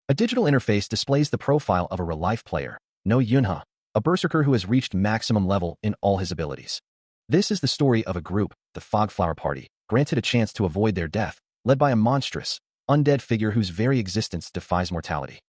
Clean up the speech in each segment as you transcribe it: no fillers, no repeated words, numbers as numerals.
A digital interface displays the profile of a real-life player, No Yunha, a berserker who has reached maximum level in all his abilities. This is the story of a group, the Fogflower Party, granted a chance to avoid their death, led by a monstrous, undead figure whose very existence defies mortality.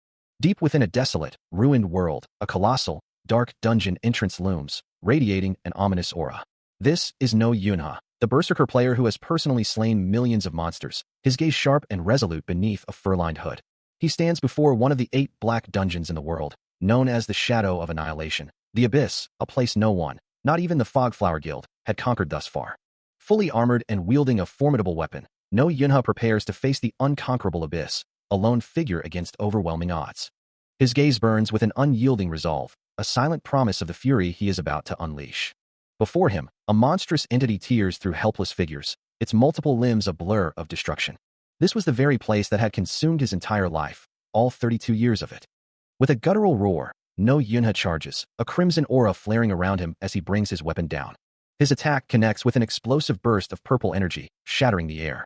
Deep within a desolate, ruined world, a colossal, dark dungeon entrance looms, radiating an ominous aura. This is No Yunha, the berserker player who has personally slain millions of monsters, his gaze sharp and resolute beneath a fur-lined hood. He stands before one of the 8 black dungeons in the world, known as the Shadow of Annihilation, the Abyss, a place no one, not even the Fogflower Guild, had conquered thus far. Fully armored and wielding a formidable weapon, No Yunha prepares to face the unconquerable Abyss, a lone figure against overwhelming odds. His gaze burns with an unyielding resolve, a silent promise of the fury he is about to unleash. Before him, a monstrous entity tears through helpless figures, its multiple limbs a blur of destruction. This was the very place that had consumed his entire life, all 32 years of it. With a guttural roar, No Yunha charges, a crimson aura flaring around him as he brings his weapon down. His attack connects with an explosive burst of purple energy, shattering the air.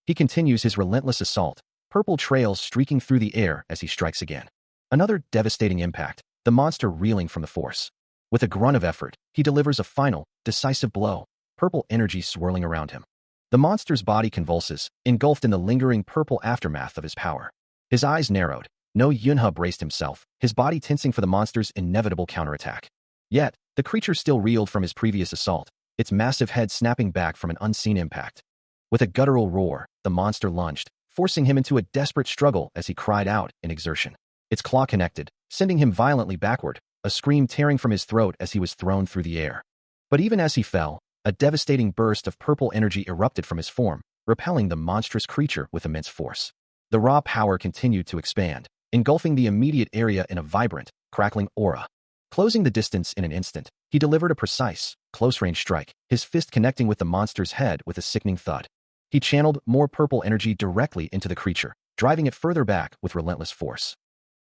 He continues his relentless assault, purple trails streaking through the air as he strikes again. Another devastating impact, the monster reeling from the force. With a grunt of effort, he delivers a final, decisive blow, purple energy swirling around him. The monster's body convulses, engulfed in the lingering purple aftermath of his power. His eyes narrowed. No Yunha braced himself, his body tensing for the monster's inevitable counterattack. Yet, the creature still reeled from his previous assault, its massive head snapping back from an unseen impact. With a guttural roar, the monster lunged, forcing him into a desperate struggle as he cried out in exertion. Its claw connected, sending him violently backward, a scream tearing from his throat as he was thrown through the air. But even as he fell, a devastating burst of purple energy erupted from his form, repelling the monstrous creature with immense force. The raw power continued to expand, engulfing the immediate area in a vibrant, crackling aura. Closing the distance in an instant, he delivered a precise, close-range strike, his fist connecting with the monster's head with a sickening thud. He channeled more purple energy directly into the creature, driving it further back with relentless force.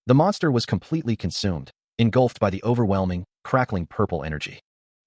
The monster was completely consumed, engulfed by the overwhelming, crackling purple energy.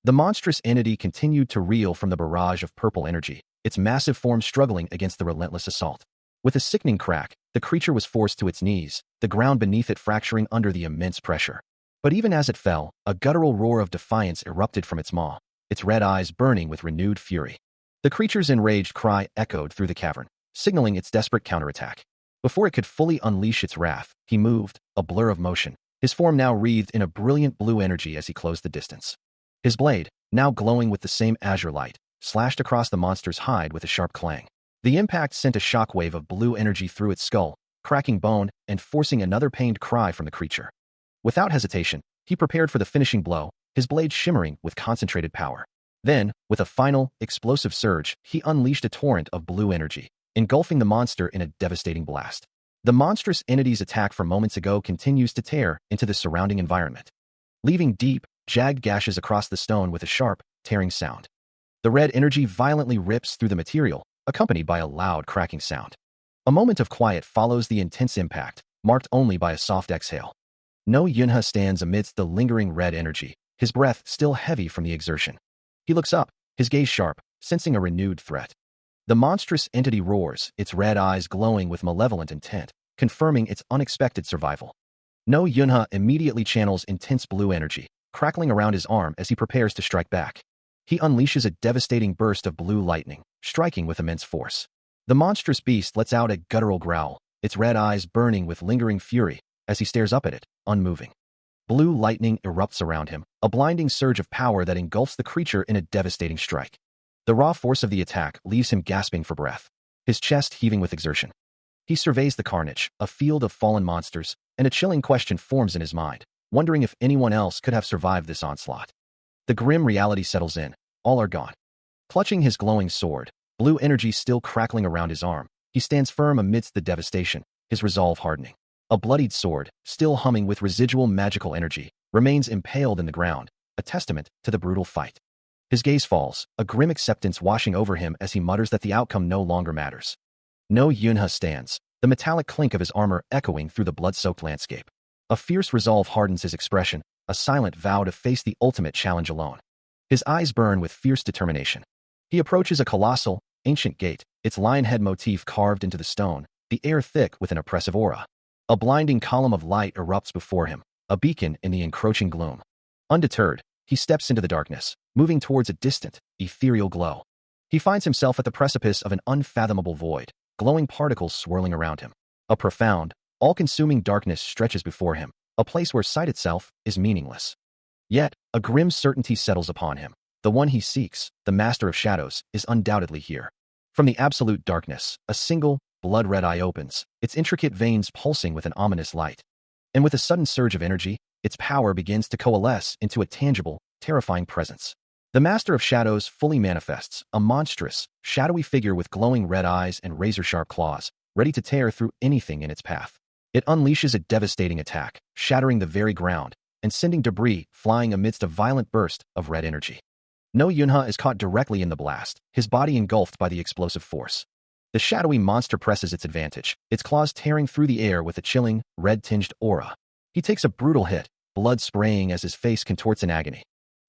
The monstrous entity continued to reel from the barrage of purple energy, its massive form struggling against the relentless assault. With a sickening crack, the creature was forced to its knees, the ground beneath it fracturing under the immense pressure. But even as it fell, a guttural roar of defiance erupted from its maw, its red eyes burning with renewed fury. The creature's enraged cry echoed through the cavern, signaling its desperate counterattack. Before it could fully unleash its wrath, he moved, a blur of motion, his form now wreathed in a brilliant blue energy as he closed the distance. His blade, now glowing with the same azure light, slashed across the monster's hide with a sharp clang. The impact sent a shockwave of blue energy through its skull, cracking bone and forcing another pained cry from the creature. Without hesitation, he prepared for the finishing blow, his blade shimmering with concentrated power. Then, with a final, explosive surge, he unleashed a torrent of blue energy, engulfing the monster in a devastating blast. The monstrous entity's attack from moments ago continues to tear into the surrounding environment, leaving deep, jagged gashes across the stone with a sharp, tearing sound. The red energy violently rips through the material, accompanied by a loud cracking sound. A moment of quiet follows the intense impact, marked only by a soft exhale. No Yunha stands amidst the lingering red energy, his breath still heavy from the exertion. He looks up, his gaze sharp, sensing a renewed threat. The monstrous entity roars, its red eyes glowing with malevolent intent, confirming its unexpected survival. No Yunha immediately channels intense blue energy, crackling around his arm as he prepares to strike back. He unleashes a devastating burst of blue lightning, striking with immense force. The monstrous beast lets out a guttural growl, its red eyes burning with lingering fury as he stares up at it, unmoving. Blue lightning erupts around him, a blinding surge of power that engulfs the creature in a devastating strike. The raw force of the attack leaves him gasping for breath, his chest heaving with exertion. He surveys the carnage, a field of fallen monsters, and a chilling question forms in his mind, wondering if anyone else could have survived this onslaught. The grim reality settles in, all are gone. Clutching his glowing sword, blue energy still crackling around his arm, he stands firm amidst the devastation, his resolve hardening. A bloodied sword, still humming with residual magical energy, remains impaled in the ground, a testament to the brutal fight. His gaze falls, a grim acceptance washing over him as he mutters that the outcome no longer matters. No Yunha stands, the metallic clink of his armor echoing through the blood-soaked landscape. A fierce resolve hardens his expression, a silent vow to face the ultimate challenge alone. His eyes burn with fierce determination. He approaches a colossal, ancient gate, its lion head motif carved into the stone, the air thick with an oppressive aura. A blinding column of light erupts before him, a beacon in the encroaching gloom. Undeterred, he steps into the darkness, moving towards a distant, ethereal glow. He finds himself at the precipice of an unfathomable void, glowing particles swirling around him. A profound, all-consuming darkness stretches before him, a place where sight itself is meaningless. Yet, a grim certainty settles upon him. The one he seeks, the Master of Shadows, is undoubtedly here. From the absolute darkness, a single, blood-red eye opens, its intricate veins pulsing with an ominous light. And with a sudden surge of energy, its power begins to coalesce into a tangible, terrifying presence. The Master of Shadows fully manifests, a monstrous, shadowy figure with glowing red eyes and razor-sharp claws, ready to tear through anything in its path. It unleashes a devastating attack, shattering the very ground, and sending debris flying amidst a violent burst of red energy. No Yunha is caught directly in the blast, his body engulfed by the explosive force. The shadowy monster presses its advantage, its claws tearing through the air with a chilling, red-tinged aura. He takes a brutal hit, blood spraying as his face contorts in agony.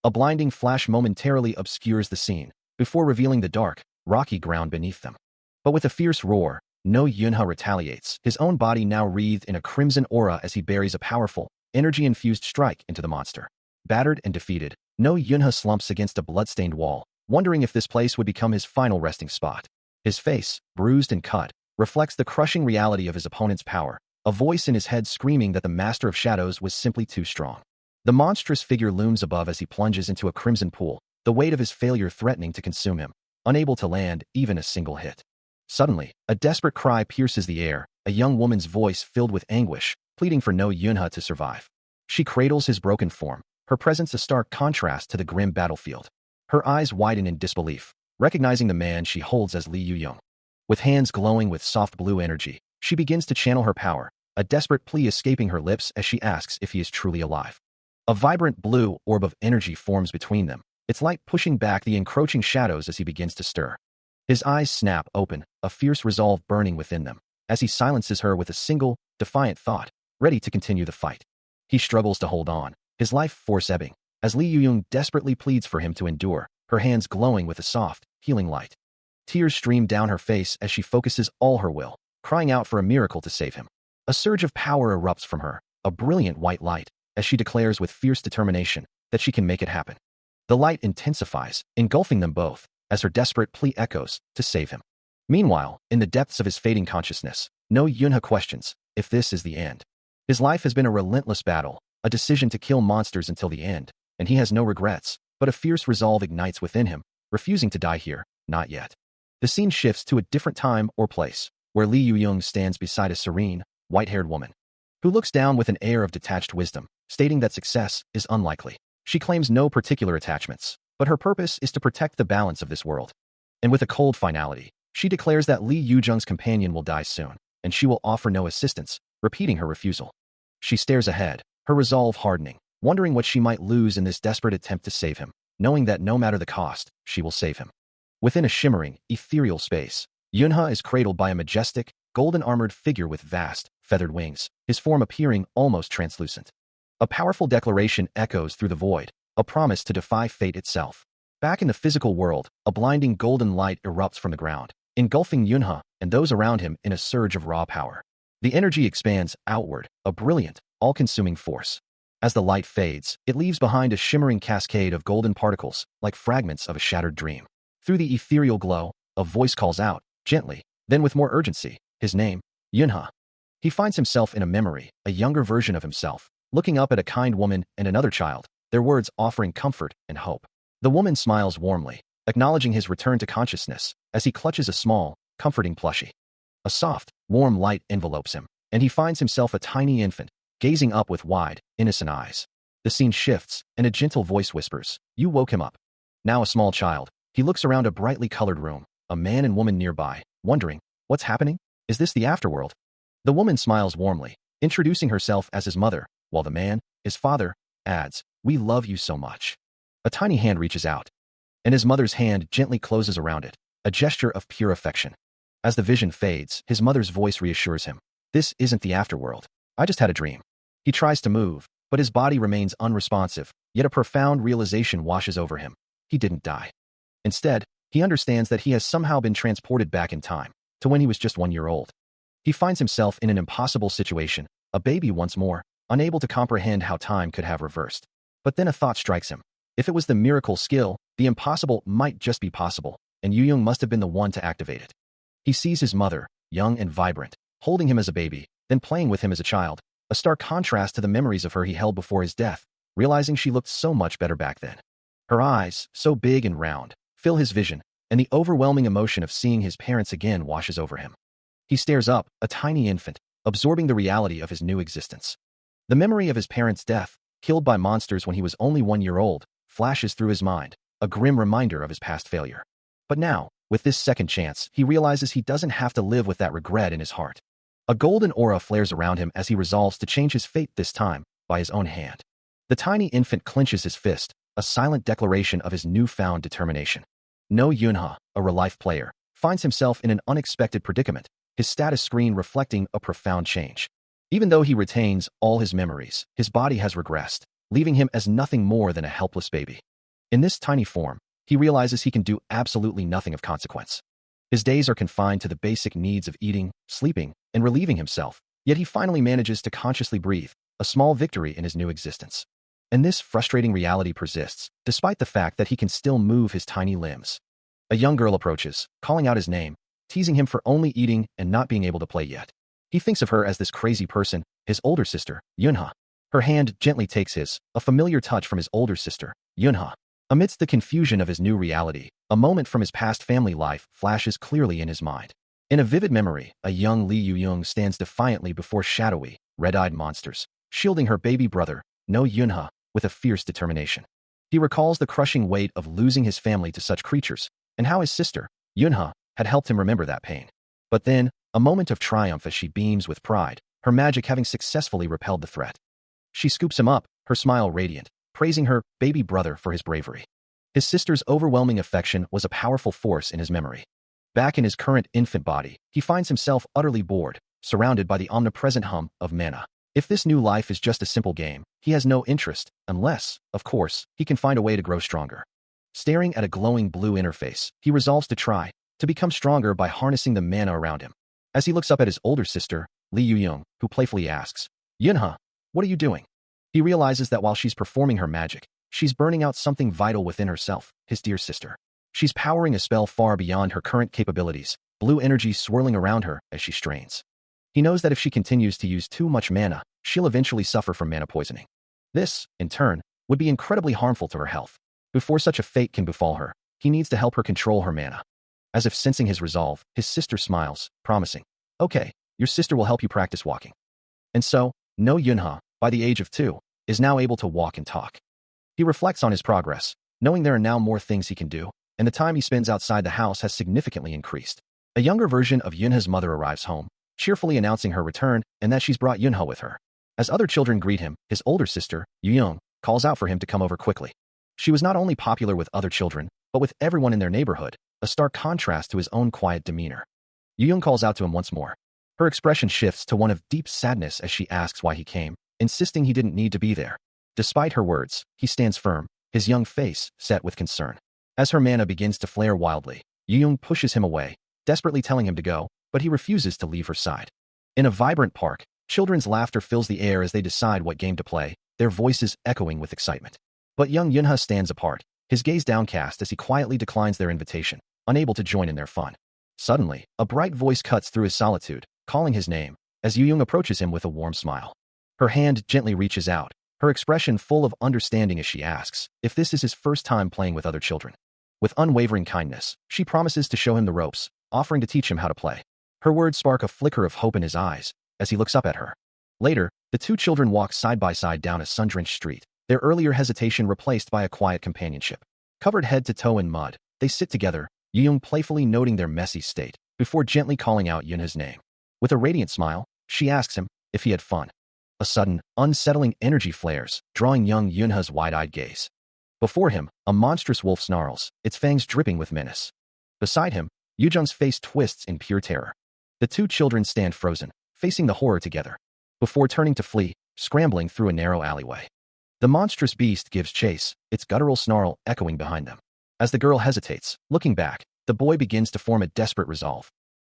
A blinding flash momentarily obscures the scene, before revealing the dark, rocky ground beneath them. But with a fierce roar, No Yunha retaliates, his own body now wreathed in a crimson aura as he buries a powerful, energy-infused strike into the monster. Battered and defeated, No Yunha slumps against a blood-stained wall, wondering if this place would become his final resting spot. His face, bruised and cut, reflects the crushing reality of his opponent's power, a voice in his head screaming that the Master of Shadows was simply too strong. The monstrous figure looms above as he plunges into a crimson pool, the weight of his failure threatening to consume him, unable to land even a single hit. Suddenly, a desperate cry pierces the air, a young woman's voice filled with anguish, pleading for No Yunha to survive. She cradles his broken form, her presence a stark contrast to the grim battlefield. Her eyes widen in disbelief, recognizing the man she holds as Li Yuyong. With hands glowing with soft blue energy, she begins to channel her power, a desperate plea escaping her lips as she asks if he is truly alive. A vibrant blue orb of energy forms between them, its light pushing back the encroaching shadows as he begins to stir. His eyes snap open, a fierce resolve burning within them, as he silences her with a single, defiant thought, ready to continue the fight. He struggles to hold on, his life force ebbing, as Li Yuyong desperately pleads for him to endure, her hands glowing with a soft, healing light. Tears stream down her face as she focuses all her will, crying out for a miracle to save him. A surge of power erupts from her, a brilliant white light, as she declares with fierce determination that she can make it happen. The light intensifies, engulfing them both, as her desperate plea echoes to save him. Meanwhile, in the depths of his fading consciousness, No Yunha questions if this is the end. His life has been a relentless battle, a decision to kill monsters until the end, and he has no regrets, but a fierce resolve ignites within him, refusing to die here, not yet. The scene shifts to a different time or place, where Li Yuyong stands beside a serene, white-haired woman, who looks down with an air of detached wisdom, stating that success is unlikely. She claims no particular attachments, but her purpose is to protect the balance of this world. And with a cold finality, she declares that Li Yuzheng's companion will die soon, and she will offer no assistance, repeating her refusal. She stares ahead, her resolve hardening, wondering what she might lose in this desperate attempt to save him, knowing that no matter the cost, she will save him. Within a shimmering, ethereal space, Yunha is cradled by a majestic, golden-armored figure with vast, feathered wings, his form appearing almost translucent. A powerful declaration echoes through the void, a promise to defy fate itself. Back in the physical world, a blinding golden light erupts from the ground, engulfing Yunha and those around him in a surge of raw power. The energy expands outward, a brilliant, all-consuming force. As the light fades, it leaves behind a shimmering cascade of golden particles, like fragments of a shattered dream. Through the ethereal glow, a voice calls out, gently, then with more urgency, his name, Yunha. He finds himself in a memory, a younger version of himself, looking up at a kind woman and another child, their words offering comfort and hope. The woman smiles warmly, acknowledging his return to consciousness, as he clutches a small, comforting plushie. A soft, warm light envelopes him, and he finds himself a tiny infant, gazing up with wide, innocent eyes. The scene shifts, and a gentle voice whispers, "You woke him up." Now a small child, he looks around a brightly colored room, a man and woman nearby, wondering, what's happening? Is this the afterworld? The woman smiles warmly, introducing herself as his mother, while the man, his father, adds, "We love you so much." A tiny hand reaches out, and his mother's hand gently closes around it, a gesture of pure affection. As the vision fades, his mother's voice reassures him, "This isn't the afterworld. I just had a dream." He tries to move, but his body remains unresponsive, yet a profound realization washes over him. He didn't die. Instead, he understands that he has somehow been transported back in time, to when he was just 1 year old. He finds himself in an impossible situation, a baby once more, unable to comprehend how time could have reversed. But then a thought strikes him. If it was the miracle skill, the impossible might just be possible, and Yu Young must have been the one to activate it. He sees his mother, young and vibrant, holding him as a baby, then playing with him as a child, a stark contrast to the memories of her he held before his death, realizing she looked so much better back then. Her eyes, so big and round, fill his vision, and the overwhelming emotion of seeing his parents again washes over him. He stares up, a tiny infant, absorbing the reality of his new existence. The memory of his parents' death, killed by monsters when he was only 1 year old, flashes through his mind, a grim reminder of his past failure. But now, with this second chance, he realizes he doesn't have to live with that regret in his heart. A golden aura flares around him as he resolves to change his fate this time, by his own hand. The tiny infant clenches his fist, a silent declaration of his newfound determination. No Yunha, a real-life player, finds himself in an unexpected predicament, his status screen reflecting a profound change. Even though he retains all his memories, his body has regressed, leaving him as nothing more than a helpless baby. In this tiny form, he realizes he can do absolutely nothing of consequence. His days are confined to the basic needs of eating, sleeping, and relieving himself, yet he finally manages to consciously breathe, a small victory in his new existence. And this frustrating reality persists, despite the fact that he can still move his tiny limbs. A young girl approaches, calling out his name, teasing him for only eating and not being able to play yet. He thinks of her as this crazy person, his older sister, Yunha. Her hand gently takes his, a familiar touch from his older sister, Yunha. Amidst the confusion of his new reality, a moment from his past family life flashes clearly in his mind. In a vivid memory, a young Lee Yu-young stands defiantly before shadowy, red-eyed monsters, shielding her baby brother, No Yunha, with a fierce determination. He recalls the crushing weight of losing his family to such creatures, and how his sister, Yunha, had helped him remember that pain. But then, a moment of triumph as she beams with pride, her magic having successfully repelled the threat. She scoops him up, her smile radiant, praising her baby brother for his bravery. His sister's overwhelming affection was a powerful force in his memory. Back in his current infant body, he finds himself utterly bored, surrounded by the omnipresent hum of mana. If this new life is just a simple game, he has no interest, unless, of course, he can find a way to grow stronger. Staring at a glowing blue interface, he resolves to try to become stronger by harnessing the mana around him. As he looks up at his older sister, Lee Yu-young, who playfully asks, Yunha, what are you doing? He realizes that while she's performing her magic, she's burning out something vital within herself, his dear sister. She's powering a spell far beyond her current capabilities, blue energy swirling around her as she strains. He knows that if she continues to use too much mana, she'll eventually suffer from mana poisoning. This, in turn, would be incredibly harmful to her health. Before such a fate can befall her, he needs to help her control her mana. As if sensing his resolve, his sister smiles, promising, okay, your sister will help you practice walking. And so, No Yunha, by the age of 2, is now able to walk and talk. He reflects on his progress, knowing there are now more things he can do, and the time he spends outside the house has significantly increased. A younger version of Yunha's mother arrives home, cheerfully announcing her return and that she's brought Yunha with her. As other children greet him, his older sister, Yu-young, calls out for him to come over quickly. She was not only popular with other children, but with everyone in their neighborhood, a stark contrast to his own quiet demeanor. Yu-young calls out to him once more. Her expression shifts to one of deep sadness as she asks why he came, insisting he didn't need to be there. Despite her words, he stands firm, his young face set with concern. As her mana begins to flare wildly, Yu-young pushes him away, desperately telling him to go, but he refuses to leave her side. In a vibrant park, children's laughter fills the air as they decide what game to play, their voices echoing with excitement. But young Yunha stands apart, his gaze downcast as he quietly declines their invitation, unable to join in their fun. Suddenly, a bright voice cuts through his solitude, calling his name, as Yu-young approaches him with a warm smile. Her hand gently reaches out, her expression full of understanding as she asks if this is his first time playing with other children. With unwavering kindness, she promises to show him the ropes, offering to teach him how to play. Her words spark a flicker of hope in his eyes as he looks up at her. Later, the two children walk side by side down a sun-drenched street, their earlier hesitation replaced by a quiet companionship. Covered head to toe in mud, they sit together, Yu-young playfully noting their messy state, before gently calling out Yunha's name. With a radiant smile, she asks him if he had fun. A sudden, unsettling energy flares, drawing young Yunha's wide-eyed gaze. Before him, a monstrous wolf snarls, its fangs dripping with menace. Beside him, Yu-jung's face twists in pure terror. The two children stand frozen, facing the horror together, before turning to flee, scrambling through a narrow alleyway. The monstrous beast gives chase, its guttural snarl echoing behind them. As the girl hesitates, looking back, the boy begins to form a desperate resolve.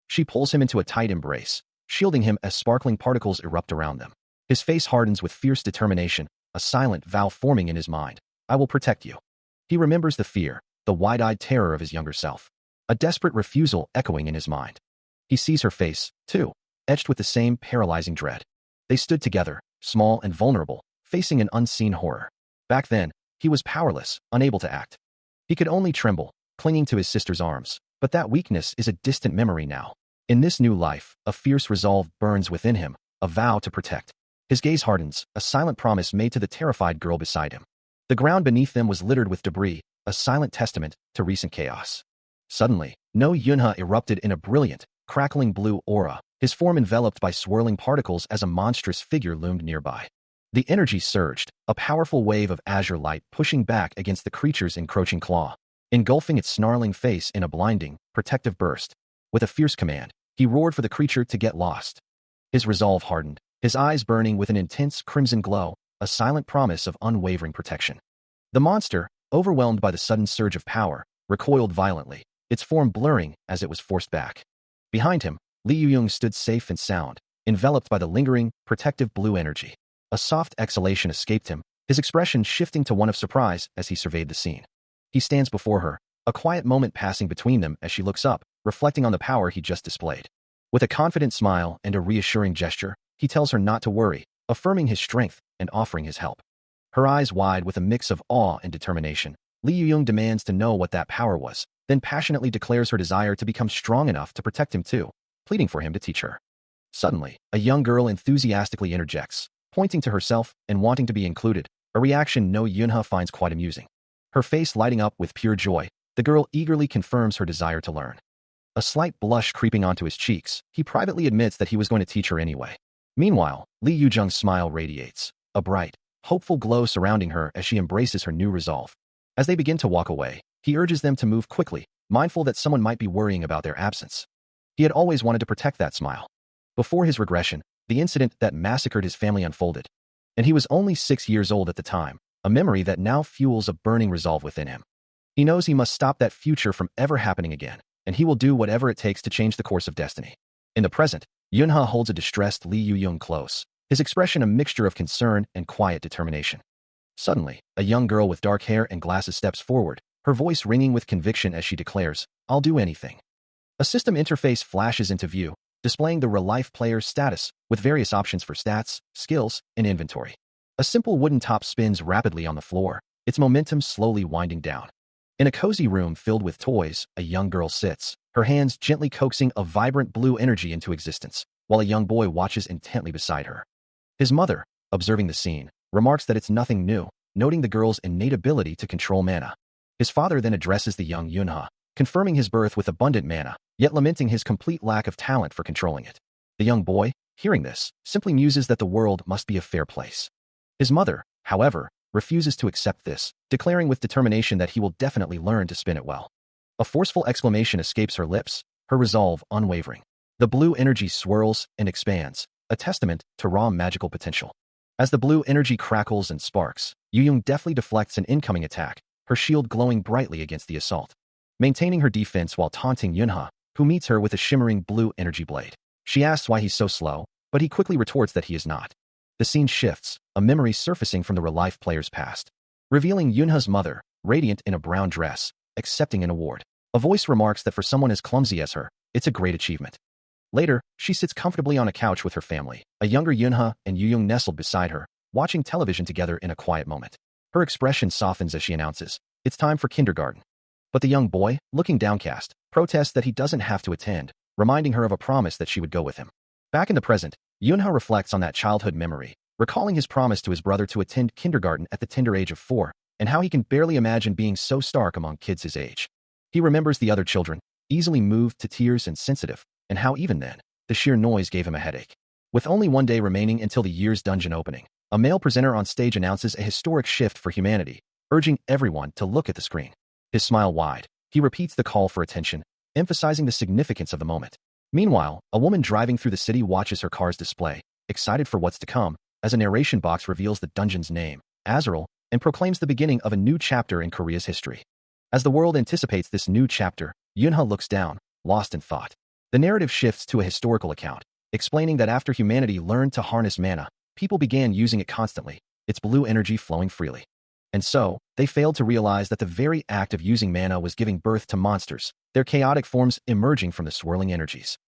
She pulls him into a tight embrace, shielding him as sparkling particles erupt around them. His face hardens with fierce determination, a silent vow forming in his mind. I will protect you. He remembers the fear, the wide-eyed terror of his younger self. A desperate refusal echoing in his mind. He sees her face, too, etched with the same paralyzing dread. They stood together, small and vulnerable, facing an unseen horror. Back then, he was powerless, unable to act. He could only tremble, clinging to his sister's arms, but that weakness is a distant memory now. In this new life, a fierce resolve burns within him, a vow to protect. His gaze hardens, a silent promise made to the terrified girl beside him. The ground beneath them was littered with debris, a silent testament to recent chaos. Suddenly, No Yunha erupted in a brilliant, crackling blue aura, his form enveloped by swirling particles as a monstrous figure loomed nearby. The energy surged, a powerful wave of azure light pushing back against the creature's encroaching claw, engulfing its snarling face in a blinding, protective burst. With a fierce command, he roared for the creature to get lost. His resolve hardened, his eyes burning with an intense crimson glow, a silent promise of unwavering protection. The monster, overwhelmed by the sudden surge of power, recoiled violently, its form blurring as it was forced back. Behind him, Li Yuyong stood safe and sound, enveloped by the lingering, protective blue energy. A soft exhalation escaped him, his expression shifting to one of surprise as he surveyed the scene. He stands before her, a quiet moment passing between them as she looks up, reflecting on the power he just displayed. With a confident smile and a reassuring gesture, he tells her not to worry, affirming his strength and offering his help. Her eyes wide with a mix of awe and determination, Li Yuyong demands to know what that power was, then passionately declares her desire to become strong enough to protect him too, pleading for him to teach her. Suddenly, a young girl enthusiastically interjects, pointing to herself and wanting to be included, a reaction No Yunha finds quite amusing. Her face lighting up with pure joy, the girl eagerly confirms her desire to learn. A slight blush creeping onto his cheeks, he privately admits that he was going to teach her anyway. Meanwhile, Li Yuzheng's smile radiates, a bright, hopeful glow surrounding her as she embraces her new resolve. As they begin to walk away, he urges them to move quickly, mindful that someone might be worrying about their absence. He had always wanted to protect that smile. Before his regression, the incident that massacred his family unfolded. And he was only 6 years old at the time, a memory that now fuels a burning resolve within him. He knows he must stop that future from ever happening again, and he will do whatever it takes to change the course of destiny. In the present, Yunha holds a distressed Li Yuyong close, his expression a mixture of concern and quiet determination. Suddenly, a young girl with dark hair and glasses steps forward, her voice ringing with conviction as she declares, "I'll do anything." A system interface flashes into view, displaying the real-life player's status, with various options for stats, skills, and inventory. A simple wooden top spins rapidly on the floor, its momentum slowly winding down. In a cozy room filled with toys, a young girl sits, her hands gently coaxing a vibrant blue energy into existence, while a young boy watches intently beside her. His mother, observing the scene, remarks that it's nothing new, noting the girl's innate ability to control mana. His father then addresses the young Yunha, confirming his birth with abundant mana, yet lamenting his complete lack of talent for controlling it. The young boy, hearing this, simply muses that the world must be a fair place. His mother, however, refuses to accept this, declaring with determination that he will definitely learn to spin it well. A forceful exclamation escapes her lips, her resolve unwavering. The blue energy swirls and expands, a testament to raw magical potential. As the blue energy crackles and sparks, Yuyong deftly deflects an incoming attack, her shield glowing brightly against the assault. Maintaining her defense while taunting Yunha, who meets her with a shimmering blue energy blade. She asks why he's so slow, but he quickly retorts that he is not. The scene shifts, a memory surfacing from the real-life player's past, revealing Yunha's mother, radiant in a brown dress, accepting an award. A voice remarks that for someone as clumsy as her, it's a great achievement. Later, she sits comfortably on a couch with her family, a younger Yunha and Yuyong nestled beside her, watching television together in a quiet moment. Her expression softens as she announces, "It's time for kindergarten." But the young boy, looking downcast, protests that he doesn't have to attend, reminding her of a promise that she would go with him. Back in the present, Yunha reflects on that childhood memory, recalling his promise to his brother to attend kindergarten at the tender age of 4, and how he can barely imagine being so stark among kids his age. He remembers the other children, easily moved to tears and sensitive, and how even then, the sheer noise gave him a headache. With only one day remaining until the year's dungeon opening, a male presenter on stage announces a historic shift for humanity, urging everyone to look at the screen. His smile wide, he repeats the call for attention, emphasizing the significance of the moment. Meanwhile, a woman driving through the city watches her car's display, excited for what's to come, as a narration box reveals the dungeon's name, Azrael, and proclaims the beginning of a new chapter in Korea's history. As the world anticipates this new chapter, Yunha looks down, lost in thought. The narrative shifts to a historical account, explaining that after humanity learned to harness mana, people began using it constantly, its blue energy flowing freely. And so, they failed to realize that the very act of using mana was giving birth to monsters, their chaotic forms emerging from the swirling energies.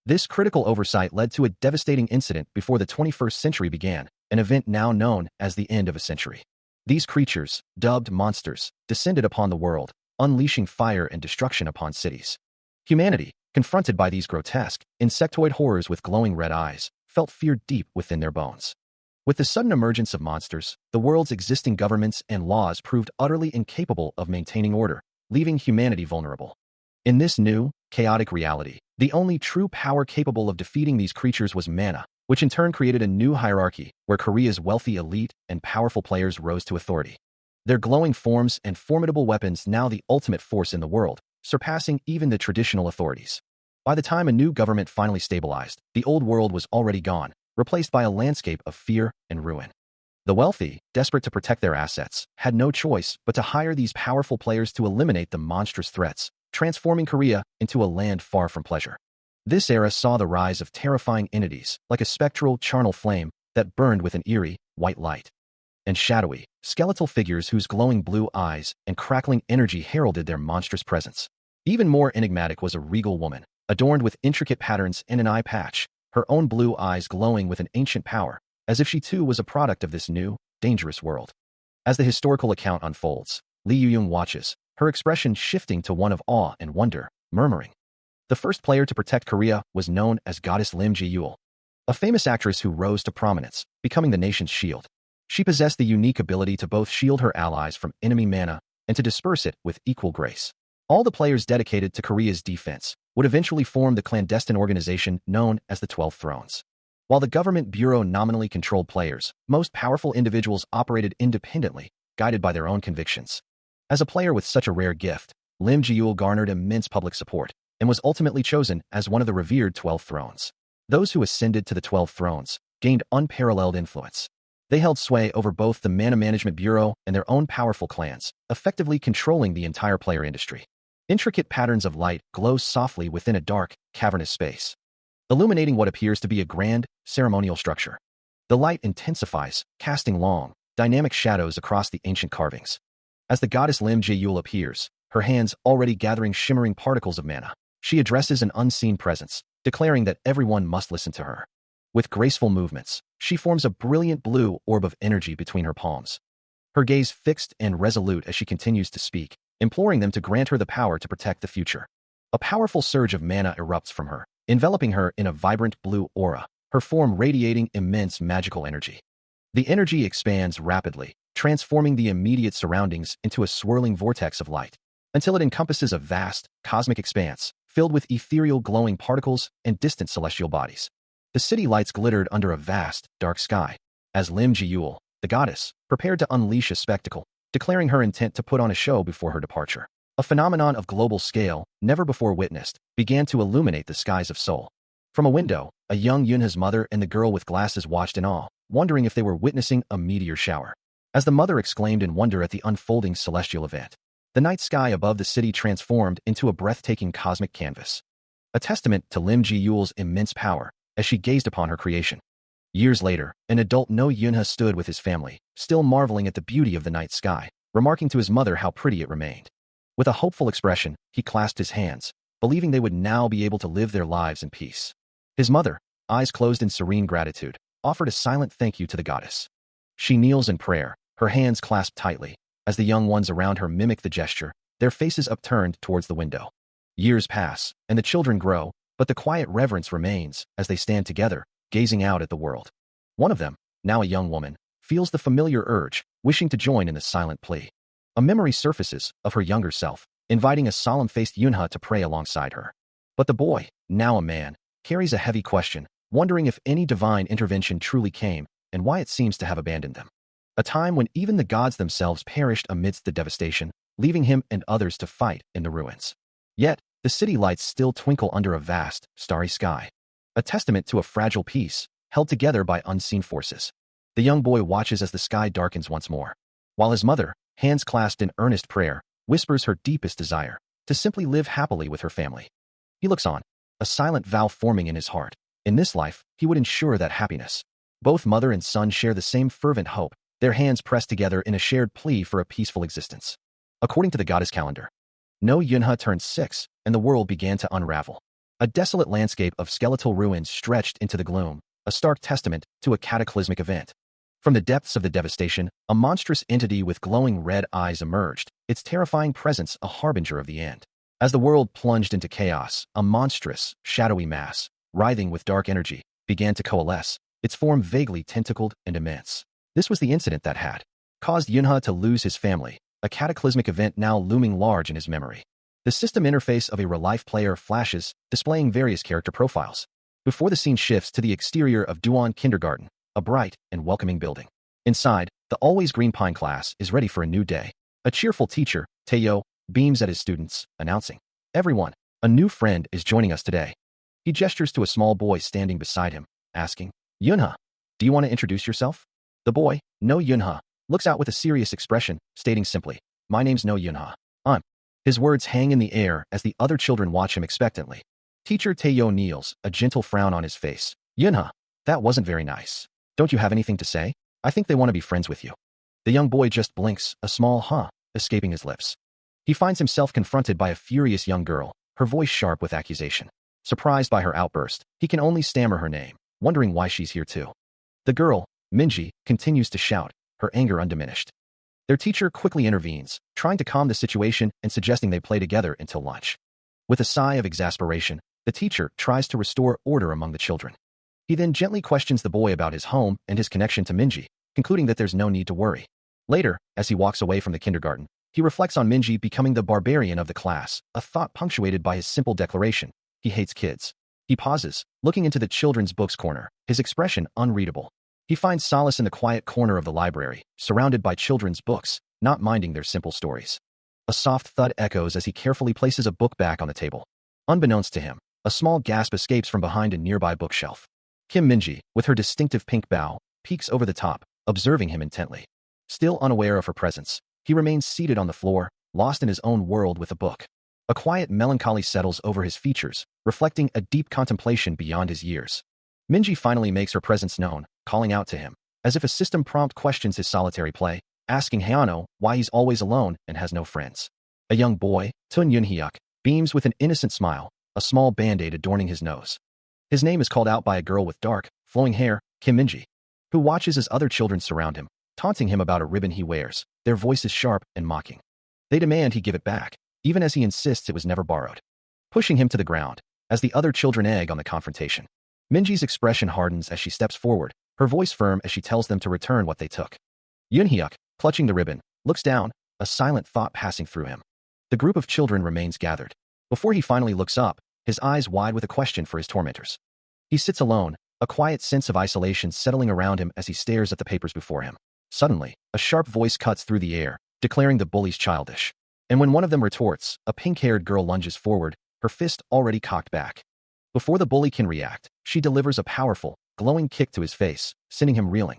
This critical oversight led to a devastating incident before the 21st century began, an event now known as the end of a century. These creatures, dubbed monsters, descended upon the world, unleashing fire and destruction upon cities. Humanity, confronted by these grotesque, insectoid horrors with glowing red eyes, felt fear deep within their bones. With the sudden emergence of monsters, the world's existing governments and laws proved utterly incapable of maintaining order, leaving humanity vulnerable. In this new, chaotic reality, the only true power capable of defeating these creatures was mana, which in turn created a new hierarchy where Korea's wealthy elite and powerful players rose to authority. Their glowing forms and formidable weapons now the ultimate force in the world, surpassing even the traditional authorities. By the time a new government finally stabilized, the old world was already gone, replaced by a landscape of fear and ruin. The wealthy, desperate to protect their assets, had no choice but to hire these powerful players to eliminate the monstrous threats, transforming Korea into a land far from pleasure. This era saw the rise of terrifying entities, like a spectral, charnel flame that burned with an eerie, white light, and shadowy, skeletal figures whose glowing blue eyes and crackling energy heralded their monstrous presence. Even more enigmatic was a regal woman, adorned with intricate patterns and an eye patch, her own blue eyes glowing with an ancient power, as if she too was a product of this new, dangerous world. As the historical account unfolds, Lee Yu-young watches, her expression shifting to one of awe and wonder, murmuring. The first player to protect Korea was known as goddess Lim Ji-yeol, a famous actress who rose to prominence, becoming the nation's shield. She possessed the unique ability to both shield her allies from enemy mana and to disperse it with equal grace. All the players dedicated to Korea's defense would eventually form the clandestine organization known as the 12 Thrones. While the government bureau nominally controlled players, most powerful individuals operated independently, guided by their own convictions. As a player with such a rare gift, Lim Ji-yeol garnered immense public support and was ultimately chosen as one of the revered 12 Thrones. Those who ascended to the 12 Thrones gained unparalleled influence. They held sway over both the Mana Management Bureau and their own powerful clans, effectively controlling the entire player industry. Intricate patterns of light glow softly within a dark, cavernous space, illuminating what appears to be a grand, ceremonial structure. The light intensifies, casting long, dynamic shadows across the ancient carvings. As the goddess Lim Ji-yeol appears, her hands already gathering shimmering particles of mana, she addresses an unseen presence, declaring that everyone must listen to her. With graceful movements, she forms a brilliant blue orb of energy between her palms. Her gaze fixed and resolute as she continues to speak, imploring them to grant her the power to protect the future. A powerful surge of mana erupts from her, enveloping her in a vibrant blue aura, her form radiating immense magical energy. The energy expands rapidly, transforming the immediate surroundings into a swirling vortex of light, until it encompasses a vast, cosmic expanse, filled with ethereal glowing particles and distant celestial bodies. The city lights glittered under a vast, dark sky, as Lim Ji-yeol, the goddess, prepared to unleash a spectacle, declaring her intent to put on a show before her departure. A phenomenon of global scale, never before witnessed, began to illuminate the skies of Seoul. From a window, a young Yunha's mother and the girl with glasses watched in awe, wondering if they were witnessing a meteor shower. As the mother exclaimed in wonder at the unfolding celestial event, the night sky above the city transformed into a breathtaking cosmic canvas, a testament to Lim Ji-yeol's immense power as she gazed upon her creation. Years later, an adult No Yunha stood with his family, still marveling at the beauty of the night sky, remarking to his mother how pretty it remained. With a hopeful expression, he clasped his hands, believing they would now be able to live their lives in peace. His mother, eyes closed in serene gratitude, offered a silent thank you to the goddess. She kneels in prayer, her hands clasped tightly, as the young ones around her mimic the gesture, their faces upturned towards the window. Years pass, and the children grow, but the quiet reverence remains as they stand together, gazing out at the world. One of them, now a young woman, feels the familiar urge, wishing to join in the silent plea. A memory surfaces of her younger self, inviting a solemn-faced Yunha to pray alongside her. But the boy, now a man, carries a heavy question, wondering if any divine intervention truly came and why it seems to have abandoned them. A time when even the gods themselves perished amidst the devastation, leaving him and others to fight in the ruins. Yet, the city lights still twinkle under a vast, starry sky, a testament to a fragile peace, held together by unseen forces. The young boy watches as the sky darkens once more, while his mother, hands clasped in earnest prayer, whispers her deepest desire, to simply live happily with her family. He looks on, a silent vow forming in his heart, In this life, he would ensure that happiness. Both mother and son share the same fervent hope, their hands pressed together in a shared plea for a peaceful existence. According to the goddess calendar, No Yunha turned 6, and the world began to unravel. A desolate landscape of skeletal ruins stretched into the gloom, a stark testament to a cataclysmic event. From the depths of the devastation, a monstrous entity with glowing red eyes emerged, its terrifying presence a harbinger of the end. As the world plunged into chaos, a monstrous, shadowy mass, writhing with dark energy, began to coalesce, its form vaguely tentacled and immense. This was the incident that had caused Yunha to lose his family, a cataclysmic event now looming large in his memory. The system interface of a real-life player flashes, displaying various character profiles. Before the scene shifts to the exterior of Duan Kindergarten, a bright and welcoming building. Inside, the always green pine class is ready for a new day. A cheerful teacher, Taeyo, beams at his students, announcing, "Everyone, a new friend is joining us today." He gestures to a small boy standing beside him, asking, "Yunha, do you want to introduce yourself?" The boy, No Yunha, looks out with a serious expression, stating simply, "My name's No Yunha. I'm." His words hang in the air as the other children watch him expectantly. Teacher Taeyo kneels, a gentle frown on his face. "Yunha, that wasn't very nice. Don't you have anything to say? I think they want to be friends with you." The young boy just blinks, a small "huh" escaping his lips. He finds himself confronted by a furious young girl, her voice sharp with accusation. Surprised by her outburst, he can only stammer her name, wondering why she's here too. The girl, Minji, continues to shout, her anger undiminished. Their teacher quickly intervenes, trying to calm the situation and suggesting they play together until lunch. With a sigh of exasperation, the teacher tries to restore order among the children. He then gently questions the boy about his home and his connection to Minji, concluding that there's no need to worry. Later, as he walks away from the kindergarten, he reflects on Minji becoming the barbarian of the class, a thought punctuated by his simple declaration, he hates kids. He pauses, looking into the children's books corner, his expression unreadable. He finds solace in the quiet corner of the library, surrounded by children's books, not minding their simple stories. A soft thud echoes as he carefully places a book back on the table. Unbeknownst to him, a small gasp escapes from behind a nearby bookshelf. Kim Minji, with her distinctive pink bow, peeks over the top, observing him intently. Still unaware of her presence, he remains seated on the floor, lost in his own world with a book. A quiet melancholy settles over his features, reflecting a deep contemplation beyond his years. Minji finally makes her presence known, calling out to him, as if a system prompt questions his solitary play, asking Hayano why he's always alone and has no friends. A young boy, Tun Yunhyuk, beams with an innocent smile, a small band-aid adorning his nose. His name is called out by a girl with dark, flowing hair, Kim Minji, who watches as other children surround him, taunting him about a ribbon he wears, their voices sharp and mocking. They demand he give it back, even as he insists it was never borrowed. Pushing him to the ground, as the other children egg on the confrontation. Minji's expression hardens as she steps forward, her voice firm as she tells them to return what they took. Yunhyuk, clutching the ribbon, looks down, a silent thought passing through him. The group of children remains gathered. Before he finally looks up, his eyes wide with a question for his tormentors. He sits alone, a quiet sense of isolation settling around him as he stares at the papers before him. Suddenly, a sharp voice cuts through the air, declaring the bullies childish. And when one of them retorts, a pink-haired girl lunges forward, her fist already cocked back. Before the bully can react, she delivers a powerful, glowing kick to his face, sending him reeling.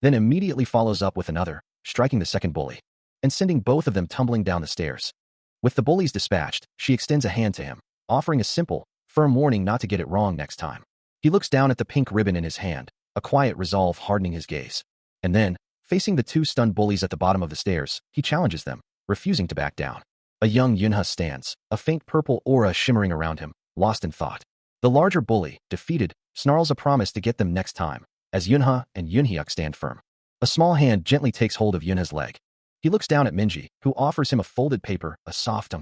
Then immediately follows up with another, striking the second bully, and sending both of them tumbling down the stairs. With the bullies dispatched, she extends a hand to him, offering a simple, firm warning not to get it wrong next time. He looks down at the pink ribbon in his hand, a quiet resolve hardening his gaze. And then, facing the two stunned bullies at the bottom of the stairs, he challenges them, refusing to back down. A young Yunha stands, a faint purple aura shimmering around him, lost in thought. The larger bully, defeated, snarls a promise to get them next time, as Yunha and Yunhyuk stand firm. A small hand gently takes hold of Yunha's leg. He looks down at Minji, who offers him a folded paper, a soft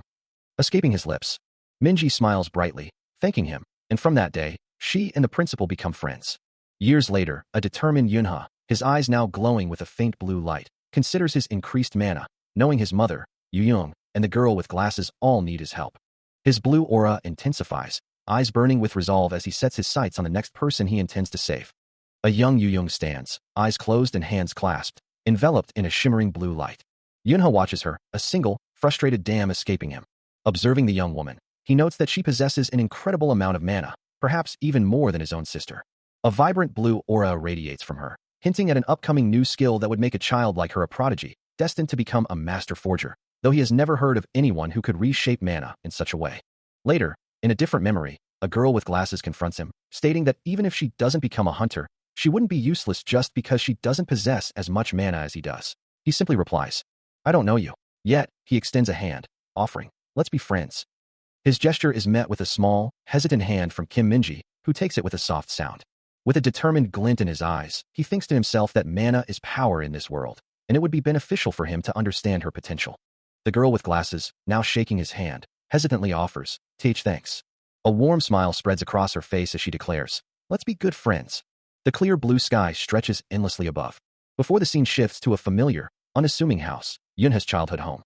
escaping his lips. Minji smiles brightly, thanking him, and from that day, she and the principal become friends. Years later, a determined Yunha, his eyes now glowing with a faint blue light, considers his increased mana, knowing his mother, Yuyung, and the girl with glasses all need his help. His blue aura intensifies, eyes burning with resolve as he sets his sights on the next person he intends to save. A young Yuyung stands, eyes closed and hands clasped, enveloped in a shimmering blue light. Yunha watches her, a single, frustrated dam escaping him. Observing the young woman, he notes that she possesses an incredible amount of mana, perhaps even more than his own sister. A vibrant blue aura radiates from her, hinting at an upcoming new skill that would make a child like her a prodigy, destined to become a master forger, though he has never heard of anyone who could reshape mana in such a way. Later, in a different memory, a girl with glasses confronts him, stating that even if she doesn't become a hunter, she wouldn't be useless just because she doesn't possess as much mana as he does. He simply replies, "I don't know you." Yet, he extends a hand, offering, "Let's be friends." His gesture is met with a small, hesitant hand from Kim Minji, who takes it with a soft sound. With a determined glint in his eyes, he thinks to himself that mana is power in this world, and it would be beneficial for him to understand her potential. The girl with glasses, now shaking his hand, hesitantly offers, Thanks." A warm smile spreads across her face as she declares, "Let's be good friends." The clear blue sky stretches endlessly above. Before the scene shifts to a familiar, unassuming house, Yunha's childhood home.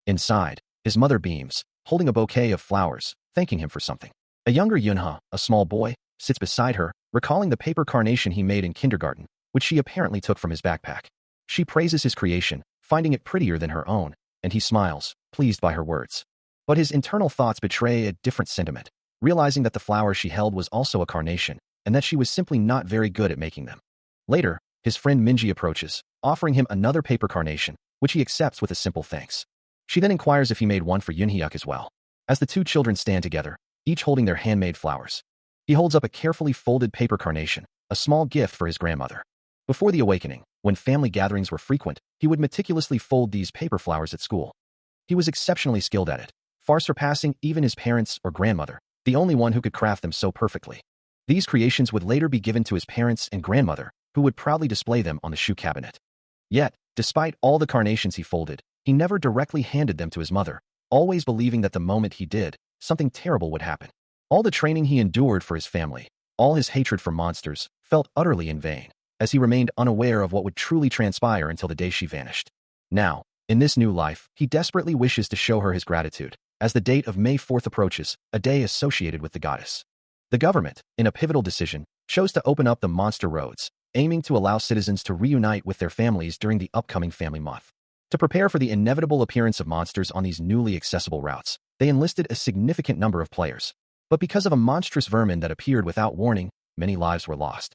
Inside, his mother beams, holding a bouquet of flowers, thanking him for something. A younger Yunha, a small boy, sits beside her, recalling the paper carnation he made in kindergarten, which she apparently took from his backpack. She praises his creation, finding it prettier than her own, and he smiles, pleased by her words. But his internal thoughts betray a different sentiment, realizing that the flower she held was also a carnation, and that she was simply not very good at making them. Later, his friend Minji approaches, offering him another paper carnation, which he accepts with a simple thanks. She then inquires if he made one for Yunhyuk as well. As the two children stand together, each holding their handmade flowers, he holds up a carefully folded paper carnation, a small gift for his grandmother. Before the awakening, when family gatherings were frequent, he would meticulously fold these paper flowers at school. He was exceptionally skilled at it, far surpassing even his parents or grandmother, the only one who could craft them so perfectly. These creations would later be given to his parents and grandmother, who would proudly display them on the shoe cabinet. Yet, despite all the carnations he folded, he never directly handed them to his mother, always believing that the moment he did, something terrible would happen. All the training he endured for his family, all his hatred for monsters, felt utterly in vain, as he remained unaware of what would truly transpire until the day she vanished. Now, in this new life, he desperately wishes to show her his gratitude, as the date of May 4th approaches, a day associated with the goddess. The government, in a pivotal decision, chose to open up the monster roads, aiming to allow citizens to reunite with their families during the upcoming family month. To prepare for the inevitable appearance of monsters on these newly accessible routes, they enlisted a significant number of players. But because of a monstrous vermin that appeared without warning, many lives were lost.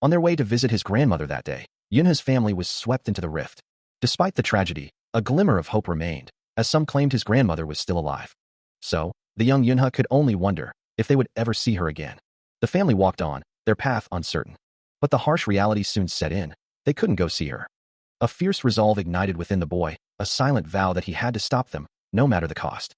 On their way to visit his grandmother that day, Yunha's family was swept into the rift. Despite the tragedy, a glimmer of hope remained, as some claimed his grandmother was still alive. So, the young Yunha could only wonder if they would ever see her again. The family walked on, their path uncertain. But the harsh reality soon set in. They couldn't go see her. A fierce resolve ignited within the boy, a silent vow that he had to stop them, no matter the cost.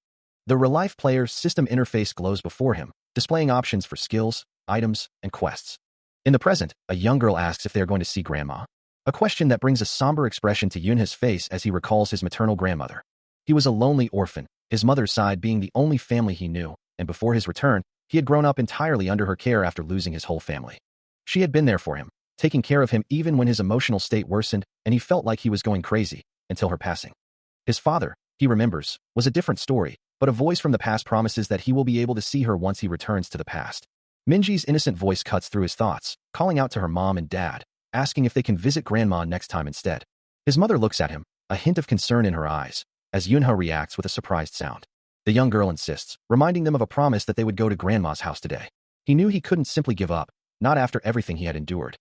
The Real Life Player's system interface glows before him, displaying options for skills, items, and quests. In the present, a young girl asks if they are going to see Grandma, a question that brings a somber expression to Yunha's face as he recalls his maternal grandmother. He was a lonely orphan, his mother's side being the only family he knew, and before his return, he had grown up entirely under her care after losing his whole family. She had been there for him, taking care of him even when his emotional state worsened and he felt like he was going crazy, until her passing. His father, he remembers, was a different story, but a voice from the past promises that he will be able to see her once he returns to the past. Minji's innocent voice cuts through his thoughts, calling out to her mom and dad, asking if they can visit Grandma next time instead. His mother looks at him, a hint of concern in her eyes, as Yunha reacts with a surprised sound. The young girl insists, reminding them of a promise that they would go to Grandma's house today. He knew he couldn't simply give up, not after everything he had endured.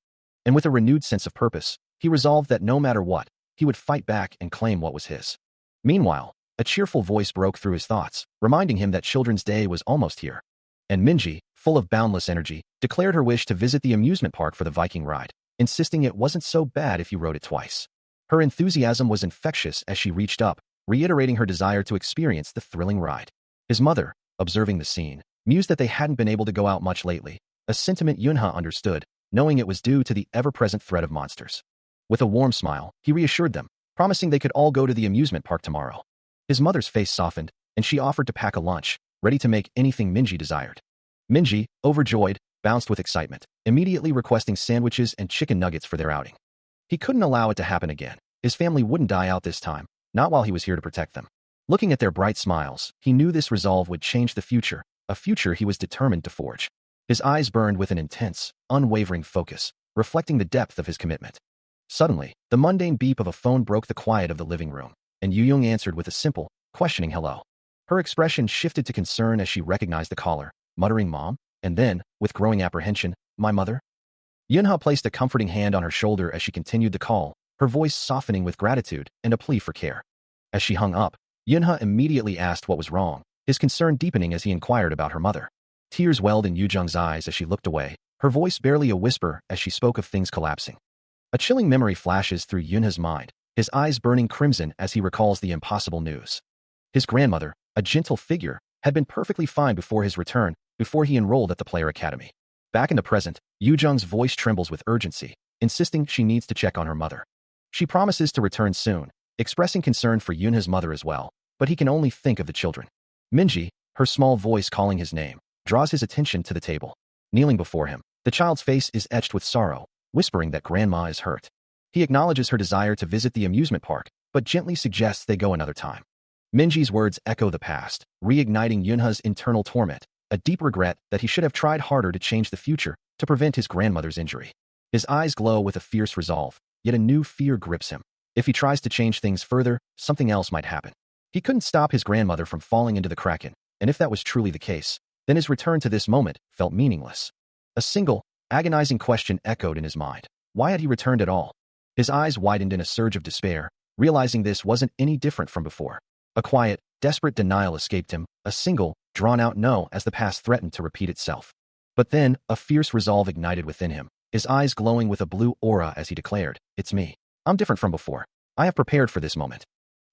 And with a renewed sense of purpose, he resolved that no matter what, he would fight back and claim what was his. Meanwhile, a cheerful voice broke through his thoughts, reminding him that Children's Day was almost here. And Minji, full of boundless energy, declared her wish to visit the amusement park for the Viking ride, insisting it wasn't so bad if you rode it twice. Her enthusiasm was infectious as she reached up, reiterating her desire to experience the thrilling ride. His mother, observing the scene, mused that they hadn't been able to go out much lately, a sentiment Yunha understood, knowing it was due to the ever-present threat of monsters. With a warm smile, he reassured them, promising they could all go to the amusement park tomorrow. His mother's face softened, and she offered to pack a lunch, ready to make anything Minji desired. Minji, overjoyed, bounced with excitement, immediately requesting sandwiches and chicken nuggets for their outing. He couldn't allow it to happen again. His family wouldn't die out this time, not while he was here to protect them. Looking at their bright smiles, he knew this resolve would change the future, a future he was determined to forge. His eyes burned with an intense, unwavering focus, reflecting the depth of his commitment. Suddenly, the mundane beep of a phone broke the quiet of the living room, and Yu Yung answered with a simple, questioning hello. Her expression shifted to concern as she recognized the caller, muttering "Mom," and then, with growing apprehension, "My mother?" Yunha placed a comforting hand on her shoulder as she continued the call, her voice softening with gratitude and a plea for care. As she hung up, Yunha immediately asked what was wrong, his concern deepening as he inquired about her mother. Tears welled in Yujung's eyes as she looked away, her voice barely a whisper as she spoke of things collapsing. A chilling memory flashes through Yunha's mind, his eyes burning crimson as he recalls the impossible news. His grandmother, a gentle figure, had been perfectly fine before his return, before he enrolled at the Player Academy. Back in the present, Yujung's voice trembles with urgency, insisting she needs to check on her mother. She promises to return soon, expressing concern for Yunha's mother as well, but he can only think of the children. Minji, her small voice calling his name, draws his attention to the table. Kneeling before him, the child's face is etched with sorrow, whispering that grandma is hurt. He acknowledges her desire to visit the amusement park, but gently suggests they go another time. Minji's words echo the past, reigniting Yunha's internal torment, a deep regret that he should have tried harder to change the future to prevent his grandmother's injury. His eyes glow with a fierce resolve, yet a new fear grips him. If he tries to change things further, something else might happen. He couldn't stop his grandmother from falling into the Kraken, and if that was truly the case, then his return to this moment felt meaningless. A single, agonizing question echoed in his mind. Why had he returned at all? His eyes widened in a surge of despair, realizing this wasn't any different from before. A quiet, desperate denial escaped him, a single, drawn-out no as the past threatened to repeat itself. But then, a fierce resolve ignited within him, his eyes glowing with a blue aura as he declared, "It's me. I'm different from before. I have prepared for this moment."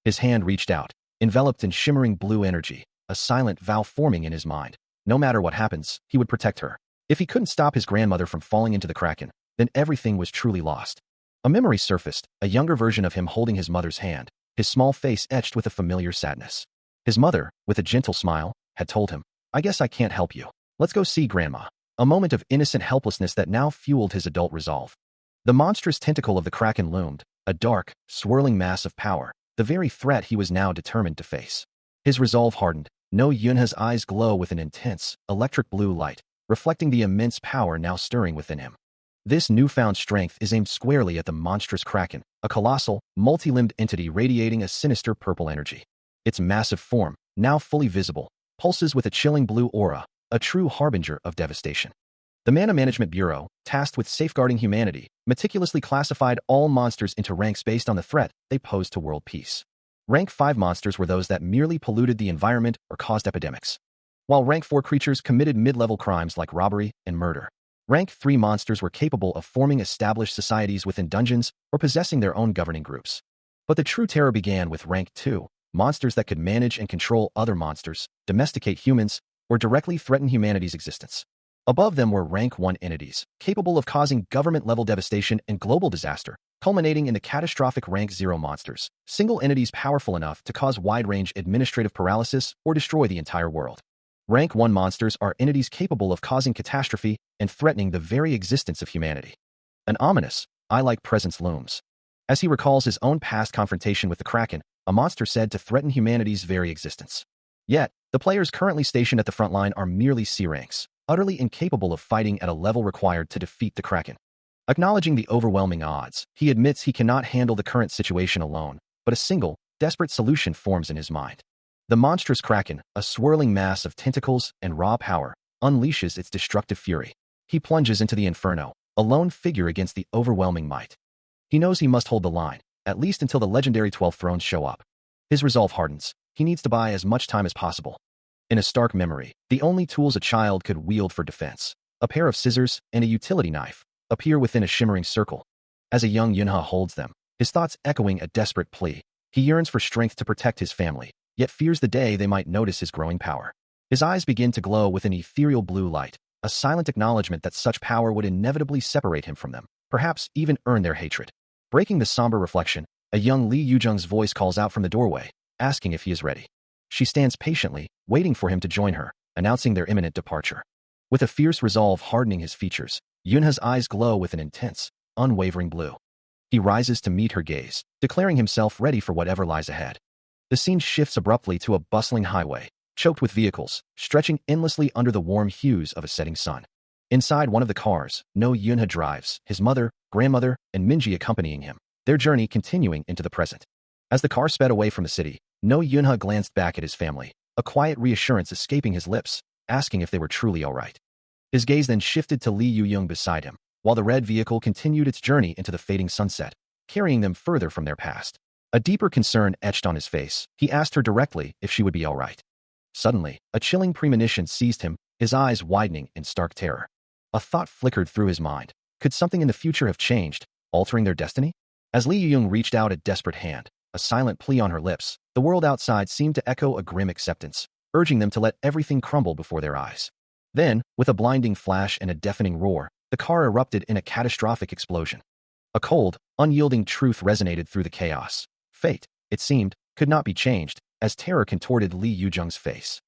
His hand reached out, enveloped in shimmering blue energy, a silent vow forming in his mind. No matter what happens, he would protect her. If he couldn't stop his grandmother from falling into the Kraken, then everything was truly lost. A memory surfaced, a younger version of him holding his mother's hand, his small face etched with a familiar sadness. His mother, with a gentle smile, had told him, "I guess I can't help you. Let's go see Grandma." A moment of innocent helplessness that now fueled his adult resolve. The monstrous tentacle of the Kraken loomed, a dark, swirling mass of power, the very threat he was now determined to face. His resolve hardened. No Yunha's eyes glow with an intense, electric blue light, reflecting the immense power now stirring within him. This newfound strength is aimed squarely at the monstrous Kraken, a colossal, multi-limbed entity radiating a sinister purple energy. Its massive form, now fully visible, pulses with a chilling blue aura, a true harbinger of devastation. The Mana Management Bureau, tasked with safeguarding humanity, meticulously classified all monsters into ranks based on the threat they posed to world peace. Rank 5 monsters were those that merely polluted the environment or caused epidemics, while Rank 4 creatures committed mid-level crimes like robbery and murder. Rank 3 monsters were capable of forming established societies within dungeons or possessing their own governing groups. But the true terror began with Rank 2, monsters that could manage and control other monsters, domesticate humans, or directly threaten humanity's existence. Above them were Rank 1 entities, capable of causing government-level devastation and global disaster, culminating in the catastrophic Rank 0 monsters, single entities powerful enough to cause wide-range administrative paralysis or destroy the entire world. Rank 1 monsters are entities capable of causing catastrophe and threatening the very existence of humanity. An ominous, eye-like presence looms. As he recalls his own past confrontation with the Kraken, a monster said to threaten humanity's very existence. Yet, the players currently stationed at the front line are merely C ranks, utterly incapable of fighting at a level required to defeat the Kraken. Acknowledging the overwhelming odds, he admits he cannot handle the current situation alone, but a single, desperate solution forms in his mind. The monstrous Kraken, a swirling mass of tentacles and raw power, unleashes its destructive fury. He plunges into the inferno, a lone figure against the overwhelming might. He knows he must hold the line, at least until the legendary 12 thrones show up. His resolve hardens. He needs to buy as much time as possible. In a stark memory, the only tools a child could wield for defense, a pair of scissors and a utility knife, appear within a shimmering circle. As a young Yunha holds them, his thoughts echoing a desperate plea, he yearns for strength to protect his family, yet fears the day they might notice his growing power. His eyes begin to glow with an ethereal blue light, a silent acknowledgement that such power would inevitably separate him from them, perhaps even earn their hatred. Breaking the somber reflection, a young Li Yuzheng's voice calls out from the doorway, asking if he is ready. She stands patiently, waiting for him to join her, announcing their imminent departure. With a fierce resolve hardening his features, Yunha's eyes glow with an intense, unwavering blue. He rises to meet her gaze, declaring himself ready for whatever lies ahead. The scene shifts abruptly to a bustling highway, choked with vehicles, stretching endlessly under the warm hues of a setting sun. Inside one of the cars, No Yunha drives, his mother, grandmother, and Minji accompanying him, their journey continuing into the present. As the car sped away from the city, No Yunha glanced back at his family, a quiet reassurance escaping his lips, asking if they were truly all right. His gaze then shifted to Li Yuyong beside him, while the red vehicle continued its journey into the fading sunset, carrying them further from their past. A deeper concern etched on his face, he asked her directly if she would be all right. Suddenly, a chilling premonition seized him, his eyes widening in stark terror. A thought flickered through his mind. Could something in the future have changed, altering their destiny? As Li Yuyong reached out a desperate hand, a silent plea on her lips, the world outside seemed to echo a grim acceptance, urging them to let everything crumble before their eyes. Then, with a blinding flash and a deafening roar, the car erupted in a catastrophic explosion. A cold, unyielding truth resonated through the chaos. Fate, it seemed, could not be changed, as terror contorted Li Yuzheng's face.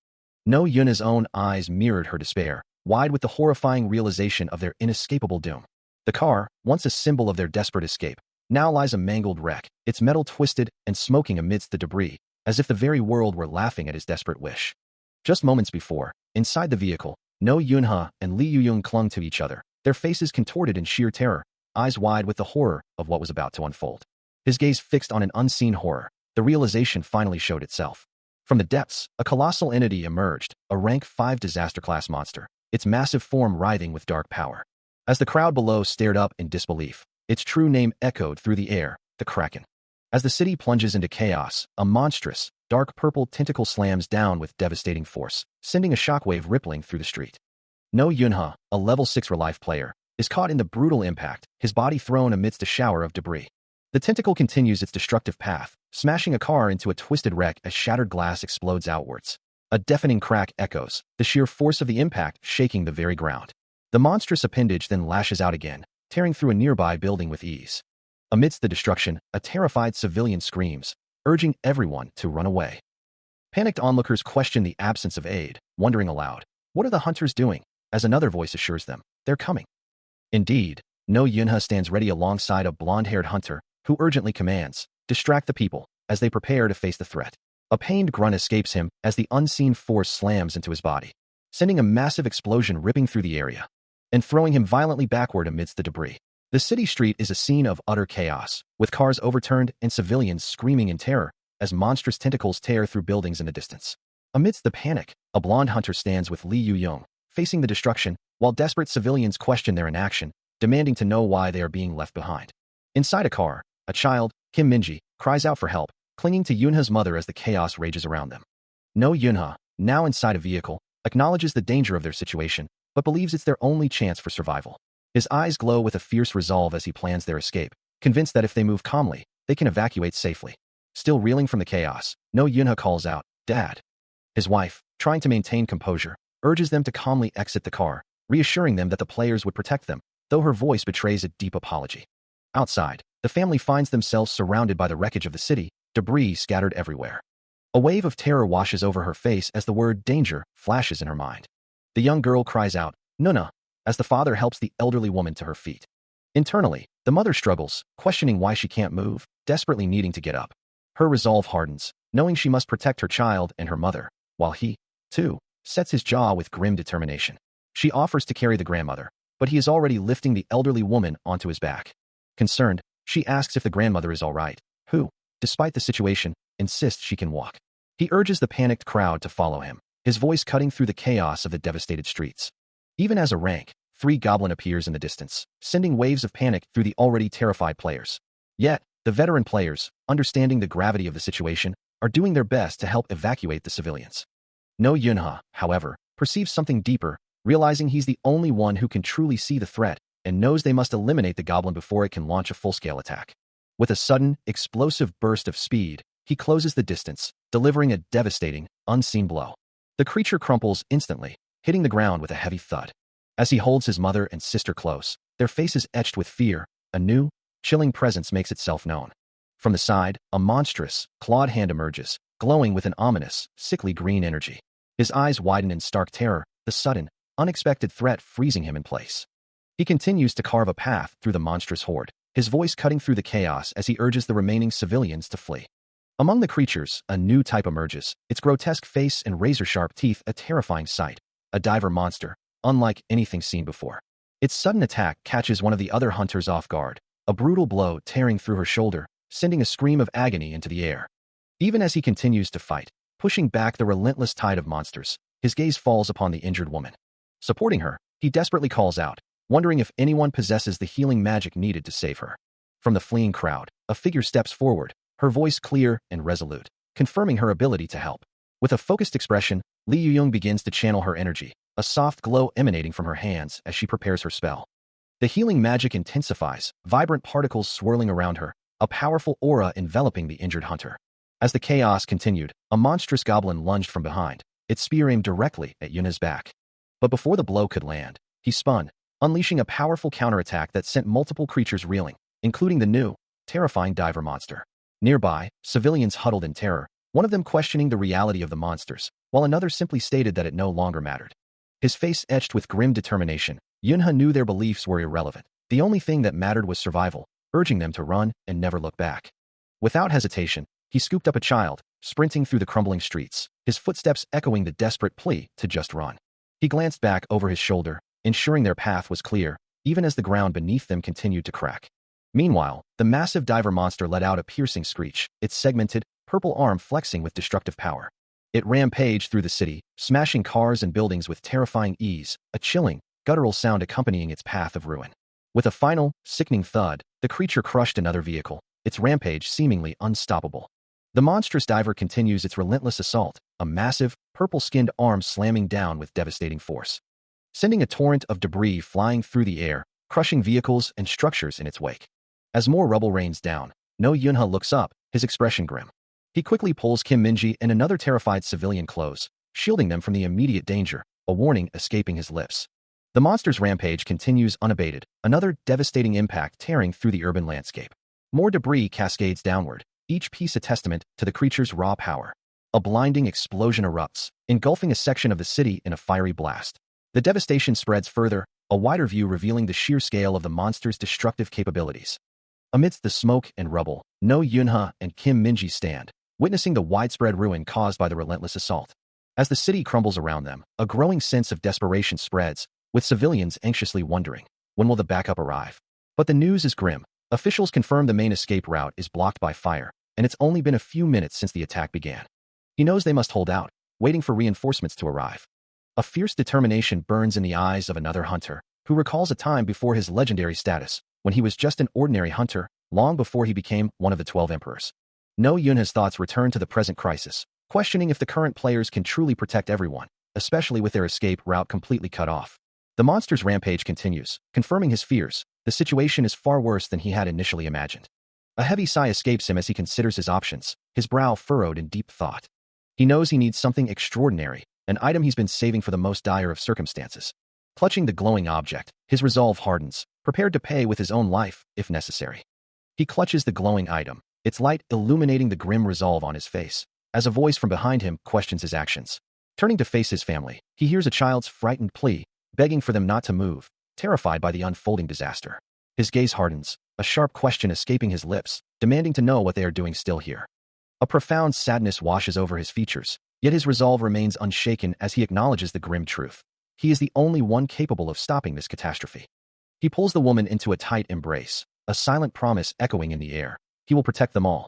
No Yuna's own eyes mirrored her despair, wide with the horrifying realization of their inescapable doom. The car, once a symbol of their desperate escape, now lies a mangled wreck, its metal twisted and smoking amidst the debris, as if the very world were laughing at his desperate wish. Just moments before, inside the vehicle, No Yunha and Li Yuyong clung to each other, their faces contorted in sheer terror, eyes wide with the horror of what was about to unfold. His gaze fixed on an unseen horror, the realization finally showed itself. From the depths, a colossal entity emerged, a rank 5 disaster-class monster, its massive form writhing with dark power. As the crowd below stared up in disbelief, its true name echoed through the air, the Kraken. As the city plunges into chaos, a monstrous, dark purple tentacle slams down with devastating force, sending a shockwave rippling through the street. No Yunha, a level 6 real life player, is caught in the brutal impact, his body thrown amidst a shower of debris. The tentacle continues its destructive path, smashing a car into a twisted wreck as shattered glass explodes outwards. A deafening crack echoes, the sheer force of the impact shaking the very ground. The monstrous appendage then lashes out again, tearing through a nearby building with ease. Amidst the destruction, a terrified civilian screams, urging everyone to run away. Panicked onlookers question the absence of aid, wondering aloud, what are the hunters doing? As another voice assures them, they're coming. Indeed, No Yunha stands ready alongside a blonde-haired hunter, who urgently commands, distract the people, as they prepare to face the threat. A pained grunt escapes him as the unseen force slams into his body, sending a massive explosion ripping through the area and throwing him violently backward amidst the debris. The city street is a scene of utter chaos, with cars overturned and civilians screaming in terror as monstrous tentacles tear through buildings in the distance. Amidst the panic, a blonde hunter stands with Li Yuyong, facing the destruction, while desperate civilians question their inaction, demanding to know why they are being left behind. Inside a car, a child, Kim Minji, cries out for help, clinging to Yunha's mother as the chaos rages around them. No Yunha, now inside a vehicle, acknowledges the danger of their situation, but believes it's their only chance for survival. His eyes glow with a fierce resolve as he plans their escape, convinced that if they move calmly, they can evacuate safely. Still reeling from the chaos, No Yunha calls out, Dad. His wife, trying to maintain composure, urges them to calmly exit the car, reassuring them that the players would protect them, though her voice betrays a deep apology. Outside, the family finds themselves surrounded by the wreckage of the city, debris scattered everywhere. A wave of terror washes over her face as the word danger flashes in her mind. The young girl cries out, Nuna, as the father helps the elderly woman to her feet. Internally, the mother struggles, questioning why she can't move, desperately needing to get up. Her resolve hardens, knowing she must protect her child and her mother, while he, too, sets his jaw with grim determination. She offers to carry the grandmother, but he is already lifting the elderly woman onto his back. Concerned, she asks if the grandmother is all right, who, despite the situation, insists she can walk. He urges the panicked crowd to follow him, his voice cutting through the chaos of the devastated streets. Even as a rank 3 goblin appears in the distance, sending waves of panic through the already terrified players. Yet, the veteran players, understanding the gravity of the situation, are doing their best to help evacuate the civilians. No Yunha, however, perceives something deeper, realizing he's the only one who can truly see the threat and knows they must eliminate the goblin before it can launch a full-scale attack. With a sudden, explosive burst of speed, he closes the distance, delivering a devastating, unseen blow. The creature crumples instantly, hitting the ground with a heavy thud. As he holds his mother and sister close, their faces etched with fear, a new, chilling presence makes itself known. From the side, a monstrous, clawed hand emerges, glowing with an ominous, sickly green energy. His eyes widen in stark terror, the sudden, unexpected threat freezing him in place. He continues to carve a path through the monstrous horde, his voice cutting through the chaos as he urges the remaining civilians to flee. Among the creatures, a new type emerges, its grotesque face and razor-sharp teeth a terrifying sight. A diver monster, unlike anything seen before. Its sudden attack catches one of the other hunters off guard, a brutal blow tearing through her shoulder, sending a scream of agony into the air. Even as he continues to fight, pushing back the relentless tide of monsters, his gaze falls upon the injured woman. Supporting her, he desperately calls out, wondering if anyone possesses the healing magic needed to save her. From the fleeing crowd, a figure steps forward, her voice clear and resolute, confirming her ability to help. With a focused expression, Li Yuyong begins to channel her energy, a soft glow emanating from her hands as she prepares her spell. The healing magic intensifies, vibrant particles swirling around her, a powerful aura enveloping the injured hunter. As the chaos continued, a monstrous goblin lunged from behind, its spear aimed directly at Yuna's back. But before the blow could land, he spun, unleashing a powerful counterattack that sent multiple creatures reeling, including the new, terrifying diver monster. Nearby, civilians huddled in terror, one of them questioning the reality of the monsters, while another simply stated that it no longer mattered. His face etched with grim determination, Yunha knew their beliefs were irrelevant. The only thing that mattered was survival, urging them to run and never look back. Without hesitation, he scooped up a child, sprinting through the crumbling streets, his footsteps echoing the desperate plea to just run. He glanced back over his shoulder, ensuring their path was clear, even as the ground beneath them continued to crack. Meanwhile, the massive diver monster let out a piercing screech, its segmented, purple arm flexing with destructive power. It rampaged through the city, smashing cars and buildings with terrifying ease, a chilling, guttural sound accompanying its path of ruin. With a final, sickening thud, the creature crushed another vehicle, its rampage seemingly unstoppable. The monstrous diver continues its relentless assault, a massive, purple-skinned arm slamming down with devastating force, sending a torrent of debris flying through the air, crushing vehicles and structures in its wake. As more rubble rains down, No Yunha looks up, his expression grim. He quickly pulls Kim Minji and another terrified civilian close, shielding them from the immediate danger, a warning escaping his lips. The monster's rampage continues unabated, another devastating impact tearing through the urban landscape. More debris cascades downward, each piece a testament to the creature's raw power. A blinding explosion erupts, engulfing a section of the city in a fiery blast. The devastation spreads further, a wider view revealing the sheer scale of the monster's destructive capabilities. Amidst the smoke and rubble, No Yunha and Kim Minji stand, witnessing the widespread ruin caused by the relentless assault. As the city crumbles around them, a growing sense of desperation spreads, with civilians anxiously wondering, when will the backup arrive? But the news is grim. Officials confirm the main escape route is blocked by fire, and it's only been a few minutes since the attack began. He knows they must hold out, waiting for reinforcements to arrive. A fierce determination burns in the eyes of another hunter, who recalls a time before his legendary status, when he was just an ordinary hunter, long before he became one of the 12 emperors. No Yunha's thoughts return to the present crisis, questioning if the current players can truly protect everyone, especially with their escape route completely cut off. The monster's rampage continues, confirming his fears. The situation is far worse than he had initially imagined. A heavy sigh escapes him as he considers his options, his brow furrowed in deep thought. He knows he needs something extraordinary, an item he's been saving for the most dire of circumstances. Clutching the glowing object, his resolve hardens, prepared to pay with his own life, if necessary. He clutches the glowing item, its light illuminating the grim resolve on his face, as a voice from behind him questions his actions. Turning to face his family, he hears a child's frightened plea, begging for them not to move, terrified by the unfolding disaster. His gaze hardens, a sharp question escaping his lips, demanding to know what they are doing still here. A profound sadness washes over his features, yet his resolve remains unshaken as he acknowledges the grim truth. He is the only one capable of stopping this catastrophe. He pulls the woman into a tight embrace, a silent promise echoing in the air. He will protect them all.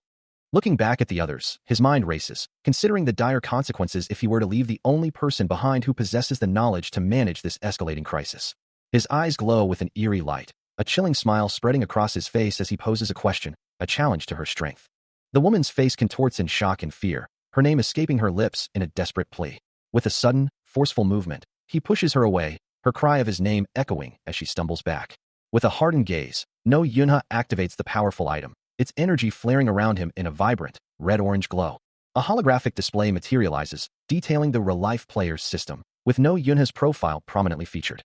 Looking back at the others, his mind races, considering the dire consequences if he were to leave the only person behind who possesses the knowledge to manage this escalating crisis. His eyes glow with an eerie light, a chilling smile spreading across his face as he poses a question, a challenge to her strength. The woman's face contorts in shock and fear, her name escaping her lips in a desperate plea. With a sudden, forceful movement, he pushes her away, her cry of his name echoing as she stumbles back. With a hardened gaze, No Yunha activates the powerful item, its energy flaring around him in a vibrant, red-orange glow. A holographic display materializes, detailing the real-life player's system, with No Yunha's profile prominently featured.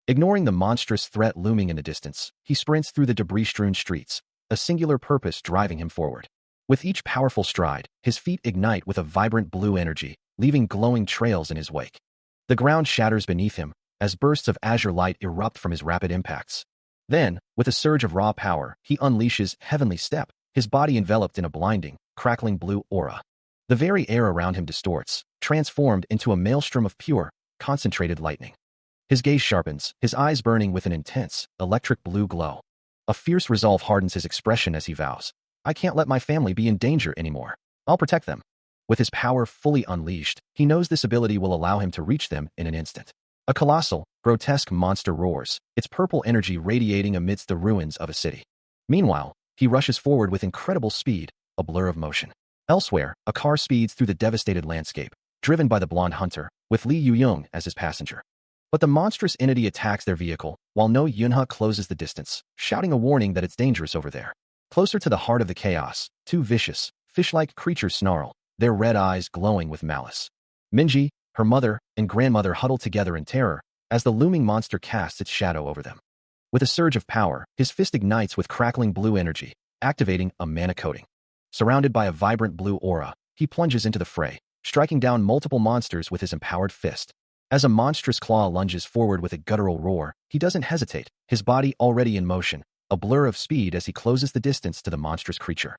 Ignoring the monstrous threat looming in the distance, he sprints through the debris-strewn streets, a singular purpose driving him forward. With each powerful stride, his feet ignite with a vibrant blue energy, leaving glowing trails in his wake. The ground shatters beneath him, as bursts of azure light erupt from his rapid impacts. Then, with a surge of raw power, he unleashes Heavenly Step, his body enveloped in a blinding, crackling blue aura. The very air around him distorts, transformed into a maelstrom of pure, concentrated lightning. His gaze sharpens, his eyes burning with an intense, electric blue glow. A fierce resolve hardens his expression as he vows, "I can't let my family be in danger anymore. I'll protect them." With his power fully unleashed, he knows this ability will allow him to reach them in an instant. A colossal, grotesque monster roars, its purple energy radiating amidst the ruins of a city. Meanwhile, he rushes forward with incredible speed, a blur of motion. Elsewhere, a car speeds through the devastated landscape, driven by the blonde hunter, with Li Yuyong as his passenger. But the monstrous entity attacks their vehicle, while No Yunha closes the distance, shouting a warning that it's dangerous over there. Closer to the heart of the chaos, two vicious, fish-like creatures snarl, their red eyes glowing with malice. Minji, her mother, and grandmother huddle together in terror as the looming monster casts its shadow over them. With a surge of power, his fist ignites with crackling blue energy, activating a mana coating. Surrounded by a vibrant blue aura, he plunges into the fray, striking down multiple monsters with his empowered fist. As a monstrous claw lunges forward with a guttural roar, he doesn't hesitate, his body already in motion, a blur of speed as he closes the distance to the monstrous creature.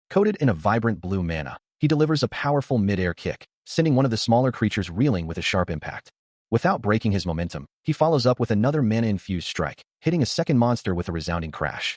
Coated in a vibrant blue mana, he delivers a powerful mid-air kick, sending one of the smaller creatures reeling with a sharp impact. Without breaking his momentum, he follows up with another mana-infused strike, hitting a second monster with a resounding crash.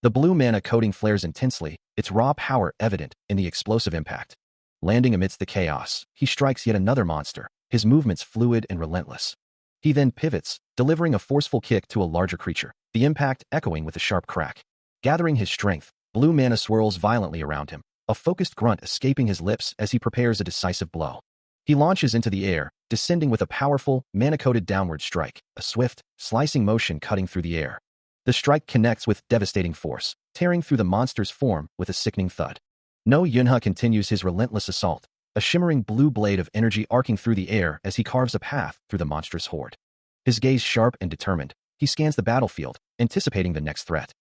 The blue mana coating flares intensely, its raw power evident in the explosive impact. Landing amidst the chaos, he strikes yet another monster, his movements fluid and relentless. He then pivots, delivering a forceful kick to a larger creature, the impact echoing with a sharp crack. Gathering his strength, blue mana swirls violently around him, a focused grunt escaping his lips as he prepares a decisive blow. He launches into the air, descending with a powerful, mana-coated downward strike, a swift, slicing motion cutting through the air. The strike connects with devastating force, tearing through the monster's form with a sickening thud. No Yunha continues his relentless assault, a shimmering blue blade of energy arcing through the air as he carves a path through the monstrous horde. His gaze sharp and determined, he scans the battlefield, anticipating the next threat.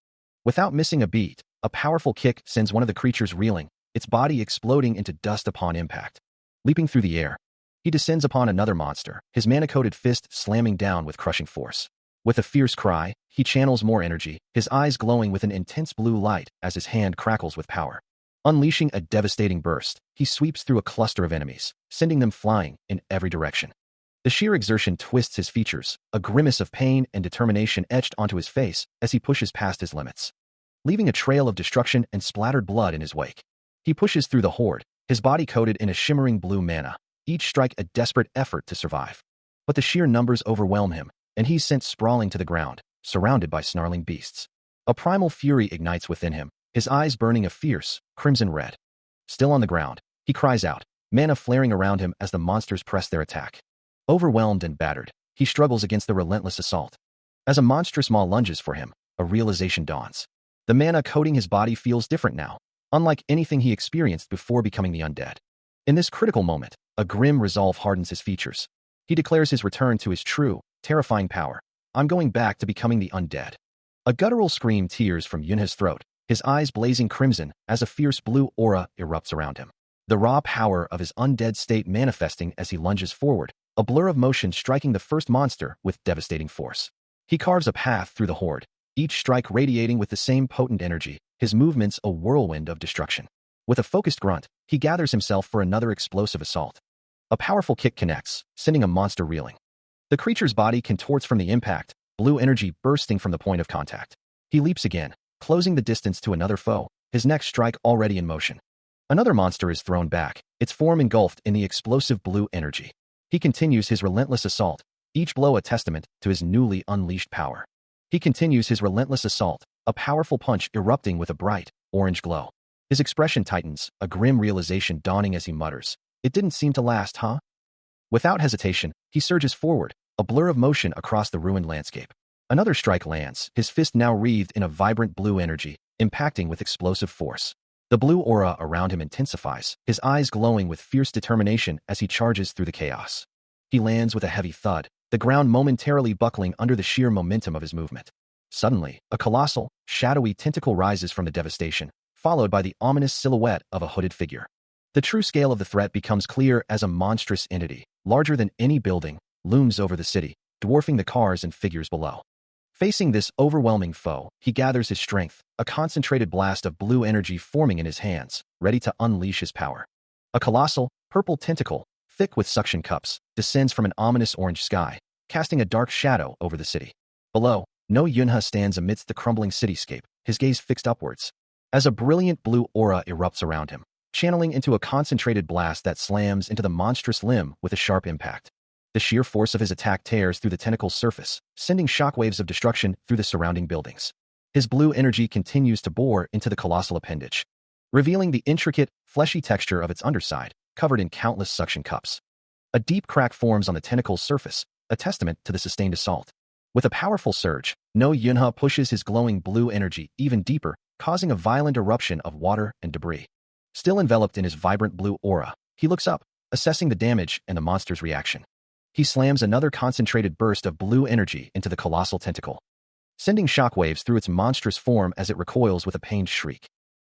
Without missing a beat, a powerful kick sends one of the creatures reeling, its body exploding into dust upon impact. Leaping through the air, he descends upon another monster, his mana-coated fist slamming down with crushing force. With a fierce cry, he channels more energy, his eyes glowing with an intense blue light as his hand crackles with power. Unleashing a devastating burst, he sweeps through a cluster of enemies, sending them flying in every direction. The sheer exertion twists his features, a grimace of pain and determination etched onto his face as he pushes past his limits. Leaving a trail of destruction and splattered blood in his wake. He pushes through the horde, his body coated in a shimmering blue mana, each strike a desperate effort to survive. But the sheer numbers overwhelm him, and he's sent sprawling to the ground, surrounded by snarling beasts. A primal fury ignites within him, his eyes burning a fierce, crimson red. Still on the ground, he cries out, mana flaring around him as the monsters press their attack. Overwhelmed and battered, he struggles against the relentless assault. As a monstrous maw lunges for him, a realization dawns. The mana coating his body feels different now, unlike anything he experienced before becoming the undead. In this critical moment, a grim resolve hardens his features. He declares his return to his true, terrifying power. I'm going back to becoming the undead. A guttural scream tears from Yunha's throat, his eyes blazing crimson as a fierce blue aura erupts around him. The raw power of his undead state manifesting as he lunges forward, a blur of motion striking the first monster with devastating force. He carves a path through the horde, each strike radiating with the same potent energy, his movements a whirlwind of destruction. With a focused grunt, he gathers himself for another explosive assault. A powerful kick connects, sending a monster reeling. The creature's body contorts from the impact, blue energy bursting from the point of contact. He leaps again, closing the distance to another foe, his next strike already in motion. Another monster is thrown back, its form engulfed in the explosive blue energy. He continues his relentless assault, each blow a testament to his newly unleashed power. He continues his relentless assault, a powerful punch erupting with a bright, orange glow. His expression tightens, a grim realization dawning as he mutters, "It didn't seem to last, huh?" Without hesitation, he surges forward, a blur of motion across the ruined landscape. Another strike lands, his fist now wreathed in a vibrant blue energy, impacting with explosive force. The blue aura around him intensifies, his eyes glowing with fierce determination as he charges through the chaos. He lands with a heavy thud, the ground momentarily buckling under the sheer momentum of his movement. Suddenly, a colossal, shadowy tentacle rises from the devastation, followed by the ominous silhouette of a hooded figure. The true scale of the threat becomes clear as a monstrous entity, larger than any building, looms over the city, dwarfing the cars and figures below. Facing this overwhelming foe, he gathers his strength, a concentrated blast of blue energy forming in his hands, ready to unleash his power. A colossal, purple tentacle, thick with suction cups, descends from an ominous orange sky, casting a dark shadow over the city. Below, No Yunha stands amidst the crumbling cityscape, his gaze fixed upwards. As a brilliant blue aura erupts around him, channeling into a concentrated blast that slams into the monstrous limb with a sharp impact. The sheer force of his attack tears through the tentacle's surface, sending shockwaves of destruction through the surrounding buildings. His blue energy continues to bore into the colossal appendage, revealing the intricate, fleshy texture of its underside, covered in countless suction cups. A deep crack forms on the tentacle's surface, a testament to the sustained assault. With a powerful surge, No Yunha pushes his glowing blue energy even deeper, causing a violent eruption of water and debris. Still enveloped in his vibrant blue aura, he looks up, assessing the damage and the monster's reaction. He slams another concentrated burst of blue energy into the colossal tentacle, sending shockwaves through its monstrous form as it recoils with a pained shriek.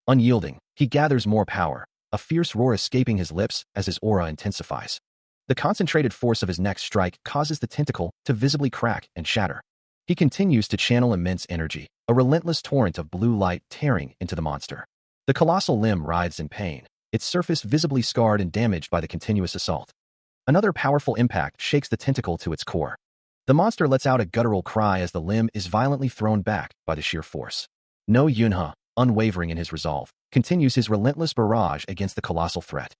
Unyielding, he gathers more power, a fierce roar escaping his lips as his aura intensifies. The concentrated force of his next strike causes the tentacle to visibly crack and shatter. He continues to channel immense energy, a relentless torrent of blue light tearing into the monster. The colossal limb writhes in pain, its surface visibly scarred and damaged by the continuous assault. Another powerful impact shakes the tentacle to its core. The monster lets out a guttural cry as the limb is violently thrown back by the sheer force. No Yunha, unwavering in his resolve, continues his relentless barrage against the colossal threat.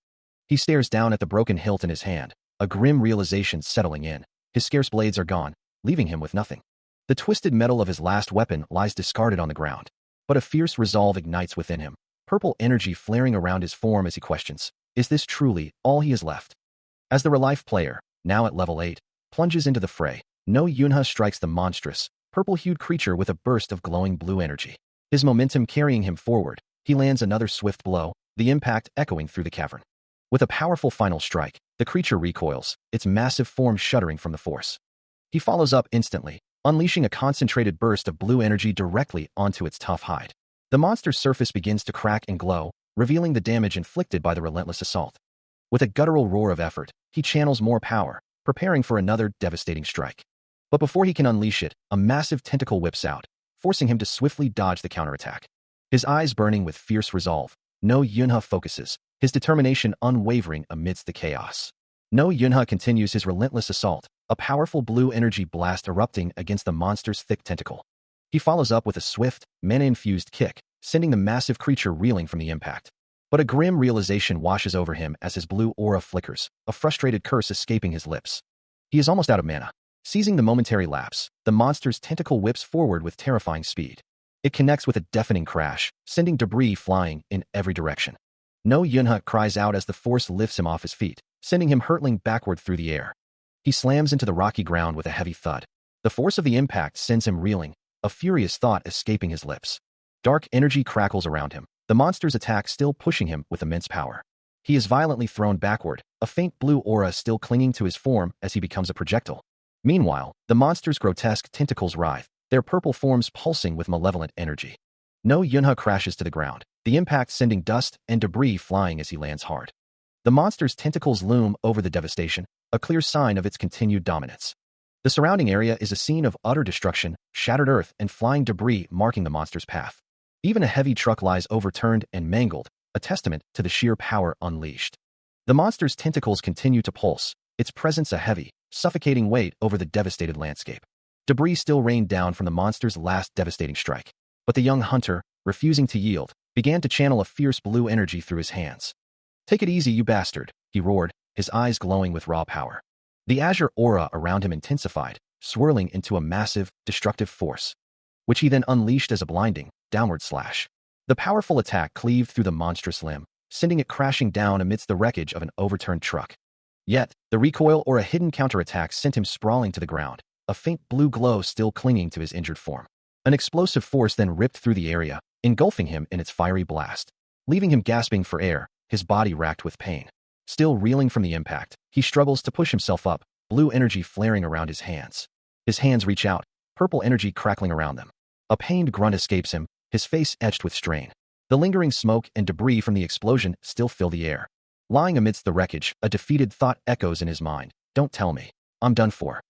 He stares down at the broken hilt in his hand, a grim realization settling in. His scarce blades are gone, leaving him with nothing. The twisted metal of his last weapon lies discarded on the ground, but a fierce resolve ignites within him, purple energy flaring around his form as he questions, is this truly all he has left? As the real-life player, now at level 8, plunges into the fray, No Yunha strikes the monstrous, purple-hued creature with a burst of glowing blue energy. His momentum carrying him forward, he lands another swift blow, the impact echoing through the cavern. With a powerful final strike, the creature recoils, its massive form shuddering from the force. He follows up instantly, unleashing a concentrated burst of blue energy directly onto its tough hide. The monster's surface begins to crack and glow, revealing the damage inflicted by the relentless assault. With a guttural roar of effort, he channels more power, preparing for another devastating strike. But before he can unleash it, a massive tentacle whips out, forcing him to swiftly dodge the counterattack. His eyes burning with fierce resolve, No Yunha focuses, his determination unwavering amidst the chaos. No Yunha continues his relentless assault, a powerful blue energy blast erupting against the monster's thick tentacle. He follows up with a swift, mana-infused kick, sending the massive creature reeling from the impact. But a grim realization washes over him as his blue aura flickers, a frustrated curse escaping his lips. He is almost out of mana. Seizing the momentary lapse, the monster's tentacle whips forward with terrifying speed. It connects with a deafening crash, sending debris flying in every direction. No Yunha cries out as the force lifts him off his feet, sending him hurtling backward through the air. He slams into the rocky ground with a heavy thud. The force of the impact sends him reeling, a furious thought escaping his lips. Dark energy crackles around him, the monster's attack still pushing him with immense power. He is violently thrown backward, a faint blue aura still clinging to his form as he becomes a projectile. Meanwhile, the monster's grotesque tentacles writhe, their purple forms pulsing with malevolent energy. No Yunha crashes to the ground, the impact sending dust and debris flying as he lands hard. The monster's tentacles loom over the devastation, a clear sign of its continued dominance. The surrounding area is a scene of utter destruction, shattered earth and flying debris marking the monster's path. Even a heavy truck lies overturned and mangled, a testament to the sheer power unleashed. The monster's tentacles continue to pulse, its presence a heavy, suffocating weight over the devastated landscape. Debris still rained down from the monster's last devastating strike. But the young hunter, refusing to yield, began to channel a fierce blue energy through his hands. "Take it easy, you bastard," he roared, his eyes glowing with raw power. The azure aura around him intensified, swirling into a massive, destructive force, which he then unleashed as a blinding, downward slash. The powerful attack cleaved through the monstrous limb, sending it crashing down amidst the wreckage of an overturned truck. Yet, the recoil or a hidden counterattack sent him sprawling to the ground, a faint blue glow still clinging to his injured form. An explosive force then ripped through the area, engulfing him in its fiery blast, leaving him gasping for air, his body racked with pain. Still reeling from the impact, he struggles to push himself up, blue energy flaring around his hands. His hands reach out, purple energy crackling around them. A pained grunt escapes him, his face etched with strain. The lingering smoke and debris from the explosion still fill the air. Lying amidst the wreckage, a defeated thought echoes in his mind. Don't tell me. I'm done for.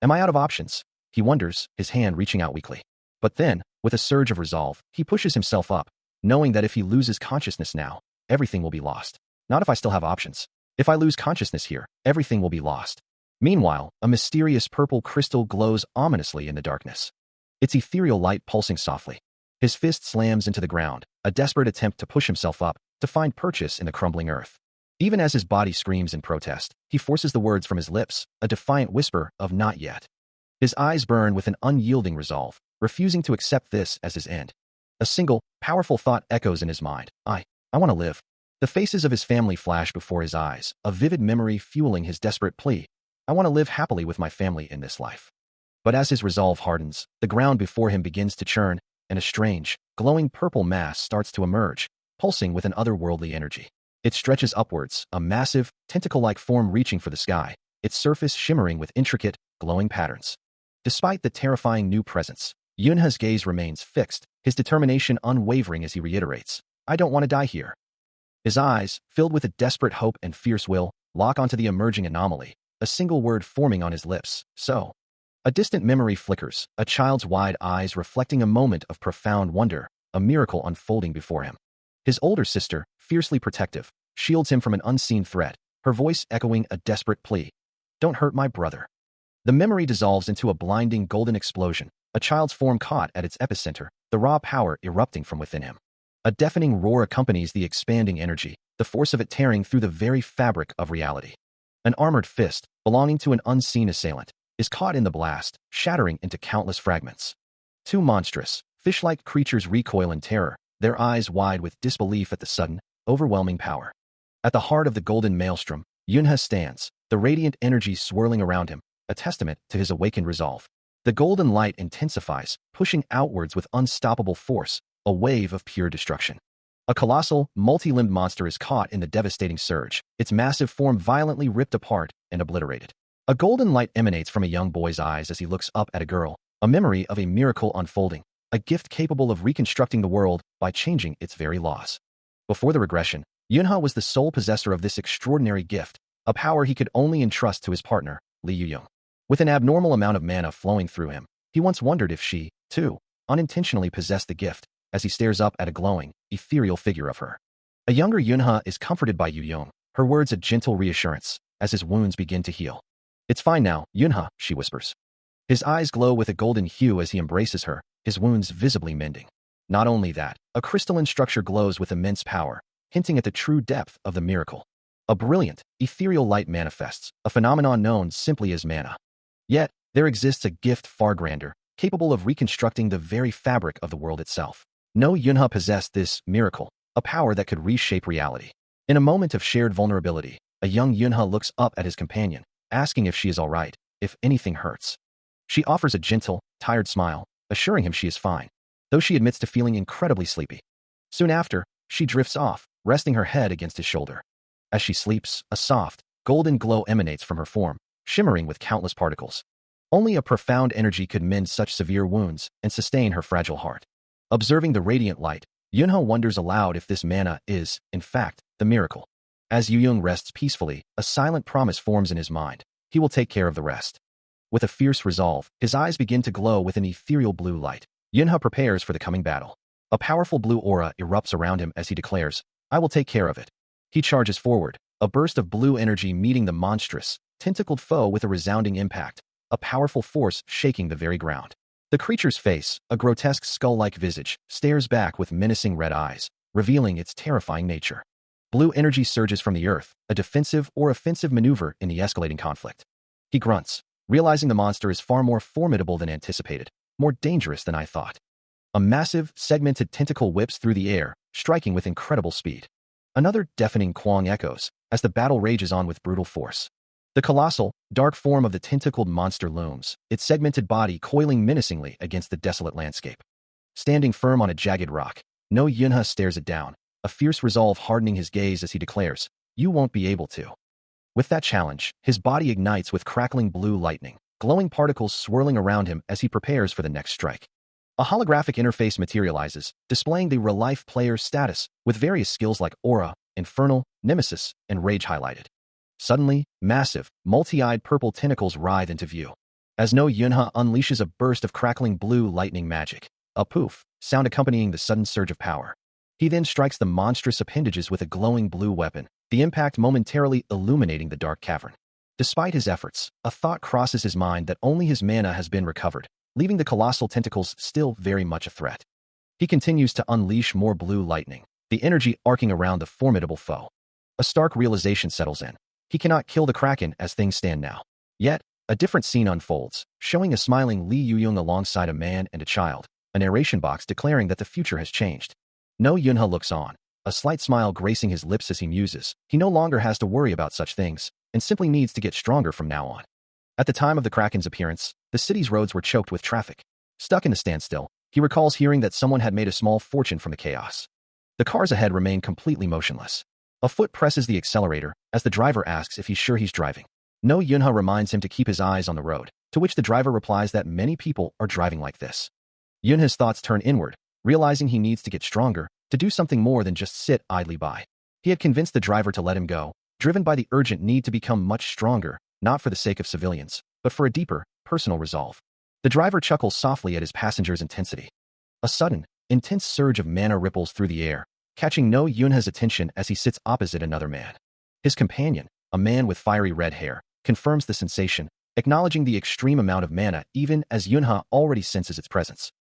Am I out of options? He wonders, his hand reaching out weakly. But then, with a surge of resolve, he pushes himself up, knowing that if he loses consciousness now, everything will be lost. Not if I still have options. If I lose consciousness here, everything will be lost. Meanwhile, a mysterious purple crystal glows ominously in the darkness, its ethereal light pulsing softly. His fist slams into the ground, a desperate attempt to push himself up, to find purchase in the crumbling earth. Even as his body screams in protest, he forces the words from his lips, a defiant whisper of "not yet." His eyes burn with an unyielding resolve, refusing to accept this as his end. A single, powerful thought echoes in his mind. I want to live. The faces of his family flash before his eyes, a vivid memory fueling his desperate plea. I want to live happily with my family in this life. But as his resolve hardens, the ground before him begins to churn, and a strange, glowing purple mass starts to emerge, pulsing with an otherworldly energy. It stretches upwards, a massive, tentacle-like form reaching for the sky, its surface shimmering with intricate, glowing patterns. Despite the terrifying new presence, Yunha's gaze remains fixed, his determination unwavering as he reiterates, I don't want to die here. His eyes, filled with a desperate hope and fierce will, lock onto the emerging anomaly, a single word forming on his lips, so. A distant memory flickers, a child's wide eyes reflecting a moment of profound wonder, a miracle unfolding before him. His older sister, fiercely protective, shields him from an unseen threat, her voice echoing a desperate plea. Don't hurt my brother. The memory dissolves into a blinding golden explosion, a child's form caught at its epicenter, the raw power erupting from within him. A deafening roar accompanies the expanding energy, the force of it tearing through the very fabric of reality. An armored fist, belonging to an unseen assailant, is caught in the blast, shattering into countless fragments. Two monstrous, fish-like creatures recoil in terror, their eyes wide with disbelief at the sudden, overwhelming power. At the heart of the golden maelstrom, Yunha stands, the radiant energy swirling around him, a testament to his awakened resolve. The golden light intensifies, pushing outwards with unstoppable force, a wave of pure destruction. A colossal, multi-limbed monster is caught in the devastating surge, its massive form violently ripped apart and obliterated. A golden light emanates from a young boy's eyes as he looks up at a girl, a memory of a miracle unfolding, a gift capable of reconstructing the world by changing its very laws. Before the regression, Yunha was the sole possessor of this extraordinary gift, a power he could only entrust to his partner, Li Yuyong. With an abnormal amount of mana flowing through him, he once wondered if she, too, unintentionally possessed the gift, as he stares up at a glowing, ethereal figure of her. A younger Yunha is comforted by Yuyong, her words a gentle reassurance, as his wounds begin to heal. It's fine now, Yunha, she whispers. His eyes glow with a golden hue as he embraces her, his wounds visibly mending. Not only that, a crystalline structure glows with immense power, hinting at the true depth of the miracle. A brilliant, ethereal light manifests, a phenomenon known simply as mana. Yet, there exists a gift far grander, capable of reconstructing the very fabric of the world itself. No Yunha possessed this miracle, a power that could reshape reality. In a moment of shared vulnerability, a young Yunha looks up at his companion, asking if she is all right, if anything hurts. She offers a gentle, tired smile, assuring him she is fine, though she admits to feeling incredibly sleepy. Soon after, she drifts off, resting her head against his shoulder. As she sleeps, a soft, golden glow emanates from her form, shimmering with countless particles. Only a profound energy could mend such severe wounds and sustain her fragile heart. Observing the radiant light, Yunha wonders aloud if this mana is, in fact, the miracle. As Yuyong rests peacefully, a silent promise forms in his mind. He will take care of the rest. With a fierce resolve, his eyes begin to glow with an ethereal blue light. Yunha prepares for the coming battle. A powerful blue aura erupts around him as he declares, I will take care of it. He charges forward, a burst of blue energy meeting the monstrous, tentacled foe with a resounding impact, a powerful force shaking the very ground. The creature's face, a grotesque skull-like visage, stares back with menacing red eyes, revealing its terrifying nature. Blue energy surges from the earth, a defensive or offensive maneuver in the escalating conflict. He grunts, realizing the monster is far more formidable than anticipated, more dangerous than I thought. A massive, segmented tentacle whips through the air, striking with incredible speed. Another deafening quang echoes, as the battle rages on with brutal force. The colossal, dark form of the tentacled monster looms, its segmented body coiling menacingly against the desolate landscape. Standing firm on a jagged rock, No Yunha stares it down, a fierce resolve hardening his gaze as he declares, You won't be able to. With that challenge, his body ignites with crackling blue lightning, glowing particles swirling around him as he prepares for the next strike. A holographic interface materializes, displaying the real-life player's status, with various skills like Aura, Infernal, Nemesis, and Rage highlighted. Suddenly, massive, multi-eyed purple tentacles writhe into view. As No Yunha unleashes a burst of crackling blue lightning magic, a poof, sound accompanying the sudden surge of power. He then strikes the monstrous appendages with a glowing blue weapon, the impact momentarily illuminating the dark cavern. Despite his efforts, a thought crosses his mind that only his mana has been recovered, leaving the colossal tentacles still very much a threat. He continues to unleash more blue lightning, the energy arcing around the formidable foe. A stark realization settles in. He cannot kill the Kraken as things stand now. Yet, a different scene unfolds, showing a smiling Li Yuyong alongside a man and a child, a narration box declaring that the future has changed. No Yunha looks on, a slight smile gracing his lips as he muses. He no longer has to worry about such things, and simply needs to get stronger from now on. At the time of the Kraken's appearance, the city's roads were choked with traffic. Stuck in a standstill, he recalls hearing that someone had made a small fortune from the chaos. The cars ahead remain completely motionless. A foot presses the accelerator as the driver asks if he's sure he's driving. No Yunha reminds him to keep his eyes on the road, to which the driver replies that many people are driving like this. Yunha's thoughts turn inward, realizing he needs to get stronger, to do something more than just sit idly by. He had convinced the driver to let him go, driven by the urgent need to become much stronger, not for the sake of civilians, but for a deeper, personal resolve. The driver chuckles softly at his passenger's intensity. A sudden, intense surge of mana ripples through the air, catching No Yunha's attention as he sits opposite another man. His companion, a man with fiery red hair, confirms the sensation, acknowledging the extreme amount of mana even as Yunha already senses its presence.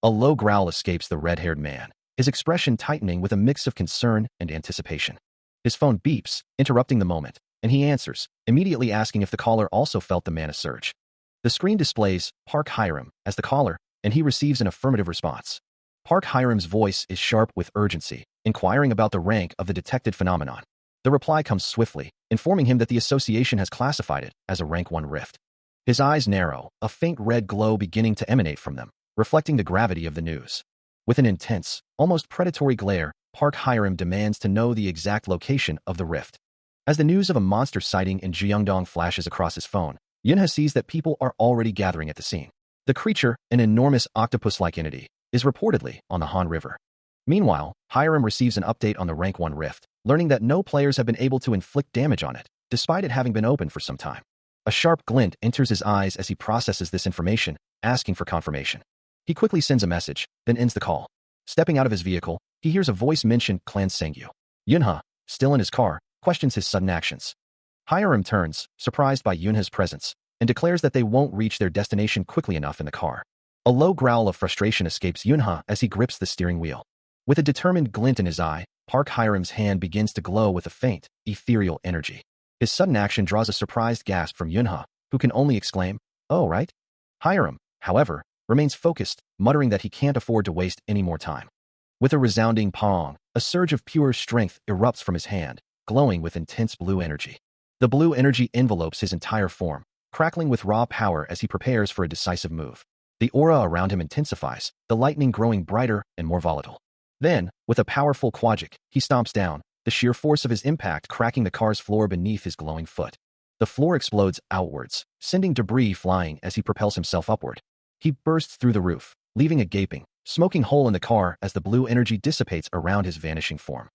A low growl escapes the red-haired man, his expression tightening with a mix of concern and anticipation. His phone beeps, interrupting the moment, and he answers, immediately asking if the caller also felt the mana surge. The screen displays Park Hiram as the caller, and he receives an affirmative response. Park Hiram's voice is sharp with urgency, inquiring about the rank of the detected phenomenon. The reply comes swiftly, informing him that the association has classified it as a rank 1 rift. His eyes narrow, a faint red glow beginning to emanate from them, reflecting the gravity of the news. With an intense, almost predatory glare, Park Hiram demands to know the exact location of the rift. As the news of a monster sighting in Jeongdong flashes across his phone, Yunha sees that people are already gathering at the scene. The creature, an enormous octopus-like entity, is reportedly on the Han River. Meanwhile, Hiram receives an update on the rank 1 rift, learning that no players have been able to inflict damage on it, despite it having been open for some time. A sharp glint enters his eyes as he processes this information, asking for confirmation. He quickly sends a message, then ends the call. Stepping out of his vehicle, he hears a voice mention Clan Sangyu. Yunha, still in his car, questions his sudden actions. Hiram turns, surprised by Yunha's presence, and declares that they won't reach their destination quickly enough in the car. A low growl of frustration escapes Yunha as he grips the steering wheel. With a determined glint in his eye, Park Hiram's hand begins to glow with a faint, ethereal energy. His sudden action draws a surprised gasp from Yunha, who can only exclaim, "Oh, right?" Hiram, however, remains focused, muttering that he can't afford to waste any more time. With a resounding pong, a surge of pure strength erupts from his hand, glowing with intense blue energy. The blue energy envelopes his entire form, crackling with raw power as he prepares for a decisive move. The aura around him intensifies, the lightning growing brighter and more volatile. Then, with a powerful quadric, he stomps down, the sheer force of his impact cracking the car's floor beneath his glowing foot. The floor explodes outwards, sending debris flying as he propels himself upward. He bursts through the roof, leaving a gaping, smoking hole in the car as the blue energy dissipates around his vanishing form.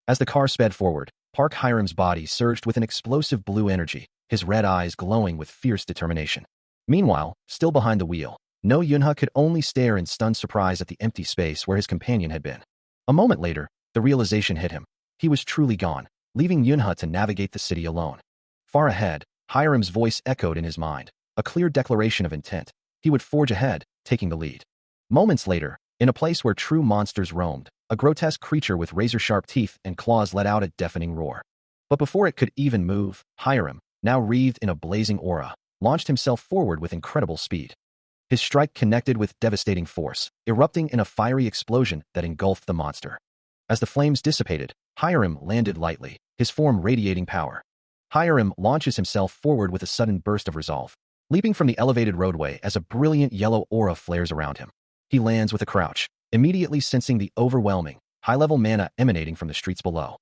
As the car sped forward, Park Hiram's body surged with an explosive blue energy, his red eyes glowing with fierce determination. Meanwhile, still behind the wheel, No Yunha could only stare in stunned surprise at the empty space where his companion had been. A moment later, the realization hit him. He was truly gone, leaving Yunha to navigate the city alone. Far ahead, Hiram's voice echoed in his mind, a clear declaration of intent. He would forge ahead, taking the lead. Moments later, in a place where true monsters roamed, a grotesque creature with razor-sharp teeth and claws let out a deafening roar. But before it could even move, Hiram, now wreathed in a blazing aura, launched himself forward with incredible speed. His strike connected with devastating force, erupting in a fiery explosion that engulfed the monster. As the flames dissipated, Hiram landed lightly, his form radiating power. Hiram launches himself forward with a sudden burst of resolve, leaping from the elevated roadway as a brilliant yellow aura flares around him. He lands with a crouch, immediately sensing the overwhelming, high-level mana emanating from the streets below.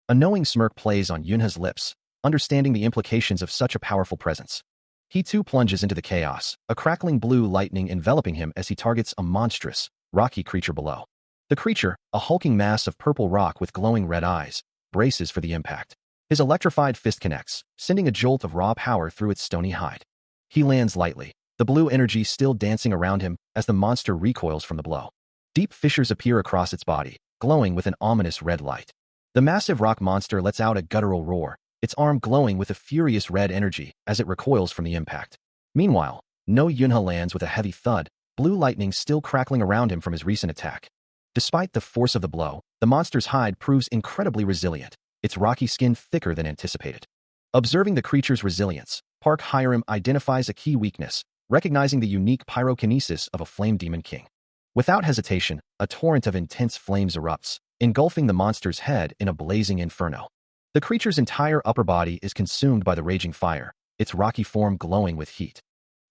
A knowing smirk plays on Yunha's lips, understanding the implications of such a powerful presence. He too plunges into the chaos, a crackling blue lightning enveloping him as he targets a monstrous, rocky creature below. The creature, a hulking mass of purple rock with glowing red eyes, braces for the impact. His electrified fist connects, sending a jolt of raw power through its stony hide. He lands lightly, the blue energy still dancing around him as the monster recoils from the blow. Deep fissures appear across its body, glowing with an ominous red light. The massive rock monster lets out a guttural roar, its arm glowing with a furious red energy as it recoils from the impact. Meanwhile, No Yunha lands with a heavy thud, blue lightning still crackling around him from his recent attack. Despite the force of the blow, the monster's hide proves incredibly resilient, its rocky skin thicker than anticipated. Observing the creature's resilience, Park Hiram identifies a key weakness, recognizing the unique pyrokinesis of a flame demon king. Without hesitation, a torrent of intense flames erupts, engulfing the monster's head in a blazing inferno. The creature's entire upper body is consumed by the raging fire, its rocky form glowing with heat.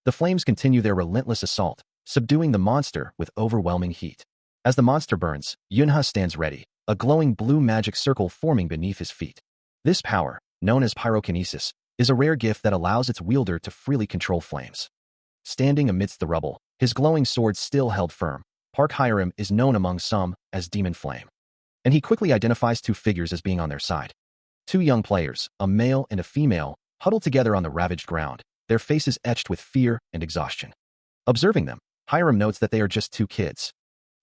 The flames continue their relentless assault, subduing the monster with overwhelming heat. As the monster burns, Yunha stands ready, a glowing blue magic circle forming beneath his feet. This power, known as pyrokinesis, is a rare gift that allows its wielder to freely control flames. Standing amidst the rubble, his glowing sword still held firm, Park Hyrum is known among some as Demon Flame. And he quickly identifies two figures as being on their side. Two young players, a male and a female, huddled together on the ravaged ground, their faces etched with fear and exhaustion. Observing them, Hyrum notes that they are just two kids.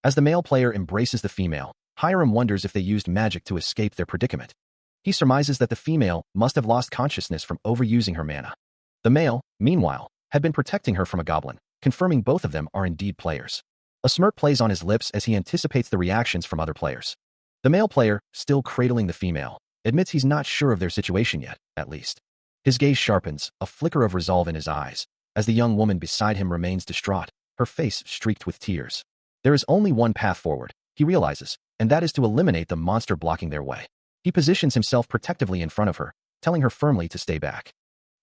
As the male player embraces the female, Hyrum wonders if they used magic to escape their predicament. He surmises that the female must have lost consciousness from overusing her mana. The male, meanwhile, had been protecting her from a goblin, confirming both of them are indeed players. A smirk plays on his lips as he anticipates the reactions from other players. The male player, still cradling the female, admits he's not sure of their situation yet, at least. His gaze sharpens, a flicker of resolve in his eyes, as the young woman beside him remains distraught, her face streaked with tears. There is only one path forward, he realizes, and that is to eliminate the monster blocking their way. He positions himself protectively in front of her, telling her firmly to stay back.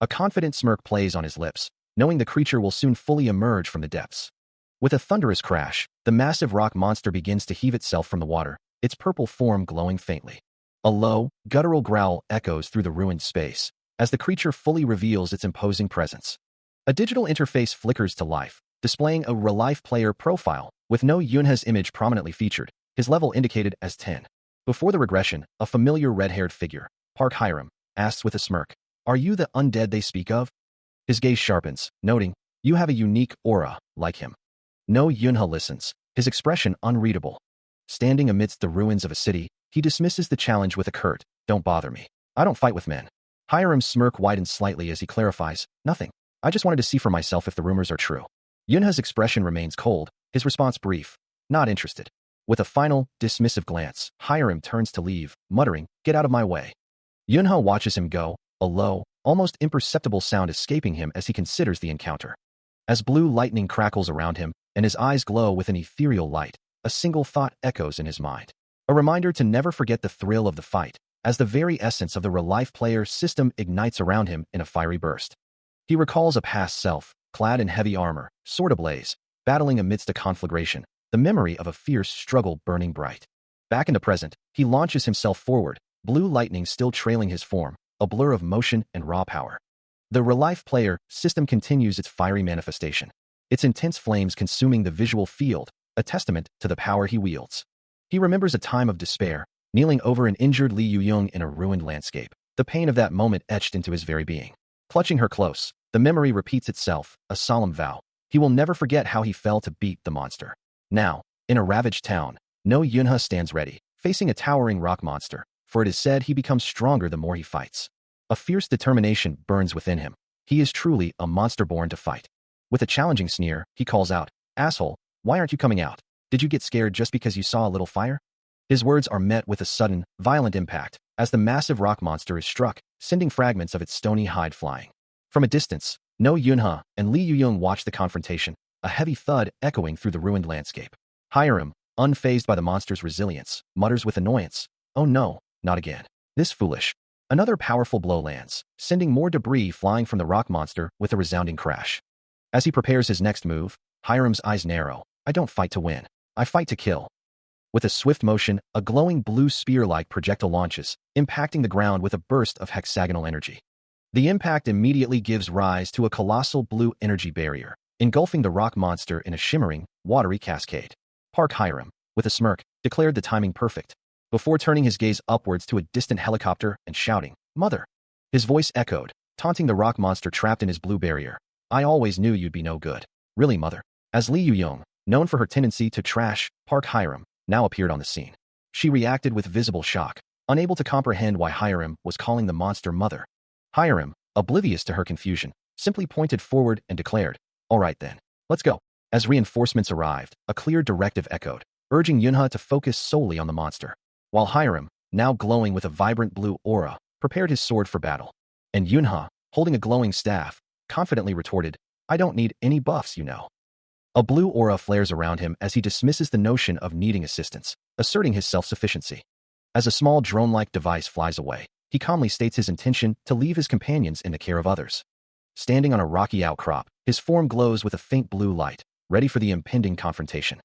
A confident smirk plays on his lips, knowing the creature will soon fully emerge from the depths. With a thunderous crash, the massive rock monster begins to heave itself from the water, its purple form glowing faintly. A low, guttural growl echoes through the ruined space, as the creature fully reveals its imposing presence. A digital interface flickers to life, displaying a real-life player profile, with no Yunha's image prominently featured, his level indicated as 10. Before the regression, a familiar red-haired figure, Park Hyrum, asks with a smirk, "Are you the undead they speak of?" His gaze sharpens, noting, "You have a unique aura, like him." No Yunha listens, his expression unreadable. Standing amidst the ruins of a city, he dismisses the challenge with a curt, "Don't bother me. I don't fight with men." Hyrum's smirk widens slightly as he clarifies, "Nothing. I just wanted to see for myself if the rumors are true." Yunha's expression remains cold, his response brief, "Not interested." With a final, dismissive glance, Hyrum turns to leave, muttering, "Get out of my way." Yunha watches him go, a low, almost imperceptible sound escaping him as he considers the encounter. As blue lightning crackles around him, and his eyes glow with an ethereal light, a single thought echoes in his mind. A reminder to never forget the thrill of the fight, as the very essence of the real-life player system ignites around him in a fiery burst. He recalls a past self, clad in heavy armor, sword ablaze, battling amidst a conflagration, the memory of a fierce struggle burning bright. Back in the present, he launches himself forward, blue lightning still trailing his form, a blur of motion and raw power. The real-life player system continues its fiery manifestation, its intense flames consuming the visual field, a testament to the power he wields. He remembers a time of despair, kneeling over an injured Li Yuyong in a ruined landscape, the pain of that moment etched into his very being. Clutching her close, the memory repeats itself, a solemn vow. He will never forget how he fell to beat the monster. Now, in a ravaged town, no Yunha stands ready, facing a towering rock monster, for it is said he becomes stronger the more he fights. A fierce determination burns within him. He is truly a monster born to fight. With a challenging sneer, he calls out, "Asshole, why aren't you coming out? Did you get scared just because you saw a little fire?" His words are met with a sudden, violent impact, as the massive rock monster is struck, sending fragments of its stony hide flying. From a distance, No Yunha and Li Yuyong watch the confrontation, a heavy thud echoing through the ruined landscape. Hyrum, unfazed by the monster's resilience, mutters with annoyance, "Oh no, not again. This foolish." Another powerful blow lands, sending more debris flying from the rock monster with a resounding crash. As he prepares his next move, Hyrum's eyes narrow. "I don't fight to win. I fight to kill." With a swift motion, a glowing blue spear-like projectile launches, impacting the ground with a burst of hexagonal energy. The impact immediately gives rise to a colossal blue energy barrier, engulfing the rock monster in a shimmering, watery cascade. Park Hyrum, with a smirk, declared the timing perfect, before turning his gaze upwards to a distant helicopter and shouting, "Mother!" His voice echoed, taunting the rock monster trapped in his blue barrier. "I always knew you'd be no good. Really, mother." As Li Yuyong, known for her tendency to trash Park Hyrum, now appeared on the scene. She reacted with visible shock, unable to comprehend why Hyrum was calling the monster mother. Hyrum, oblivious to her confusion, simply pointed forward and declared, "All right then, let's go." As reinforcements arrived, a clear directive echoed, urging Yunha to focus solely on the monster, while Hyrum, now glowing with a vibrant blue aura, prepared his sword for battle. And Yunha, holding a glowing staff, confidently retorted, "I don't need any buffs, you know." A blue aura flares around him as he dismisses the notion of needing assistance, asserting his self-sufficiency. As a small drone-like device flies away, he calmly states his intention to leave his companions in the care of others. standing on a rocky outcrop. His form glows with a faint blue light, ready for the impending confrontation.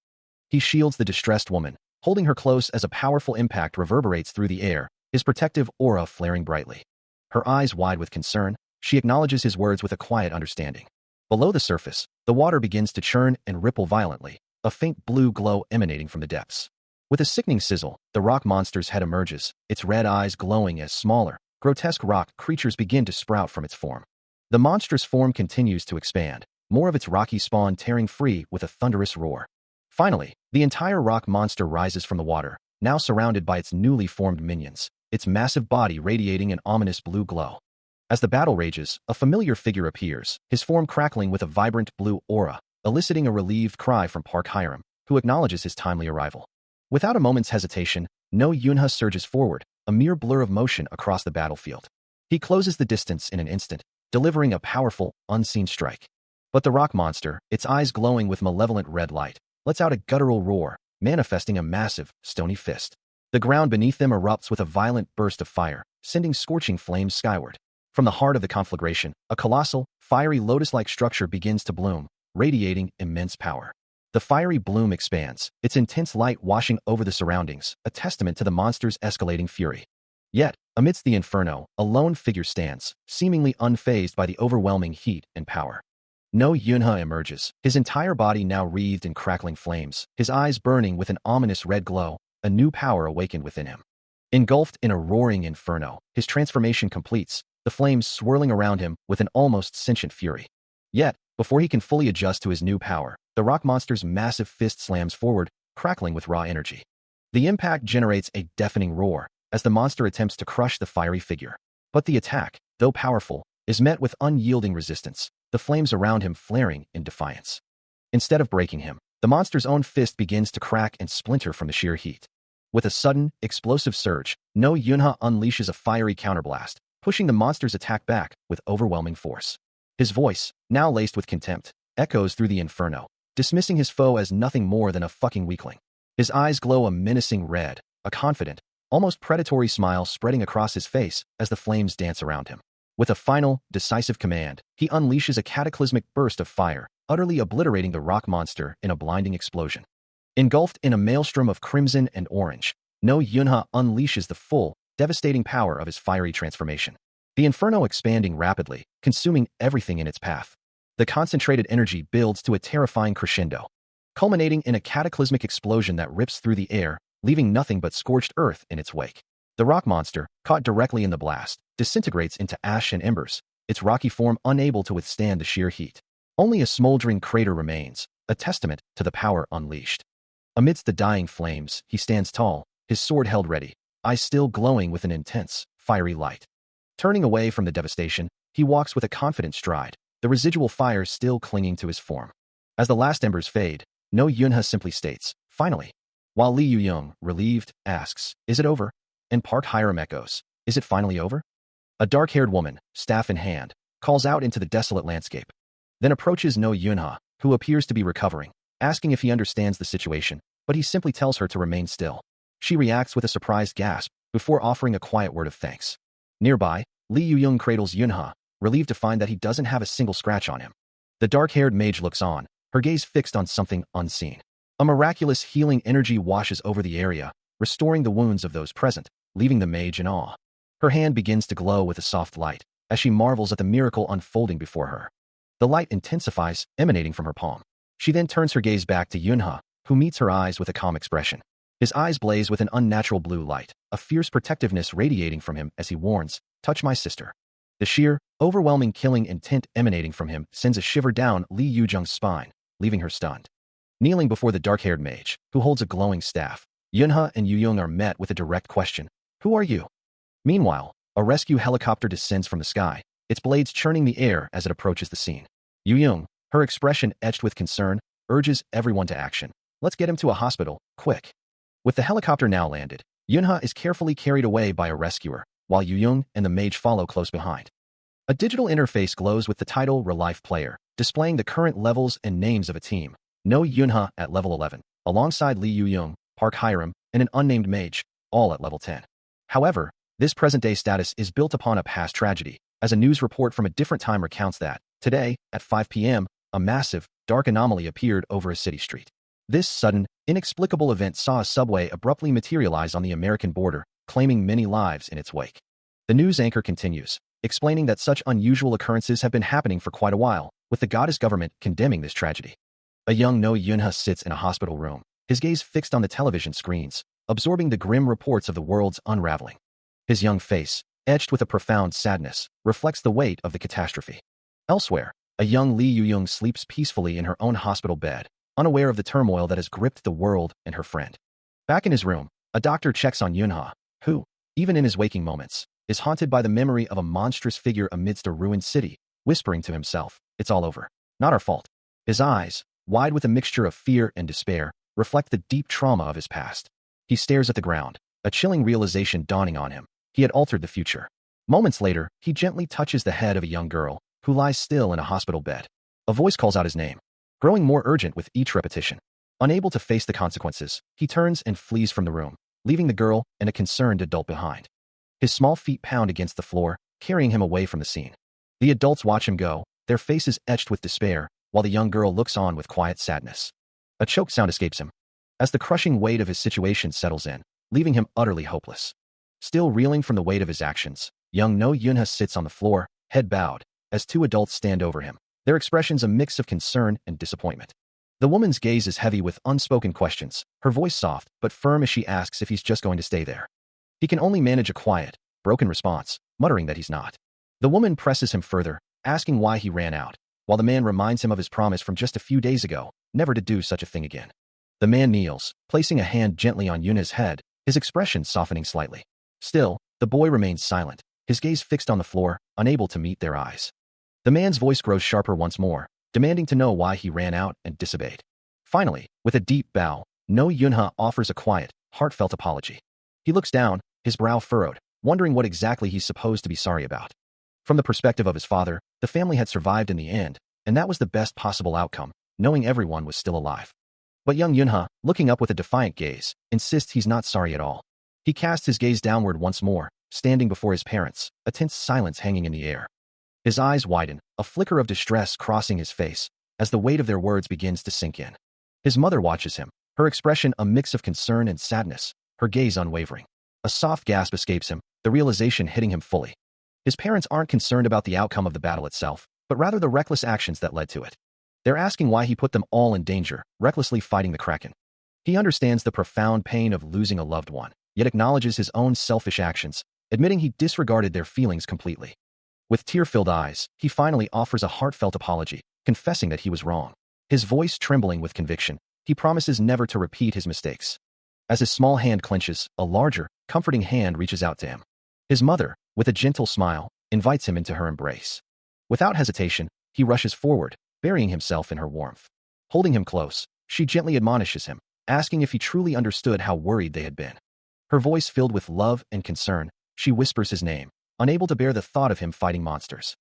He shields the distressed woman, holding her close as a powerful impact reverberates through the air, his protective aura flaring brightly. Her eyes wide with concern, she acknowledges his words with a quiet understanding. Below the surface, the water begins to churn and ripple violently, a faint blue glow emanating from the depths. With a sickening sizzle, the rock monster's head emerges, its red eyes glowing as smaller, grotesque rock creatures begin to sprout from its form. The monstrous form continues to expand, more of its rocky spawn tearing free with a thunderous roar. Finally, the entire rock monster rises from the water, now surrounded by its newly formed minions, its massive body radiating an ominous blue glow. As the battle rages, a familiar figure appears, his form crackling with a vibrant blue aura, eliciting a relieved cry from Park Hiram, who acknowledges his timely arrival. Without a moment's hesitation, No Yunha surges forward, a mere blur of motion across the battlefield. He closes the distance in an instant, delivering a powerful, unseen strike. But the rock monster, its eyes glowing with malevolent red light, lets out a guttural roar, manifesting a massive, stony fist. The ground beneath them erupts with a violent burst of fire, sending scorching flames skyward. From the heart of the conflagration, a colossal, fiery lotus-like structure begins to bloom, radiating immense power. The fiery bloom expands, its intense light washing over the surroundings, a testament to the monster's escalating fury. Yet, amidst the inferno, a lone figure stands, seemingly unfazed by the overwhelming heat and power. No Yunha emerges, his entire body now wreathed in crackling flames, his eyes burning with an ominous red glow, a new power awakened within him. Engulfed in a roaring inferno, his transformation completes, the flames swirling around him with an almost sentient fury. Yet, before he can fully adjust to his new power, the rock monster's massive fist slams forward, crackling with raw energy. The impact generates a deafening roar as the monster attempts to crush the fiery figure. But the attack, though powerful, is met with unyielding resistance, the flames around him flaring in defiance. Instead of breaking him, the monster's own fist begins to crack and splinter from the sheer heat. With a sudden, explosive surge, No Yunha unleashes a fiery counterblast, pushing the monster's attack back with overwhelming force. His voice, now laced with contempt, echoes through the inferno, dismissing his foe as nothing more than a fucking weakling. His eyes glow a menacing red, a confident, almost predatory smile spreading across his face as the flames dance around him. With a final, decisive command, he unleashes a cataclysmic burst of fire, utterly obliterating the rock monster in a blinding explosion. Engulfed in a maelstrom of crimson and orange, No Yunha unleashes the full, devastating power of his fiery transformation. The inferno expanding rapidly, consuming everything in its path. The concentrated energy builds to a terrifying crescendo, culminating in a cataclysmic explosion that rips through the air, leaving nothing but scorched earth in its wake. The rock monster, caught directly in the blast, disintegrates into ash and embers, its rocky form unable to withstand the sheer heat. Only a smoldering crater remains, a testament to the power unleashed. Amidst the dying flames, he stands tall, his sword held ready, eyes still glowing with an intense, fiery light. Turning away from the devastation, he walks with a confident stride, the residual fire still clinging to his form. As the last embers fade, No Yunha simply states, "Finally." While Li Yuyong, relieved, asks, "Is it over?" And Park Hiram echoes, "Is it finally over?" A dark-haired woman, staff in hand, calls out into the desolate landscape. Then approaches No Yunha, who appears to be recovering, asking if he understands the situation, but he simply tells her to remain still. She reacts with a surprised gasp, before offering a quiet word of thanks. Nearby, Li Yuyong cradles Yunha, relieved to find that he doesn't have a single scratch on him. The dark-haired mage looks on, her gaze fixed on something unseen. A miraculous healing energy washes over the area, restoring the wounds of those present, leaving the mage in awe. Her hand begins to glow with a soft light, as she marvels at the miracle unfolding before her. The light intensifies, emanating from her palm. She then turns her gaze back to Yunha, who meets her eyes with a calm expression. His eyes blaze with an unnatural blue light, a fierce protectiveness radiating from him as he warns, "Touch my sister." The sheer, overwhelming killing intent emanating from him sends a shiver down Li Yuzheng's spine, leaving her stunned. Kneeling before the dark-haired mage, who holds a glowing staff, Yunha and Yuyong are met with a direct question, "Who are you?" Meanwhile, a rescue helicopter descends from the sky, its blades churning the air as it approaches the scene. Yuyong, her expression etched with concern, urges everyone to action. "Let's get him to a hospital, quick." With the helicopter now landed, Yunha is carefully carried away by a rescuer, while Yuyong and the mage follow close behind. A digital interface glows with the title Real Life Player, displaying the current levels and names of a team. No Yunha at level 11, alongside Li Yuyong, Park Hiram, and an unnamed mage, all at level 10. However, this present-day status is built upon a past tragedy, as a news report from a different time recounts that, today, at 5 p.m., a massive, dark anomaly appeared over a city street. This sudden, inexplicable event saw a subway abruptly materialize on the American border, claiming many lives in its wake. The news anchor continues, explaining that such unusual occurrences have been happening for quite a while, with the goddess government condemning this tragedy. A young No Yunha sits in a hospital room, his gaze fixed on the television screens, absorbing the grim reports of the world's unraveling. His young face, etched with a profound sadness, reflects the weight of the catastrophe. Elsewhere, a young Lee Yu-young sleeps peacefully in her own hospital bed, unaware of the turmoil that has gripped the world and her friend. Back in his room, a doctor checks on Yunha, who, even in his waking moments, is haunted by the memory of a monstrous figure amidst a ruined city, whispering to himself, "It's all over. Not our fault." His eyes, wide with a mixture of fear and despair, reflect the deep trauma of his past. He stares at the ground, a chilling realization dawning on him. He had altered the future. Moments later, he gently touches the head of a young girl, who lies still in a hospital bed. A voice calls out his name, growing more urgent with each repetition. Unable to face the consequences, he turns and flees from the room, leaving the girl and a concerned adult behind. His small feet pound against the floor, carrying him away from the scene. The adults watch him go, their faces etched with despair, while the young girl looks on with quiet sadness. A choked sound escapes him, as the crushing weight of his situation settles in, leaving him utterly hopeless. Still reeling from the weight of his actions, young No Yunha sits on the floor, head bowed, as two adults stand over him, their expressions a mix of concern and disappointment. The woman's gaze is heavy with unspoken questions, her voice soft but firm as she asks if he's just going to stay there. He can only manage a quiet, broken response, muttering that he's not. The woman presses him further, asking why he ran out, while the man reminds him of his promise from just a few days ago, never to do such a thing again. The man kneels, placing a hand gently on Yuna's head, his expression softening slightly. Still, the boy remains silent, his gaze fixed on the floor, unable to meet their eyes. The man's voice grows sharper once more, demanding to know why he ran out and disobeyed. Finally, with a deep bow, No Yunha offers a quiet, heartfelt apology. He looks down, his brow furrowed, wondering what exactly he's supposed to be sorry about. From the perspective of his father, the family had survived in the end, and that was the best possible outcome, knowing everyone was still alive. But young Yunha, looking up with a defiant gaze, insists he's not sorry at all. He casts his gaze downward once more, standing before his parents, a tense silence hanging in the air. His eyes widen, a flicker of distress crossing his face, as the weight of their words begins to sink in. His mother watches him, her expression a mix of concern and sadness, her gaze unwavering. A soft gasp escapes him, the realization hitting him fully. His parents aren't concerned about the outcome of the battle itself, but rather the reckless actions that led to it. They're asking why he put them all in danger, recklessly fighting the Kraken. He understands the profound pain of losing a loved one, yet acknowledges his own selfish actions, admitting he disregarded their feelings completely. With tear-filled eyes, he finally offers a heartfelt apology, confessing that he was wrong. His voice trembling with conviction, he promises never to repeat his mistakes. As his small hand clenches, a larger, comforting hand reaches out to him. His mother, with a gentle smile, invites him into her embrace. Without hesitation, he rushes forward, burying himself in her warmth. Holding him close, she gently admonishes him, asking if he truly understood how worried they had been. Her voice filled with love and concern, she whispers his name, unable to bear the thought of him fighting monsters.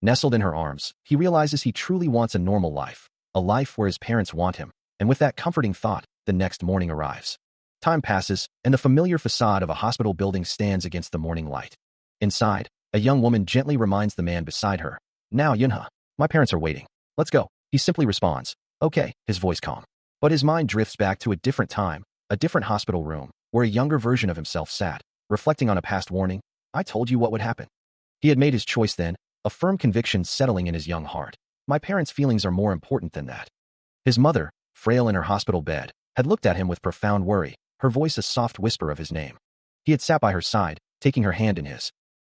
Nestled in her arms, he realizes he truly wants a normal life, a life where his parents want him, and with that comforting thought, the next morning arrives. Time passes, and the familiar facade of a hospital building stands against the morning light. Inside, a young woman gently reminds the man beside her, "Now, Yunha, my parents are waiting. Let's go." He simply responds, "Okay," his voice calm. But his mind drifts back to a different time, a different hospital room, where a younger version of himself sat, reflecting on a past warning. "I told you what would happen." He had made his choice then, a firm conviction settling in his young heart. My parents' feelings are more important than that. His mother, frail in her hospital bed, had looked at him with profound worry, her voice a soft whisper of his name. He had sat by her side, taking her hand in his.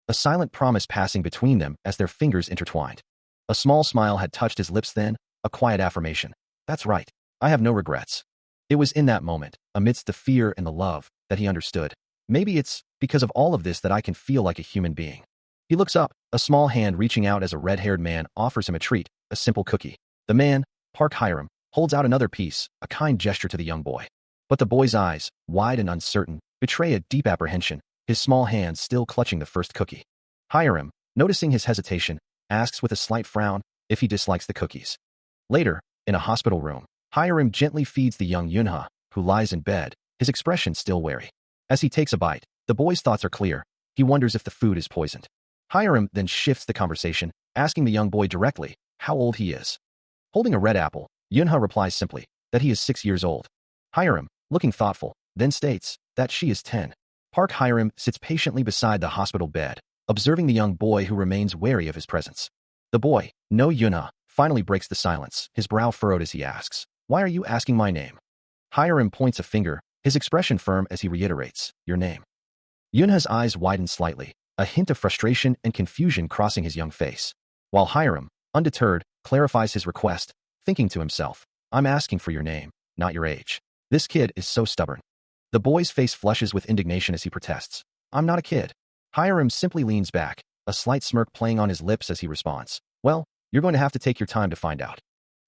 A silent promise passing between them as their fingers intertwined. A small smile had touched his lips then, a quiet affirmation. "That's right. I have no regrets." It was in that moment, amidst the fear and the love, that he understood. Maybe it's because of all of this that I can feel like a human being. He looks up, a small hand reaching out as a red-haired man offers him a treat, a simple cookie. The man, Park Hiram, holds out another piece, a kind gesture to the young boy. But the boy's eyes, wide and uncertain, betray a deep apprehension, his small hand still clutching the first cookie. Hiram, noticing his hesitation, asks with a slight frown if he dislikes the cookies. Later, in a hospital room, Hiram gently feeds the young Yunha, who lies in bed, his expression still wary. As he takes a bite, the boy's thoughts are clear. He wonders if the food is poisoned. Hiram then shifts the conversation, asking the young boy directly how old he is. Holding a red apple, Yunha replies simply that he is 6 years old. Hiram, looking thoughtful, then states that she is 10. Park Hiram sits patiently beside the hospital bed, observing the young boy who remains wary of his presence. The boy, no Yunha, finally breaks the silence, his brow furrowed as he asks, "Why are you asking my name?" Hiram points a finger, his expression firm as he reiterates, "Your name." Yunha's eyes widen slightly, a hint of frustration and confusion crossing his young face. While Hiram, undeterred, clarifies his request, thinking to himself, "I'm asking for your name, not your age. This kid is so stubborn." The boy's face flushes with indignation as he protests, "I'm not a kid." Hiram simply leans back, a slight smirk playing on his lips as he responds, "Well, you're going to have to take your time to find out."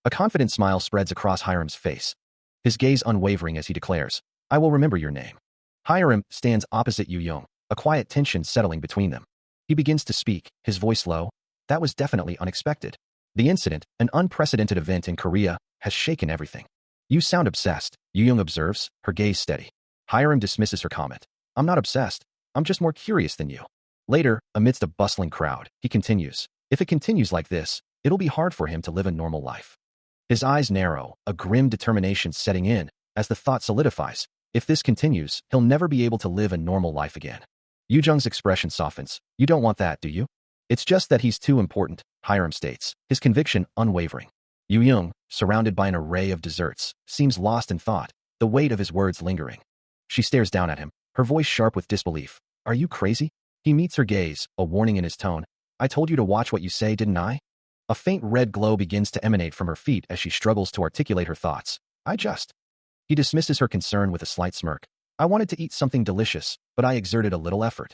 A confident smile spreads across Hiram's face, his gaze unwavering as he declares, "I will remember your name." Hiram stands opposite Yu Young, a quiet tension settling between them. He begins to speak, his voice low. "That was definitely unexpected. The incident, an unprecedented event in Korea, has shaken everything." "You sound obsessed," Yu Young observes, her gaze steady. Hiram dismisses her comment. "I'm not obsessed. I'm just more curious than you." Later, amidst a bustling crowd, he continues, "If it continues like this, it'll be hard for him to live a normal life." His eyes narrow, a grim determination setting in, as the thought solidifies. If this continues, he'll never be able to live a normal life again. Yu Jung's expression softens. "You don't want that, do you?" "It's just that he's too important," Hiram states, his conviction unwavering. Yu Young, surrounded by an array of desserts, seems lost in thought, the weight of his words lingering. She stares down at him, her voice sharp with disbelief. "Are you crazy?" He meets her gaze, a warning in his tone. "I told you to watch what you say, didn't I?" A faint red glow begins to emanate from her feet as she struggles to articulate her thoughts. He dismisses her concern with a slight smirk. "I wanted to eat something delicious, but I exerted a little effort."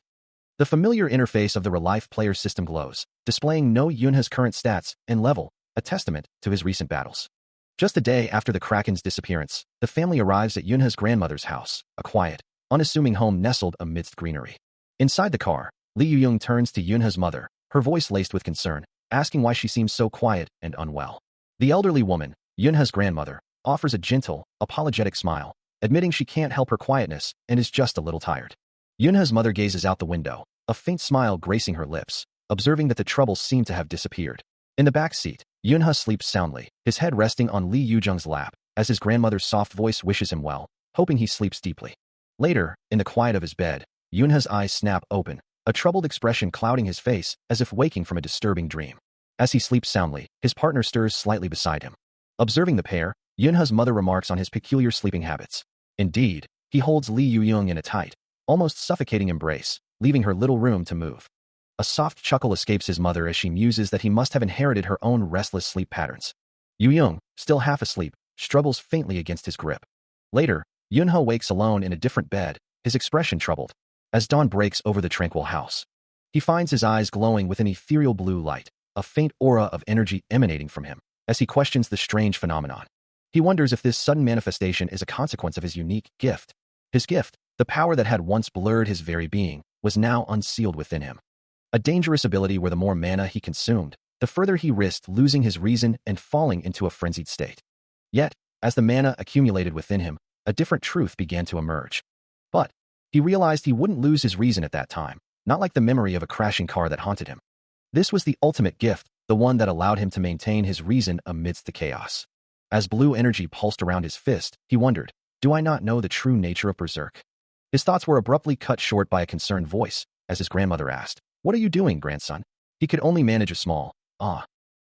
The familiar interface of the real-life player system glows, displaying No Yunha's current stats and level, a testament to his recent battles. Just a day after the Kraken's disappearance, the family arrives at Yunha's grandmother's house, a quiet, unassuming home nestled amidst greenery. Inside the car, Lee Yu-young turns to Yunha's mother, her voice laced with concern, asking why she seems so quiet and unwell. The elderly woman, Yunha's grandmother, offers a gentle, apologetic smile, admitting she can't help her quietness and is just a little tired. Yunha's mother gazes out the window, a faint smile gracing her lips, observing that the troubles seem to have disappeared. In the back seat, Yunha sleeps soundly, his head resting on Lee Yu-jung's lap, as his grandmother's soft voice wishes him well, hoping he sleeps deeply. Later, in the quiet of his bed, Yunha's eyes snap open, a troubled expression clouding his face as if waking from a disturbing dream. As he sleeps soundly, his partner stirs slightly beside him. Observing the pair, Yunha's mother remarks on his peculiar sleeping habits. Indeed, he holds Lee Yu-young in a tight, almost suffocating embrace, leaving her little room to move. A soft chuckle escapes his mother as she muses that he must have inherited her own restless sleep patterns. Yu-young, still half asleep, struggles faintly against his grip. Later, Yunha wakes alone in a different bed, his expression troubled. As dawn breaks over the tranquil house, he finds his eyes glowing with an ethereal blue light, a faint aura of energy emanating from him, as he questions the strange phenomenon. He wonders if this sudden manifestation is a consequence of his unique gift. His gift, the power that had once blurred his very being, was now unsealed within him. A dangerous ability where the more mana he consumed, the further he risked losing his reason and falling into a frenzied state. Yet, as the mana accumulated within him, a different truth began to emerge. But he realized he wouldn't lose his reason at that time, not like the memory of a crashing car that haunted him. This was the ultimate gift, the one that allowed him to maintain his reason amidst the chaos. As blue energy pulsed around his fist, he wondered, do I not know the true nature of Berserk? His thoughts were abruptly cut short by a concerned voice, as his grandmother asked, "What are you doing, grandson?" He could only manage a small, "Ah."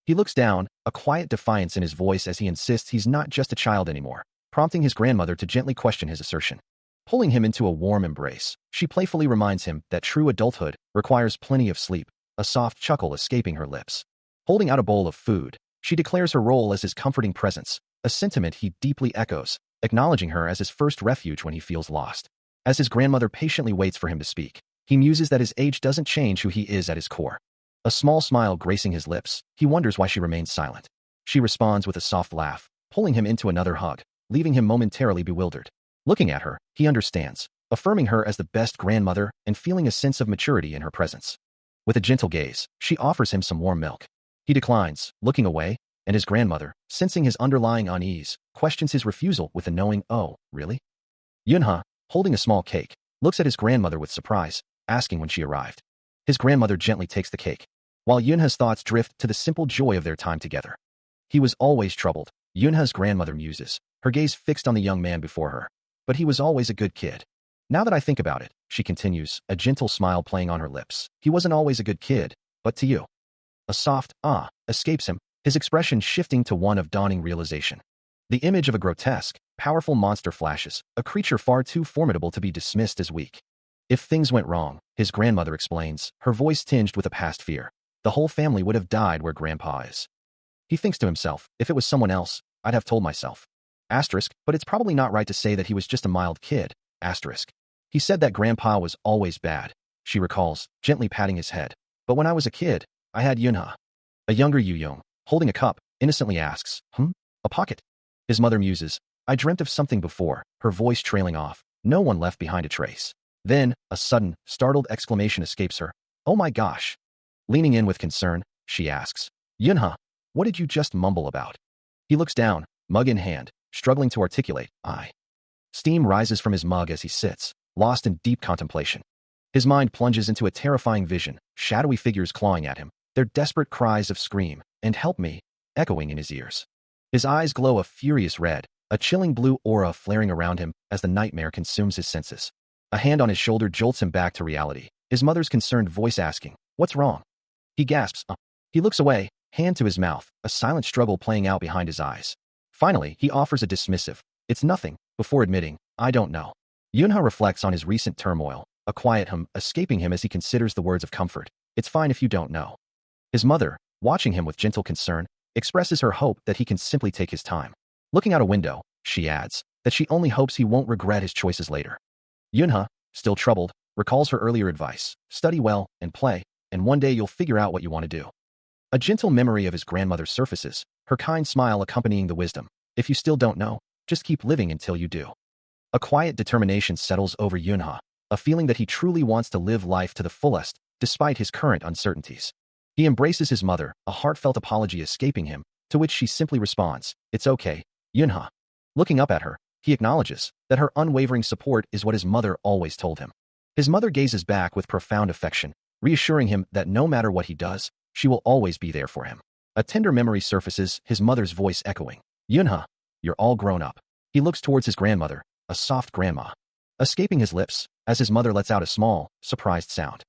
He looks down, a quiet defiance in his voice as he insists he's not just a child anymore, prompting his grandmother to gently question his assertion. Pulling him into a warm embrace, she playfully reminds him that true adulthood requires plenty of sleep, a soft chuckle escaping her lips. Holding out a bowl of food, she declares her role as his comforting presence, a sentiment he deeply echoes, acknowledging her as his first refuge when he feels lost. As his grandmother patiently waits for him to speak, he muses that his age doesn't change who he is at his core. A small smile gracing his lips, he wonders why she remains silent. She responds with a soft laugh, pulling him into another hug, leaving him momentarily bewildered. Looking at her, he understands, affirming her as the best grandmother and feeling a sense of maturity in her presence. With a gentle gaze, she offers him some warm milk. He declines, looking away, and his grandmother, sensing his underlying unease, questions his refusal with a knowing, "Oh, really?" Yunha, holding a small cake, looks at his grandmother with surprise, asking when she arrived. His grandmother gently takes the cake, while Yunha's thoughts drift to the simple joy of their time together. He was always troubled, Yunha's grandmother muses, her gaze fixed on the young man before her. But he was always a good kid. Now that I think about it, she continues, a gentle smile playing on her lips. He wasn't always a good kid, but to you. A soft, escapes him, his expression shifting to one of dawning realization. The image of a grotesque, powerful monster flashes, a creature far too formidable to be dismissed as weak. If things went wrong, his grandmother explains, her voice tinged with a past fear, the whole family would have died where Grandpa is. He thinks to himself, if it was someone else, I'd have told myself. Asterisk, but it's probably not right to say that he was just a mild kid. Asterisk. He said that Grandpa was always bad, she recalls, gently patting his head. But when I was a kid, I had Yunha. A younger Yu Yong, holding a cup, innocently asks, a pocket? His mother muses, I dreamt of something before, her voice trailing off, no one left behind a trace. Then, a sudden, startled exclamation escapes her. Oh my gosh. Leaning in with concern, she asks, Yunha, what did you just mumble about? He looks down, mug in hand, struggling to articulate, I. Steam rises from his mug as he sits, lost in deep contemplation. His mind plunges into a terrifying vision, shadowy figures clawing at him, their desperate cries of scream, and help me, echoing in his ears. His eyes glow a furious red, a chilling blue aura flaring around him as the nightmare consumes his senses. A hand on his shoulder jolts him back to reality, his mother's concerned voice asking, what's wrong? He gasps, He looks away, hand to his mouth, a silent struggle playing out behind his eyes. Finally, he offers a dismissive, it's nothing, before admitting, I don't know. Yunha reflects on his recent turmoil, a quiet hum escaping him as he considers the words of comfort. It's fine if you don't know. His mother, watching him with gentle concern, expresses her hope that he can simply take his time. Looking out a window, she adds, that she only hopes he won't regret his choices later. Yunha, still troubled, recalls her earlier advice, study well and play, and one day you'll figure out what you want to do. A gentle memory of his grandmother surfaces, her kind smile accompanying the wisdom. If you still don't know, just keep living until you do. A quiet determination settles over Yunha, a feeling that he truly wants to live life to the fullest, despite his current uncertainties. He embraces his mother, a heartfelt apology escaping him, to which she simply responds, it's okay, Yunha. Looking up at her, he acknowledges that her unwavering support is what his mother always told him. His mother gazes back with profound affection, reassuring him that no matter what he does, she will always be there for him. A tender memory surfaces, his mother's voice echoing, Yunha, you're all grown up. He looks towards his grandmother, a soft grandma, escaping his lips as his mother lets out a small, surprised sound.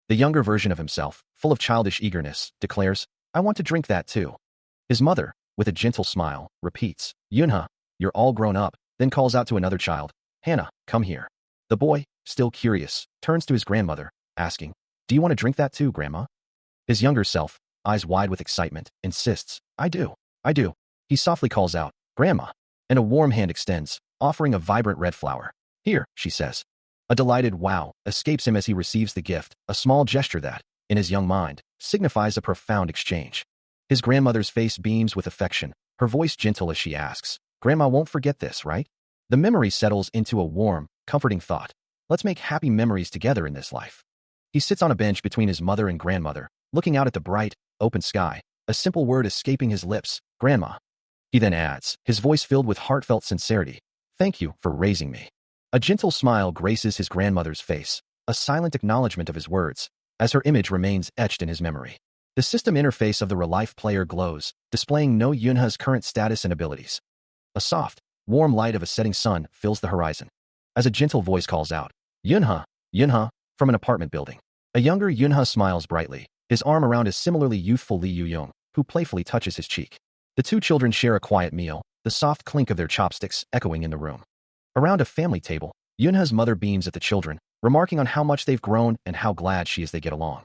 The younger version of himself, full of childish eagerness, declares, I want to drink that too. His mother, with a gentle smile, repeats, Yunha, you're all grown up, then calls out to another child, Hannah, come here. The boy, still curious, turns to his grandmother, asking, do you want to drink that too, Grandma? His younger self, eyes wide with excitement, insists, I do. He softly calls out, Grandma, and a warm hand extends, offering a vibrant red flower. Here, she says. A delighted wow escapes him as he receives the gift, a small gesture that, in his young mind, signifies a profound exchange. His grandmother's face beams with affection, her voice gentle as she asks, Grandma won't forget this, right? The memory settles into a warm, comforting thought. Let's make happy memories together in this life. He sits on a bench between his mother and grandmother, looking out at the bright, open sky, a simple word escaping his lips, Grandma. He then adds, his voice filled with heartfelt sincerity, thank you for raising me. A gentle smile graces his grandmother's face, a silent acknowledgement of his words, as her image remains etched in his memory. The system interface of the real-life player glows, displaying no Yunha's current status and abilities. A soft, warm light of a setting sun fills the horizon, as a gentle voice calls out, Yunha, from an apartment building. A younger Yunha smiles brightly, his arm around a similarly youthful Lee Yu-young, who playfully touches his cheek. The two children share a quiet meal, the soft clink of their chopsticks echoing in the room. Around a family table, Yunha's mother beams at the children, remarking on how much they've grown and how glad she is they get along.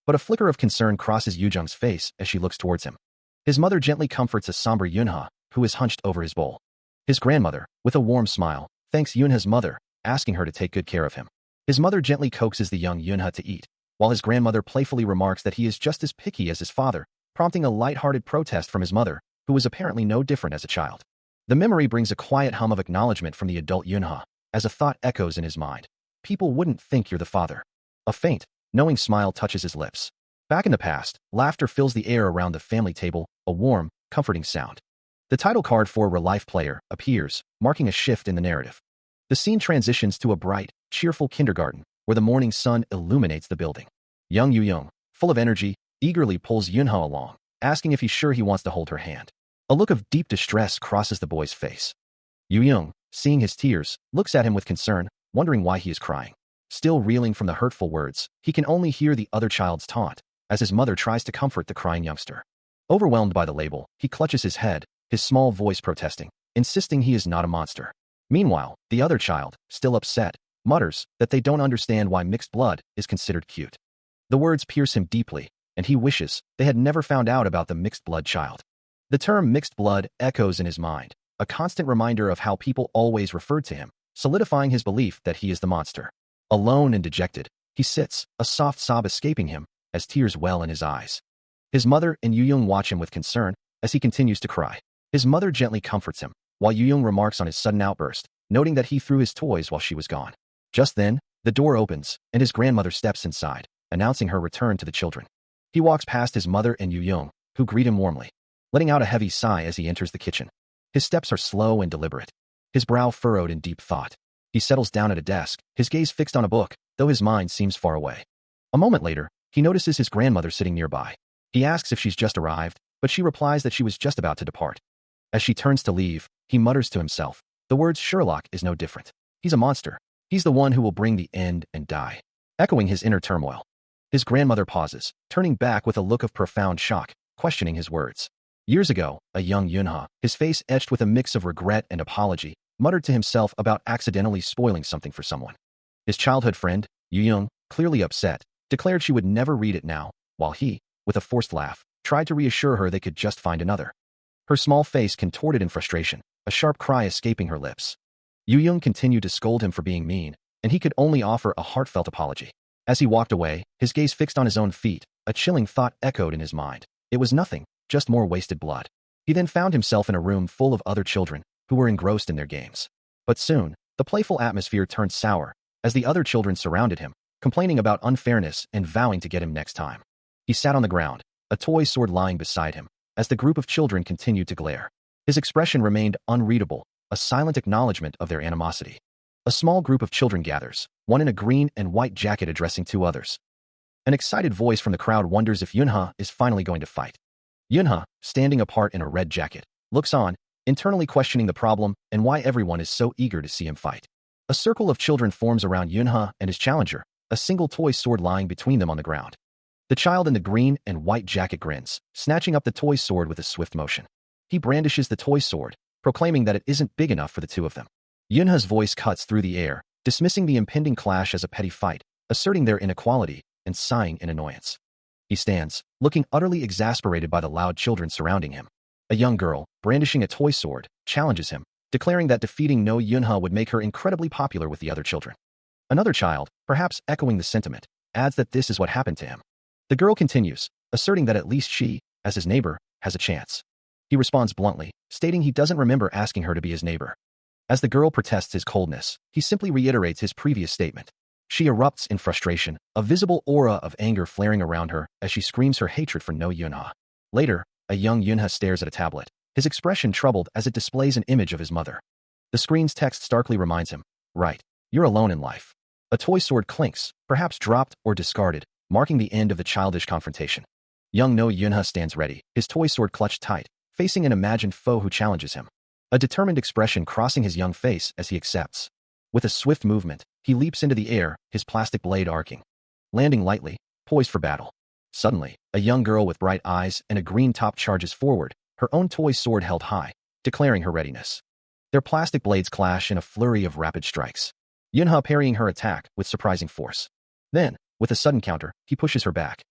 But a flicker of concern crosses Yujung's face as she looks towards him. His mother gently comforts a somber Yunha, who is hunched over his bowl. His grandmother, with a warm smile, thanks Yunha's mother, asking her to take good care of him. His mother gently coaxes the young Yunha to eat, while his grandmother playfully remarks that he is just as picky as his father, prompting a light-hearted protest from his mother, who was apparently no different as a child. The memory brings a quiet hum of acknowledgement from the adult Yunha, as a thought echoes in his mind. People wouldn't think you're the father. A faint, knowing smile touches his lips. Back in the past, laughter fills the air around the family table, a warm, comforting sound. The title card for Real Life Player appears, marking a shift in the narrative. The scene transitions to a bright, cheerful kindergarten, where the morning sun illuminates the building. Young Yu-young, full of energy, eagerly pulls Yunha along, asking if he's sure he wants to hold her hand. A look of deep distress crosses the boy's face. Yu-young, seeing his tears, looks at him with concern, wondering why he is crying. Still reeling from the hurtful words, he can only hear the other child's taunt, as his mother tries to comfort the crying youngster. Overwhelmed by the label, he clutches his head, his small voice protesting, insisting he is not a monster. Meanwhile, the other child, still upset, mutters that they don't understand why mixed blood is considered cute. The words pierce him deeply, and he wishes they had never found out about the mixed blood child. The term mixed blood echoes in his mind, a constant reminder of how people always referred to him, solidifying his belief that he is the monster. Alone and dejected, he sits, a soft sob escaping him, as tears well in his eyes. His mother and Yu-young watch him with concern as he continues to cry. His mother gently comforts him, while Yu-young remarks on his sudden outburst, noting that he threw his toys while she was gone. Just then, the door opens, and his grandmother steps inside, announcing her return to the children. He walks past his mother and Yu-young, who greet him warmly, letting out a heavy sigh as he enters the kitchen. His steps are slow and deliberate, his brow furrowed in deep thought. He settles down at a desk, his gaze fixed on a book, though his mind seems far away. A moment later, he notices his grandmother sitting nearby. He asks if she's just arrived, but she replies that she was just about to depart. As she turns to leave, he mutters to himself, the words Sherlock is no different. He's a monster. He's the one who will bring the end and die. Echoing his inner turmoil. His grandmother pauses, turning back with a look of profound shock, questioning his words. Years ago, a young Yunha, his face etched with a mix of regret and apology, muttered to himself about accidentally spoiling something for someone. His childhood friend, Yu-young, clearly upset, declared she would never read it now, while he, with a forced laugh, tried to reassure her they could just find another. Her small face contorted in frustration, a sharp cry escaping her lips. Yu-young continued to scold him for being mean, and he could only offer a heartfelt apology. As he walked away, his gaze fixed on his own feet, a chilling thought echoed in his mind. It was nothing, just more wasted blood. He then found himself in a room full of other children, who were engrossed in their games. But soon, the playful atmosphere turned sour, as the other children surrounded him, complaining about unfairness and vowing to get him next time. He sat on the ground, a toy sword lying beside him, as the group of children continued to glare. His expression remained unreadable, a silent acknowledgement of their animosity. A small group of children gathers, one in a green and white jacket addressing two others. An excited voice from the crowd wonders if Yunha is finally going to fight. Yunha, standing apart in a red jacket, looks on, internally questioning the problem and why everyone is so eager to see him fight. A circle of children forms around Yunha and his challenger, a single toy sword lying between them on the ground. The child in the green and white jacket grins, snatching up the toy sword with a swift motion. He brandishes the toy sword, proclaiming that it isn't big enough for the two of them. Yunha's voice cuts through the air, dismissing the impending clash as a petty fight, asserting their inequality, and sighing in annoyance. He stands, looking utterly exasperated by the loud children surrounding him. A young girl, brandishing a toy sword, challenges him, declaring that defeating No Yunha would make her incredibly popular with the other children. Another child, perhaps echoing the sentiment, adds that this is what happened to him. The girl continues, asserting that at least she, as his neighbor, has a chance. He responds bluntly, stating he doesn't remember asking her to be his neighbor. As the girl protests his coldness, he simply reiterates his previous statement. She erupts in frustration, a visible aura of anger flaring around her as she screams her hatred for No Yunha. Later, a young Yunha stares at a tablet, his expression troubled as it displays an image of his mother. The screen's text starkly reminds him, right, you're alone in life. A toy sword clinks, perhaps dropped or discarded, marking the end of the childish confrontation. Young No Yunha stands ready, his toy sword clutched tight, facing an imagined foe who challenges him. A determined expression crossing his young face as he accepts. With a swift movement, he leaps into the air, his plastic blade arcing. Landing lightly, poised for battle. Suddenly, a young girl with bright eyes and a green top charges forward, her own toy sword held high, declaring her readiness. Their plastic blades clash in a flurry of rapid strikes. Yunha parrying her attack with surprising force. Then, with a sudden counter, he pushes her back.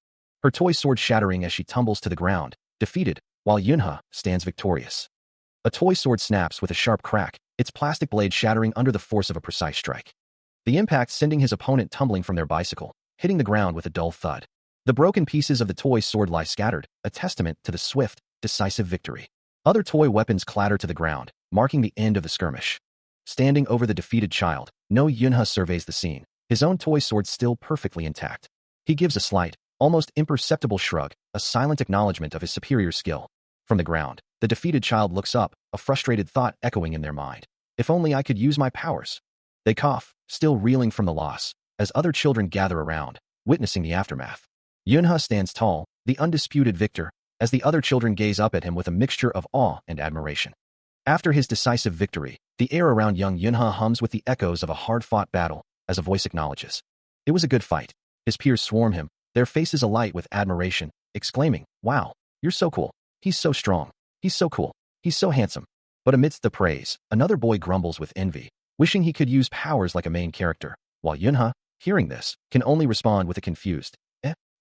Her toy sword shattering as she tumbles to the ground, defeated, while Yunha stands victorious. A toy sword snaps with a sharp crack, its plastic blade shattering under the force of a precise strike. The impact sending his opponent tumbling from their bicycle, hitting the ground with a dull thud. The broken pieces of the toy sword lie scattered, a testament to the swift, decisive victory. Other toy weapons clatter to the ground, marking the end of the skirmish. Standing over the defeated child, No Yunha surveys the scene, his own toy sword still perfectly intact. He gives a slight, almost imperceptible shrug, a silent acknowledgement of his superior skill. From the ground, the defeated child looks up, a frustrated thought echoing in their mind. If only I could use my powers. They cough, still reeling from the loss, as other children gather around, witnessing the aftermath. Yunha stands tall, the undisputed victor, as the other children gaze up at him with a mixture of awe and admiration. After his decisive victory, the air around young Yunha hums with the echoes of a hard-fought battle, as a voice acknowledges. It was a good fight. His peers swarm him, their faces alight with admiration, exclaiming, "Wow, you're so cool. He's so strong. He's so cool. He's so handsome." But amidst the praise, another boy grumbles with envy, wishing he could use powers like a main character, while Yunha, hearing this, can only respond with a confused,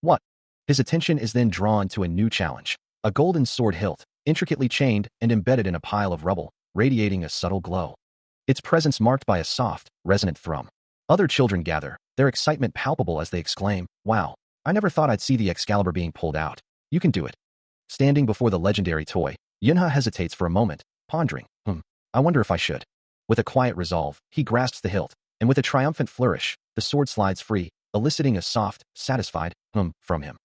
what? His attention is then drawn to a new challenge, a golden sword hilt, intricately chained and embedded in a pile of rubble, radiating a subtle glow. Its presence marked by a soft, resonant thrum. Other children gather, their excitement palpable as they exclaim, "Wow, I never thought I'd see the Excalibur being pulled out. You can do it." Standing before the legendary toy, Yunha hesitates for a moment, pondering, I wonder if I should. With a quiet resolve, he grasps the hilt, and with a triumphant flourish, the sword slides free, eliciting a soft, satisfied from him.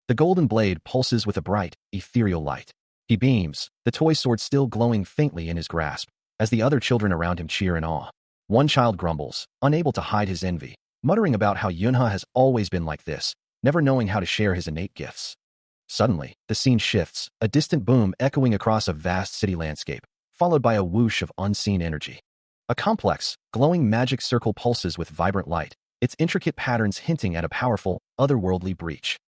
The golden blade pulses with a bright, ethereal light. He beams, the toy sword still glowing faintly in his grasp, as the other children around him cheer in awe. One child grumbles, unable to hide his envy, muttering about how Yunha has always been like this, never knowing how to share his innate gifts. Suddenly, the scene shifts, a distant boom echoing across a vast city landscape, followed by a whoosh of unseen energy. A complex, glowing magic circle pulses with vibrant light, its intricate patterns hinting at a powerful, otherworldly breach.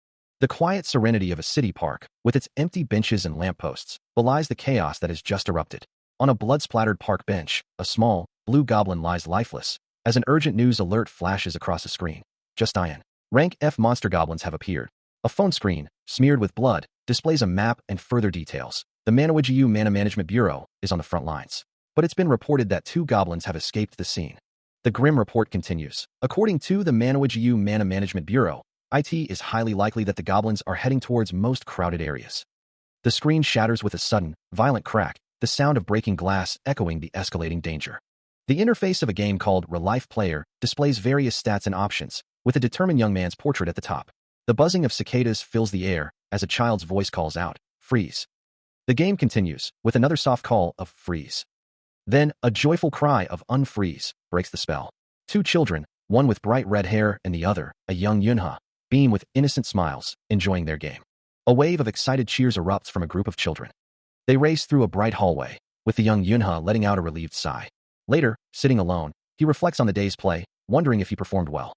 The quiet serenity of a city park, with its empty benches and lampposts, belies the chaos that has just erupted. On a blood-splattered park bench, a small, blue goblin lies lifeless, as an urgent news alert flashes across a screen. Just Ian. Rank F monster goblins have appeared. A phone screen, smeared with blood, displays a map and further details. The Manhwa Mana Management Bureau is on the front lines. But it's been reported that 2 goblins have escaped the scene. The grim report continues. According to the Manhwa Mana Management Bureau, it is highly likely that the goblins are heading towards most crowded areas. The screen shatters with a sudden, violent crack, the sound of breaking glass echoing the escalating danger. The interface of a game called Real Life Player displays various stats and options, with a determined young man's portrait at the top. The buzzing of cicadas fills the air as a child's voice calls out, "Freeze." The game continues, with another soft call of "Freeze." Then, a joyful cry of "Unfreeze" breaks the spell. 2 children, one with bright red hair and the other, a young Yunha, beam with innocent smiles, enjoying their game. A wave of excited cheers erupts from a group of children. They race through a bright hallway, with the young Yunha letting out a relieved sigh. Later, sitting alone, he reflects on the day's play, wondering if he performed well.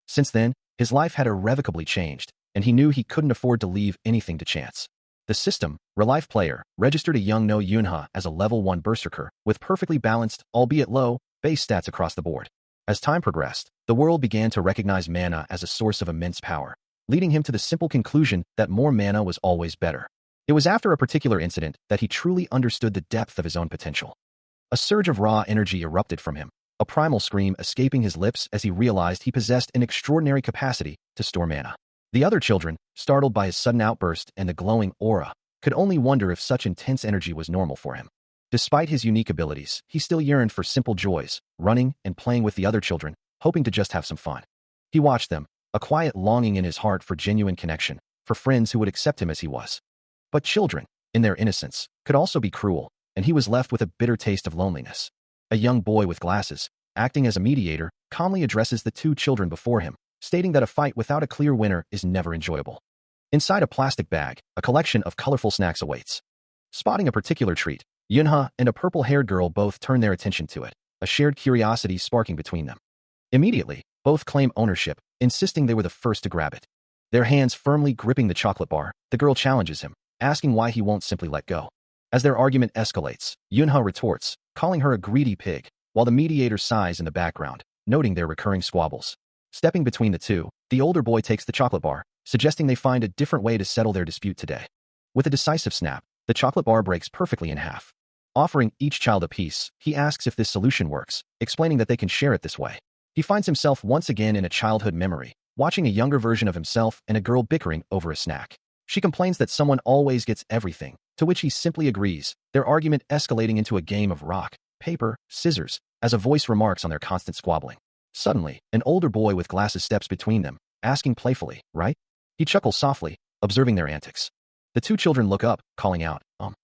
Since then, his life had irrevocably changed, and he knew he couldn't afford to leave anything to chance. The system, Real Life Player, registered a young No Yunha as a level 1 berserker, with perfectly balanced, albeit low, base stats across the board. As time progressed, the world began to recognize mana as a source of immense power, leading him to the simple conclusion that more mana was always better. It was after a particular incident that he truly understood the depth of his own potential. A surge of raw energy erupted from him, a primal scream escaping his lips as he realized he possessed an extraordinary capacity to store mana. The other children, startled by his sudden outburst and the glowing aura, could only wonder if such intense energy was normal for him. Despite his unique abilities, he still yearned for simple joys, running and playing with the other children, hoping to just have some fun. He watched them, a quiet longing in his heart for genuine connection, for friends who would accept him as he was. But children, in their innocence, could also be cruel, and he was left with a bitter taste of loneliness. A young boy with glasses, acting as a mediator, calmly addresses the 2 children before him, stating that a fight without a clear winner is never enjoyable. Inside a plastic bag, a collection of colorful snacks awaits. Spotting a particular treat, Yunha and a purple-haired girl both turn their attention to it, a shared curiosity sparking between them. Immediately, both claim ownership, insisting they were the first to grab it. Their hands firmly gripping the chocolate bar, the girl challenges him, asking why he won't simply let go. As their argument escalates, Yunha retorts, calling her a greedy pig, while the mediator sighs in the background, noting their recurring squabbles. Stepping between the 2, the older boy takes the chocolate bar, suggesting they find a different way to settle their dispute today. With a decisive snap, the chocolate bar breaks perfectly in half. Offering each child a piece, he asks if this solution works, explaining that they can share it this way. He finds himself once again in a childhood memory, watching a younger version of himself and a girl bickering over a snack. She complains that someone always gets everything, to which he simply agrees, their argument escalating into a game of rock, paper, scissors, as a voice remarks on their constant squabbling. Suddenly, an older boy with glasses steps between them, asking playfully, "Right?" He chuckles softly, observing their antics. The 2 children look up, calling out,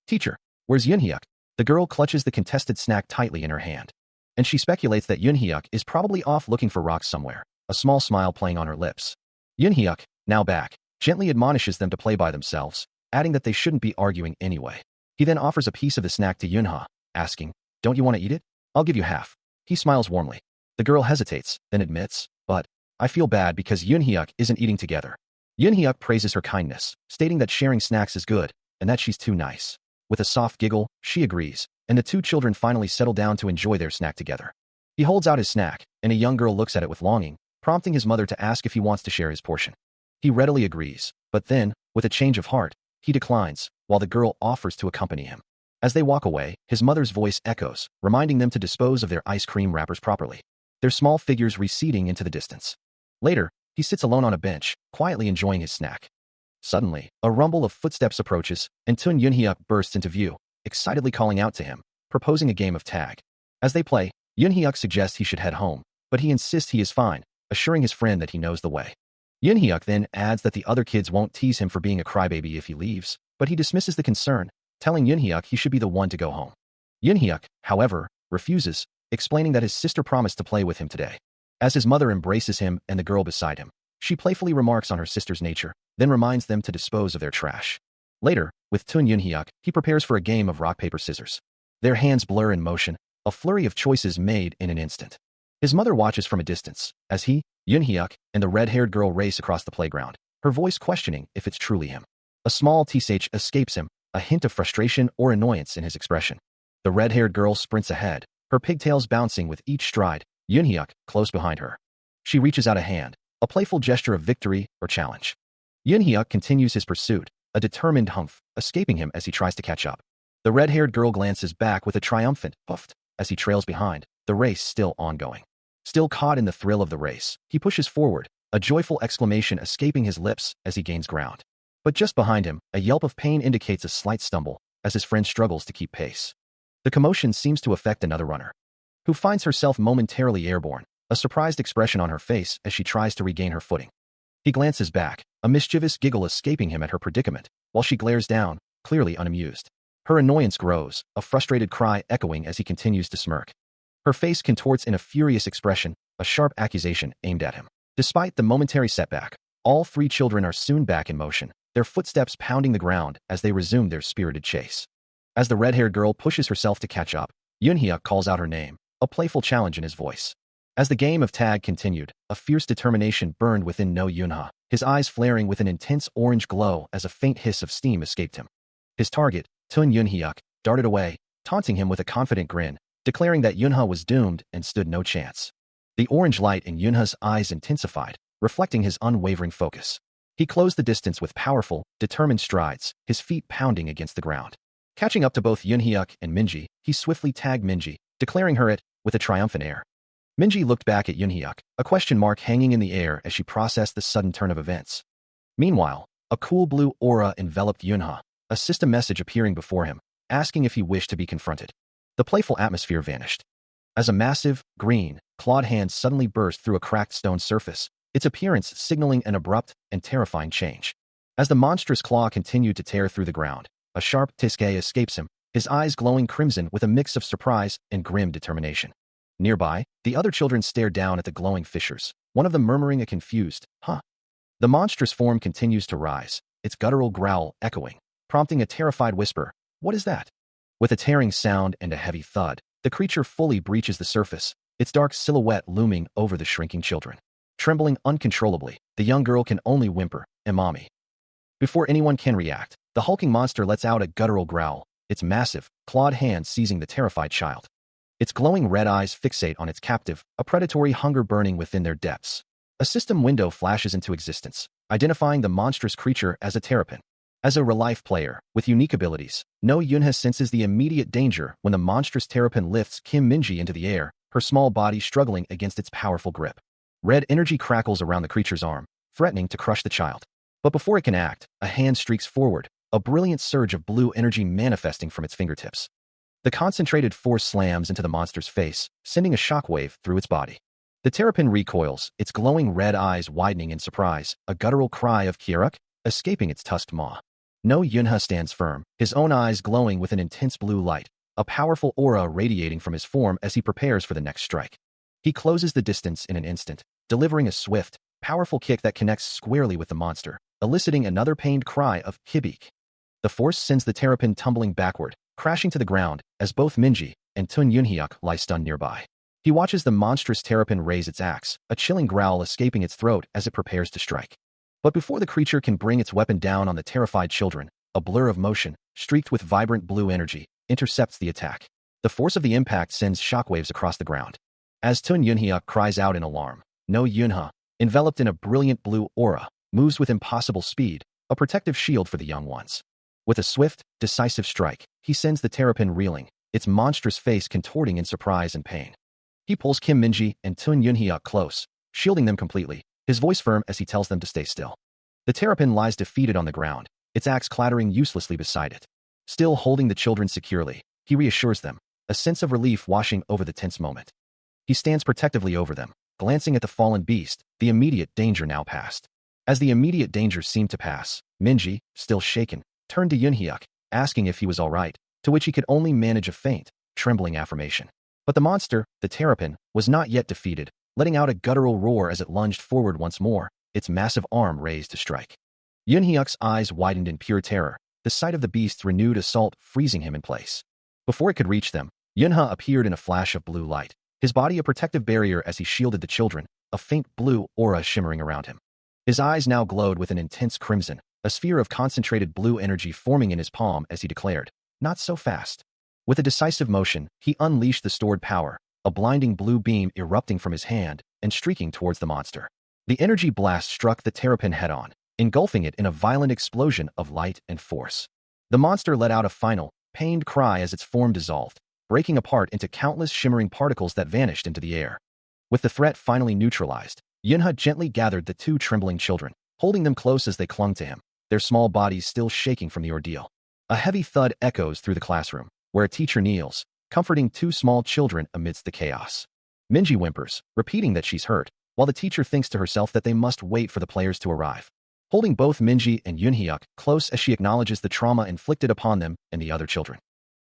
"Teacher, where's Yunhyuk?" The girl clutches the contested snack tightly in her hand, and she speculates that Yunhyuk is probably off looking for rocks somewhere, a small smile playing on her lips. Yunhyuk, now back, gently admonishes them to play by themselves, adding that they shouldn't be arguing anyway. He then offers a piece of the snack to Yunha, asking, "Don't you want to eat it? I'll give you half." He smiles warmly. The girl hesitates, then admits, "But I feel bad because Yunhyuk isn't eating together." Yunhyuk praises her kindness, stating that sharing snacks is good, and that she's too nice. With a soft giggle, she agrees, and the two children finally settle down to enjoy their snack together. He holds out his snack, and a young girl looks at it with longing, prompting his mother to ask if he wants to share his portion. He readily agrees, but then, with a change of heart, he declines, while the girl offers to accompany him. As they walk away, his mother's voice echoes, reminding them to dispose of their ice cream wrappers properly. Their small figures receding into the distance. Later, he sits alone on a bench, quietly enjoying his snack. Suddenly, a rumble of footsteps approaches, and Tun Yunhyuk bursts into view, excitedly calling out to him, proposing a game of tag. As they play, Yunhyuk suggests he should head home, but he insists he is fine, assuring his friend that he knows the way. Yunhyuk then adds that the other kids won't tease him for being a crybaby if he leaves, but he dismisses the concern, telling Yunhyuk he should be the one to go home. Yunhyuk, however, refuses, explaining that his sister promised to play with him today. As his mother embraces him and the girl beside him, she playfully remarks on her sister's nature, then reminds them to dispose of their trash. Later, with Tun Yunhyuk, he prepares for a game of rock, paper, scissors. Their hands blur in motion, a flurry of choices made in an instant. His mother watches from a distance, as he, Yunhyuk, and the red-haired girl race across the playground, her voice questioning if it's truly him. A small tsh escapes him, a hint of frustration or annoyance in his expression. The red-haired girl sprints ahead, her pigtails bouncing with each stride, Yunhyuk close behind her. She reaches out a hand, a playful gesture of victory or challenge. Yunhyuk continues his pursuit, a determined humph, escaping him as he tries to catch up. The red-haired girl glances back with a triumphant puff as he trails behind, the race still ongoing. Still caught in the thrill of the race, he pushes forward, a joyful exclamation escaping his lips as he gains ground. But just behind him, a yelp of pain indicates a slight stumble, as his friend struggles to keep pace. The commotion seems to affect another runner, who finds herself momentarily airborne, a surprised expression on her face as she tries to regain her footing. He glances back, a mischievous giggle escaping him at her predicament, while she glares down, clearly unamused. Her annoyance grows, a frustrated cry echoing as he continues to smirk. Her face contorts in a furious expression, a sharp accusation aimed at him. Despite the momentary setback, all three children are soon back in motion, their footsteps pounding the ground as they resume their spirited chase. As the red-haired girl pushes herself to catch up, Yunhyuk calls out her name, a playful challenge in his voice. As the game of tag continued, a fierce determination burned within No Yunha, his eyes flaring with an intense orange glow as a faint hiss of steam escaped him. His target, Tun Yunhyuk, darted away, taunting him with a confident grin, declaring that Yunha was doomed and stood no chance. The orange light in Yunha's eyes intensified, reflecting his unwavering focus. He closed the distance with powerful, determined strides, his feet pounding against the ground. Catching up to both Yunhyuk and Minji, he swiftly tagged Minji, declaring her it, with a triumphant air. Minji looked back at Yunhyuk, a question mark hanging in the air as she processed the sudden turn of events. Meanwhile, a cool blue aura enveloped Yunha, a system message appearing before him, asking if he wished to be confronted. The playful atmosphere vanished. As a massive, green, clawed hand suddenly burst through a cracked stone surface, its appearance signaling an abrupt and terrifying change. As the monstrous claw continued to tear through the ground, a sharp tsk escapes him, his eyes glowing crimson with a mix of surprise and grim determination. Nearby, the other children stared down at the glowing fissures, one of them murmuring a confused, "Huh?" The monstrous form continues to rise, its guttural growl echoing, prompting a terrified whisper, "What is that?" With a tearing sound and a heavy thud, the creature fully breaches the surface, its dark silhouette looming over the shrinking children. Trembling uncontrollably, the young girl can only whimper, "Imami." Before anyone can react, the hulking monster lets out a guttural growl, its massive, clawed hand seizing the terrified child. Its glowing red eyes fixate on its captive, a predatory hunger burning within their depths. A system window flashes into existence, identifying the monstrous creature as a terrapin. As a real-life player, with unique abilities, No Yunha senses the immediate danger when the monstrous terrapin lifts Kim Minji into the air, her small body struggling against its powerful grip. Red energy crackles around the creature's arm, threatening to crush the child. But before it can act, a hand streaks forward, a brilliant surge of blue energy manifesting from its fingertips. The concentrated force slams into the monster's face, sending a shockwave through its body. The terrapin recoils, its glowing red eyes widening in surprise, a guttural cry of "Kieruk," escaping its tusked maw. No Yunha stands firm, his own eyes glowing with an intense blue light, a powerful aura radiating from his form as he prepares for the next strike. He closes the distance in an instant, delivering a swift, powerful kick that connects squarely with the monster, eliciting another pained cry of "Hibik." The force sends the terrapin tumbling backward, crashing to the ground, as both Minji and Tun Yunhyuk lie stunned nearby. He watches the monstrous terrapin raise its axe, a chilling growl escaping its throat as it prepares to strike. But before the creature can bring its weapon down on the terrified children, a blur of motion, streaked with vibrant blue energy, intercepts the attack. The force of the impact sends shockwaves across the ground. As Tun Yunhyuk cries out in alarm, No Yunha, enveloped in a brilliant blue aura, moves with impossible speed, a protective shield for the young ones. With a swift, decisive strike, he sends the terrapin reeling, its monstrous face contorting in surprise and pain. He pulls Kim Minji and Tun Yunhyuk close, shielding them completely, his voice firm as he tells them to stay still. The terrapin lies defeated on the ground, its axe clattering uselessly beside it. Still holding the children securely, he reassures them, a sense of relief washing over the tense moment. He stands protectively over them, glancing at the fallen beast, the immediate danger now past. As the immediate danger seemed to pass, Minji, still shaken, turned to Yunhyuk, asking if he was all right, to which he could only manage a faint, trembling affirmation. But the monster, the terrapin, was not yet defeated, letting out a guttural roar as it lunged forward once more, its massive arm raised to strike. Yunhyuk's eyes widened in pure terror, the sight of the beast's renewed assault freezing him in place. Before it could reach them, Yunha appeared in a flash of blue light, his body a protective barrier as he shielded the children, a faint blue aura shimmering around him. His eyes now glowed with an intense crimson, a sphere of concentrated blue energy forming in his palm as he declared, Not so fast. With a decisive motion, he unleashed the stored power, a blinding blue beam erupting from his hand and streaking towards the monster. The energy blast struck the terrapin head-on, engulfing it in a violent explosion of light and force. The monster let out a final, pained cry as its form dissolved, breaking apart into countless shimmering particles that vanished into the air. With the threat finally neutralized, Yunha gently gathered the two trembling children, holding them close as they clung to him, their small bodies still shaking from the ordeal. A heavy thud echoes through the classroom, where a teacher kneels, comforting two small children amidst the chaos. Minji whimpers, repeating that she's hurt, while the teacher thinks to herself that they must wait for the players to arrive. Holding both Minji and Yunhyuk close as she acknowledges the trauma inflicted upon them and the other children.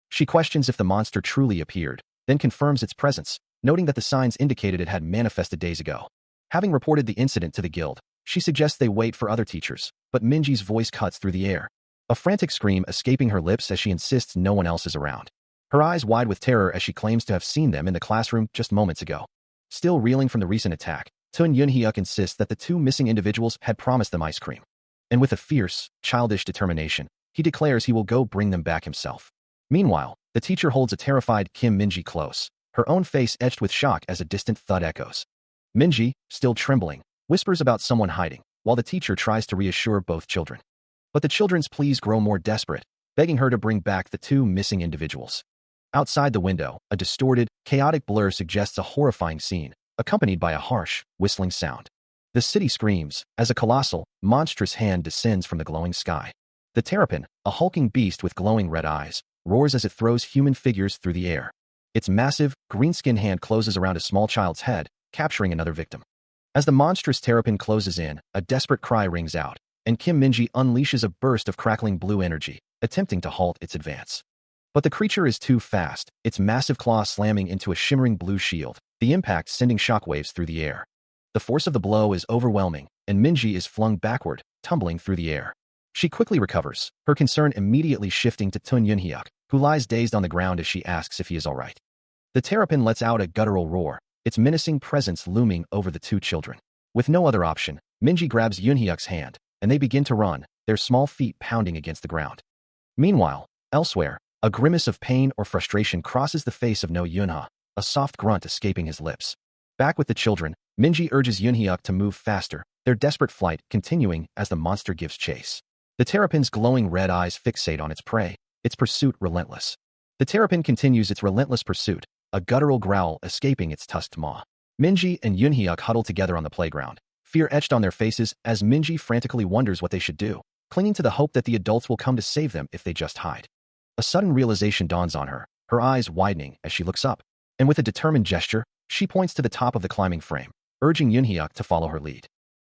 She questions if the monster truly appeared, then confirms its presence, noting that the signs indicated it had manifested days ago. Having reported the incident to the guild, she suggests they wait for other teachers, but Minji's voice cuts through the air, a frantic scream escaping her lips as she insists no one else is around. Her eyes wide with terror as she claims to have seen them in the classroom just moments ago. Still reeling from the recent attack, Tun Yunhyuk insists that the two missing individuals had promised them ice cream. And with a fierce, childish determination, he declares he will go bring them back himself. Meanwhile, the teacher holds a terrified Kim Minji close, her own face etched with shock as a distant thud echoes. Minji, still trembling, whispers about someone hiding, while the teacher tries to reassure both children. But the children's pleas grow more desperate, begging her to bring back the two missing individuals. Outside the window, a distorted, chaotic blur suggests a horrifying scene, accompanied by a harsh, whistling sound. The city screams as a colossal, monstrous hand descends from the glowing sky. The terrapin, a hulking beast with glowing red eyes, roars as it throws human figures through the air. Its massive, green-skinned hand closes around a small child's head, capturing another victim. As the monstrous terrapin closes in, a desperate cry rings out, and Kim Minji unleashes a burst of crackling blue energy, attempting to halt its advance. But the creature is too fast, its massive claw slamming into a shimmering blue shield, the impact sending shockwaves through the air. The force of the blow is overwhelming, and Minji is flung backward, tumbling through the air. She quickly recovers, her concern immediately shifting to Tun Yunhyuk, who lies dazed on the ground as she asks if he is all right. The terrapin lets out a guttural roar, its menacing presence looming over the two children. With no other option, Minji grabs Yunhyuk's hand, and they begin to run, their small feet pounding against the ground. Meanwhile, elsewhere, a grimace of pain or frustration crosses the face of No Yunha, a soft grunt escaping his lips. Back with the children, Minji urges Yunhyuk to move faster, their desperate flight continuing as the monster gives chase. The terrapin's glowing red eyes fixate on its prey, its pursuit relentless. The terrapin continues its relentless pursuit, a guttural growl escaping its tusked maw. Minji and Yunhyuk huddle together on the playground, fear etched on their faces as Minji frantically wonders what they should do, clinging to the hope that the adults will come to save them if they just hide. A sudden realization dawns on her, her eyes widening as she looks up, and with a determined gesture, she points to the top of the climbing frame, urging Yunhyuk to follow her lead.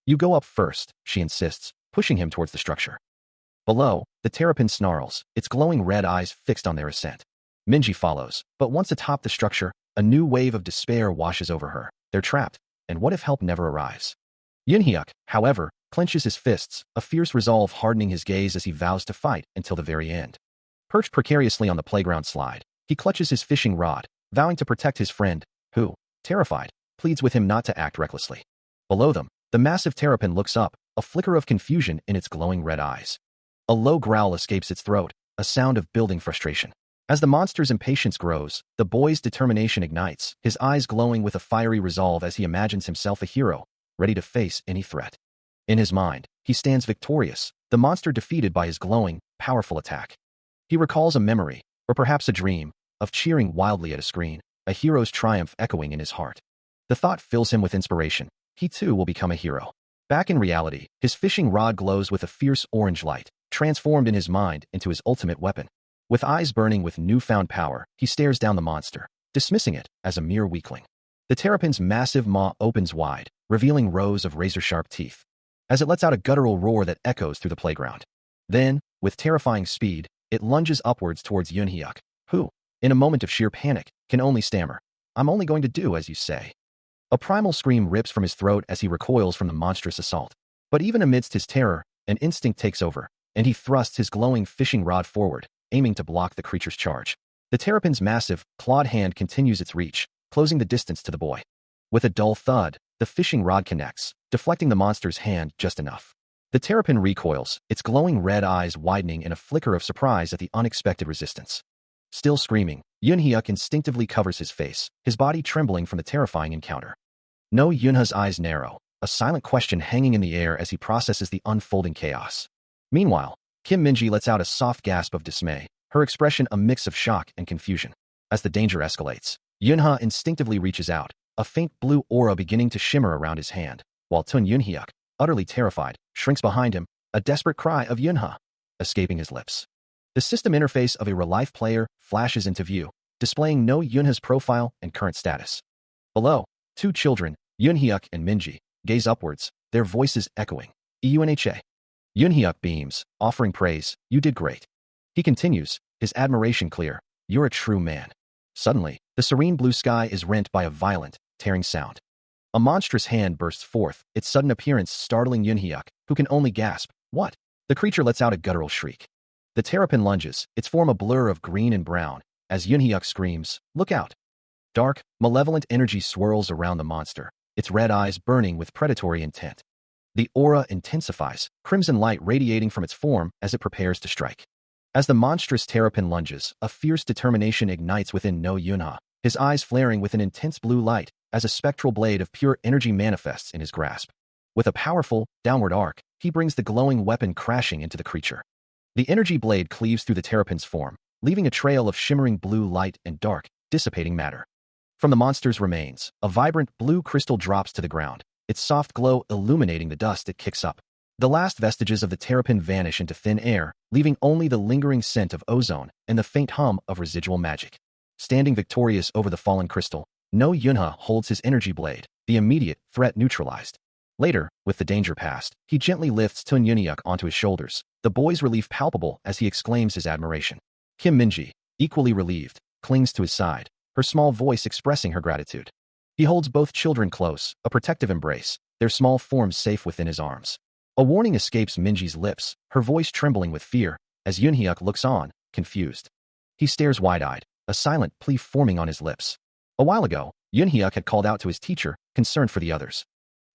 You go up first, she insists, pushing him towards the structure. Below, the terrapin snarls, its glowing red eyes fixed on their ascent. Minji follows, but once atop the structure, a new wave of despair washes over her. They're trapped, and what if help never arrives? Yunhyuk, however, clenches his fists, a fierce resolve hardening his gaze as he vows to fight until the very end. Perched precariously on the playground slide, he clutches his fishing rod, vowing to protect his friend, who, terrified, pleads with him not to act recklessly. Below them, the massive terrapin looks up, a flicker of confusion in its glowing red eyes. A low growl escapes its throat, a sound of building frustration. As the monster's impatience grows, the boy's determination ignites, his eyes glowing with a fiery resolve as he imagines himself a hero, ready to face any threat. In his mind, he stands victorious, the monster defeated by his glowing, powerful attack. He recalls a memory, or perhaps a dream, of cheering wildly at a screen, a hero's triumph echoing in his heart. The thought fills him with inspiration. He too will become a hero. Back in reality, his fishing rod glows with a fierce orange light, transformed in his mind into his ultimate weapon. With eyes burning with newfound power, he stares down the monster, dismissing it as a mere weakling. The terrapin's massive maw opens wide, revealing rows of razor-sharp teeth, as it lets out a guttural roar that echoes through the playground. Then, with terrifying speed, it lunges upwards towards Yunhyuk, who, in a moment of sheer panic, can only stammer, "I'm only going to do as you say." A primal scream rips from his throat as he recoils from the monstrous assault. But even amidst his terror, an instinct takes over, and he thrusts his glowing fishing rod forward, aiming to block the creature's charge. The terrapin's massive, clawed hand continues its reach, closing the distance to the boy. With a dull thud, the fishing rod connects, deflecting the monster's hand just enough. The terrapin recoils, its glowing red eyes widening in a flicker of surprise at the unexpected resistance. Still screaming, Yunhyuk instinctively covers his face, his body trembling from the terrifying encounter. No Yunha's eyes narrow, a silent question hanging in the air as he processes the unfolding chaos. Meanwhile, Kim Minji lets out a soft gasp of dismay, her expression a mix of shock and confusion. As the danger escalates, Yunha instinctively reaches out, a faint blue aura beginning to shimmer around his hand, while Tun Yunhyuk, utterly terrified, shrinks behind him, a desperate cry of Yunha escaping his lips. The system interface of a real-life player flashes into view, displaying No Yunha's profile and current status. Below, two children, Yunhyuk and Minji, gaze upwards, their voices echoing. EUNHA. Yunhyuk beams, offering praise, "You did great." He continues, his admiration clear, "You're a true man." Suddenly, the serene blue sky is rent by a violent, tearing sound. A monstrous hand bursts forth, its sudden appearance startling Yunhyuk, who can only gasp, "What?" The creature lets out a guttural shriek. The terrapin lunges, its form a blur of green and brown, as Yunhyuk screams, "Look out!" Dark, malevolent energy swirls around the monster, its red eyes burning with predatory intent. The aura intensifies, crimson light radiating from its form as it prepares to strike. As the monstrous terrapin lunges, a fierce determination ignites within No Yunha, his eyes flaring with an intense blue light as a spectral blade of pure energy manifests in his grasp. With a powerful, downward arc, he brings the glowing weapon crashing into the creature. The energy blade cleaves through the terrapin's form, leaving a trail of shimmering blue light and dark, dissipating matter. From the monster's remains, a vibrant blue crystal drops to the ground, its soft glow illuminating the dust it kicks up. The last vestiges of the terrapin vanish into thin air, leaving only the lingering scent of ozone and the faint hum of residual magic. Standing victorious over the fallen crystal, No Yunha holds his energy blade, the immediate threat neutralized. Later, with the danger past, he gently lifts Tun Yunhyuk onto his shoulders, the boy's relief palpable as he exclaims his admiration. Kim Minji, equally relieved, clings to his side, her small voice expressing her gratitude. He holds both children close, a protective embrace, their small forms safe within his arms. A warning escapes Minji's lips, her voice trembling with fear, as Yunhyuk looks on, confused. He stares wide-eyed, a silent plea forming on his lips. A while ago, Yunhyuk had called out to his teacher, concerned for the others.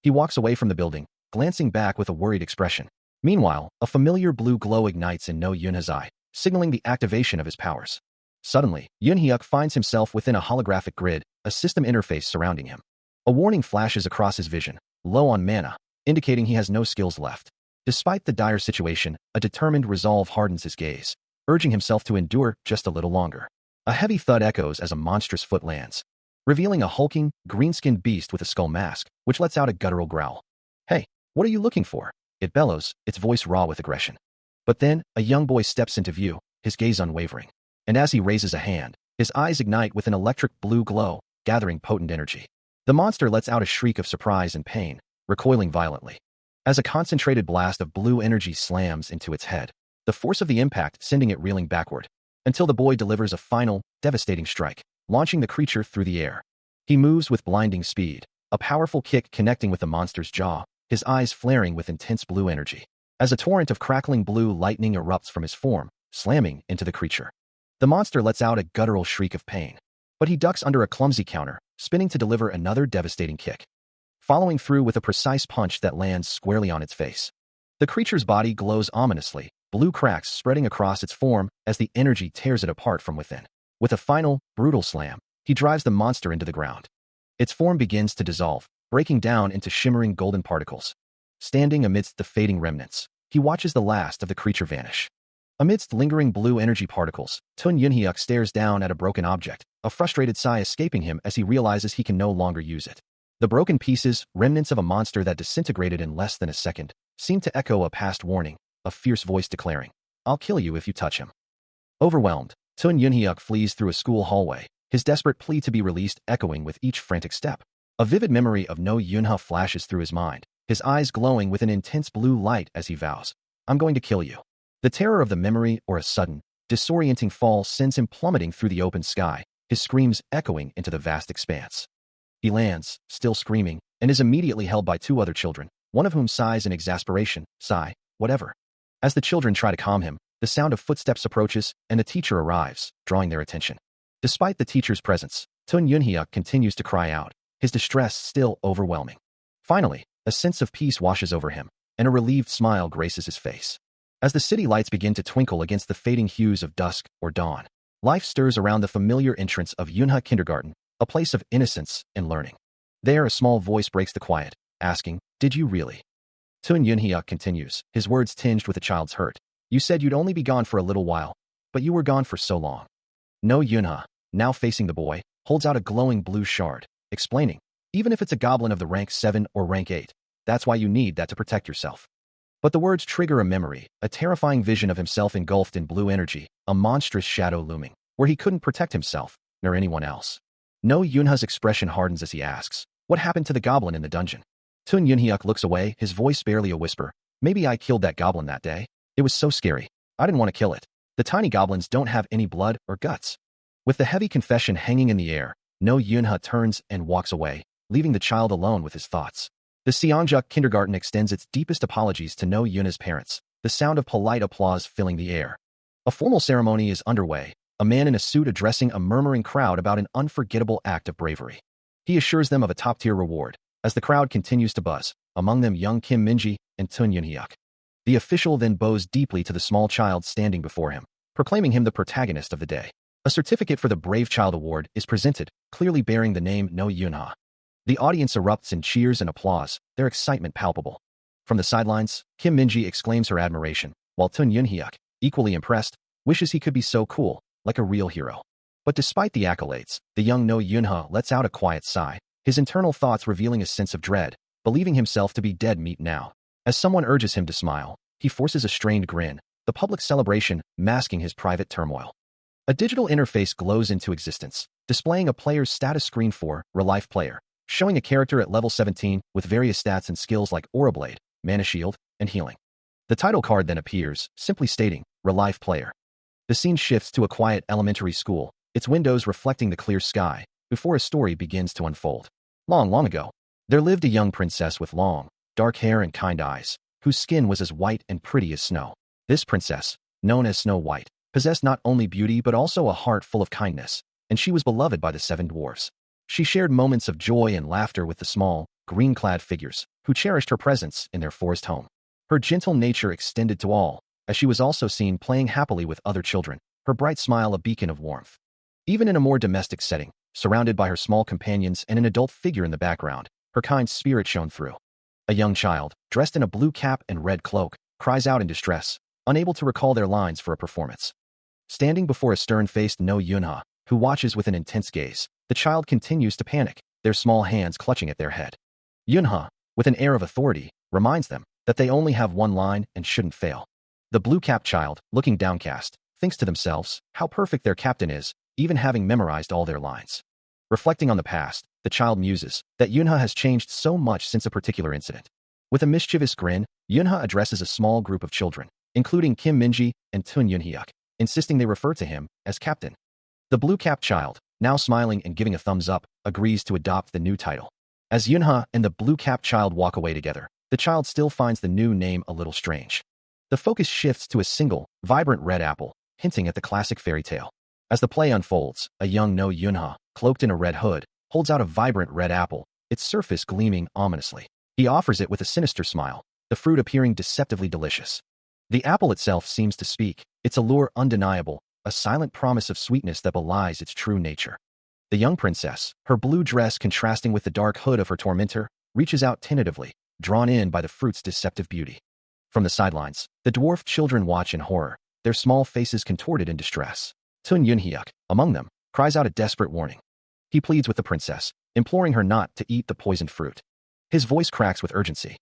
He walks away from the building, glancing back with a worried expression. Meanwhile, a familiar blue glow ignites in No Yunha's eye, signaling the activation of his powers. Suddenly, Yunhyuk finds himself within a holographic grid, a system interface surrounding him. A warning flashes across his vision, low on mana, indicating he has no skills left. Despite the dire situation, a determined resolve hardens his gaze, urging himself to endure just a little longer. A heavy thud echoes as a monstrous foot lands, revealing a hulking, green-skinned beast with a skull mask, which lets out a guttural growl. "Hey, what are you looking for?" It bellows, its voice raw with aggression. But then, a young boy steps into view, his gaze unwavering. And as he raises a hand, his eyes ignite with an electric blue glow, gathering potent energy. The monster lets out a shriek of surprise and pain, recoiling violently. As a concentrated blast of blue energy slams into its head, the force of the impact sending it reeling backward, until the boy delivers a final, devastating strike, launching the creature through the air. He moves with blinding speed, a powerful kick connecting with the monster's jaw, his eyes flaring with intense blue energy. As a torrent of crackling blue lightning erupts from his form, slamming into the creature. The monster lets out a guttural shriek of pain. But he ducks under a clumsy counter, spinning to deliver another devastating kick, following through with a precise punch that lands squarely on its face. The creature's body glows ominously, blue cracks spreading across its form as the energy tears it apart from within. With a final, brutal slam, he drives the monster into the ground. Its form begins to dissolve, breaking down into shimmering golden particles. Standing amidst the fading remnants, he watches the last of the creature vanish. Amidst lingering blue energy particles, Tun Yunhyuk stares down at a broken object, a frustrated sigh escaping him as he realizes he can no longer use it. The broken pieces, remnants of a monster that disintegrated in less than a second, seem to echo a past warning, a fierce voice declaring, "I'll kill you if you touch him." Overwhelmed, Tun Yunhyuk flees through a school hallway, his desperate plea to be released echoing with each frantic step. A vivid memory of No Yunha flashes through his mind, his eyes glowing with an intense blue light as he vows, "I'm going to kill you." The terror of the memory or a sudden, disorienting fall sends him plummeting through the open sky, his screams echoing into the vast expanse. He lands, still screaming, and is immediately held by two other children, one of whom sighs in exasperation, "Sigh, whatever." As the children try to calm him, the sound of footsteps approaches, and the teacher arrives, drawing their attention. Despite the teacher's presence, Tun Yunhyuk continues to cry out, his distress still overwhelming. Finally, a sense of peace washes over him, and a relieved smile graces his face. As the city lights begin to twinkle against the fading hues of dusk or dawn, life stirs around the familiar entrance of Yunha Kindergarten, a place of innocence and learning. There, a small voice breaks the quiet, asking, "Did you really?" Tun Yunhyuk continues, his words tinged with a child's hurt. "You said you'd only be gone for a little while, but you were gone for so long." No Yunha, now facing the boy, holds out a glowing blue shard, explaining, "Even if it's a goblin of the rank 7 or rank 8, that's why you need that to protect yourself." But the words trigger a memory, a terrifying vision of himself engulfed in blue energy, a monstrous shadow looming, where he couldn't protect himself, nor anyone else. No Yunha's expression hardens as he asks, "What happened to the goblin in the dungeon?" Tun Yunhyuk looks away, his voice barely a whisper. "Maybe I killed that goblin that day. It was so scary. I didn't want to kill it. The tiny goblins don't have any blood or guts." With the heavy confession hanging in the air, No Yunha turns and walks away, leaving the child alone with his thoughts. The Seonjuk Kindergarten extends its deepest apologies to No Yunha's parents, the sound of polite applause filling the air. A formal ceremony is underway, a man in a suit addressing a murmuring crowd about an unforgettable act of bravery. He assures them of a top-tier reward, as the crowd continues to buzz, among them young Kim Minji and Tun Yunhyuk. The official then bows deeply to the small child standing before him, proclaiming him the protagonist of the day. A certificate for the Brave Child Award is presented, clearly bearing the name No Yunha. The audience erupts in cheers and applause, their excitement palpable. From the sidelines, Kim Minji exclaims her admiration, while Tun Yunhyuk, equally impressed, wishes he could be so cool, like a real hero. But despite the accolades, the young No Yunha lets out a quiet sigh, his internal thoughts revealing a sense of dread, believing himself to be dead meat now. As someone urges him to smile, he forces a strained grin, the public celebration masking his private turmoil. A digital interface glows into existence, displaying a player's status screen for Relife Player, showing a character at level 17 with various stats and skills like Aura Blade, Mana Shield, and Healing. The title card then appears, simply stating, Relife Player. The scene shifts to a quiet elementary school, its windows reflecting the clear sky, before a story begins to unfold. Long, long ago, there lived a young princess with long, dark hair and kind eyes, whose skin was as white and pretty as snow. This princess, known as Snow White, possessed not only beauty but also a heart full of kindness, and she was beloved by the 7 dwarfs. She shared moments of joy and laughter with the small, green-clad figures, who cherished her presence in their forest home. Her gentle nature extended to all, as she was also seen playing happily with other children, her bright smile a beacon of warmth. Even in a more domestic setting, surrounded by her small companions and an adult figure in the background, her kind spirit shone through. A young child, dressed in a blue cap and red cloak, cries out in distress, unable to recall their lines for a performance. Standing before a stern-faced No Yunha, who watches with an intense gaze, the child continues to panic, their small hands clutching at their head. Yunha, with an air of authority, reminds them that they only have one line and shouldn't fail. The blue-capped child, looking downcast, thinks to themselves how perfect their captain is, even having memorized all their lines. Reflecting on the past, the child muses that Yunha has changed so much since a particular incident. With a mischievous grin, Yunha addresses a small group of children, including Kim Minji and Tun Yunhyuk, insisting they refer to him as captain. The blue-capped child, now smiling and giving a thumbs up, agrees to adopt the new title. As Yunha and the blue-capped child walk away together, the child still finds the new name a little strange. The focus shifts to a single, vibrant red apple, hinting at the classic fairy tale. As the play unfolds, a young No Yunha, cloaked in a red hood, holds out a vibrant red apple, its surface gleaming ominously. He offers it with a sinister smile, the fruit appearing deceptively delicious. The apple itself seems to speak, its allure undeniable, a silent promise of sweetness that belies its true nature. The young princess, her blue dress contrasting with the dark hood of her tormentor, reaches out tentatively, drawn in by the fruit's deceptive beauty. From the sidelines, the dwarf children watch in horror, their small faces contorted in distress. Tun Yunhyuk, among them, cries out a desperate warning. He pleads with the princess, imploring her not to eat the poisoned fruit. His voice cracks with urgency.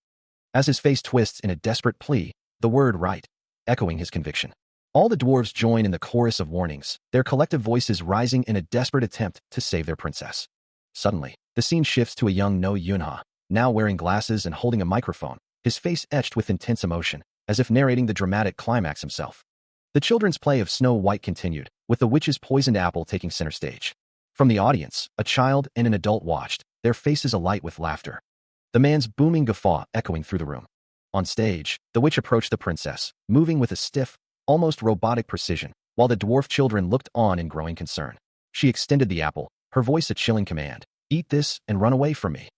As his face twists in a desperate plea, the word right, echoing his conviction. All the dwarves join in the chorus of warnings, their collective voices rising in a desperate attempt to save their princess. Suddenly, the scene shifts to a young No Yunha, now wearing glasses and holding a microphone, his face etched with intense emotion, as if narrating the dramatic climax himself. The children's play of Snow White continued, with the witch's poisoned apple taking center stage. From the audience, a child and an adult watched, their faces alight with laughter. The man's booming guffaw echoing through the room. On stage, the witch approached the princess, moving with a stiff, almost robotic precision, while the dwarf children looked on in growing concern. She extended the apple, her voice a chilling command. Eat this and run away from me.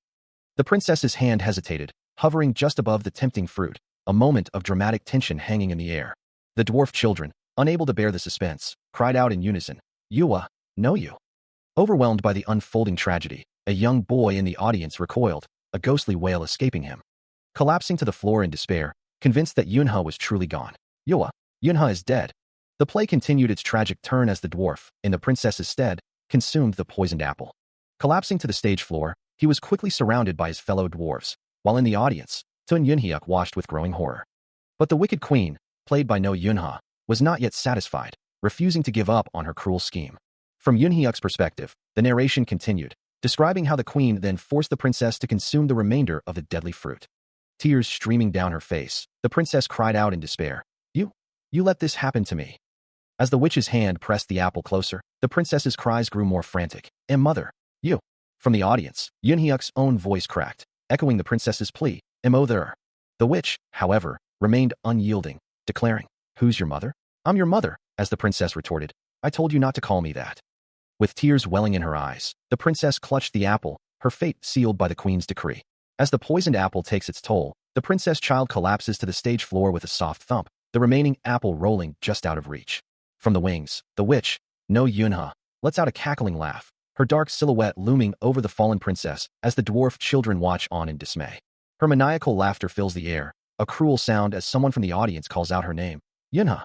The princess's hand hesitated, hovering just above the tempting fruit, a moment of dramatic tension hanging in the air. The dwarf children, unable to bear the suspense, cried out in unison, Yua, know you. Overwhelmed by the unfolding tragedy, a young boy in the audience recoiled, a ghostly wail escaping him. Collapsing to the floor in despair, convinced that Yunha was truly gone. Yua, Yunha is dead. The play continued its tragic turn as the dwarf, in the princess's stead, consumed the poisoned apple. Collapsing to the stage floor, he was quickly surrounded by his fellow dwarves, while in the audience, Tun Yunhyuk watched with growing horror. But the wicked queen, played by No Yunha, was not yet satisfied, refusing to give up on her cruel scheme. From Yunhyuk's perspective, the narration continued, describing how the queen then forced the princess to consume the remainder of the deadly fruit. Tears streaming down her face, the princess cried out in despair, You let this happen to me. As the witch's hand pressed the apple closer, the princess's cries grew more frantic. Mother, you. From the audience, Yunhyuk's own voice cracked, echoing the princess's plea, Mother. The witch, however, remained unyielding, declaring, Who's your mother? I'm your mother, as the princess retorted. I told you not to call me that. With tears welling in her eyes, the princess clutched the apple, her fate sealed by the queen's decree. As the poisoned apple takes its toll, the princess child collapses to the stage floor with a soft thump, the remaining apple rolling just out of reach. From the wings, the witch, No Yunha, lets out a cackling laugh, her dark silhouette looming over the fallen princess as the dwarf children watch on in dismay. Her maniacal laughter fills the air, a cruel sound as someone from the audience calls out her name, Yunha.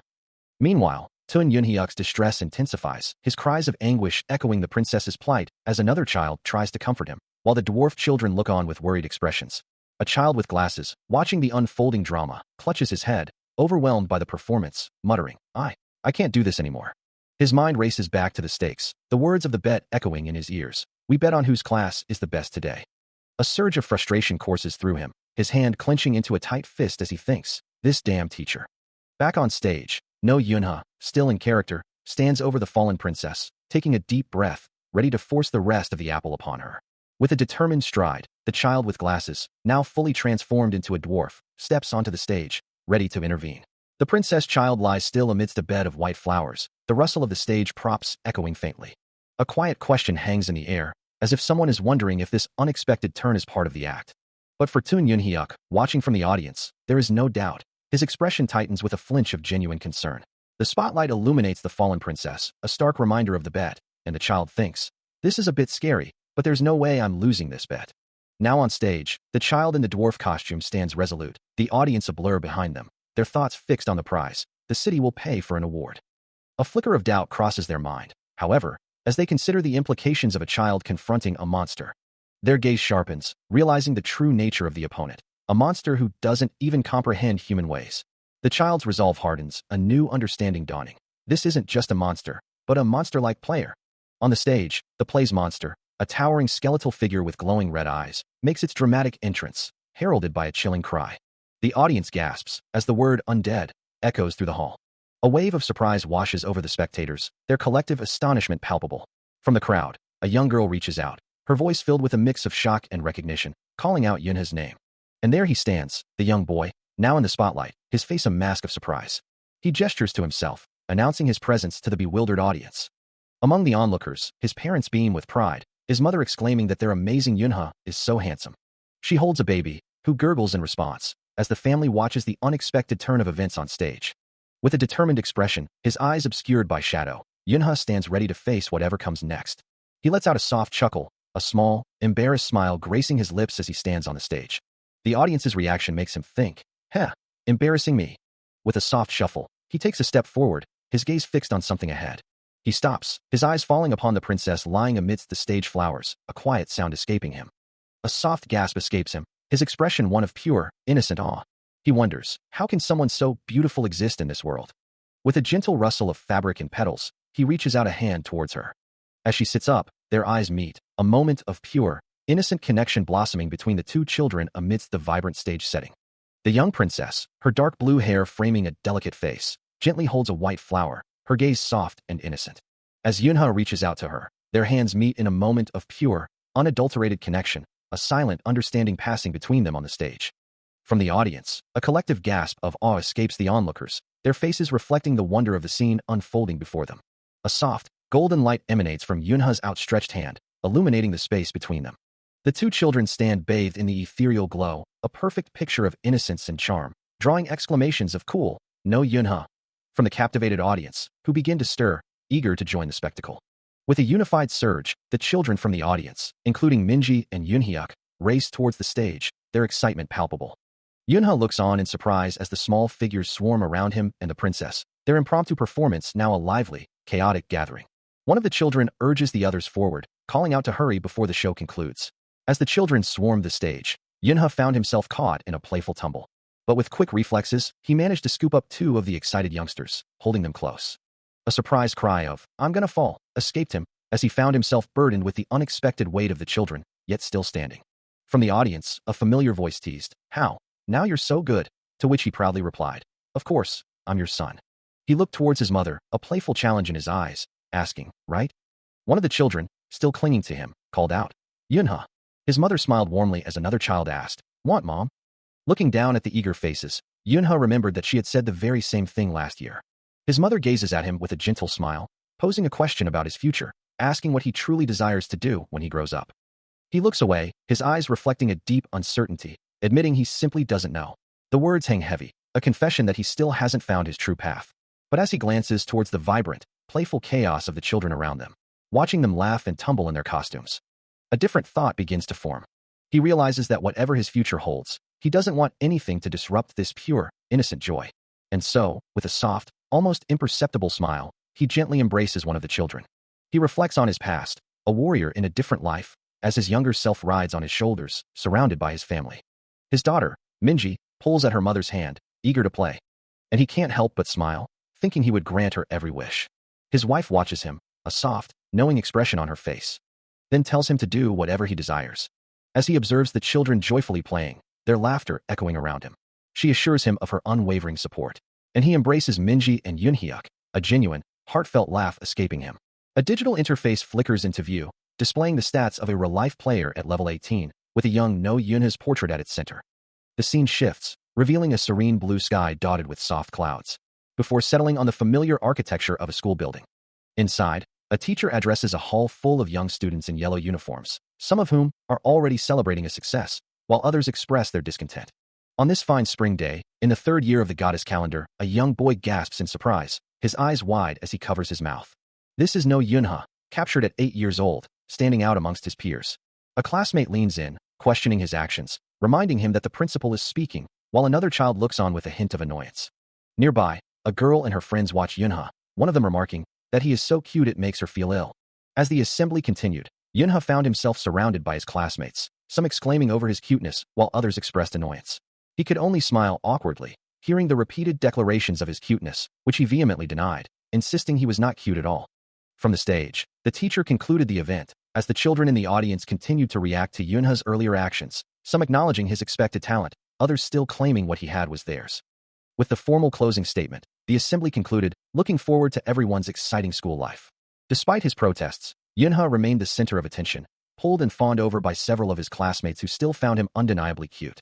Meanwhile, Tun Yunhyuk's distress intensifies, his cries of anguish echoing the princess's plight as another child tries to comfort him, while the dwarf children look on with worried expressions. A child with glasses, watching the unfolding drama, clutches his head, overwhelmed by the performance, muttering, I can't do this anymore. His mind races back to the stakes, the words of the bet echoing in his ears. We bet on whose class is the best today. A surge of frustration courses through him, his hand clenching into a tight fist as he thinks, this damn teacher. Back on stage, No Yunha, still in character, stands over the fallen princess, taking a deep breath, ready to force the rest of the apple upon her. With a determined stride, the child with glasses, now fully transformed into a dwarf, steps onto the stage, ready to intervene. The princess child lies still amidst a bed of white flowers, the rustle of the stage props echoing faintly. A quiet question hangs in the air, as if someone is wondering if this unexpected turn is part of the act. But for Tun Yunhyuk, watching from the audience, there is no doubt. His expression tightens with a flinch of genuine concern. The spotlight illuminates the fallen princess, a stark reminder of the bet, and the child thinks, this is a bit scary, but there's no way I'm losing this bet. Now on stage, the child in the dwarf costume stands resolute, the audience a blur behind them, their thoughts fixed on the prize. The city will pay for an award. A flicker of doubt crosses their mind, however, as they consider the implications of a child confronting a monster. Their gaze sharpens, realizing the true nature of the opponent, a monster who doesn't even comprehend human ways. The child's resolve hardens, a new understanding dawning. This isn't just a monster, but a monster-like player. On the stage, the play's monster, a towering skeletal figure with glowing red eyes, makes its dramatic entrance, heralded by a chilling cry. The audience gasps as the word undead echoes through the hall. A wave of surprise washes over the spectators, their collective astonishment palpable. From the crowd, a young girl reaches out, her voice filled with a mix of shock and recognition, calling out Yunha's name. And there he stands, the young boy, now in the spotlight, his face a mask of surprise. He gestures to himself, announcing his presence to the bewildered audience. Among the onlookers, his parents beam with pride, his mother exclaiming that their amazing Yunha is so handsome. She holds a baby, who gurgles in response, as the family watches the unexpected turn of events on stage. With a determined expression, his eyes obscured by shadow, Yunha stands ready to face whatever comes next. He lets out a soft chuckle, a small, embarrassed smile gracing his lips as he stands on the stage. The audience's reaction makes him think, "Heh, embarrassing me." With a soft shuffle, he takes a step forward, his gaze fixed on something ahead. He stops, his eyes falling upon the princess lying amidst the stage flowers, a quiet sound escaping him. A soft gasp escapes him, his expression one of pure, innocent awe. He wonders, how can someone so beautiful exist in this world? With a gentle rustle of fabric and petals, he reaches out a hand towards her. As she sits up, their eyes meet, a moment of pure, innocent connection blossoming between the two children amidst the vibrant stage setting. The young princess, her dark blue hair framing a delicate face, gently holds a white flower, her gaze soft and innocent. As Yunha reaches out to her, their hands meet in a moment of pure, unadulterated connection, a silent understanding passing between them on the stage. From the audience, a collective gasp of awe escapes the onlookers, their faces reflecting the wonder of the scene unfolding before them. A soft, golden light emanates from Yunha's outstretched hand, illuminating the space between them. The two children stand bathed in the ethereal glow, a perfect picture of innocence and charm, drawing exclamations of "Cool, no Yunha" from the captivated audience, who begin to stir, eager to join the spectacle. With a unified surge, the children from the audience, including Minji and Yoonhyuk, race towards the stage, their excitement palpable. Yunha looks on in surprise as the small figures swarm around him and the princess, their impromptu performance now a lively, chaotic gathering. One of the children urges the others forward, calling out to hurry before the show concludes. As the children swarmed the stage, Yunha found himself caught in a playful tumble. But with quick reflexes, he managed to scoop up two of the excited youngsters, holding them close. A surprised cry of, "I'm gonna fall," escaped him, as he found himself burdened with the unexpected weight of the children, yet still standing. From the audience, a familiar voice teased, "How? Now you're so good," to which he proudly replied, "Of course, I'm your son." He looked towards his mother, a playful challenge in his eyes, asking, "Right?" One of the children, still clinging to him, called out, "Yunha." His mother smiled warmly as another child asked, "Want, Mom?" Looking down at the eager faces, Yunha remembered that she had said the very same thing last year. His mother gazes at him with a gentle smile, posing a question about his future, asking what he truly desires to do when he grows up. He looks away, his eyes reflecting a deep uncertainty, admitting he simply doesn't know. The words hang heavy, a confession that he still hasn't found his true path. But as he glances towards the vibrant, playful chaos of the children around them, watching them laugh and tumble in their costumes, a different thought begins to form. He realizes that whatever his future holds, he doesn't want anything to disrupt this pure, innocent joy. And so, with a soft, almost imperceptible smile, he gently embraces one of the children. He reflects on his past, a warrior in a different life, as his younger self rides on his shoulders, surrounded by his family. His daughter, Minji, pulls at her mother's hand, eager to play. And he can't help but smile, thinking he would grant her every wish. His wife watches him, a soft, knowing expression on her face, then tells him to do whatever he desires. As he observes the children joyfully playing, their laughter echoing around him, she assures him of her unwavering support. And he embraces Minji and Yoonhyuk, a genuine, heartfelt laugh escaping him. A digital interface flickers into view, displaying the stats of a real-life player at level 18, with a young No Yoonha's portrait at its center. The scene shifts, revealing a serene blue sky dotted with soft clouds, before settling on the familiar architecture of a school building. Inside, a teacher addresses a hall full of young students in yellow uniforms, some of whom are already celebrating a success, while others express their discontent. On this fine spring day, in the third year of the goddess calendar, a young boy gasps in surprise, his eyes wide as he covers his mouth. This is No Yoonha, captured at 8 years old, standing out amongst his peers. A classmate leans in, questioning his actions, reminding him that the principal is speaking, while another child looks on with a hint of annoyance. Nearby, a girl and her friends watch Yoonha, one of them remarking that he is so cute it makes her feel ill. As the assembly continued, Yoonha found himself surrounded by his classmates, some exclaiming over his cuteness while others expressed annoyance. He could only smile awkwardly, hearing the repeated declarations of his cuteness, which he vehemently denied, insisting he was not cute at all. From the stage, the teacher concluded the event, as the children in the audience continued to react to Yoonha's earlier actions, some acknowledging his expected talent, others still claiming what he had was theirs. With the formal closing statement, the assembly concluded, looking forward to everyone's exciting school life. Despite his protests, Yoonha remained the center of attention, pulled and fawned over by several of his classmates who still found him undeniably cute.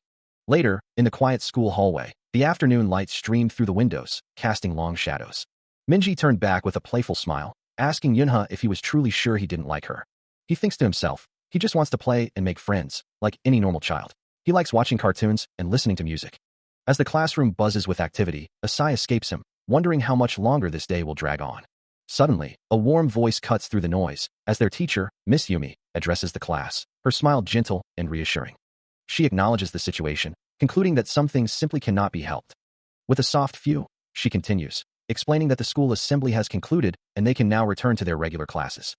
Later, in the quiet school hallway, the afternoon light streamed through the windows, casting long shadows. Minji turned back with a playful smile, asking Yunha if he was truly sure he didn't like her. He thinks to himself, he just wants to play and make friends, like any normal child. He likes watching cartoons and listening to music. As the classroom buzzes with activity, a sigh escapes him, wondering how much longer this day will drag on. Suddenly, a warm voice cuts through the noise, as their teacher, Miss Yumi, addresses the class, her smile gentle and reassuring. She acknowledges the situation, concluding that some things simply cannot be helped. With a soft phew, she continues, explaining that the school assembly has concluded and they can now return to their regular classes.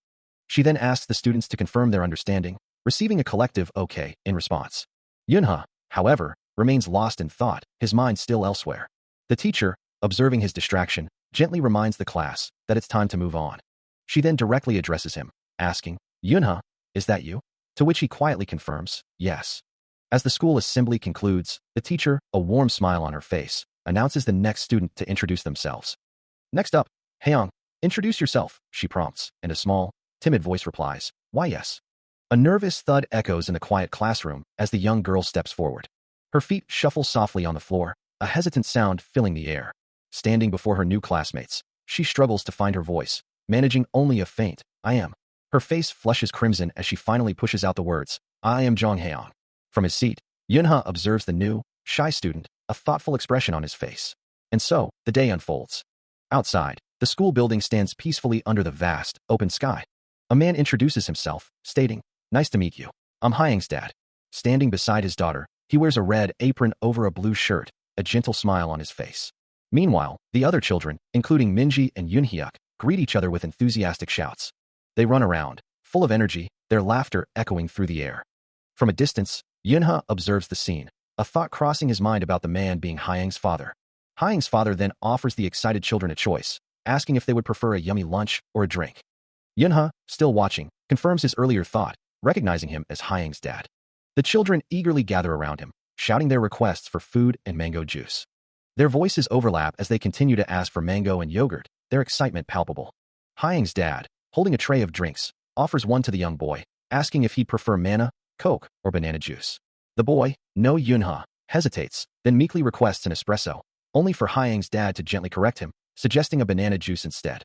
She then asks the students to confirm their understanding, receiving a collective okay in response. Yunha, however, remains lost in thought, his mind still elsewhere. The teacher, observing his distraction, gently reminds the class that it's time to move on. She then directly addresses him, asking, Yunha, is that you? To which he quietly confirms, yes. As the school assembly concludes, the teacher, a warm smile on her face, announces the next student to introduce themselves. Next up, Haeyoung, introduce yourself, she prompts, and a small, timid voice replies, why yes. A nervous thud echoes in the quiet classroom as the young girl steps forward. Her feet shuffle softly on the floor, a hesitant sound filling the air. Standing before her new classmates, she struggles to find her voice, managing only a faint, I am. Her face flushes crimson as she finally pushes out the words, I am Jong Haeyoung. From his seat, Yunha observes the new, shy student, a thoughtful expression on his face. And so, the day unfolds. Outside, the school building stands peacefully under the vast, open sky. A man introduces himself, stating, nice to meet you. I'm Haeyoung's dad. Standing beside his daughter, he wears a red apron over a blue shirt, a gentle smile on his face. Meanwhile, the other children, including Minji and Yoonhyuk, greet each other with enthusiastic shouts. They run around, full of energy, their laughter echoing through the air. From a distance, Yunha observes the scene, a thought crossing his mind about the man being Haeyoung's father. Haeyoung's father then offers the excited children a choice, asking if they would prefer a yummy lunch or a drink. Yunha, still watching, confirms his earlier thought, recognizing him as Haeyoung's dad. The children eagerly gather around him, shouting their requests for food and mango juice. Their voices overlap as they continue to ask for mango and yogurt, their excitement palpable. Haeyoung's dad, holding a tray of drinks, offers one to the young boy, asking if he'd prefer manna, Coke, or banana juice. The boy, no Yunha, hesitates, then meekly requests an espresso, only for Haeyoung's dad to gently correct him, suggesting a banana juice instead.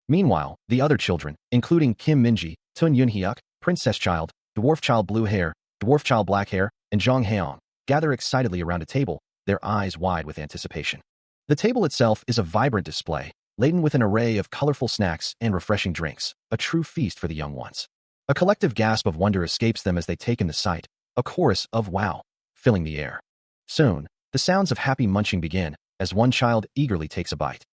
Meanwhile, the other children, including Kim Minji, Tun Yoonhyuk, Princess Child, Dwarf Child Blue Hair, Dwarf Child Black Hair, and Jong Haeyoung, gather excitedly around a table, their eyes wide with anticipation. The table itself is a vibrant display, laden with an array of colorful snacks and refreshing drinks, a true feast for the young ones. A collective gasp of wonder escapes them as they take in the sight, a chorus of wow, filling the air. Soon, the sounds of happy munching begin, as one child eagerly takes a bite.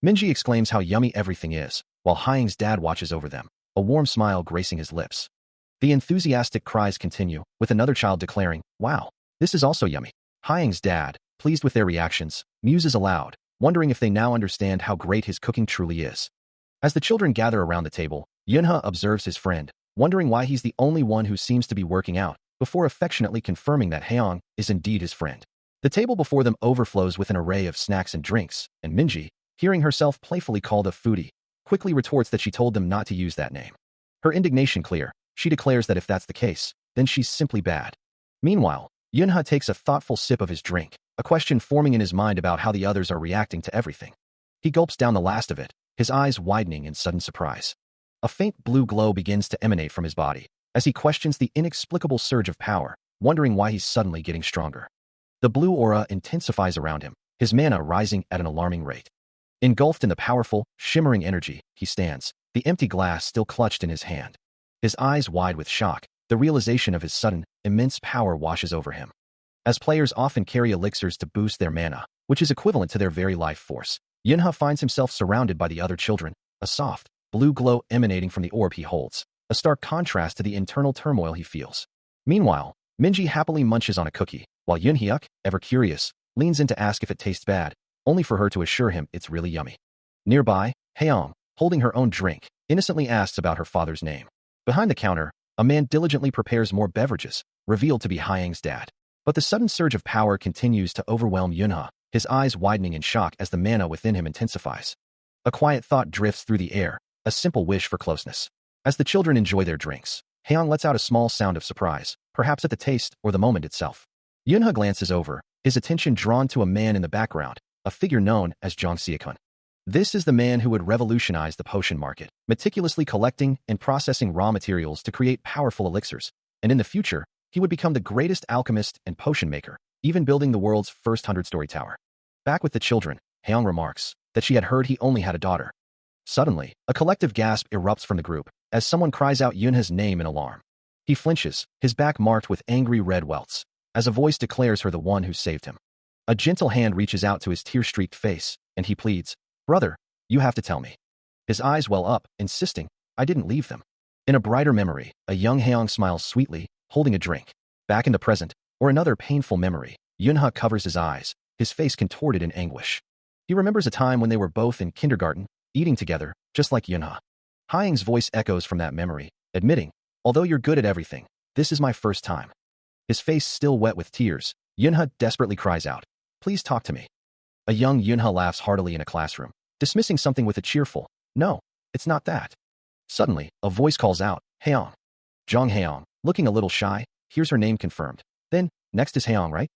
Minji exclaims how yummy everything is, while Haeyoung's dad watches over them, a warm smile gracing his lips. The enthusiastic cries continue, with another child declaring, wow, this is also yummy. Haeyoung's dad, pleased with their reactions, muses aloud, wondering if they now understand how great his cooking truly is. As the children gather around the table, Yunha observes his friend, wondering why he's the only one who seems to be working out, before affectionately confirming that Haeyoung is indeed his friend. The table before them overflows with an array of snacks and drinks, and Minji, hearing herself playfully called a foodie, quickly retorts that she told them not to use that name. Her indignation clear, she declares that if that's the case, then she's simply bad. Meanwhile, Yunha takes a thoughtful sip of his drink, a question forming in his mind about how the others are reacting to everything. He gulps down the last of it, his eyes widening in sudden surprise. A faint blue glow begins to emanate from his body, as he questions the inexplicable surge of power, wondering why he's suddenly getting stronger. The blue aura intensifies around him, his mana rising at an alarming rate. Engulfed in the powerful, shimmering energy, he stands, the empty glass still clutched in his hand. His eyes wide with shock, the realization of his sudden, immense power washes over him. As players often carry elixirs to boost their mana, which is equivalent to their very life force, Yunha finds himself surrounded by the other children, a soft, blue glow emanating from the orb he holds, a stark contrast to the internal turmoil he feels. Meanwhile, Minji happily munches on a cookie, while Yoonhyuk, ever curious, leans in to ask if it tastes bad, only for her to assure him it's really yummy. Nearby, Haeyoung, holding her own drink, innocently asks about her father's name. Behind the counter, a man diligently prepares more beverages, revealed to be Haeyoung's dad. But the sudden surge of power continues to overwhelm Yunha, his eyes widening in shock as the mana within him intensifies. A quiet thought drifts through the air, a simple wish for closeness. As the children enjoy their drinks, Haeyoung lets out a small sound of surprise, perhaps at the taste or the moment itself. Yunha glances over, his attention drawn to a man in the background, a figure known as Jang Seokun. This is the man who would revolutionize the potion market, meticulously collecting and processing raw materials to create powerful elixirs, and in the future, he would become the greatest alchemist and potion maker, even building the world's first 100-story tower. Back with the children, Haeyoung remarks that she had heard he only had a daughter. Suddenly, a collective gasp erupts from the group as someone cries out Yunha's name in alarm. He flinches, his back marked with angry red welts, as a voice declares her the one who saved him. A gentle hand reaches out to his tear-streaked face, and he pleads, "Brother, you have to tell me." His eyes well up, insisting, "I didn't leave them." In a brighter memory, a young Haeyoung smiles sweetly, holding a drink. Back in the present, or another painful memory, Yunha covers his eyes, his face contorted in anguish. He remembers a time when they were both in kindergarten, eating together, just like Yunha. Haeyoung's voice echoes from that memory, admitting, "Although you're good at everything, this is my first time." His face still wet with tears, Yunha desperately cries out, "Please talk to me." A young Yunha laughs heartily in a classroom, dismissing something with a cheerful, "No, it's not that." Suddenly, a voice calls out, "Haeyoung." Jang Haeyoung, looking a little shy, hears her name confirmed. Then, next is Haeyoung, right?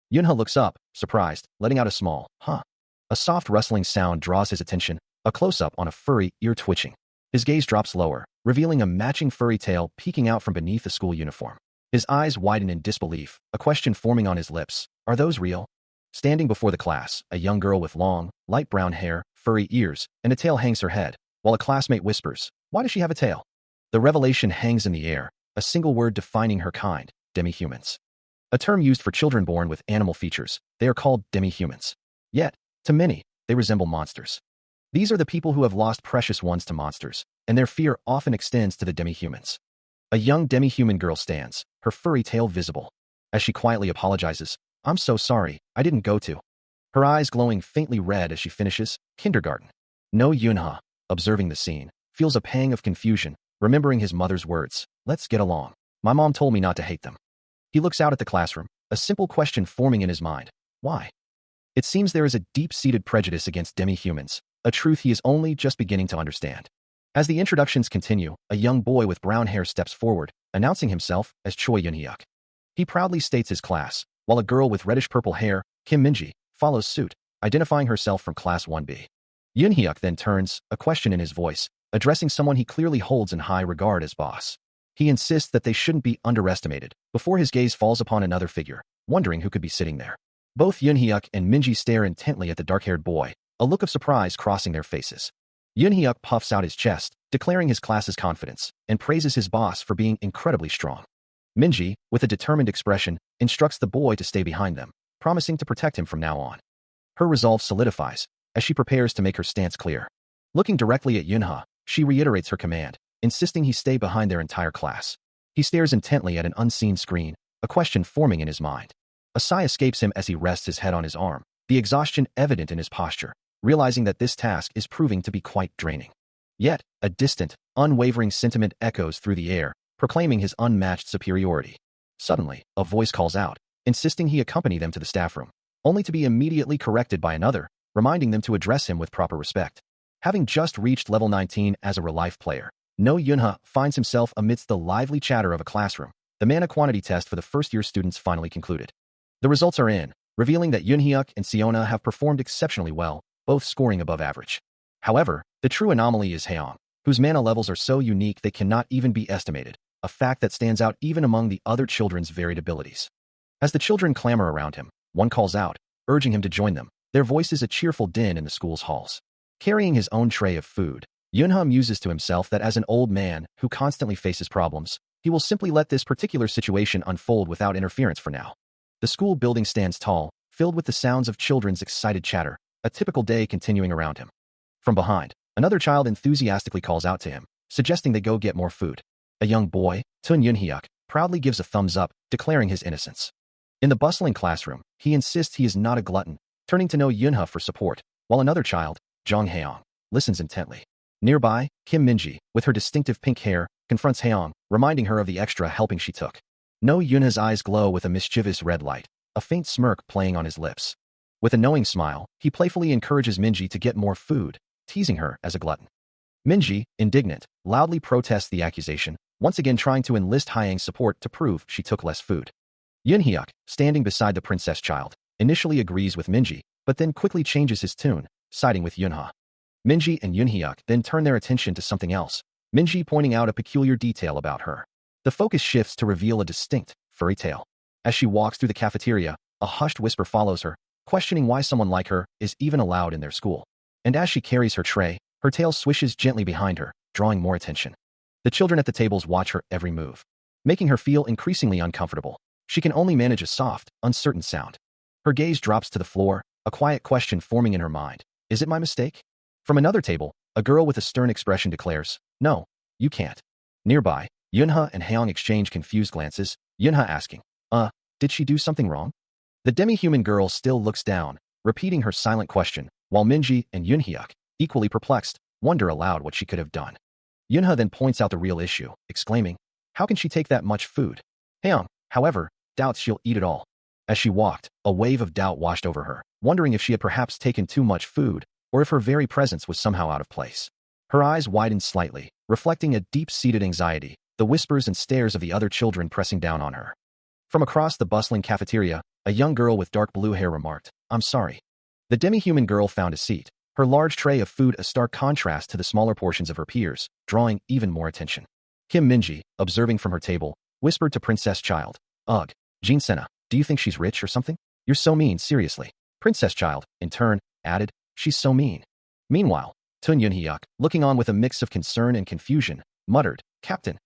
Yunha looks up, surprised, letting out a small, "Huh." A soft rustling sound draws his attention, a close-up on a furry, ear twitching. His gaze drops lower, revealing a matching furry tail peeking out from beneath the school uniform. His eyes widen in disbelief, a question forming on his lips. Are those real? Standing before the class, a young girl with long, light brown hair, furry ears, and a tail hangs her head, while a classmate whispers, "Why does she have a tail?" The revelation hangs in the air, a single word defining her kind, demi-humans. A term used for children born with animal features, they are called demi-humans. Yet, to many, they resemble monsters. These are the people who have lost precious ones to monsters, and their fear often extends to the demi-humans. A young demi-human girl stands, her furry tail visible. As she quietly apologizes, "I'm so sorry, I didn't go to." Her eyes glowing faintly red as she finishes, "Kindergarten." No Yunha, observing the scene, feels a pang of confusion, remembering his mother's words, "Let's get along. My mom told me not to hate them." He looks out at the classroom, a simple question forming in his mind. Why? It seems there is a deep-seated prejudice against demi-humans, a truth he is only just beginning to understand. As the introductions continue, a young boy with brown hair steps forward, announcing himself as Choi Yunhyuk. He proudly states his class, while a girl with reddish-purple hair, Kim Minji, follows suit, identifying herself from Class 1B. Yunhyuk then turns, a question in his voice, addressing someone he clearly holds in high regard as boss. He insists that they shouldn't be underestimated, before his gaze falls upon another figure, wondering who could be sitting there. Both Yunhyuk and Minji stare intently at the dark-haired boy, a look of surprise crossing their faces. Yunhyuk puffs out his chest, declaring his class's confidence, and praises his boss for being incredibly strong. Minji, with a determined expression, instructs the boy to stay behind them, promising to protect him from now on. Her resolve solidifies, as she prepares to make her stance clear. Looking directly at Yunha, she reiterates her command, insisting he stay behind their entire class. He stares intently at an unseen screen, a question forming in his mind. A sigh escapes him as he rests his head on his arm, the exhaustion evident in his posture, realizing that this task is proving to be quite draining. Yet, a distant, unwavering sentiment echoes through the air, proclaiming his unmatched superiority. Suddenly, a voice calls out, insisting he accompany them to the staff room, only to be immediately corrected by another, reminding them to address him with proper respect. Having just reached level 19 as a real-life player, No Yunha finds himself amidst the lively chatter of a classroom. The mana quantity test for the first-year students finally concluded. The results are in, revealing that Yunhyuk and Siona have performed exceptionally well, both scoring above average. However, the true anomaly is Haeyoung, whose mana levels are so unique they cannot even be estimated, a fact that stands out even among the other children's varied abilities. As the children clamor around him, one calls out, urging him to join them, their voices a cheerful din in the school's halls. Carrying his own tray of food, Yunha muses to himself that as an old man who constantly faces problems, he will simply let this particular situation unfold without interference for now. The school building stands tall, filled with the sounds of children's excited chatter, a typical day continuing around him. From behind, another child enthusiastically calls out to him, suggesting they go get more food. A young boy, Tun Yunhyuk, proudly gives a thumbs up, declaring his innocence. In the bustling classroom, he insists he is not a glutton, turning to No Yunha for support, while another child, Jang Haeyoung, listens intently. Nearby, Kim Minji, with her distinctive pink hair, confronts Haeyoung, reminding her of the extra helping she took. No Yunha's eyes glow with a mischievous red light, a faint smirk playing on his lips. With a knowing smile, he playfully encourages Minji to get more food, teasing her as a glutton. Minji, indignant, loudly protests the accusation, once again trying to enlist Haeyoung's support to prove she took less food. Yunhyuk, standing beside the princess child, initially agrees with Minji, but then quickly changes his tune, siding with Yunha. Minji and Yoonhyuk then turn their attention to something else, Minji pointing out a peculiar detail about her. The focus shifts to reveal a distinct, furry tail. As she walks through the cafeteria, a hushed whisper follows her, questioning why someone like her is even allowed in their school. And as she carries her tray, her tail swishes gently behind her, drawing more attention. The children at the tables watch her every move, making her feel increasingly uncomfortable. She can only manage a soft, uncertain sound. Her gaze drops to the floor, a quiet question forming in her mind. Is it my mistake? From another table, a girl with a stern expression declares, "No, you can't." Nearby, Yunha and Haeyoung exchange confused glances, Yunha asking, did she do something wrong? The demi-human girl still looks down, repeating her silent question, while Minji and Yoonhyuk, equally perplexed, wonder aloud what she could have done. Yunha then points out the real issue, exclaiming, "How can she take that much food?" Haeyoung, however, doubts she'll eat it all. As she walked, a wave of doubt washed over her, wondering if she had perhaps taken too much food, or if her very presence was somehow out of place. Her eyes widened slightly, reflecting a deep-seated anxiety, the whispers and stares of the other children pressing down on her. From across the bustling cafeteria, a young girl with dark blue hair remarked, "I'm sorry." The demi-human girl found a seat, her large tray of food a stark contrast to the smaller portions of her peers, drawing even more attention. Kim Minji, observing from her table, whispered to Princess Child, "Ugh, Jin-sena, do you think she's rich or something? You're so mean, seriously." Princess Child, in turn, added, "She's so mean." Meanwhile, Tun Yoonhyuk, looking on with a mix of concern and confusion, muttered, "Captain."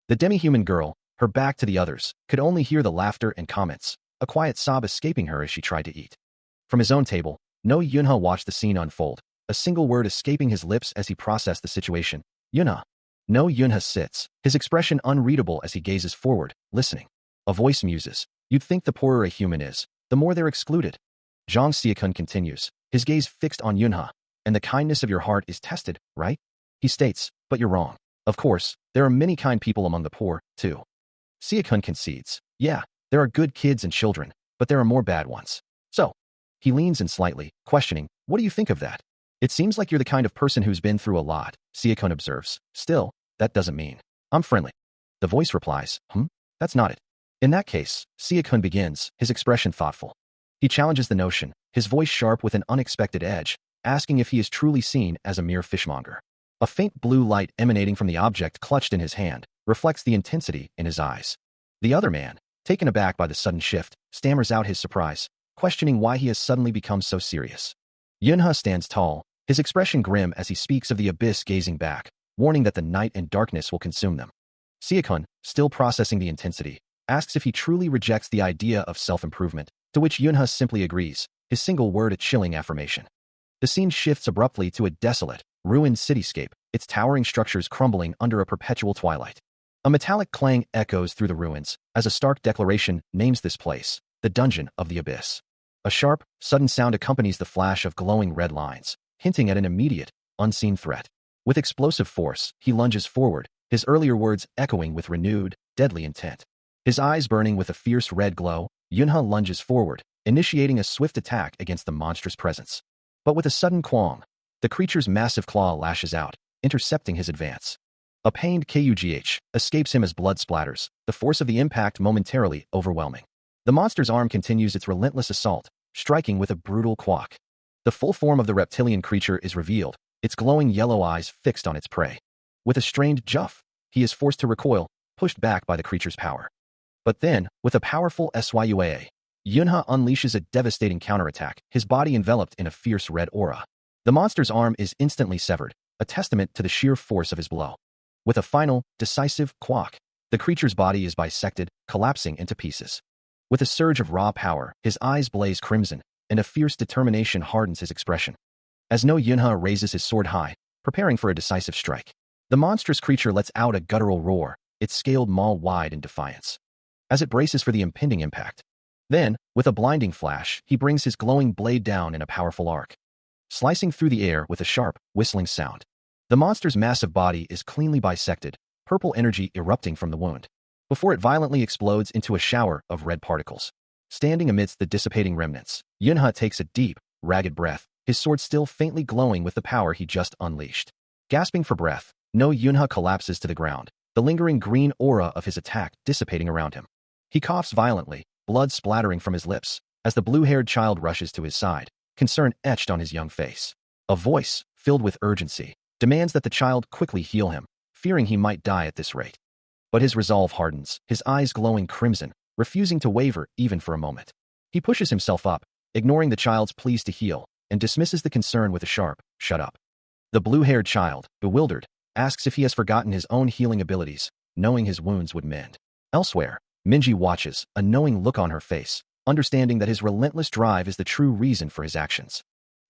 The demi-human girl, her back to the others, could only hear the laughter and comments, a quiet sob escaping her as she tried to eat. From his own table, No Yunha watched the scene unfold, a single word escaping his lips as he processed the situation. "Yunha." No Yunha sits, his expression unreadable as he gazes forward, listening. A voice muses, "You'd think the poorer a human is, the more they're excluded." Jang Seokun continues, his gaze fixed on Yunha. "And the kindness of your heart is tested, right?" He states, "But you're wrong. Of course, there are many kind people among the poor, too." Seokun concedes, "Yeah, there are good kids and children, but there are more bad ones." So, he leans in slightly, questioning, "What do you think of that?" "It seems like you're the kind of person who's been through a lot," Seokun observes. "Still, that doesn't mean I'm friendly." The voice replies, That's not it." In that case, Seokun begins, his expression thoughtful. He challenges the notion, his voice sharp with an unexpected edge, asking if he is truly seen as a mere fishmonger. A faint blue light emanating from the object clutched in his hand reflects the intensity in his eyes. The other man, taken aback by the sudden shift, stammers out his surprise, questioning why he has suddenly become so serious. Yunha stands tall, his expression grim as he speaks of the abyss gazing back, warning that the night and darkness will consume them. Seokun, still processing the intensity, asks if he truly rejects the idea of self-improvement, to which Yunha simply agrees, his single word a chilling affirmation. The scene shifts abruptly to a desolate, ruined cityscape, its towering structures crumbling under a perpetual twilight. A metallic clang echoes through the ruins, as a stark declaration names this place, the Dungeon of the Abyss. A sharp, sudden sound accompanies the flash of glowing red lines, hinting at an immediate, unseen threat. With explosive force, he lunges forward, his earlier words echoing with renewed, deadly intent. His eyes burning with a fierce red glow, Yunha lunges forward, initiating a swift attack against the monstrous presence. But with a sudden quang, the creature's massive claw lashes out, intercepting his advance. A pained KUGH escapes him as blood splatters, the force of the impact momentarily overwhelming. The monster's arm continues its relentless assault, striking with a brutal quack. The full form of the reptilian creature is revealed, its glowing yellow eyes fixed on its prey. With a strained juff, he is forced to recoil, pushed back by the creature's power. But then, with a powerful SYUAA, Yunha unleashes a devastating counterattack, his body enveloped in a fierce red aura. The monster's arm is instantly severed, a testament to the sheer force of his blow. With a final, decisive quack, the creature's body is bisected, collapsing into pieces. With a surge of raw power, his eyes blaze crimson, and a fierce determination hardens his expression. As No Yunha raises his sword high, preparing for a decisive strike, the monstrous creature lets out a guttural roar, its scaled maw wide in defiance. As it braces for the impending impact, then, with a blinding flash, he brings his glowing blade down in a powerful arc, slicing through the air with a sharp, whistling sound. The monster's massive body is cleanly bisected, purple energy erupting from the wound, before it violently explodes into a shower of red particles. Standing amidst the dissipating remnants, Yunha takes a deep, ragged breath, his sword still faintly glowing with the power he just unleashed. Gasping for breath, No Yunha collapses to the ground, the lingering green aura of his attack dissipating around him. He coughs violently, blood splattering from his lips, as the blue-haired child rushes to his side, concern etched on his young face. A voice, filled with urgency, demands that the child quickly heal him, fearing he might die at this rate. But his resolve hardens, his eyes glowing crimson, refusing to waver even for a moment. He pushes himself up, ignoring the child's pleas to heal, and dismisses the concern with a sharp, "Shut up." The blue-haired child, bewildered, asks if he has forgotten his own healing abilities, knowing his wounds would mend. Elsewhere, Minji watches, a knowing look on her face, understanding that his relentless drive is the true reason for his actions.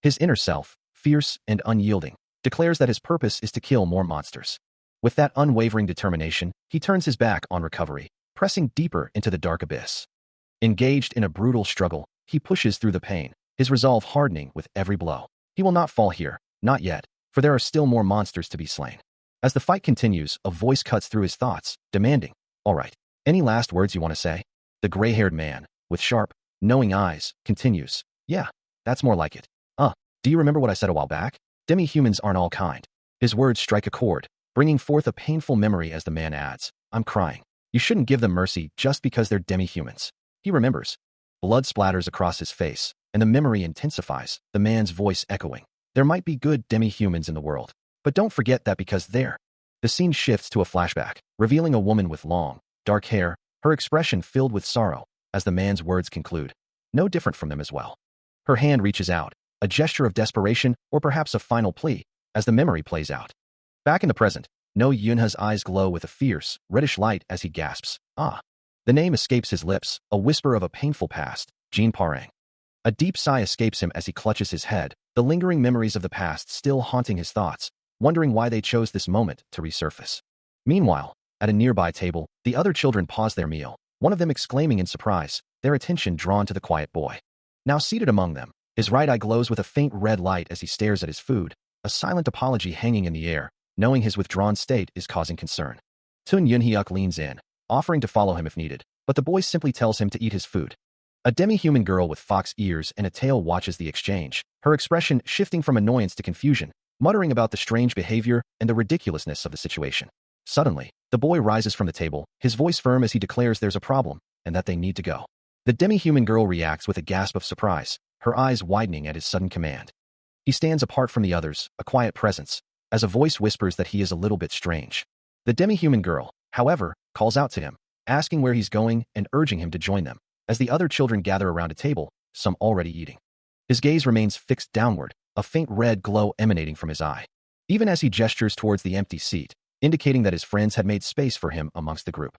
His inner self, fierce and unyielding, declares that his purpose is to kill more monsters. With that unwavering determination, he turns his back on recovery, pressing deeper into the dark abyss. Engaged in a brutal struggle, he pushes through the pain, his resolve hardening with every blow. He will not fall here, not yet, for there are still more monsters to be slain. As the fight continues, a voice cuts through his thoughts, demanding, "All right, any last words you want to say?" The gray-haired man, with sharp, knowing eyes, continues, "Yeah, that's more like it. Do you remember what I said a while back? Demi-humans aren't all kind." His words strike a chord, bringing forth a painful memory as the man adds, "I'm crying. You shouldn't give them mercy just because they're demi-humans." He remembers. Blood splatters across his face, and the memory intensifies, the man's voice echoing. "There might be good demi-humans in the world, but don't forget that because they're..." The scene shifts to a flashback, revealing a woman with long, dark hair, her expression filled with sorrow, as the man's words conclude. No different from them as well. Her hand reaches out, a gesture of desperation or perhaps a final plea, as the memory plays out. Back in the present, No Yunha's eyes glow with a fierce, reddish light as he gasps, "Ah." The name escapes his lips, a whisper of a painful past, Jean Parang. A deep sigh escapes him as he clutches his head, the lingering memories of the past still haunting his thoughts, wondering why they chose this moment to resurface. Meanwhile, at a nearby table, the other children pause their meal, one of them exclaiming in surprise, their attention drawn to the quiet boy. Now seated among them, his right eye glows with a faint red light as he stares at his food, a silent apology hanging in the air, knowing his withdrawn state is causing concern. Tun Yunhyuk leans in, offering to follow him if needed, but the boy simply tells him to eat his food. A demi-human girl with fox ears and a tail watches the exchange, her expression shifting from annoyance to confusion, muttering about the strange behavior and the ridiculousness of the situation. Suddenly, the boy rises from the table, his voice firm as he declares there's a problem, and that they need to go. The demi-human girl reacts with a gasp of surprise, her eyes widening at his sudden command. He stands apart from the others, a quiet presence, as a voice whispers that he is a little bit strange. The demi-human girl, however, calls out to him, asking where he's going and urging him to join them, as the other children gather around a table, some already eating. His gaze remains fixed downward, a faint red glow emanating from his eye, even as he gestures towards the empty seat, indicating that his friends had made space for him amongst the group.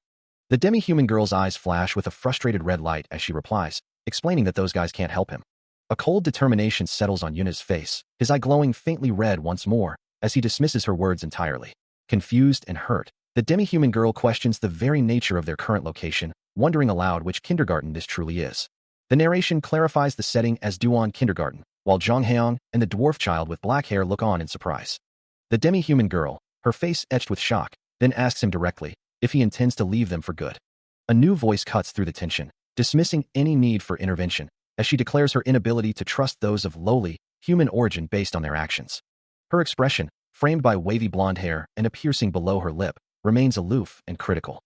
The demi-human girl's eyes flash with a frustrated red light as she replies, explaining that those guys can't help him. A cold determination settles on Yuna's face, his eye glowing faintly red once more, as he dismisses her words entirely. Confused and hurt, the demi-human girl questions the very nature of their current location, wondering aloud which kindergarten this truly is. The narration clarifies the setting as Duan Kindergarten, while Zhang Heong and the dwarf child with black hair look on in surprise. The demi-human girl, her face etched with shock, then asks him directly if he intends to leave them for good. A new voice cuts through the tension, dismissing any need for intervention, as she declares her inability to trust those of lowly, human origin based on their actions. Her expression, framed by wavy blonde hair and a piercing below her lip, remains aloof and critical.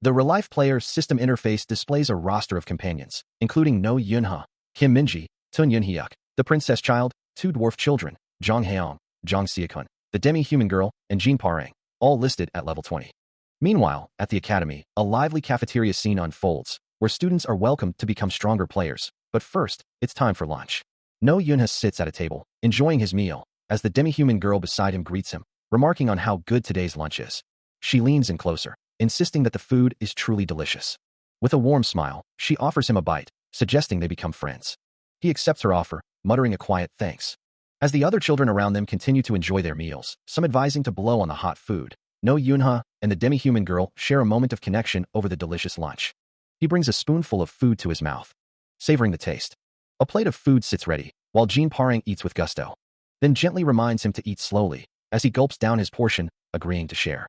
The real-life player's system interface displays a roster of companions, including No Yunha, Kim Minji, Tun Yunhyuk, the princess child, two dwarf children, Zhang Heong, Zhang Xiakun, the demi-human girl, and Jean Parang, all listed at level 20. Meanwhile, at the academy, a lively cafeteria scene unfolds, where students are welcomed to become stronger players. But first, it's time for lunch. No Yunha sits at a table, enjoying his meal, as the demi-human girl beside him greets him, remarking on how good today's lunch is. She leans in closer, insisting that the food is truly delicious. With a warm smile, she offers him a bite, suggesting they become friends. He accepts her offer, muttering a quiet thanks. As the other children around them continue to enjoy their meals, some advising to blow on the hot food, No Yunha and the demi-human girl share a moment of connection over the delicious lunch. He brings a spoonful of food to his mouth, savoring the taste. A plate of food sits ready, while Jean Parang eats with gusto, then gently reminds him to eat slowly, as he gulps down his portion, agreeing to share.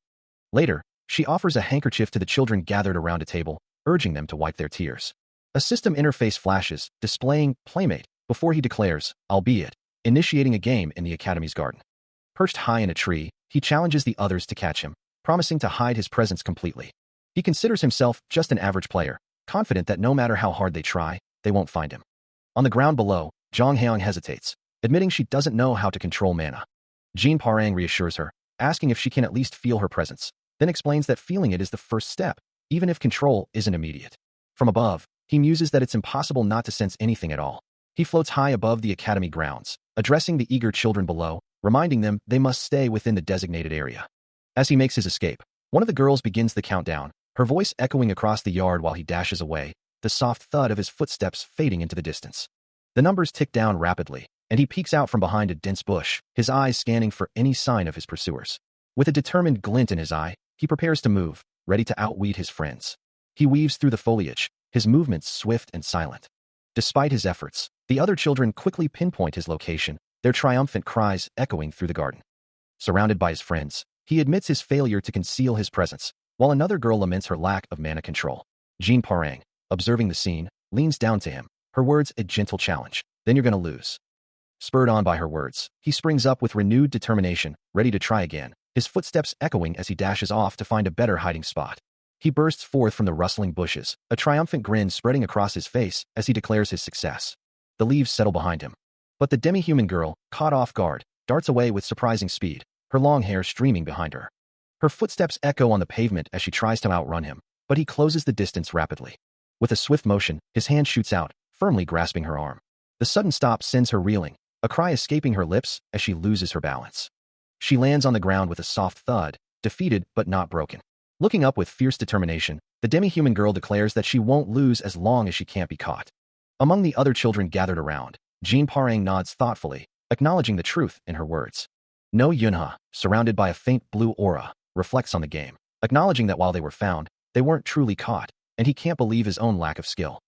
Later, she offers a handkerchief to the children gathered around a table, urging them to wipe their tears. A system interface flashes, displaying Playmate, before he declares, albeit, initiating a game in the academy's garden. Perched high in a tree, he challenges the others to catch him, promising to hide his presence completely. He considers himself just an average player, confident that no matter how hard they try, they won't find him. On the ground below, Jong Haeong hesitates, admitting she doesn't know how to control mana. Jean Parang reassures her, asking if she can at least feel her presence, then explains that feeling it is the first step, even if control isn't immediate. From above, he muses that it's impossible not to sense anything at all. He floats high above the academy grounds, addressing the eager children below, reminding them they must stay within the designated area. As he makes his escape, one of the girls begins the countdown, her voice echoing across the yard while he dashes away, the soft thud of his footsteps fading into the distance. The numbers tick down rapidly, and he peeks out from behind a dense bush, his eyes scanning for any sign of his pursuers. With a determined glint in his eye, he prepares to move, ready to outweed his friends. He weaves through the foliage, his movements swift and silent. Despite his efforts, the other children quickly pinpoint his location, their triumphant cries echoing through the garden. Surrounded by his friends, he admits his failure to conceal his presence, while another girl laments her lack of mana control. Jean Parang, observing the scene, leans down to him, her words a gentle challenge. Then you're gonna lose. Spurred on by her words, he springs up with renewed determination, ready to try again, his footsteps echoing as he dashes off to find a better hiding spot. He bursts forth from the rustling bushes, a triumphant grin spreading across his face as he declares his success. The leaves settle behind him. But the demi-human girl, caught off guard, darts away with surprising speed, her long hair streaming behind her. Her footsteps echo on the pavement as she tries to outrun him, but he closes the distance rapidly. With a swift motion, his hand shoots out, firmly grasping her arm. The sudden stop sends her reeling, a cry escaping her lips as she loses her balance. She lands on the ground with a soft thud, defeated but not broken. Looking up with fierce determination, the demi-human girl declares that she won't lose as long as she can't be caught. Among the other children gathered around, Jean Parang nods thoughtfully, acknowledging the truth in her words. No Yunha, surrounded by a faint blue aura, reflects on the game, acknowledging that while they were found, they weren't truly caught, and he can't believe his own lack of skill.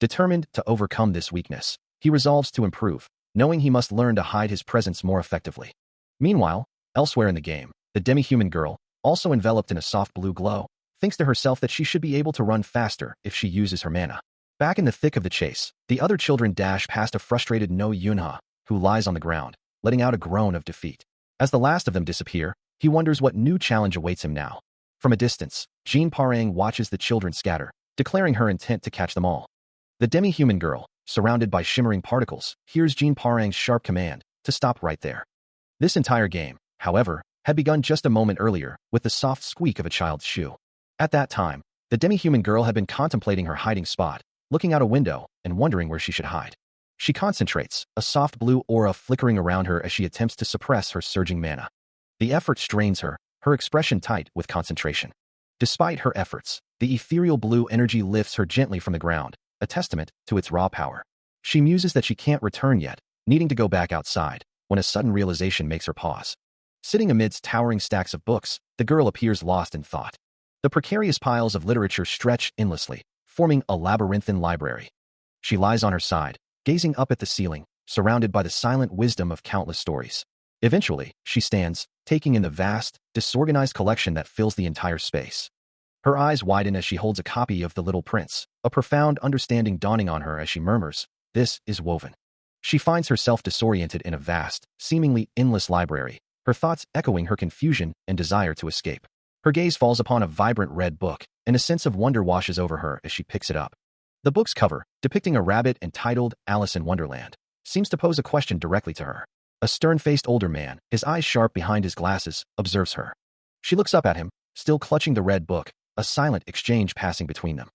Determined to overcome this weakness, he resolves to improve, knowing he must learn to hide his presence more effectively. Meanwhile, elsewhere in the game, the demi-human girl, also enveloped in a soft blue glow, thinks to herself that she should be able to run faster if she uses her mana. Back in the thick of the chase, the other children dash past a frustrated No Yunha, who lies on the ground, letting out a groan of defeat. As the last of them disappear, he wonders what new challenge awaits him now. From a distance, Jean Parang watches the children scatter, declaring her intent to catch them all. The demi-human girl, surrounded by shimmering particles, hears Jean Parang's sharp command to stop right there. This entire game, however, had begun just a moment earlier with the soft squeak of a child's shoe. At that time, the demi-human girl had been contemplating her hiding spot, looking out a window and wondering where she should hide. She concentrates, a soft blue aura flickering around her as she attempts to suppress her surging mana. The effort strains her, her expression tight with concentration. Despite her efforts, the ethereal blue energy lifts her gently from the ground, a testament to its raw power. She muses that she can't return yet, needing to go back outside, when a sudden realization makes her pause. Sitting amidst towering stacks of books, the girl appears lost in thought. The precarious piles of literature stretch endlessly, forming a labyrinthine library. She lies on her side, gazing up at the ceiling, surrounded by the silent wisdom of countless stories. Eventually, she stands, taking in the vast, disorganized collection that fills the entire space. Her eyes widen as she holds a copy of The Little Prince, a profound understanding dawning on her as she murmurs, "This is woven." She finds herself disoriented in a vast, seemingly endless library, her thoughts echoing her confusion and desire to escape. Her gaze falls upon a vibrant red book, and a sense of wonder washes over her as she picks it up. The book's cover, depicting a rabbit entitled Alice in Wonderland, seems to pose a question directly to her. A stern-faced older man, his eyes sharp behind his glasses, observes her. She looks up at him, still clutching the red book, a silent exchange passing between them.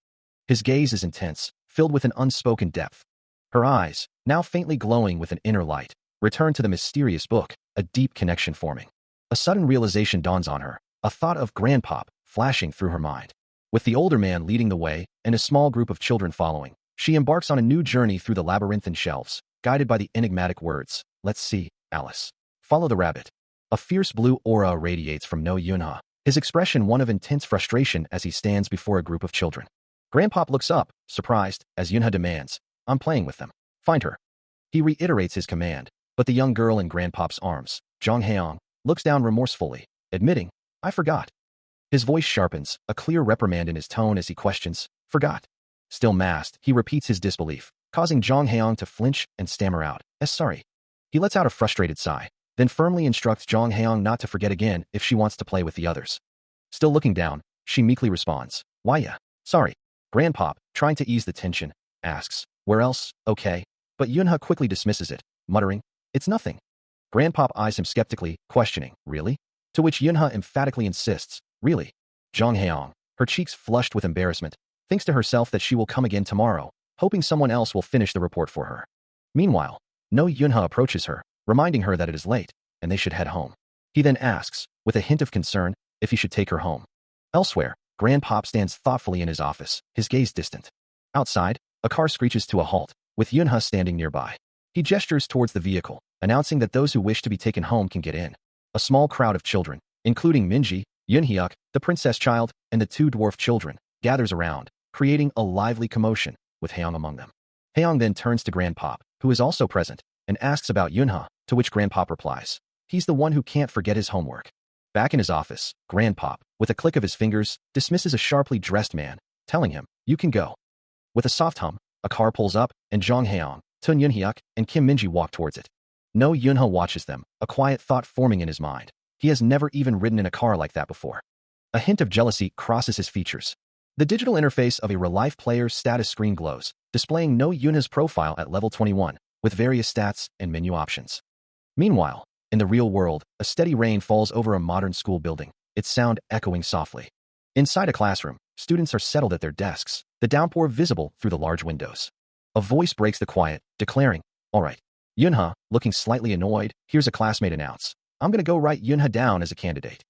His gaze is intense, filled with an unspoken depth. Her eyes, now faintly glowing with an inner light, return to the mysterious book, a deep connection forming. A sudden realization dawns on her, a thought of grandpop flashing through her mind. With the older man leading the way and a small group of children following, she embarks on a new journey through the labyrinthine shelves, guided by the enigmatic words, "Let's see, Alice. Follow the rabbit." A fierce blue aura radiates from No Yunha, his expression one of intense frustration as he stands before a group of children. Grandpop looks up, surprised, as Yunha demands, "I'm playing with them. Find her." He reiterates his command, but the young girl in Grandpop's arms, Jong Haeong, looks down remorsefully, admitting, "I forgot." His voice sharpens, a clear reprimand in his tone as he questions, "Forgot?" Still masked, he repeats his disbelief, causing Jong Haeong to flinch and stammer out, "Sorry." He lets out a frustrated sigh, then firmly instructs Jong Haeong not to forget again if she wants to play with the others. Still looking down, she meekly responds, "Why yeah, sorry." Grandpop, trying to ease the tension, asks, "Where else, okay?" But Yunha quickly dismisses it, muttering, "It's nothing." Grandpop eyes him skeptically, questioning, "Really?" To which Yunha emphatically insists, "Really?" Jong Haeong, her cheeks flushed with embarrassment, thinks to herself that she will come again tomorrow, hoping someone else will finish the report for her. Meanwhile, No Yunha approaches her, reminding her that it is late, and they should head home. He then asks, with a hint of concern, if he should take her home. Elsewhere, Grandpop stands thoughtfully in his office, his gaze distant. Outside, a car screeches to a halt, with Yunha standing nearby. He gestures towards the vehicle, announcing that those who wish to be taken home can get in. A small crowd of children, including Minji, Yunhyuk, the princess child, and the two dwarf children, gathers around, creating a lively commotion, with Haeong among them. Haeong then turns to Grandpop, who is also present, and asks about Yunha, to which Grandpop replies, "He's the one who can't forget his homework." Back in his office, Grandpop, with a click of his fingers, dismisses a sharply dressed man, telling him, "You can go." With a soft hum, a car pulls up, and Jong Haeong, Tun Yunhyuk, and Kim Minji walk towards it. No Yunha watches them, a quiet thought forming in his mind. He has never even ridden in a car like that before. A hint of jealousy crosses his features. The digital interface of a real-life player's status screen glows, displaying No Yunha's profile at level 21, with various stats and menu options. Meanwhile, in the real world, a steady rain falls over a modern school building, its sound echoing softly. Inside a classroom, students are settled at their desks, the downpour visible through the large windows. A voice breaks the quiet, declaring, "All right." Yunha, looking slightly annoyed, hears a classmate announce, "I'm gonna go write Yunha down as a candidate."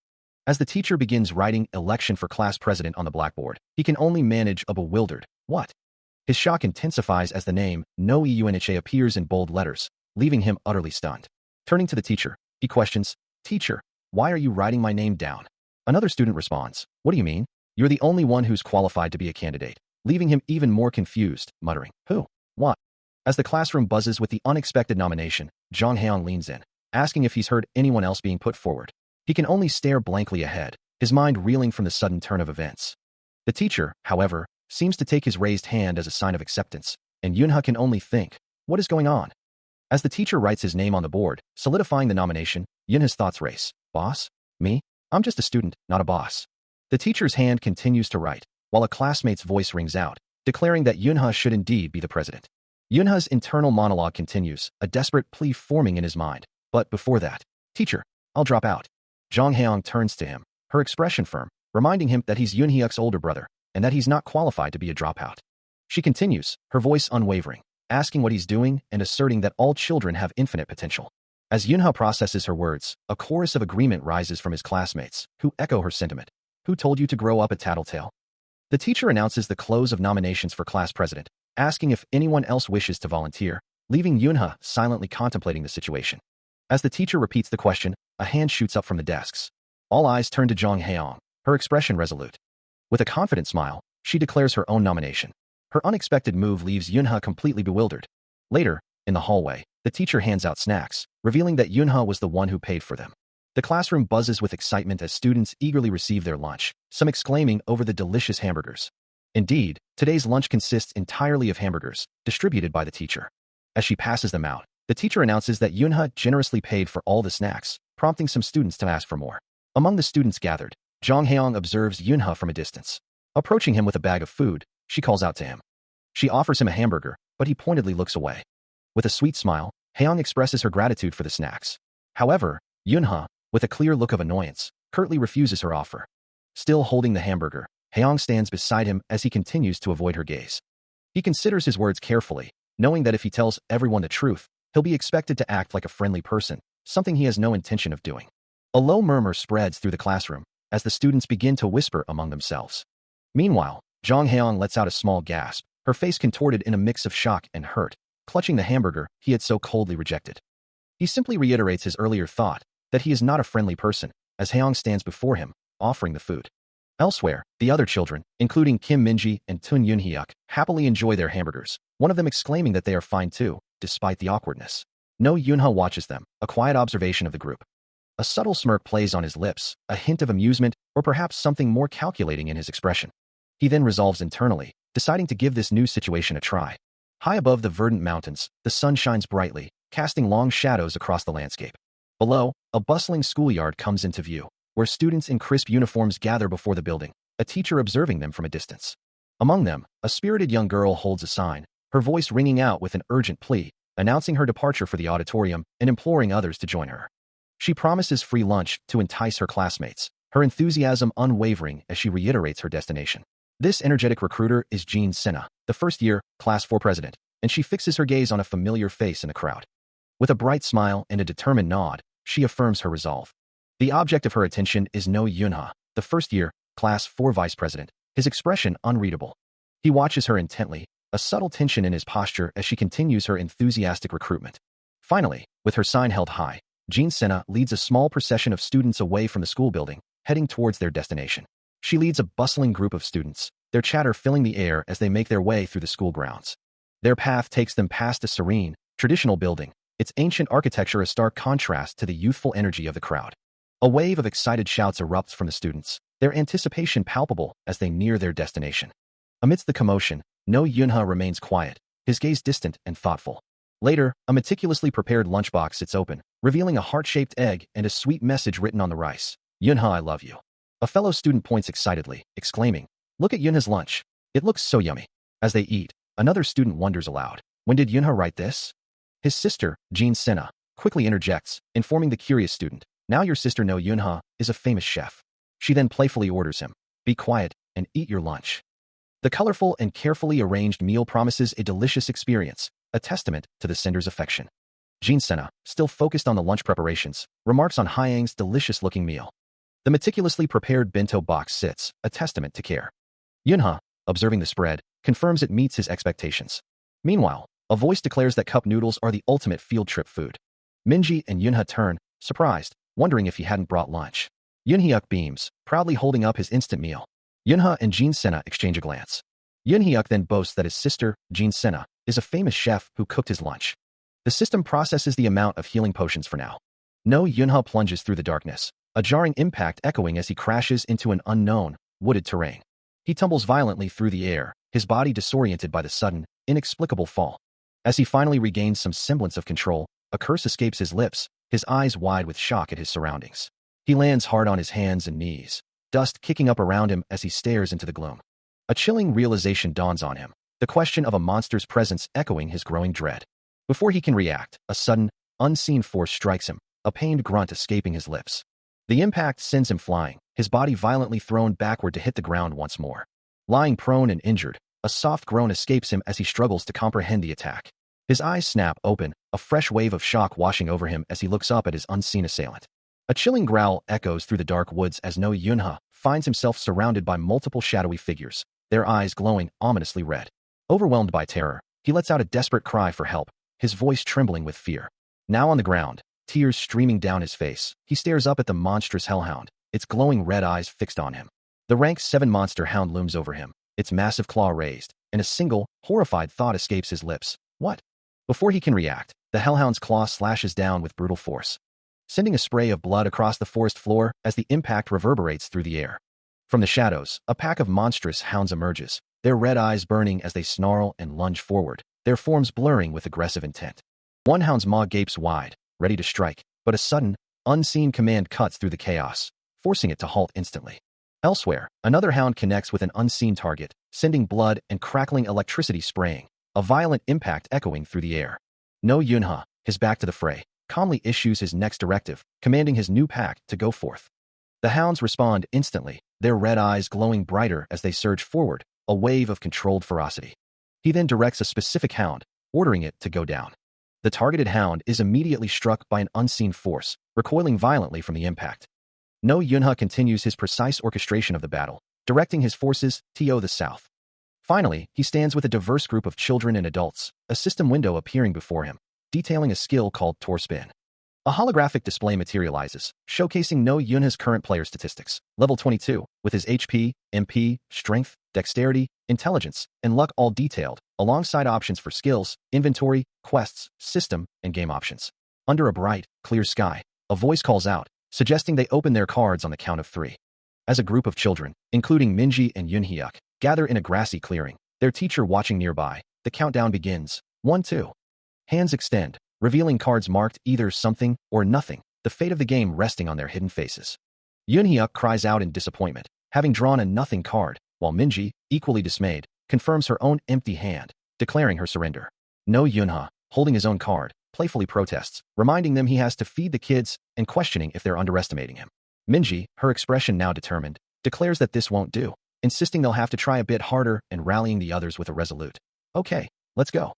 As the teacher begins writing election for class president on the blackboard, he can only manage a bewildered, "What?" His shock intensifies as the name, No Eunha, appears in bold letters, leaving him utterly stunned. Turning to the teacher, he questions, "Teacher, why are you writing my name down?" Another student responds, "What do you mean? You're the only one who's qualified to be a candidate," leaving him even more confused, muttering, "Who? What?" As the classroom buzzes with the unexpected nomination, Jong Haeong leans in, asking if he's heard anyone else being put forward. He can only stare blankly ahead, his mind reeling from the sudden turn of events. The teacher, however, seems to take his raised hand as a sign of acceptance, and Yunha can only think, what is going on? As the teacher writes his name on the board, solidifying the nomination, Yunha's thoughts race. Boss? Me? I'm just a student, not a boss. The teacher's hand continues to write, while a classmate's voice rings out, declaring that Yunha should indeed be the president. Yunha's internal monologue continues, a desperate plea forming in his mind. But before that, "Teacher, I'll drop out." Jong Haeong turns to him, her expression firm, reminding him that he's Yunhyuk's older brother, and that he's not qualified to be a dropout. She continues, her voice unwavering, asking what he's doing and asserting that all children have infinite potential. As Yunha processes her words, a chorus of agreement rises from his classmates, who echo her sentiment. "Who told you to grow up a tattletale?" The teacher announces the close of nominations for class president, asking if anyone else wishes to volunteer, leaving Yunha silently contemplating the situation. As the teacher repeats the question, a hand shoots up from the desks. All eyes turn to Jong Haeong, her expression resolute. With a confident smile, she declares her own nomination. Her unexpected move leaves Yunha completely bewildered. Later, in the hallway, the teacher hands out snacks, revealing that Yunha was the one who paid for them. The classroom buzzes with excitement as students eagerly receive their lunch, some exclaiming over the delicious hamburgers. Indeed, today's lunch consists entirely of hamburgers, distributed by the teacher. As she passes them out, the teacher announces that Yunha generously paid for all the snacks, prompting some students to ask for more. Among the students gathered, Jong Haeong observes Yunha from a distance. Approaching him with a bag of food, she calls out to him. She offers him a hamburger, but he pointedly looks away. With a sweet smile, Haeong expresses her gratitude for the snacks. However, Yunha, with a clear look of annoyance, curtly refuses her offer. Still holding the hamburger, Haeong stands beside him as he continues to avoid her gaze. He considers his words carefully, knowing that if he tells everyone the truth, he'll be expected to act like a friendly person, something he has no intention of doing. A low murmur spreads through the classroom as the students begin to whisper among themselves. Meanwhile, Jong Haeong lets out a small gasp, her face contorted in a mix of shock and hurt, clutching the hamburger he had so coldly rejected. He simply reiterates his earlier thought that he is not a friendly person, as Haeong stands before him, offering the food. Elsewhere, the other children, including Kim Minji and Tun Yunhyuk, happily enjoy their hamburgers, one of them exclaiming that they are fine too, despite the awkwardness. No Yunha watches them, a quiet observation of the group. A subtle smirk plays on his lips, a hint of amusement, or perhaps something more calculating in his expression. He then resolves internally, deciding to give this new situation a try. High above the verdant mountains, the sun shines brightly, casting long shadows across the landscape. Below, a bustling schoolyard comes into view, where students in crisp uniforms gather before the building, a teacher observing them from a distance. Among them, a spirited young girl holds a sign, her voice ringing out with an urgent plea, announcing her departure for the auditorium and imploring others to join her. She promises free lunch to entice her classmates, her enthusiasm unwavering as she reiterates her destination. This energetic recruiter is Jean Senna, the first-year Class 4 president, and she fixes her gaze on a familiar face in the crowd. With a bright smile and a determined nod, she affirms her resolve. The object of her attention is No Yunha, the first-year Class 4 vice president, his expression unreadable. He watches her intently, a subtle tension in his posture as she continues her enthusiastic recruitment. Finally, with her sign held high, Jean Senna leads a small procession of students away from the school building, heading towards their destination. She leads a bustling group of students, their chatter filling the air as they make their way through the school grounds. Their path takes them past a serene, traditional building, its ancient architecture a stark contrast to the youthful energy of the crowd. A wave of excited shouts erupts from the students, their anticipation palpable as they near their destination. Amidst the commotion, No Yunha remains quiet, his gaze distant and thoughtful. Later, a meticulously prepared lunchbox sits open, revealing a heart-shaped egg and a sweet message written on the rice. Yunha, I love you. A fellow student points excitedly, exclaiming, look at Yunha's lunch. It looks so yummy. As they eat, another student wonders aloud, when did Yunha write this? His sister, Jean Senna, quickly interjects, informing the curious student, now your sister No Yunha is a famous chef. She then playfully orders him, be quiet and eat your lunch. The colorful and carefully arranged meal promises a delicious experience, a testament to the sender's affection. Jean Senna, still focused on the lunch preparations, remarks on Hyang's delicious-looking meal. The meticulously prepared bento box sits, a testament to care. Yunha, observing the spread, confirms it meets his expectations. Meanwhile, a voice declares that cup noodles are the ultimate field trip food. Minji and Yunha turn, surprised, wondering if he hadn't brought lunch. Yunhyuk beams, proudly holding up his instant meal. Yunha and Jean Senna exchange a glance. Yunhyuk then boasts that his sister, Jean Senna, is a famous chef who cooked his lunch. The system processes the amount of healing potions for now. No Yunha plunges through the darkness, a jarring impact echoing as he crashes into an unknown, wooded terrain. He tumbles violently through the air, his body disoriented by the sudden, inexplicable fall. As he finally regains some semblance of control, a curse escapes his lips, his eyes wide with shock at his surroundings. He lands hard on his hands and knees, dust kicking up around him as he stares into the gloom. A chilling realization dawns on him, the question of a monster's presence echoing his growing dread. Before he can react, a sudden, unseen force strikes him, a pained grunt escaping his lips. The impact sends him flying, his body violently thrown backward to hit the ground once more. Lying prone and injured, a soft groan escapes him as he struggles to comprehend the attack. His eyes snap open, a fresh wave of shock washing over him as he looks up at his unseen assailant. A chilling growl echoes through the dark woods as No Yunha finds himself surrounded by multiple shadowy figures, their eyes glowing ominously red. Overwhelmed by terror, he lets out a desperate cry for help, his voice trembling with fear. Now on the ground, tears streaming down his face, he stares up at the monstrous hellhound, its glowing red eyes fixed on him. The rank 7 monster hound looms over him, its massive claw raised, and a single, horrified thought escapes his lips. What? Before he can react, the hellhound's claw slashes down with brutal force, sending a spray of blood across the forest floor as the impact reverberates through the air. From the shadows, a pack of monstrous hounds emerges, their red eyes burning as they snarl and lunge forward, their forms blurring with aggressive intent. One hound's maw gapes wide, ready to strike, but a sudden, unseen command cuts through the chaos, forcing it to halt instantly. Elsewhere, another hound connects with an unseen target, sending blood and crackling electricity spraying, a violent impact echoing through the air. No Yunha, his back to the fray, calmly issues his next directive, commanding his new pack to go forth. The hounds respond instantly, their red eyes glowing brighter as they surge forward, a wave of controlled ferocity. He then directs a specific hound, ordering it to go down. The targeted hound is immediately struck by an unseen force, recoiling violently from the impact. No Yunha continues his precise orchestration of the battle, directing his forces to the south. Finally, he stands with a diverse group of children and adults, a system window appearing before him, detailing a skill called Tor Spin. A holographic display materializes, showcasing No Yunha's current player statistics, level 22, with his HP, MP, strength, dexterity, intelligence, and luck all detailed, alongside options for skills, inventory, quests, system, and game options. Under a bright, clear sky, a voice calls out, suggesting they open their cards on the count of 3. As a group of children, including Minji and Yunhyuk, gather in a grassy clearing, their teacher watching nearby, the countdown begins. 1, 2. Hands extend, revealing cards marked either something or nothing, the fate of the game resting on their hidden faces. Yunhyuk cries out in disappointment, having drawn a nothing card, while Minji, equally dismayed, confirms her own empty hand, declaring her surrender. No Yunha, holding his own card, playfully protests, reminding them he has to feed the kids and questioning if they're underestimating him. Minji, her expression now determined, declares that this won't do, insisting they'll have to try a bit harder and rallying the others with a resolute, "Okay, let's go."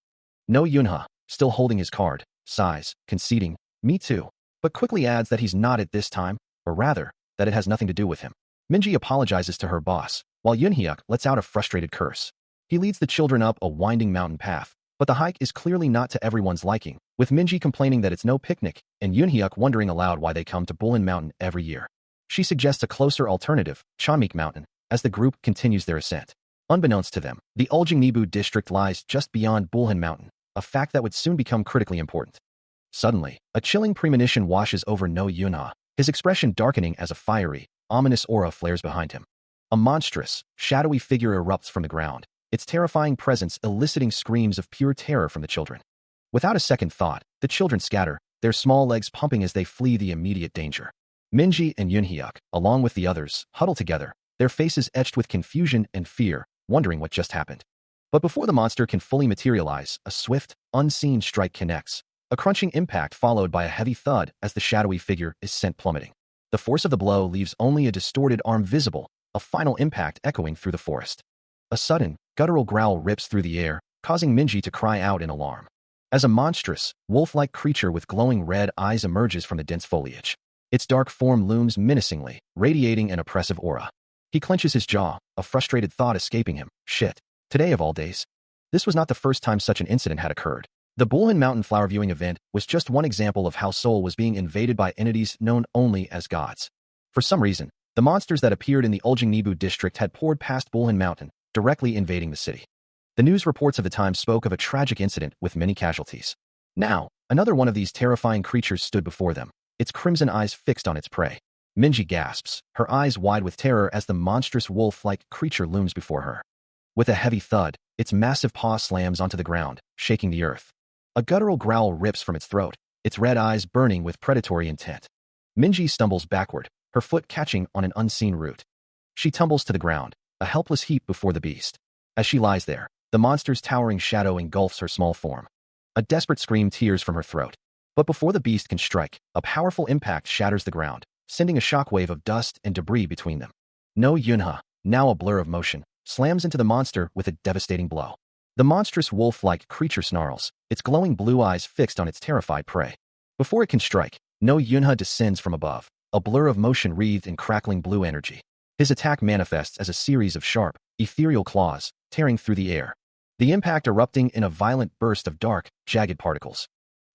No Yunha, still holding his card, sighs, conceding, "Me too," but quickly adds that he's not at this time, or rather, that it has nothing to do with him. Minji apologizes to her boss, while Yoonhyuk lets out a frustrated curse. He leads the children up a winding mountain path, but the hike is clearly not to everyone's liking, with Minji complaining that it's no picnic and Yoonhyuk wondering aloud why they come to Bulin Mountain every year. She suggests a closer alternative, Chanmik Mountain, as the group continues their ascent. Unbeknownst to them, the Uljingnibu district lies just beyond Bulin Mountain, a fact that would soon become critically important. Suddenly, a chilling premonition washes over No Yunha, his expression darkening as a fiery, ominous aura flares behind him. A monstrous, shadowy figure erupts from the ground, its terrifying presence eliciting screams of pure terror from the children. Without a second thought, the children scatter, their small legs pumping as they flee the immediate danger. Minji and Yoonhyuk, along with the others, huddle together, their faces etched with confusion and fear, wondering what just happened. But before the monster can fully materialize, a swift, unseen strike connects, a crunching impact followed by a heavy thud as the shadowy figure is sent plummeting. The force of the blow leaves only a distorted arm visible, a final impact echoing through the forest. A sudden, guttural growl rips through the air, causing Minji to cry out in alarm. As a monstrous, wolf-like creature with glowing red eyes emerges from the dense foliage. Its dark form looms menacingly, radiating an oppressive aura. He clenches his jaw, a frustrated thought escaping him. Shit. Today of all days. This was not the first time such an incident had occurred. The Bulin Mountain flower viewing event was just one example of how Seoul was being invaded by entities known only as gods. For some reason, the monsters that appeared in the Uljingnibu district had poured past Bulin Mountain, directly invading the city. The news reports of the time spoke of a tragic incident with many casualties. Now, another one of these terrifying creatures stood before them, its crimson eyes fixed on its prey. Minji gasps, her eyes wide with terror as the monstrous wolf-like creature looms before her. With a heavy thud, its massive paw slams onto the ground, shaking the earth. A guttural growl rips from its throat, its red eyes burning with predatory intent. Minji stumbles backward, her foot catching on an unseen root. She tumbles to the ground, a helpless heap before the beast. As she lies there, the monster's towering shadow engulfs her small form. A desperate scream tears from her throat. But before the beast can strike, a powerful impact shatters the ground, sending a shockwave of dust and debris between them. No Yunha, now a blur of motion, slams into the monster with a devastating blow. The monstrous wolf-like creature snarls, its glowing blue eyes fixed on its terrified prey. Before it can strike, No Yunha descends from above, a blur of motion wreathed in crackling blue energy. His attack manifests as a series of sharp, ethereal claws, tearing through the air. The impact erupting in a violent burst of dark, jagged particles.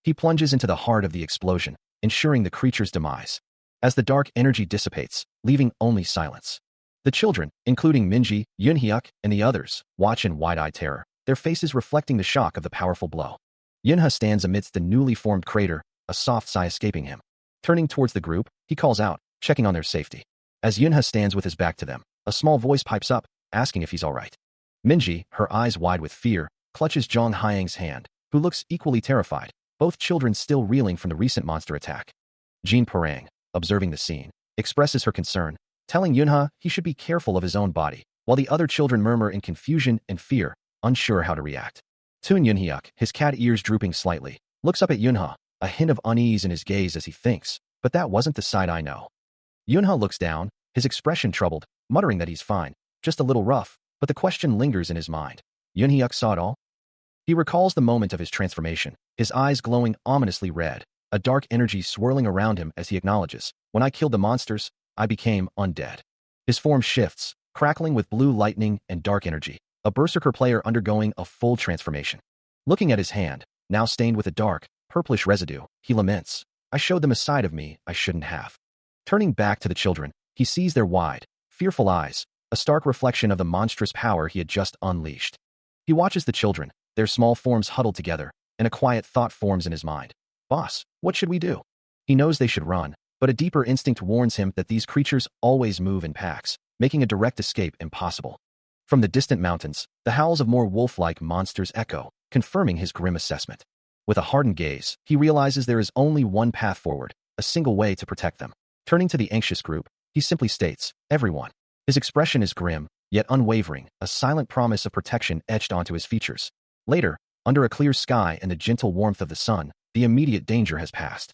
He plunges into the heart of the explosion, ensuring the creature's demise. As the dark energy dissipates, leaving only silence. The children, including Minji, Yoonhyuk, and the others, watch in wide-eyed terror, their faces reflecting the shock of the powerful blow. Yunha stands amidst the newly formed crater, a soft sigh escaping him. Turning towards the group, he calls out, checking on their safety. As Yunha stands with his back to them, a small voice pipes up, asking if he's all right. Minji, her eyes wide with fear, clutches Zhang Hyang's hand, who looks equally terrified, both children still reeling from the recent monster attack. Jean Parang, observing the scene, expresses her concern, telling Yunha he should be careful of his own body, while the other children murmur in confusion and fear, unsure how to react. Toon Yoonhyuk, his cat ears drooping slightly, looks up at Yunha, a hint of unease in his gaze as he thinks, but that wasn't the side I know. Yunha looks down, his expression troubled, muttering that he's fine, just a little rough, but the question lingers in his mind. Yoonhyuk saw it all? He recalls the moment of his transformation, his eyes glowing ominously red, a dark energy swirling around him as he acknowledges, when I killed the monsters, I became undead. His form shifts, crackling with blue lightning and dark energy, a berserker player undergoing a full transformation. Looking at his hand, now stained with a dark, purplish residue, he laments, I showed them a side of me I shouldn't have. Turning back to the children, he sees their wide, fearful eyes, a stark reflection of the monstrous power he had just unleashed. He watches the children, their small forms huddled together, and a quiet thought forms in his mind. Boss, what should we do? He knows they should run, but a deeper instinct warns him that these creatures always move in packs, making a direct escape impossible. From the distant mountains, the howls of more wolf-like monsters echo, confirming his grim assessment. With a hardened gaze, he realizes there is only one path forward, a single way to protect them. Turning to the anxious group, he simply states, everyone. His expression is grim, yet unwavering, a silent promise of protection etched onto his features. Later, under a clear sky and the gentle warmth of the sun, the immediate danger has passed.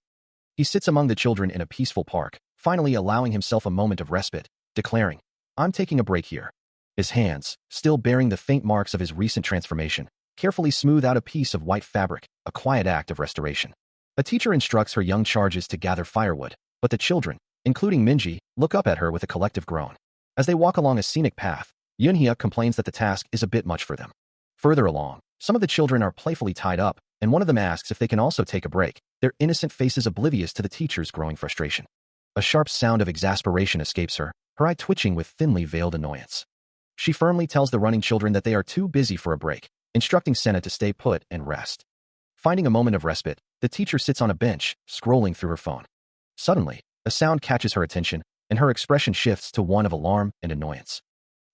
He sits among the children in a peaceful park, finally allowing himself a moment of respite, declaring, "I'm taking a break here." His hands, still bearing the faint marks of his recent transformation, carefully smooth out a piece of white fabric, a quiet act of restoration. A teacher instructs her young charges to gather firewood, but the children, including Minji, look up at her with a collective groan. As they walk along a scenic path, Yunhya complains that the task is a bit much for them. Further along, some of the children are playfully tied up, and one of them asks if they can also take a break, their innocent faces oblivious to the teacher's growing frustration. A sharp sound of exasperation escapes her, her eye twitching with thinly veiled annoyance. She firmly tells the running children that they are too busy for a break, instructing Senna to stay put and rest. Finding a moment of respite, the teacher sits on a bench, scrolling through her phone. Suddenly, a sound catches her attention, and her expression shifts to one of alarm and annoyance.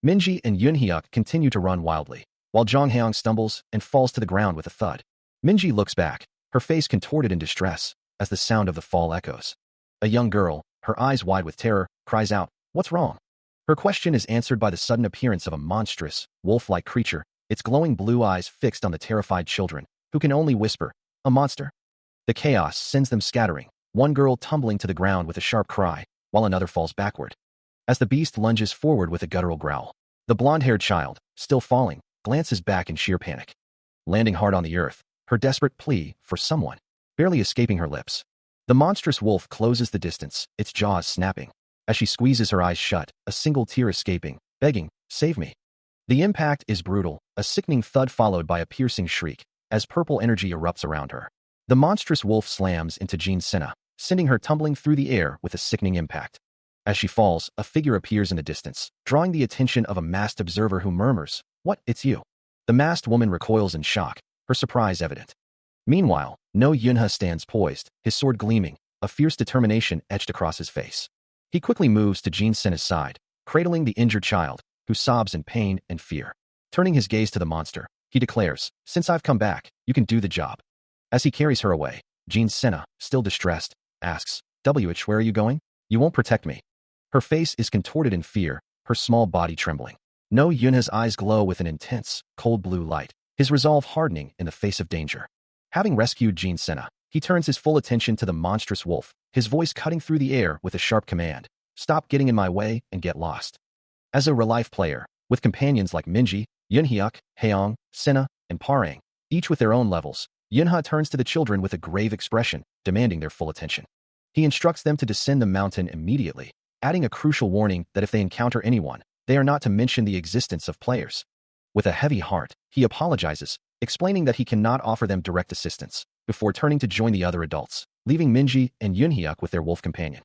Minji and Yunhyuk continue to run wildly, while Jonghyang stumbles and falls to the ground with a thud. Minji looks back, her face contorted in distress, as the sound of the fall echoes. A young girl, her eyes wide with terror, cries out, "What's wrong?" Her question is answered by the sudden appearance of a monstrous, wolf-like creature, its glowing blue eyes fixed on the terrified children, who can only whisper, "A monster?" The chaos sends them scattering, one girl tumbling to the ground with a sharp cry, while another falls backward. As the beast lunges forward with a guttural growl, the blonde-haired child, still falling, glances back in sheer panic. Landing hard on the earth, her desperate plea for someone, barely escaping her lips. The monstrous wolf closes the distance, its jaws snapping. As she squeezes her eyes shut, a single tear escaping, begging, "Save me." The impact is brutal, a sickening thud followed by a piercing shriek, as purple energy erupts around her. The monstrous wolf slams into Jean Senna, sending her tumbling through the air with a sickening impact. As she falls, a figure appears in the distance, drawing the attention of a masked observer who murmurs, "What, it's you?" The masked woman recoils in shock, her surprise evident. Meanwhile, No Yunha stands poised, his sword gleaming, a fierce determination etched across his face. He quickly moves to Jean Senna's side, cradling the injured child, who sobs in pain and fear. Turning his gaze to the monster, he declares, "Since I've come back, you can do the job." As he carries her away, Jean Senna, still distressed, asks, "Where are you going? You won't protect me." Her face is contorted in fear, her small body trembling. No Yunha's eyes glow with an intense, cold blue light, his resolve hardening in the face of danger. Having rescued Jean Senna, he turns his full attention to the monstrous wolf, his voice cutting through the air with a sharp command, "Stop getting in my way and get lost." As a real-life player, with companions like Minji, Yunhyuk, Haeong, Senna, and Parang, each with their own levels, Yunha turns to the children with a grave expression, demanding their full attention. He instructs them to descend the mountain immediately, adding a crucial warning that if they encounter anyone, they are not to mention the existence of players. With a heavy heart, he apologizes, explaining that he cannot offer them direct assistance, before turning to join the other adults, leaving Minji and Yunhyuk with their wolf companion.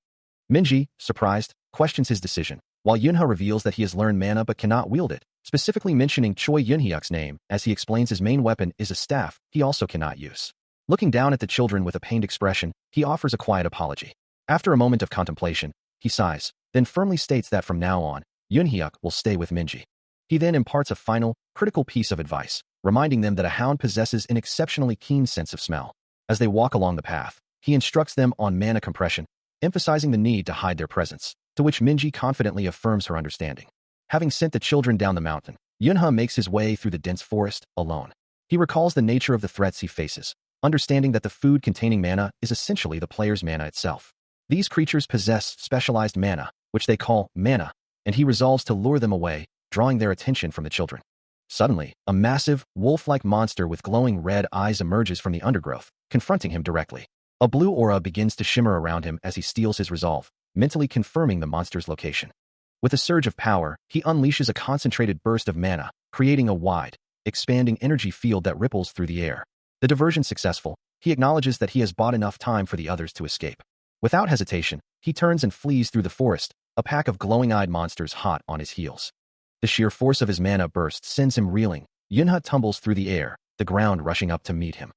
Minji, surprised, questions his decision, while Yunha reveals that he has learned mana but cannot wield it, specifically mentioning Choi Yunhyuk's name as he explains his main weapon is a staff he also cannot use. Looking down at the children with a pained expression, he offers a quiet apology. After a moment of contemplation, he sighs, then firmly states that from now on, Yunhyuk will stay with Minji. He then imparts a final, critical piece of advice, reminding them that a hound possesses an exceptionally keen sense of smell. As they walk along the path, he instructs them on mana compression, emphasizing the need to hide their presence, to which Minji confidently affirms her understanding. Having sent the children down the mountain, Yunha makes his way through the dense forest, alone. He recalls the nature of the threats he faces, understanding that the food containing mana is essentially the player's mana itself. These creatures possess specialized mana, which they call mana, and he resolves to lure them away, drawing their attention from the children. Suddenly, a massive, wolf-like monster with glowing red eyes emerges from the undergrowth, confronting him directly. A blue aura begins to shimmer around him as he steals his resolve, mentally confirming the monster's location. With a surge of power, he unleashes a concentrated burst of mana, creating a wide, expanding energy field that ripples through the air. The diversion successful, he acknowledges that he has bought enough time for the others to escape. Without hesitation, he turns and flees through the forest, a pack of glowing-eyed monsters hot on his heels. The sheer force of his mana burst sends him reeling. Yunha tumbles through the air, the ground rushing up to meet him.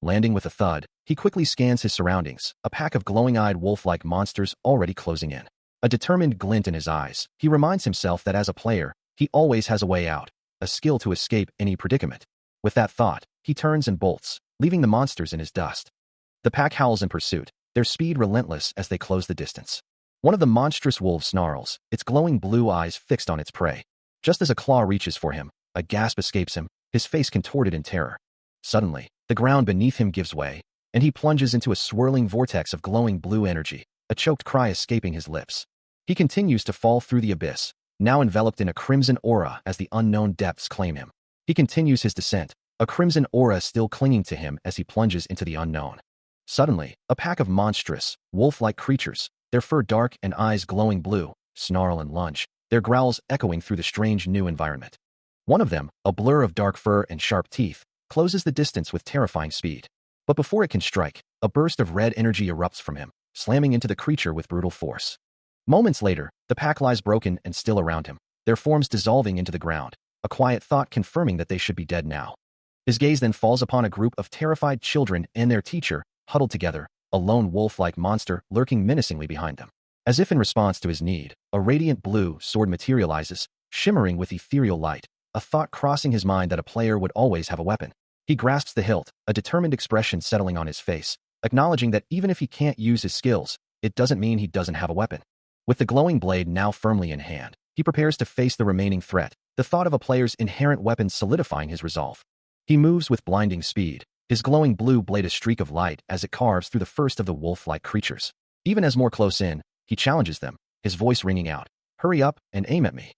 Landing with a thud, he quickly scans his surroundings, a pack of glowing-eyed wolf-like monsters already closing in. A determined glint in his eyes, he reminds himself that as a player, he always has a way out, a skill to escape any predicament. With that thought, he turns and bolts, leaving the monsters in his dust. The pack howls in pursuit, their speed relentless as they close the distance. One of the monstrous wolves snarls, its glowing blue eyes fixed on its prey. Just as a claw reaches for him, A gasp escapes him, his face contorted in terror. Suddenly, the ground beneath him gives way, and he plunges into a swirling vortex of glowing blue energy, a choked cry escaping his lips. He continues to fall through the abyss, now enveloped in a crimson aura as the unknown depths claim him. He continues his descent, a crimson aura still clinging to him as he plunges into the unknown. Suddenly, a pack of monstrous, wolf-like creatures, their fur dark and eyes glowing blue, snarl and lunge, their growls echoing through the strange new environment. One of them, a blur of dark fur and sharp teeth, closes the distance with terrifying speed. But before it can strike, a burst of red energy erupts from him, slamming into the creature with brutal force. Moments later, the pack lies broken and still around him, their forms dissolving into the ground, a quiet thought confirming that they should be dead now. His gaze then falls upon a group of terrified children and their teacher, huddled together, a lone wolf-like monster lurking menacingly behind them. As if in response to his need, a radiant blue sword materializes, shimmering with ethereal light, a thought crossing his mind that a player would always have a weapon. He grasps the hilt, a determined expression settling on his face, acknowledging that even if he can't use his skills, it doesn't mean he doesn't have a weapon. With the glowing blade now firmly in hand, he prepares to face the remaining threat, the thought of a player's inherent weapon solidifying his resolve. He moves with blinding speed, his glowing blue blade a streak of light as it carves through the first of the wolf-like creatures. Even as more close in, he challenges them, his voice ringing out, "Hurry up and aim at me."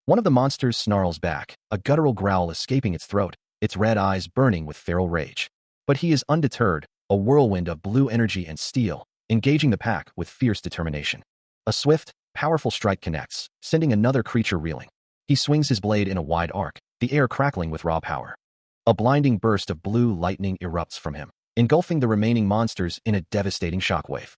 One of the monsters snarls back, a guttural growl escaping its throat, its red eyes burning with feral rage. But he is undeterred, a whirlwind of blue energy and steel, engaging the pack with fierce determination. A swift, powerful strike connects, sending another creature reeling. He swings his blade in a wide arc, the air crackling with raw power. A blinding burst of blue lightning erupts from him, engulfing the remaining monsters in a devastating shockwave.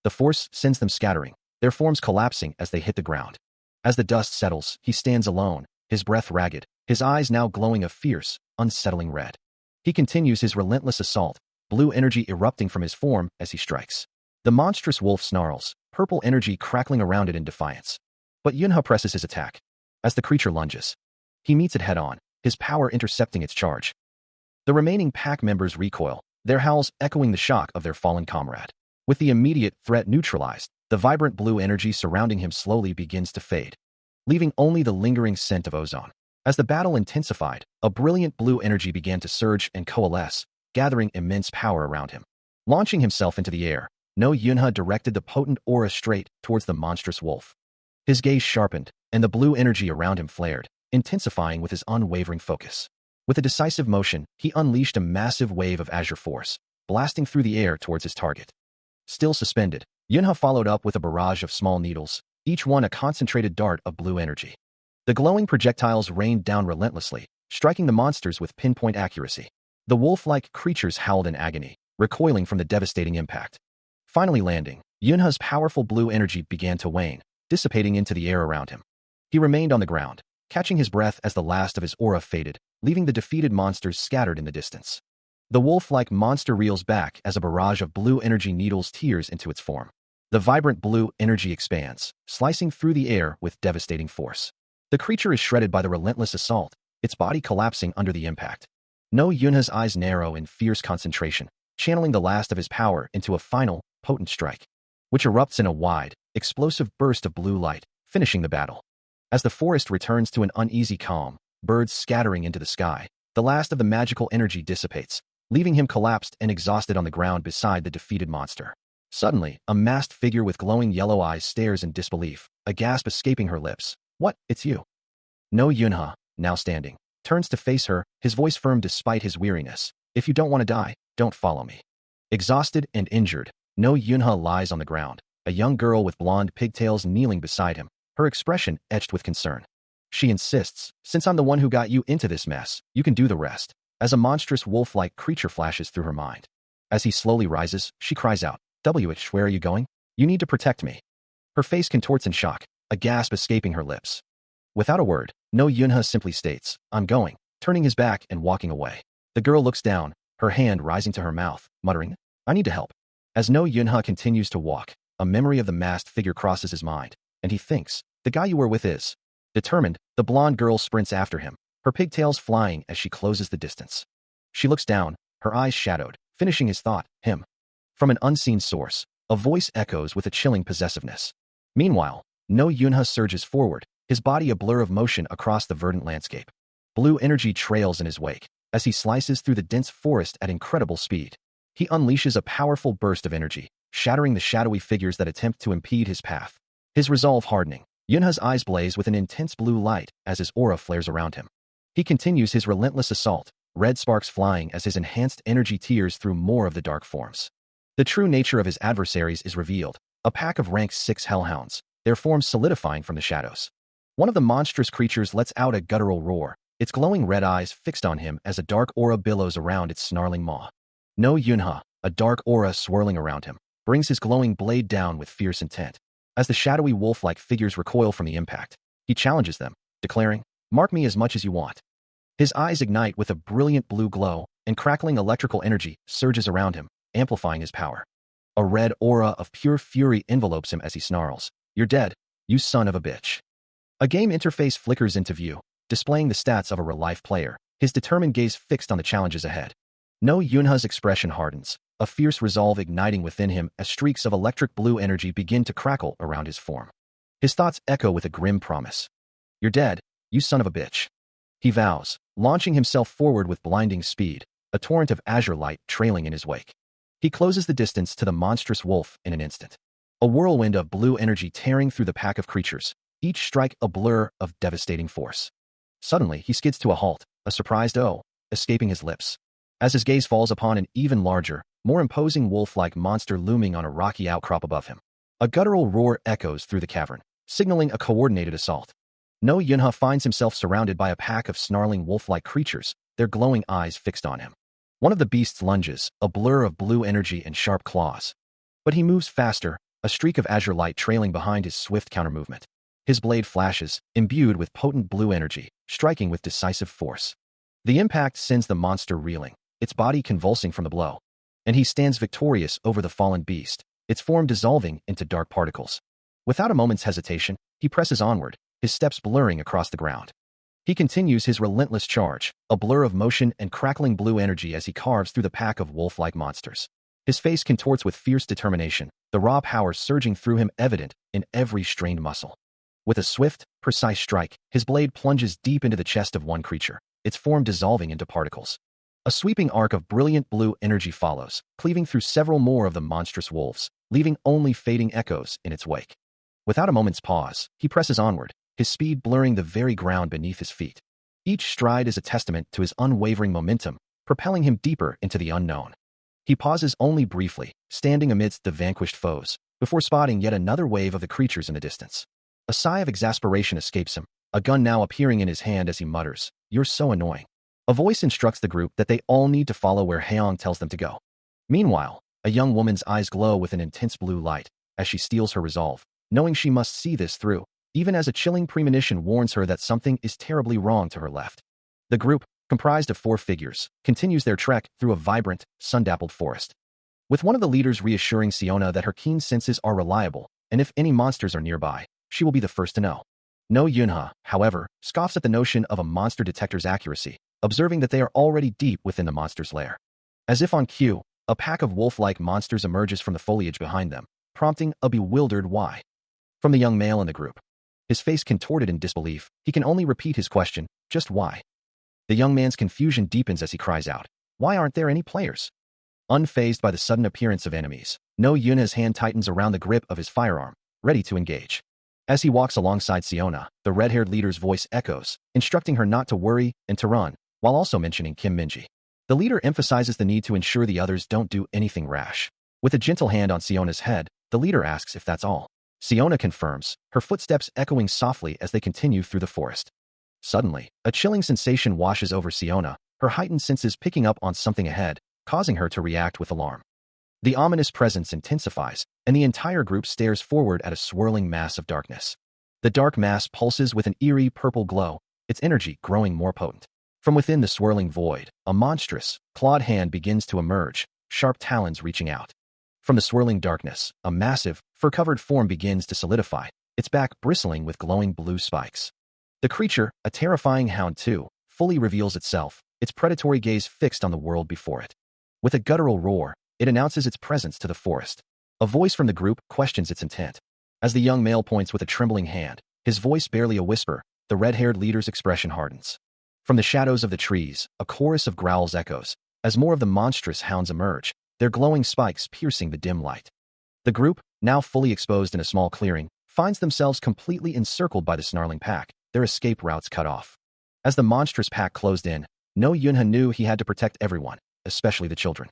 The force sends them scattering, their forms collapsing as they hit the ground. As the dust settles, he stands alone, his breath ragged, his eyes now glowing a fierce, unsettling red. He continues his relentless assault, blue energy erupting from his form as he strikes. The monstrous wolf snarls, purple energy crackling around it in defiance. But Yunha presses his attack. As the creature lunges, he meets it head-on, his power intercepting its charge. The remaining pack members recoil, their howls echoing the shock of their fallen comrade. With the immediate threat neutralized, the vibrant blue energy surrounding him slowly begins to fade, leaving only the lingering scent of ozone. As the battle intensified, a brilliant blue energy began to surge and coalesce, gathering immense power around him. Launching himself into the air, No Yunha directed the potent aura straight towards the monstrous wolf. His gaze sharpened, and the blue energy around him flared, intensifying with his unwavering focus. With a decisive motion, he unleashed a massive wave of azure force, blasting through the air towards his target. Still suspended, Yunha followed up with a barrage of small needles, each one a concentrated dart of blue energy. The glowing projectiles rained down relentlessly, striking the monsters with pinpoint accuracy. The wolf-like creatures howled in agony, recoiling from the devastating impact. Finally landing, Yunha's powerful blue energy began to wane, dissipating into the air around him. He remained on the ground, catching his breath as the last of his aura faded, leaving the defeated monsters scattered in the distance. The wolf-like monster reels back as a barrage of blue energy needles tears into its form. The vibrant blue energy expands, slicing through the air with devastating force. The creature is shredded by the relentless assault, its body collapsing under the impact. No Yunha's eyes narrow in fierce concentration, channeling the last of his power into a final, potent strike, which erupts in a wide, explosive burst of blue light, finishing the battle. As the forest returns to an uneasy calm, birds scattering into the sky, the last of the magical energy dissipates, leaving him collapsed and exhausted on the ground beside the defeated monster. Suddenly, a masked figure with glowing yellow eyes stares in disbelief, a gasp escaping her lips. "What, it's you?" No Yunha, now standing, turns to face her, his voice firm despite his weariness. "If you don't want to die, don't follow me." Exhausted and injured, No Yunha lies on the ground, a young girl with blonde pigtails kneeling beside him, her expression etched with concern. She insists, "Since I'm the one who got you into this mess, you can do the rest," as a monstrous wolf-like creature flashes through her mind. As he slowly rises, she cries out, "Where are you going? You need to protect me." Her face contorts in shock, a gasp escaping her lips. Without a word, No Yunha simply states, "I'm going," turning his back and walking away. The girl looks down, her hand rising to her mouth, muttering, "I need to help." As No Yunha continues to walk, a memory of the masked figure crosses his mind, and he thinks, "The guy you were with is." Determined, the blonde girl sprints after him, her pigtails flying as she closes the distance. She looks down, her eyes shadowed, finishing his thought, "Him." From an unseen source, a voice echoes with a chilling possessiveness. Meanwhile, No Yunha surges forward, his body a blur of motion across the verdant landscape. Blue energy trails in his wake as he slices through the dense forest at incredible speed. He unleashes a powerful burst of energy, shattering the shadowy figures that attempt to impede his path. His resolve hardening, Yunha's eyes blaze with an intense blue light as his aura flares around him. He continues his relentless assault, red sparks flying as his enhanced energy tears through more of the dark forms. The true nature of his adversaries is revealed, a pack of rank 6 hellhounds, their forms solidifying from the shadows. One of the monstrous creatures lets out a guttural roar, its glowing red eyes fixed on him as a dark aura billows around its snarling maw. No Yunha, a dark aura swirling around him, brings his glowing blade down with fierce intent. As the shadowy wolf-like figures recoil from the impact, he challenges them, declaring, "Mark me as much as you want." His eyes ignite with a brilliant blue glow, and crackling electrical energy surges around him, amplifying his power. A red aura of pure fury envelopes him as he snarls, "You're dead, you son of a bitch." A game interface flickers into view, displaying the stats of a real-life player, his determined gaze fixed on the challenges ahead. No Yunha's expression hardens, a fierce resolve igniting within him as streaks of electric blue energy begin to crackle around his form. His thoughts echo with a grim promise. "You're dead, you son of a bitch," he vows, launching himself forward with blinding speed, a torrent of azure light trailing in his wake. He closes the distance to the monstrous wolf in an instant. A whirlwind of blue energy tearing through the pack of creatures, each strike a blur of devastating force. Suddenly, he skids to a halt, a surprised "oh" escaping his lips, as his gaze falls upon an even larger, more imposing wolf-like monster looming on a rocky outcrop above him. A guttural roar echoes through the cavern, signaling a coordinated assault. No Yunha finds himself surrounded by a pack of snarling wolf-like creatures, their glowing eyes fixed on him. One of the beasts lunges, a blur of blue energy and sharp claws. But he moves faster, a streak of azure light trailing behind his swift counter-movement. His blade flashes, imbued with potent blue energy, striking with decisive force. The impact sends the monster reeling, its body convulsing from the blow. And he stands victorious over the fallen beast, its form dissolving into dark particles. Without a moment's hesitation, he presses onward, his steps blurring across the ground. He continues his relentless charge, a blur of motion and crackling blue energy as he carves through the pack of wolf-like monsters. His face contorts with fierce determination, the raw power surging through him evident in every strained muscle. With a swift, precise strike, his blade plunges deep into the chest of one creature, its form dissolving into particles. A sweeping arc of brilliant blue energy follows, cleaving through several more of the monstrous wolves, leaving only fading echoes in its wake. Without a moment's pause, he presses onward, his speed blurring the very ground beneath his feet. Each stride is a testament to his unwavering momentum, propelling him deeper into the unknown. He pauses only briefly, standing amidst the vanquished foes, before spotting yet another wave of the creatures in the distance. A sigh of exasperation escapes him, a gun now appearing in his hand as he mutters, "You're so annoying." A voice instructs the group that they all need to follow where Haeong tells them to go. Meanwhile, a young woman's eyes glow with an intense blue light as she steels her resolve, knowing she must see this through, even as a chilling premonition warns her that something is terribly wrong to her left. The group, comprised of 4 figures, continues their trek through a vibrant, sun-dappled forest. With one of the leaders reassuring Siona that her keen senses are reliable, and if any monsters are nearby, she will be the first to know. No Yunha, however, scoffs at the notion of a monster detector's accuracy, observing that they are already deep within the monster's lair. As if on cue, a pack of wolf-like monsters emerges from the foliage behind them, prompting a bewildered "why?" from the young male in the group. His face contorted in disbelief, he can only repeat his question, "Just why?" The young man's confusion deepens as he cries out, "Why aren't there any players?" Unfazed by the sudden appearance of enemies, No Yunha's hand tightens around the grip of his firearm, ready to engage. As he walks alongside Siona, the red-haired leader's voice echoes, instructing her not to worry and to run, while also mentioning Kim Minji. The leader emphasizes the need to ensure the others don't do anything rash. With a gentle hand on Siona's head, the leader asks if that's all. Siona confirms, her footsteps echoing softly as they continue through the forest. Suddenly, a chilling sensation washes over Siona, her heightened senses picking up on something ahead, causing her to react with alarm. The ominous presence intensifies, and the entire group stares forward at a swirling mass of darkness. The dark mass pulses with an eerie purple glow, its energy growing more potent. From within the swirling void, a monstrous, clawed hand begins to emerge, sharp talons reaching out. From the swirling darkness, a massive, fur-covered form begins to solidify, its back bristling with glowing blue spikes. The creature, a terrifying hound too, fully reveals itself, its predatory gaze fixed on the world before it. With a guttural roar, it announces its presence to the forest. A voice from the group questions its intent. As the young male points with a trembling hand, his voice barely a whisper, the red-haired leader's expression hardens. From the shadows of the trees, a chorus of growls echoes, as more of the monstrous hounds emerge, their glowing spikes piercing the dim light. The group, now fully exposed in a small clearing, finds themselves completely encircled by the snarling pack, their escape routes cut off. As the monstrous pack closed in, No Yunha knew he had to protect everyone, especially the children.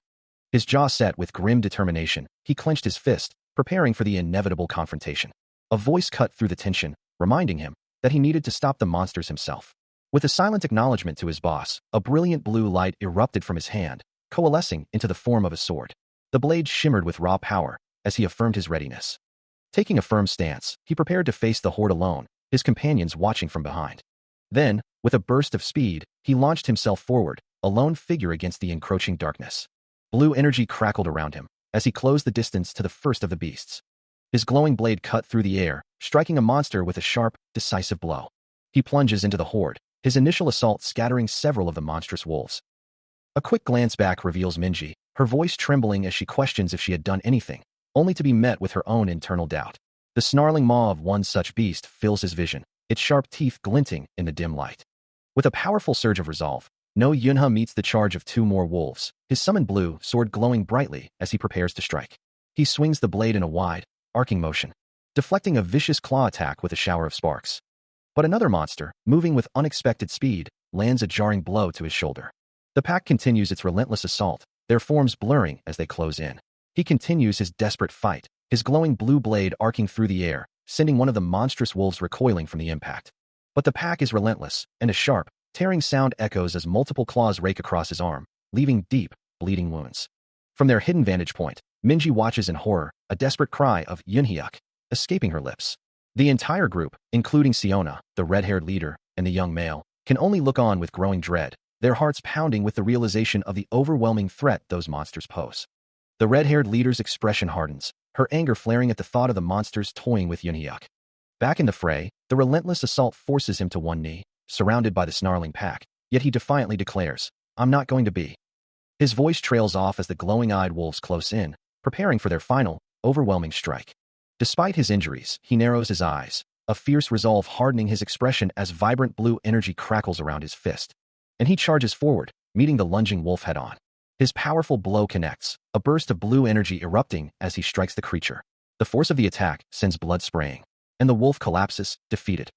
His jaw set with grim determination, he clenched his fist, preparing for the inevitable confrontation. A voice cut through the tension, reminding him that he needed to stop the monsters himself. With a silent acknowledgement to his boss, a brilliant blue light erupted from his hand, coalescing into the form of a sword. The blade shimmered with raw power as he affirmed his readiness. Taking a firm stance, he prepared to face the horde alone, his companions watching from behind. Then, with a burst of speed, he launched himself forward, a lone figure against the encroaching darkness. Blue energy crackled around him as he closed the distance to the first of the beasts. His glowing blade cut through the air, striking a monster with a sharp, decisive blow. He plunges into the horde, his initial assault scattering several of the monstrous wolves. A quick glance back reveals Minji, her voice trembling as she questions if she had done anything, only to be met with her own internal doubt. The snarling maw of one such beast fills his vision, its sharp teeth glinting in the dim light. With a powerful surge of resolve, No Yunha meets the charge of two more wolves, his summoned blue sword glowing brightly as he prepares to strike. He swings the blade in a wide, arcing motion, deflecting a vicious claw attack with a shower of sparks. But another monster, moving with unexpected speed, lands a jarring blow to his shoulder. The pack continues its relentless assault, their forms blurring as they close in. He continues his desperate fight, his glowing blue blade arcing through the air, sending one of the monstrous wolves recoiling from the impact. But the pack is relentless, and a sharp, tearing sound echoes as multiple claws rake across his arm, leaving deep, bleeding wounds. From their hidden vantage point, Minji watches in horror, a desperate cry of Yunhyuk escaping her lips. The entire group, including Siona, the red-haired leader, and the young male, can only look on with growing dread, their hearts pounding with the realization of the overwhelming threat those monsters pose. The red-haired leader's expression hardens, her anger flaring at the thought of the monsters toying with Yunhyuk. Back in the fray, the relentless assault forces him to one knee, surrounded by the snarling pack, yet he defiantly declares, "I'm not going to be." His voice trails off as the glowing-eyed wolves close in, preparing for their final, overwhelming strike. Despite his injuries, he narrows his eyes, a fierce resolve hardening his expression as vibrant blue energy crackles around his fist. And he charges forward, meeting the lunging wolf head-on. His powerful blow connects, a burst of blue energy erupting as he strikes the creature. The force of the attack sends blood spraying, and the wolf collapses, defeated.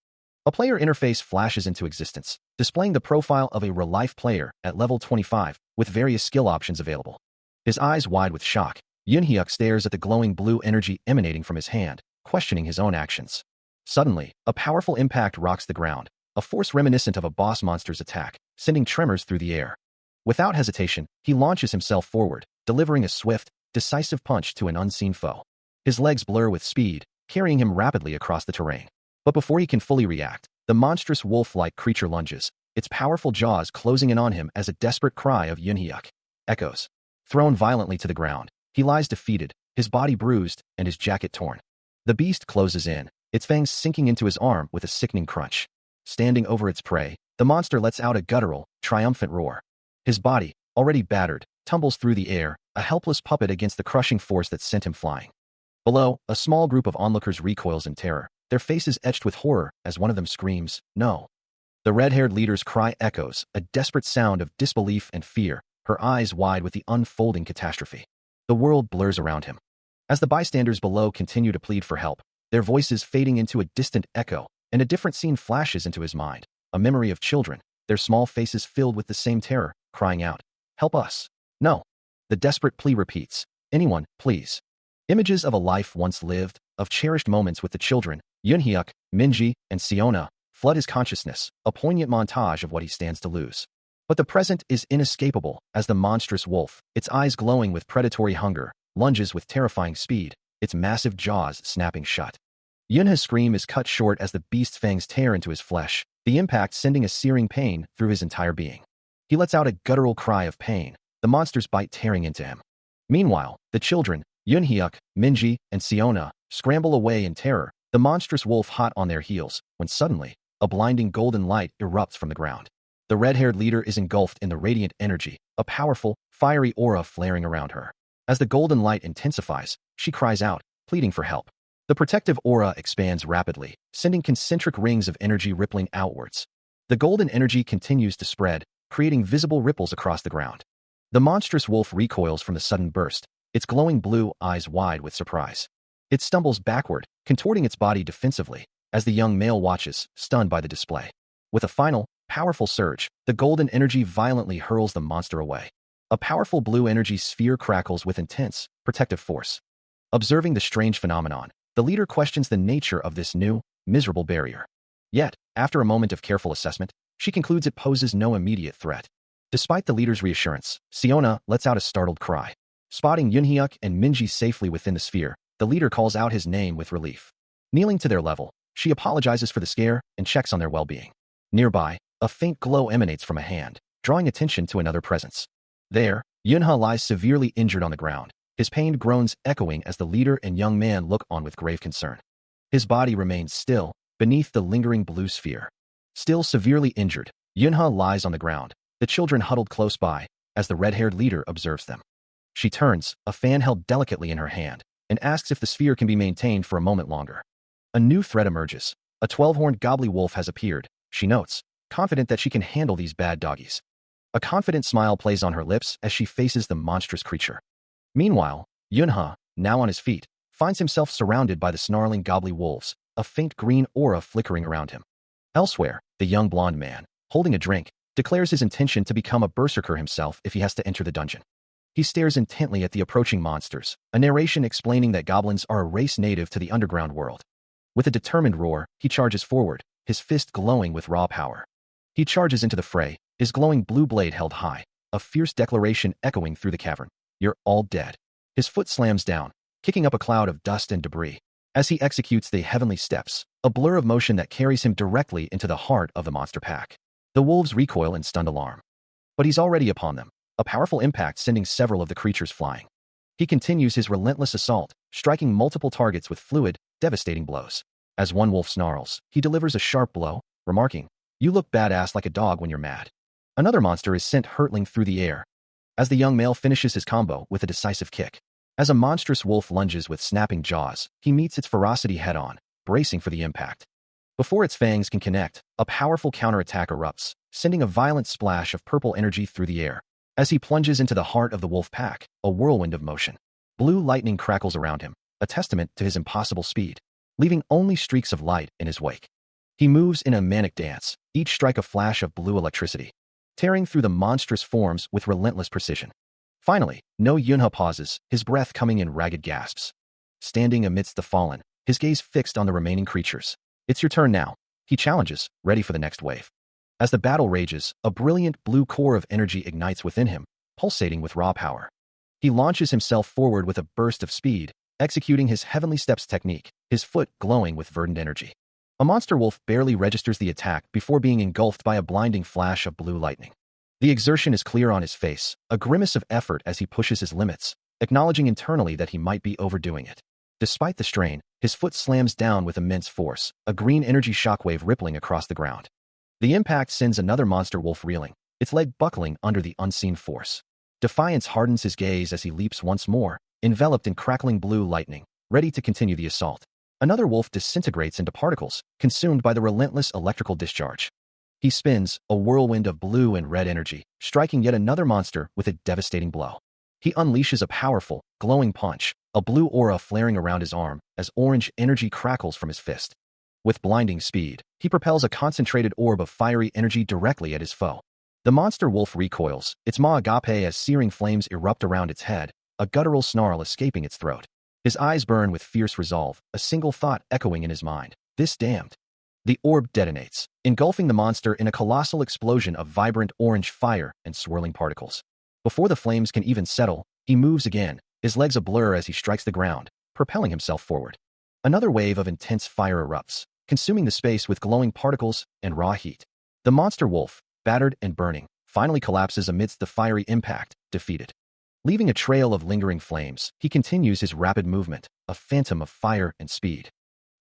A player interface flashes into existence, displaying the profile of a real-life player at level 25, with various skill options available. His eyes wide with shock, Yunhyuk stares at the glowing blue energy emanating from his hand, questioning his own actions. Suddenly, a powerful impact rocks the ground, a force reminiscent of a boss monster's attack, sending tremors through the air. Without hesitation, he launches himself forward, delivering a swift, decisive punch to an unseen foe. His legs blur with speed, carrying him rapidly across the terrain. But before he can fully react, the monstrous wolf-like creature lunges, its powerful jaws closing in on him as a desperate cry of Yunhyuk echoes. Thrown violently to the ground, he lies defeated, his body bruised and his jacket torn. The beast closes in, its fangs sinking into his arm with a sickening crunch. Standing over its prey, the monster lets out a guttural, triumphant roar. His body, already battered, tumbles through the air, a helpless puppet against the crushing force that sent him flying. Below, a small group of onlookers recoils in terror, their faces etched with horror as one of them screams, "No." The red-haired leader's cry echoes, a desperate sound of disbelief and fear, her eyes wide with the unfolding catastrophe. The world blurs around him. As the bystanders below continue to plead for help, their voices fading into a distant echo, and a different scene flashes into his mind, a memory of children, their small faces filled with the same terror, crying out, "Help us." "No." The desperate plea repeats, "Anyone, please." Images of a life once lived, of cherished moments with the children, Yunhyuk, Minji, and Siona, flood his consciousness, a poignant montage of what he stands to lose. But the present is inescapable as the monstrous wolf, its eyes glowing with predatory hunger, lunges with terrifying speed, its massive jaws snapping shut. Yunha's scream is cut short as the beast's fangs tear into his flesh, the impact sending a searing pain through his entire being. He lets out a guttural cry of pain, the monster's bite tearing into him. Meanwhile, the children, Yunhyuk, Minji, and Siona, scramble away in terror, the monstrous wolf hot on their heels, when suddenly, a blinding golden light erupts from the ground. The red-haired leader is engulfed in the radiant energy, a powerful, fiery aura flaring around her. As the golden light intensifies, she cries out, pleading for help. The protective aura expands rapidly, sending concentric rings of energy rippling outwards. The golden energy continues to spread, creating visible ripples across the ground. The monstrous wolf recoils from the sudden burst, its glowing blue eyes wide with surprise. It stumbles backward, contorting its body defensively, as the young male watches, stunned by the display. With a final, powerful surge, the golden energy violently hurls the monster away. A powerful blue energy sphere crackles with intense, protective force. Observing the strange phenomenon, the leader questions the nature of this new, miserable barrier. Yet, after a moment of careful assessment, she concludes it poses no immediate threat. Despite the leader's reassurance, Siona lets out a startled cry. Spotting Yunhyuk and Minji safely within the sphere, the leader calls out his name with relief. Kneeling to their level, she apologizes for the scare and checks on their well-being. Nearby, a faint glow emanates from a hand, drawing attention to another presence. There, Yunha lies severely injured on the ground, his pained groans echoing as the leader and young man look on with grave concern. His body remains still, beneath the lingering blue sphere. Still severely injured, Yunha lies on the ground, the children huddled close by, as the red-haired leader observes them. She turns, a fan held delicately in her hand, and asks if the sphere can be maintained for a moment longer. A new threat emerges. A 12-horned gobbly wolf has appeared, she notes, confident that she can handle these bad doggies. A confident smile plays on her lips as she faces the monstrous creature. Meanwhile, Yunha, now on his feet, finds himself surrounded by the snarling gobbly wolves, a faint green aura flickering around him. Elsewhere, the young blonde man, holding a drink, declares his intention to become a berserker himself if he has to enter the dungeon. He stares intently at the approaching monsters, a narration explaining that goblins are a race native to the underground world. With a determined roar, he charges forward, his fist glowing with raw power. He charges into the fray, his glowing blue blade held high, a fierce declaration echoing through the cavern. You're all dead. His foot slams down, kicking up a cloud of dust and debris. As he executes the heavenly steps, a blur of motion that carries him directly into the heart of the monster pack. The wolves recoil in stunned alarm. But he's already upon them, a powerful impact sending several of the creatures flying. He continues his relentless assault, striking multiple targets with fluid, devastating blows. As one wolf snarls, he delivers a sharp blow, remarking, "You look badass like a dog when you're mad." Another monster is sent hurtling through the air, as the young male finishes his combo with a decisive kick. As a monstrous wolf lunges with snapping jaws, he meets its ferocity head-on, bracing for the impact. Before its fangs can connect, a powerful counterattack erupts, sending a violent splash of purple energy through the air. As he plunges into the heart of the wolf pack, a whirlwind of motion. Blue lightning crackles around him, a testament to his impossible speed, leaving only streaks of light in his wake. He moves in a manic dance, each strike a flash of blue electricity, tearing through the monstrous forms with relentless precision. Finally, No Yunha pauses, his breath coming in ragged gasps. Standing amidst the fallen, his gaze fixed on the remaining creatures. "It's your turn now," he challenges, ready for the next wave. As the battle rages, a brilliant blue core of energy ignites within him, pulsating with raw power. He launches himself forward with a burst of speed, executing his heavenly steps technique, his foot glowing with verdant energy. A monster wolf barely registers the attack before being engulfed by a blinding flash of blue lightning. The exertion is clear on his face, a grimace of effort as he pushes his limits, acknowledging internally that he might be overdoing it. Despite the strain, his foot slams down with immense force, a green energy shockwave rippling across the ground. The impact sends another monster wolf reeling, its leg buckling under the unseen force. Defiance hardens his gaze as he leaps once more, enveloped in crackling blue lightning, ready to continue the assault. Another wolf disintegrates into particles, consumed by the relentless electrical discharge. He spins, a whirlwind of blue and red energy, striking yet another monster with a devastating blow. He unleashes a powerful, glowing punch, a blue aura flaring around his arm as orange energy crackles from his fist. With blinding speed, he propels a concentrated orb of fiery energy directly at his foe. The monster wolf recoils, its maw agape as searing flames erupt around its head, a guttural snarl escaping its throat. His eyes burn with fierce resolve, a single thought echoing in his mind: "This damned." The orb detonates, engulfing the monster in a colossal explosion of vibrant orange fire and swirling particles. Before the flames can even settle, he moves again, his legs a blur as he strikes the ground, propelling himself forward. Another wave of intense fire erupts, consuming the space with glowing particles and raw heat. The monster wolf, battered and burning, finally collapses amidst the fiery impact, defeated. Leaving a trail of lingering flames, he continues his rapid movement, a phantom of fire and speed.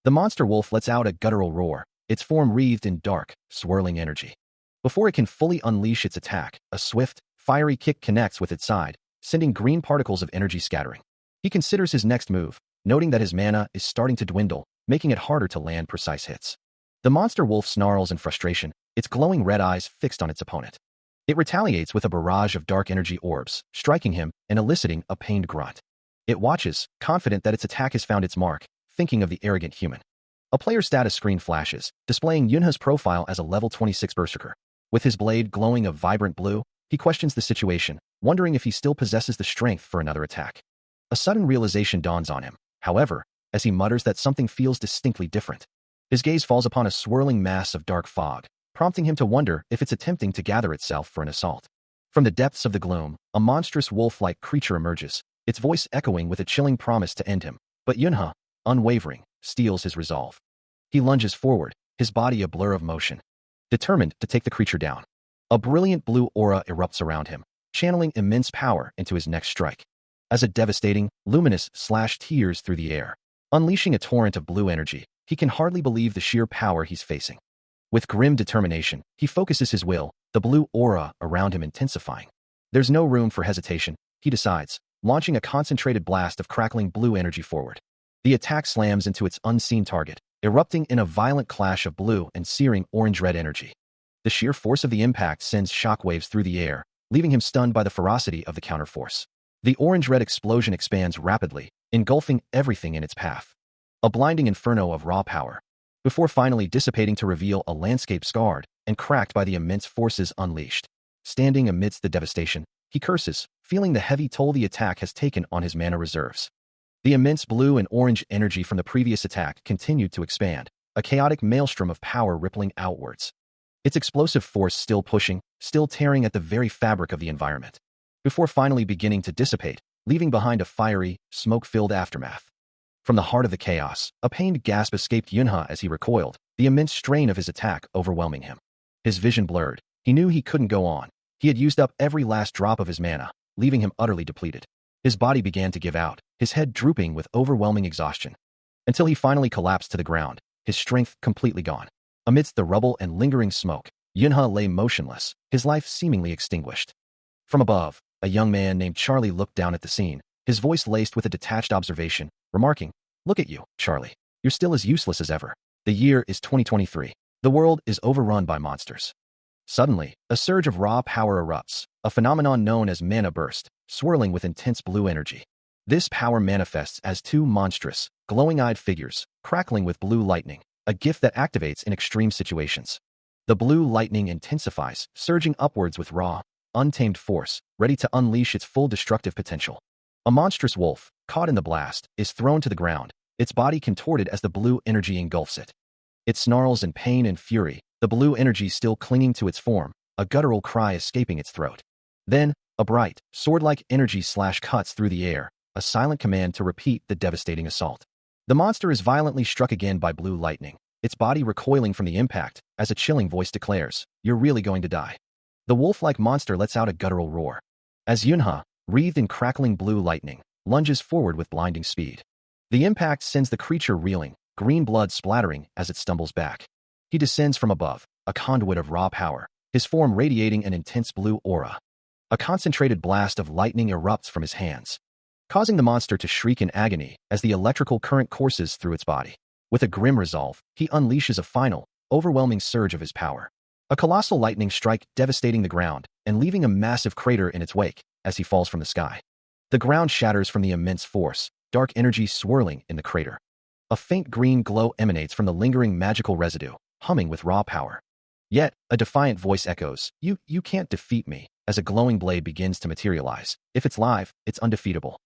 The monster wolf lets out a guttural roar, its form wreathed in dark, swirling energy. Before it can fully unleash its attack, a swift, fiery kick connects with its side, sending green particles of energy scattering. He considers his next move, noting that his mana is starting to dwindle, making it harder to land precise hits. The monster wolf snarls in frustration, its glowing red eyes fixed on its opponent. It retaliates with a barrage of dark energy orbs, striking him and eliciting a pained grunt. It watches, confident that its attack has found its mark, thinking of the arrogant human. A player's status screen flashes, displaying Yunha's profile as a level 26 berserker. With his blade glowing a vibrant blue, he questions the situation, wondering if he still possesses the strength for another attack. A sudden realization dawns on him, however, as he mutters that something feels distinctly different. His gaze falls upon a swirling mass of dark fog, prompting him to wonder if it's attempting to gather itself for an assault. From the depths of the gloom, a monstrous wolf-like creature emerges, its voice echoing with a chilling promise to end him. But Yunha, unwavering, steels his resolve. He lunges forward, his body a blur of motion, determined to take the creature down. A brilliant blue aura erupts around him, channeling immense power into his next strike. As a devastating, luminous slash tears through the air, unleashing a torrent of blue energy, he can hardly believe the sheer power he's facing. With grim determination, he focuses his will, the blue aura around him intensifying. There's no room for hesitation, he decides, launching a concentrated blast of crackling blue energy forward. The attack slams into its unseen target, erupting in a violent clash of blue and searing orange-red energy. The sheer force of the impact sends shockwaves through the air, leaving him stunned by the ferocity of the counterforce. The orange-red explosion expands rapidly, engulfing everything in its path. A blinding inferno of raw power, before finally dissipating to reveal a landscape scarred and cracked by the immense forces unleashed. Standing amidst the devastation, he curses, feeling the heavy toll the attack has taken on his mana reserves. The immense blue and orange energy from the previous attack continued to expand, a chaotic maelstrom of power rippling outwards. Its explosive force still pushing, still tearing at the very fabric of the environment, before finally beginning to dissipate, leaving behind a fiery, smoke-filled aftermath. From the heart of the chaos, a pained gasp escaped Yunha as he recoiled, the immense strain of his attack overwhelming him. His vision blurred. He knew he couldn't go on. He had used up every last drop of his mana, leaving him utterly depleted. His body began to give out, his head drooping with overwhelming exhaustion, until he finally collapsed to the ground, his strength completely gone. Amidst the rubble and lingering smoke, Yunha lay motionless, his life seemingly extinguished. From above, a young man named Charlie looked down at the scene, his voice laced with a detached observation, remarking, "Look at you, Charlie. You're still as useless as ever. The year is 2023. The world is overrun by monsters." Suddenly, a surge of raw power erupts, a phenomenon known as mana burst, swirling with intense blue energy. This power manifests as two monstrous, glowing-eyed figures, crackling with blue lightning, a gift that activates in extreme situations. The blue lightning intensifies, surging upwards with raw, untamed force, ready to unleash its full destructive potential. A monstrous wolf, caught in the blast, is thrown to the ground, its body contorted as the blue energy engulfs it. It snarls in pain and fury, the blue energy still clinging to its form, a guttural cry escaping its throat. Then, a bright, sword-like energy slash cuts through the air, a silent command to repeat the devastating assault. The monster is violently struck again by blue lightning, its body recoiling from the impact, as a chilling voice declares, "You're really going to die." The wolf-like monster lets out a guttural roar, as Yunha, wreathed in crackling blue lightning, lunges forward with blinding speed. The impact sends the creature reeling, green blood splattering as it stumbles back. He descends from above, a conduit of raw power, his form radiating an intense blue aura. A concentrated blast of lightning erupts from his hands, causing the monster to shriek in agony as the electrical current courses through its body. With a grim resolve, he unleashes a final, overwhelming surge of his power. A colossal lightning strike devastating the ground and leaving a massive crater in its wake as he falls from the sky. The ground shatters from the immense force, dark energy swirling in the crater. A faint green glow emanates from the lingering magical residue, humming with raw power. Yet, a defiant voice echoes, You can't defeat me," as a glowing blade begins to materialize. If it's live, it's undefeatable.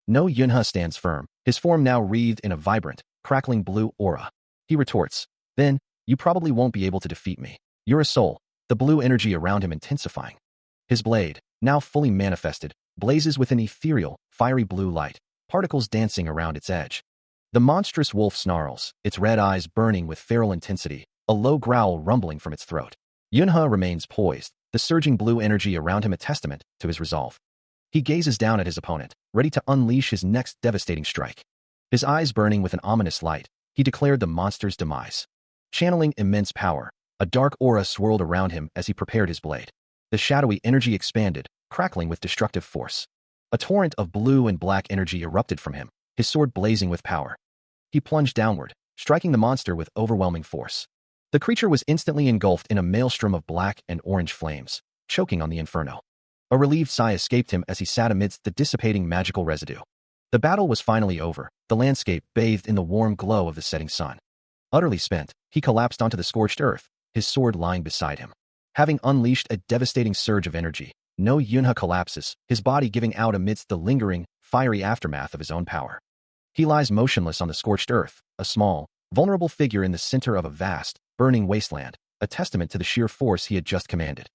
No, Yunha stands firm, his form now wreathed in a vibrant, crackling blue aura. He retorts, "Then, you probably won't be able to defeat me. You're a soul," the blue energy around him intensifying. His blade, now fully manifested, blazes with an ethereal, fiery blue light, particles dancing around its edge. The monstrous wolf snarls, its red eyes burning with feral intensity, a low growl rumbling from its throat. Yunha remains poised, the surging blue energy around him a testament to his resolve. He gazes down at his opponent, ready to unleash his next devastating strike. His eyes burning with an ominous light, he declared the monster's demise. Channeling immense power, a dark aura swirled around him as he prepared his blade. The shadowy energy expanded, crackling with destructive force. A torrent of blue and black energy erupted from him, his sword blazing with power. He plunged downward, striking the monster with overwhelming force. The creature was instantly engulfed in a maelstrom of black and orange flames, choking on the inferno. A relieved sigh escaped him as he sat amidst the dissipating magical residue. The battle was finally over, the landscape bathed in the warm glow of the setting sun. Utterly spent, he collapsed onto the scorched earth, his sword lying beside him. Having unleashed a devastating surge of energy, No Yunha collapses, his body giving out amidst the lingering, fiery aftermath of his own power. He lies motionless on the scorched earth, a small, vulnerable figure in the center of a vast, burning wasteland, a testament to the sheer force he had just commanded.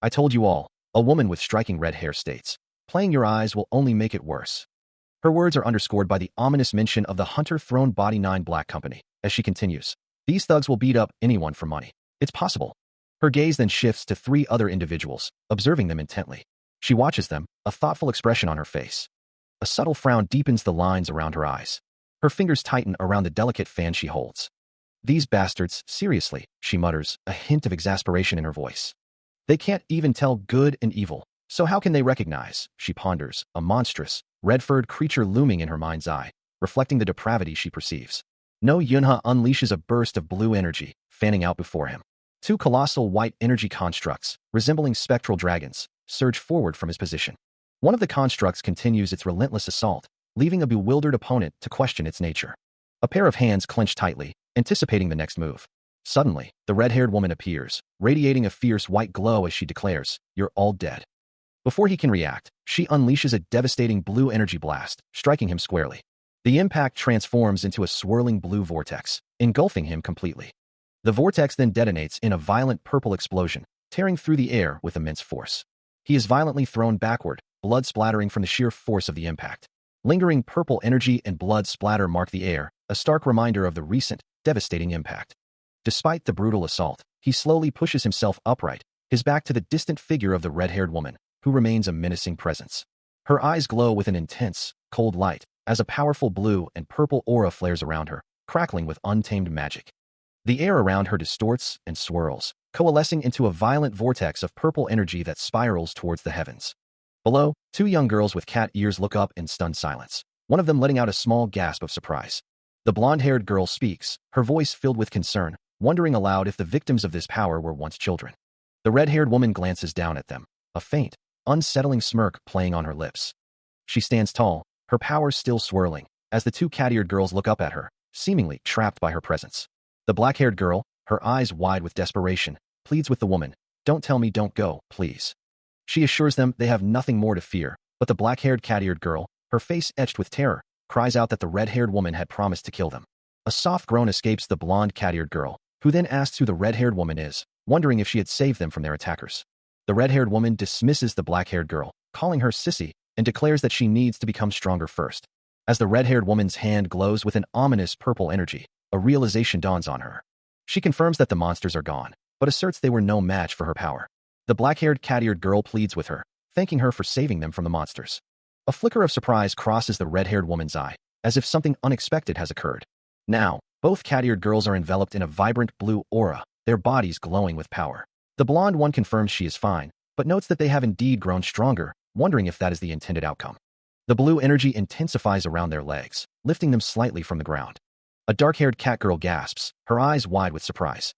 I told you all, a woman with striking red hair states. Playing your eyes will only make it worse. Her words are underscored by the ominous mention of the Hunter Throne Body 9 Black Company, as she continues. These thugs will beat up anyone for money. It's possible. Her gaze then shifts to three other individuals, observing them intently. She watches them, a thoughtful expression on her face. A subtle frown deepens the lines around her eyes. Her fingers tighten around the delicate fan she holds. These bastards, seriously, she mutters, a hint of exasperation in her voice. They can't even tell good and evil, so how can they recognize, she ponders, a monstrous, red-furred creature looming in her mind's eye, reflecting the depravity she perceives. No Yunha unleashes a burst of blue energy, fanning out before him. Two colossal white energy constructs, resembling spectral dragons, surge forward from his position. One of the constructs continues its relentless assault, leaving a bewildered opponent to question its nature. A pair of hands clench tightly, anticipating the next move. Suddenly, the red-haired woman appears, radiating a fierce white glow as she declares, "You're all dead." Before he can react, she unleashes a devastating blue energy blast, striking him squarely. The impact transforms into a swirling blue vortex, engulfing him completely. The vortex then detonates in a violent purple explosion, tearing through the air with immense force. He is violently thrown backward, blood splattering from the sheer force of the impact. Lingering purple energy and blood splatter mark the air, a stark reminder of the recent, devastating impact. Despite the brutal assault, he slowly pushes himself upright, his back to the distant figure of the red-haired woman, who remains a menacing presence. Her eyes glow with an intense, cold light, as a powerful blue and purple aura flares around her, crackling with untamed magic. The air around her distorts and swirls, coalescing into a violent vortex of purple energy that spirals towards the heavens. Below, two young girls with cat ears look up in stunned silence, one of them letting out a small gasp of surprise. The blonde-haired girl speaks, her voice filled with concern, wondering aloud if the victims of this power were once children. The red-haired woman glances down at them, a faint, unsettling smirk playing on her lips. She stands tall, her powers still swirling, as the two cat-eared girls look up at her, seemingly trapped by her presence. The black-haired girl, her eyes wide with desperation, pleads with the woman, "Don't tell me, don't go, please." She assures them they have nothing more to fear, but the black-haired cat-eared girl, her face etched with terror, cries out that the red-haired woman had promised to kill them. A soft groan escapes the blonde cat-eared girl, who then asks who the red-haired woman is, wondering if she had saved them from their attackers. The red-haired woman dismisses the black-haired girl, calling her sissy, and declares that she needs to become stronger first. As the red-haired woman's hand glows with an ominous purple energy, a realization dawns on her. She confirms that the monsters are gone, but asserts they were no match for her power. The black-haired cat-eared girl pleads with her, thanking her for saving them from the monsters. A flicker of surprise crosses the red-haired woman's eye, as if something unexpected has occurred. Now, both cat-eared girls are enveloped in a vibrant blue aura, their bodies glowing with power. The blonde one confirms she is fine, but notes that they have indeed grown stronger, wondering if that is the intended outcome. The blue energy intensifies around their legs, lifting them slightly from the ground. A dark-haired cat girl gasps, her eyes wide with surprise.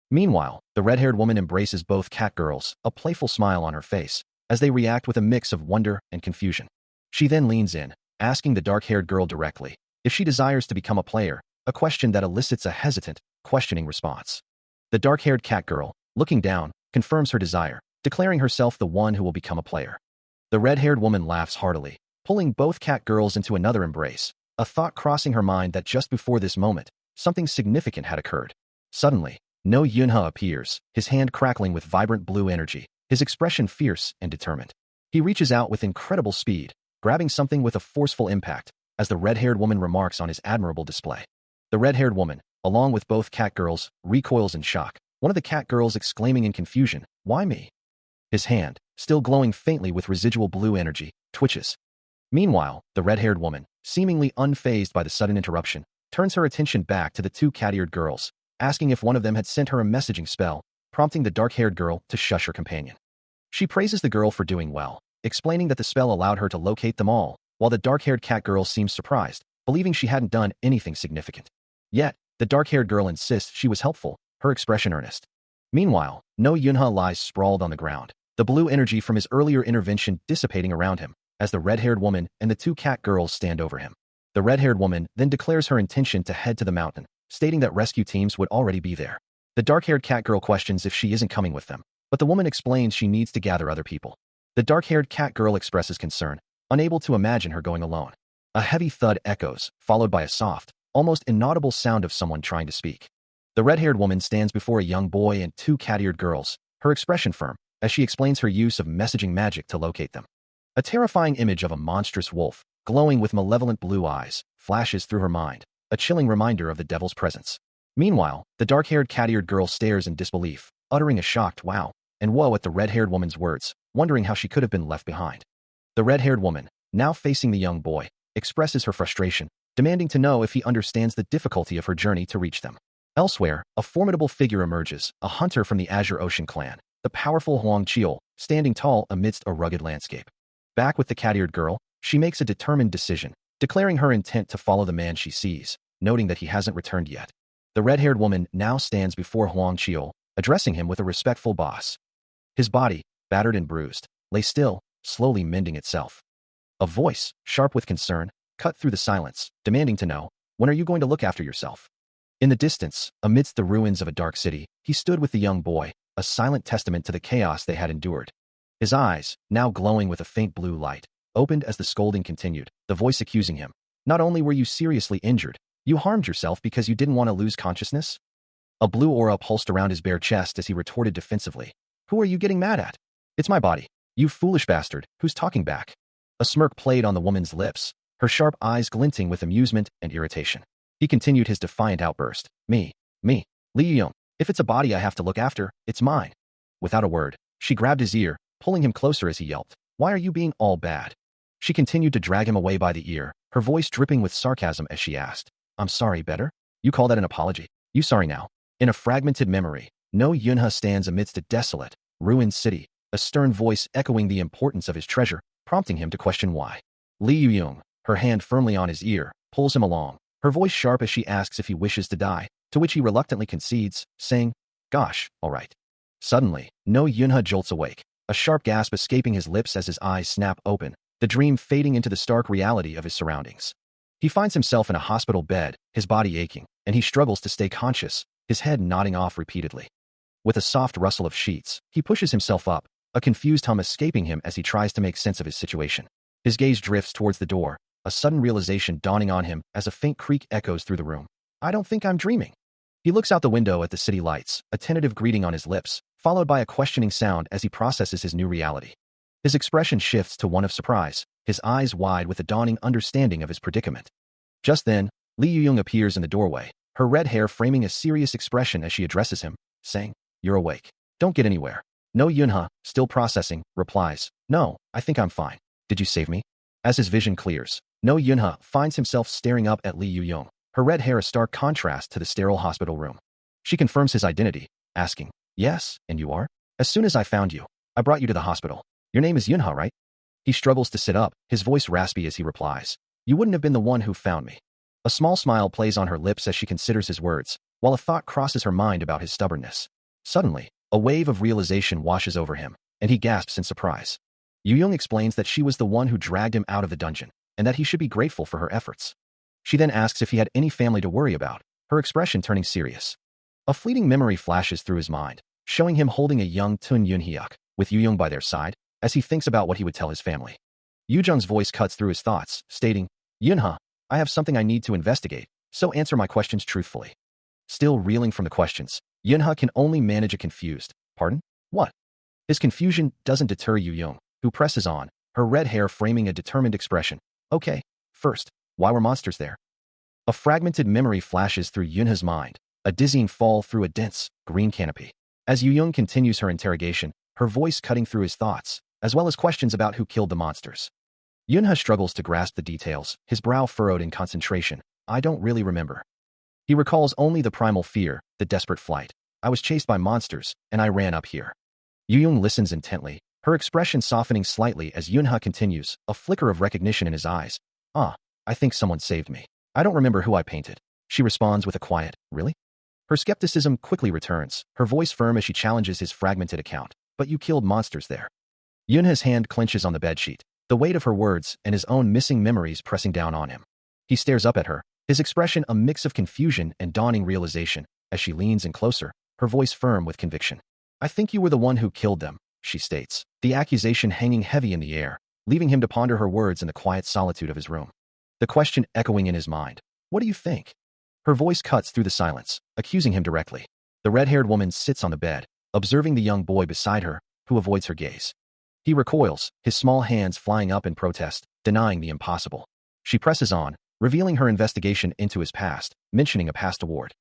Meanwhile, the red-haired woman embraces both cat girls, a playful smile on her face, as they react with a mix of wonder and confusion. She then leans in, asking the dark-haired girl directly if she desires to become a player, a question that elicits a hesitant, questioning response. The dark-haired cat girl, looking down, confirms her desire, declaring herself the one who will become a player. The red-haired woman laughs heartily, pulling both cat girls into another embrace, a thought crossing her mind that just before this moment, something significant had occurred. Suddenly, No Yunha appears, his hand crackling with vibrant blue energy, his expression fierce and determined. He reaches out with incredible speed, grabbing something with a forceful impact, as the red-haired woman remarks on his admirable display. The red-haired woman, along with both cat girls, recoils in shock, one of the cat girls exclaiming in confusion, "Why me?" His hand, still glowing faintly with residual blue energy, twitches. Meanwhile, the red-haired woman, seemingly unfazed by the sudden interruption, turns her attention back to the two cat-eared girls, asking if one of them had sent her a messaging spell, prompting the dark-haired girl to shush her companion. She praises the girl for doing well, explaining that the spell allowed her to locate them all, while the dark-haired cat girl seems surprised, believing she hadn't done anything significant. Yet, the dark-haired girl insists she was helpful, her expression earnest. Meanwhile, No Yunha lies sprawled on the ground, the blue energy from his earlier intervention dissipating around him, as the red-haired woman and the two cat girls stand over him. The red-haired woman then declares her intention to head to the mountain, stating that rescue teams would already be there. The dark-haired cat girl questions if she isn't coming with them, but the woman explains she needs to gather other people. The dark-haired cat girl expresses concern, unable to imagine her going alone. A heavy thud echoes, followed by a soft, almost inaudible sound of someone trying to speak. The red-haired woman stands before a young boy and two cat-eared girls, her expression firm, as she explains her use of messaging magic to locate them. A terrifying image of a monstrous wolf, glowing with malevolent blue eyes, flashes through her mind, a chilling reminder of the devil's presence. Meanwhile, the dark-haired cat-eared girl stares in disbelief, uttering a shocked wow and whoa at the red-haired woman's words, wondering how she could have been left behind. The red-haired woman, now facing the young boy, expresses her frustration, demanding to know if he understands the difficulty of her journey to reach them. Elsewhere, a formidable figure emerges, a hunter from the Azure Ocean clan, the powerful Huang Chiol, standing tall amidst a rugged landscape. Back with the cat-eared girl, she makes a determined decision, declaring her intent to follow the man she sees, noting that he hasn't returned yet. The red-haired woman now stands before Huang Chiol, addressing him with a respectful boss. His body, battered and bruised, lay still, slowly mending itself. A voice, sharp with concern, cut through the silence, demanding to know, when are you going to look after yourself? In the distance, amidst the ruins of a dark city, he stood with the young boy, a silent testament to the chaos they had endured. His eyes, now glowing with a faint blue light, opened as the scolding continued, the voice accusing him. Not only were you seriously injured, you harmed yourself because you didn't want to lose consciousness? A blue aura pulsed around his bare chest as he retorted defensively. Who are you getting mad at? It's my body. You foolish bastard, who's talking back? A smirk played on the woman's lips, her sharp eyes glinting with amusement and irritation. He continued his defiant outburst. Me, Li Yuyong. If it's a body I have to look after, it's mine. Without a word, she grabbed his ear, pulling him closer as he yelped. Why are you being all bad? She continued to drag him away by the ear, her voice dripping with sarcasm as she asked. I'm sorry, better? You call that an apology? You sorry now? In a fragmented memory, No Yunha stands amidst a desolate, ruined city, a stern voice echoing the importance of his treasure, prompting him to question why. Li Yuyong, her hand firmly on his ear, pulls him along, her voice sharp as she asks if he wishes to die, to which he reluctantly concedes, saying, Gosh, all right. Suddenly, No Yunha jolts awake, a sharp gasp escaping his lips as his eyes snap open, the dream fading into the stark reality of his surroundings. He finds himself in a hospital bed, his body aching, and he struggles to stay conscious, his head nodding off repeatedly. With a soft rustle of sheets, he pushes himself up, a confused hum escaping him as he tries to make sense of his situation. His gaze drifts towards the door, a sudden realization dawning on him as a faint creak echoes through the room. I don't think I'm dreaming. He looks out the window at the city lights, a tentative greeting on his lips, followed by a questioning sound as he processes his new reality. His expression shifts to one of surprise, his eyes wide with a dawning understanding of his predicament. Just then, Li Yuyong appears in the doorway, her red hair framing a serious expression as she addresses him, saying, You're awake. Don't get anywhere. No Yunha, still processing, replies, No, I think I'm fine. Did you save me? As his vision clears, No Yunha finds himself staring up at Li Yuyong, her red hair a stark contrast to the sterile hospital room. She confirms his identity, asking, Yes, and you are? As soon as I found you, I brought you to the hospital. Your name is Yunha, right? He struggles to sit up, his voice raspy as he replies, You wouldn't have been the one who found me. A small smile plays on her lips as she considers his words, while a thought crosses her mind about his stubbornness. Suddenly, a wave of realization washes over him, and he gasps in surprise. Yuyong explains that she was the one who dragged him out of the dungeon, and that he should be grateful for her efforts. She then asks if he had any family to worry about, her expression turning serious. A fleeting memory flashes through his mind, showing him holding a young Tun Yunhyuk, with Yuyong by their side, as he thinks about what he would tell his family. Yujong's voice cuts through his thoughts, stating, Yunha, I have something I need to investigate, so answer my questions truthfully. Still reeling from the questions, Yunha can only manage a confused, Pardon? What? His confusion doesn't deter Yuyong, who presses on, her red hair framing a determined expression. Okay, first, why were monsters there? A fragmented memory flashes through Yunha's mind, a dizzying fall through a dense, green canopy. As Yuyong continues her interrogation, her voice cutting through his thoughts, as well as questions about who killed the monsters. Yunha struggles to grasp the details, his brow furrowed in concentration. I don't really remember. He recalls only the primal fear, the desperate flight. I was chased by monsters, and I ran up here. Yuyong listens intently, her expression softening slightly as Yunha continues, a flicker of recognition in his eyes. I think someone saved me. I don't remember who I painted. She responds with a quiet, Really? Her skepticism quickly returns, her voice firm as she challenges his fragmented account. But you killed monsters there. Yunha's hand clenches on the bedsheet, the weight of her words and his own missing memories pressing down on him. He stares up at her, his expression a mix of confusion and dawning realization, as she leans in closer, her voice firm with conviction. I think you were the one who killed them, she states, the accusation hanging heavy in the air, leaving him to ponder her words in the quiet solitude of his room. The question echoing in his mind. What do you think? Her voice cuts through the silence, accusing him directly. The red-haired woman sits on the bed, observing the young boy beside her, who avoids her gaze. He recoils, his small hands flying up in protest, denying the impossible. She presses on, revealing her investigation into his past, mentioning a past award.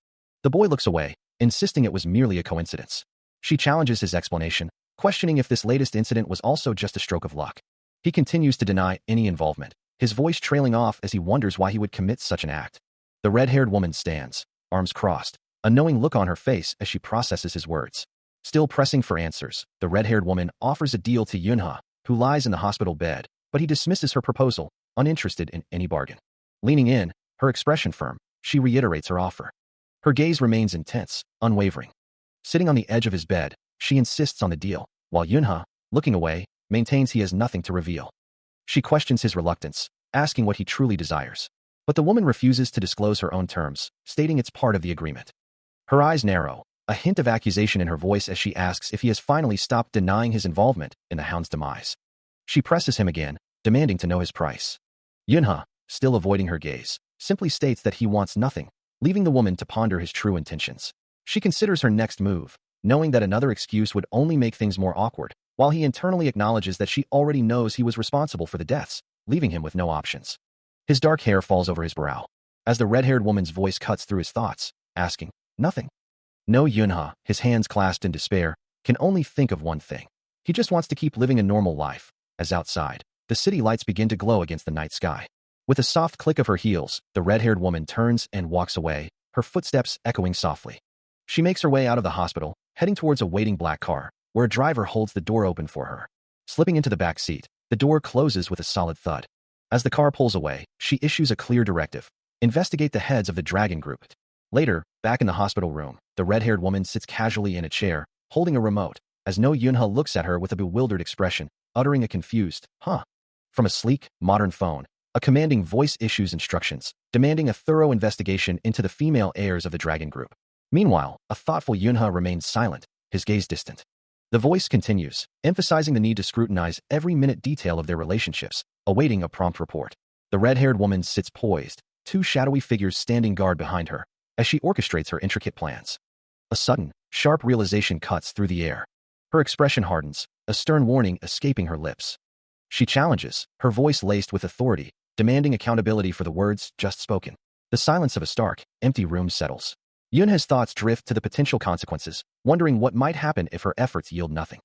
The boy looks away, insisting it was merely a coincidence. She challenges his explanation, questioning if this latest incident was also just a stroke of luck. He continues to deny any involvement, his voice trailing off as he wonders why he would commit such an act. The red-haired woman stands, arms crossed, a knowing look on her face as she processes his words. Still pressing for answers, the red-haired woman offers a deal to Yunha, who lies in the hospital bed, but he dismisses her proposal, uninterested in any bargain. Leaning in, her expression firm, she reiterates her offer. Her gaze remains intense, unwavering. Sitting on the edge of his bed, she insists on the deal, while Yunha, looking away, maintains he has nothing to reveal. She questions his reluctance, asking what he truly desires. But the woman refuses to disclose her own terms, stating it's part of the agreement. Her eyes narrow, a hint of accusation in her voice as she asks if he has finally stopped denying his involvement in the hound's demise. She presses him again, demanding to know his price. Yunha, still avoiding her gaze, simply states that he wants nothing, leaving the woman to ponder his true intentions. She considers her next move, knowing that another excuse would only make things more awkward, while he internally acknowledges that she already knows he was responsible for the deaths, leaving him with no options. His dark hair falls over his brow, as the red-haired woman's voice cuts through his thoughts, asking, nothing. No, Yunha, his hands clasped in despair, can only think of one thing. He just wants to keep living a normal life, as outside, the city lights begin to glow against the night sky. With a soft click of her heels, the red-haired woman turns and walks away, her footsteps echoing softly. She makes her way out of the hospital, heading towards a waiting black car, where a driver holds the door open for her. Slipping into the back seat, the door closes with a solid thud. As the car pulls away, she issues a clear directive. Investigate the heads of the Dragon Group. Later, back in the hospital room, the red-haired woman sits casually in a chair, holding a remote, as No Yunha looks at her with a bewildered expression, uttering a confused, huh? From a sleek, modern phone, a commanding voice issues instructions, demanding a thorough investigation into the female heirs of the Dragon Group. Meanwhile, a thoughtful Yunha remains silent, his gaze distant. The voice continues, emphasizing the need to scrutinize every minute detail of their relationships, awaiting a prompt report. The red-haired woman sits poised, two shadowy figures standing guard behind her, as she orchestrates her intricate plans. A sudden, sharp realization cuts through the air. Her expression hardens, a stern warning escaping her lips. She challenges, her voice laced with authority, demanding accountability for the words just spoken. The silence of a stark, empty room settles. Yunha's thoughts drift to the potential consequences, wondering what might happen if her efforts yield nothing.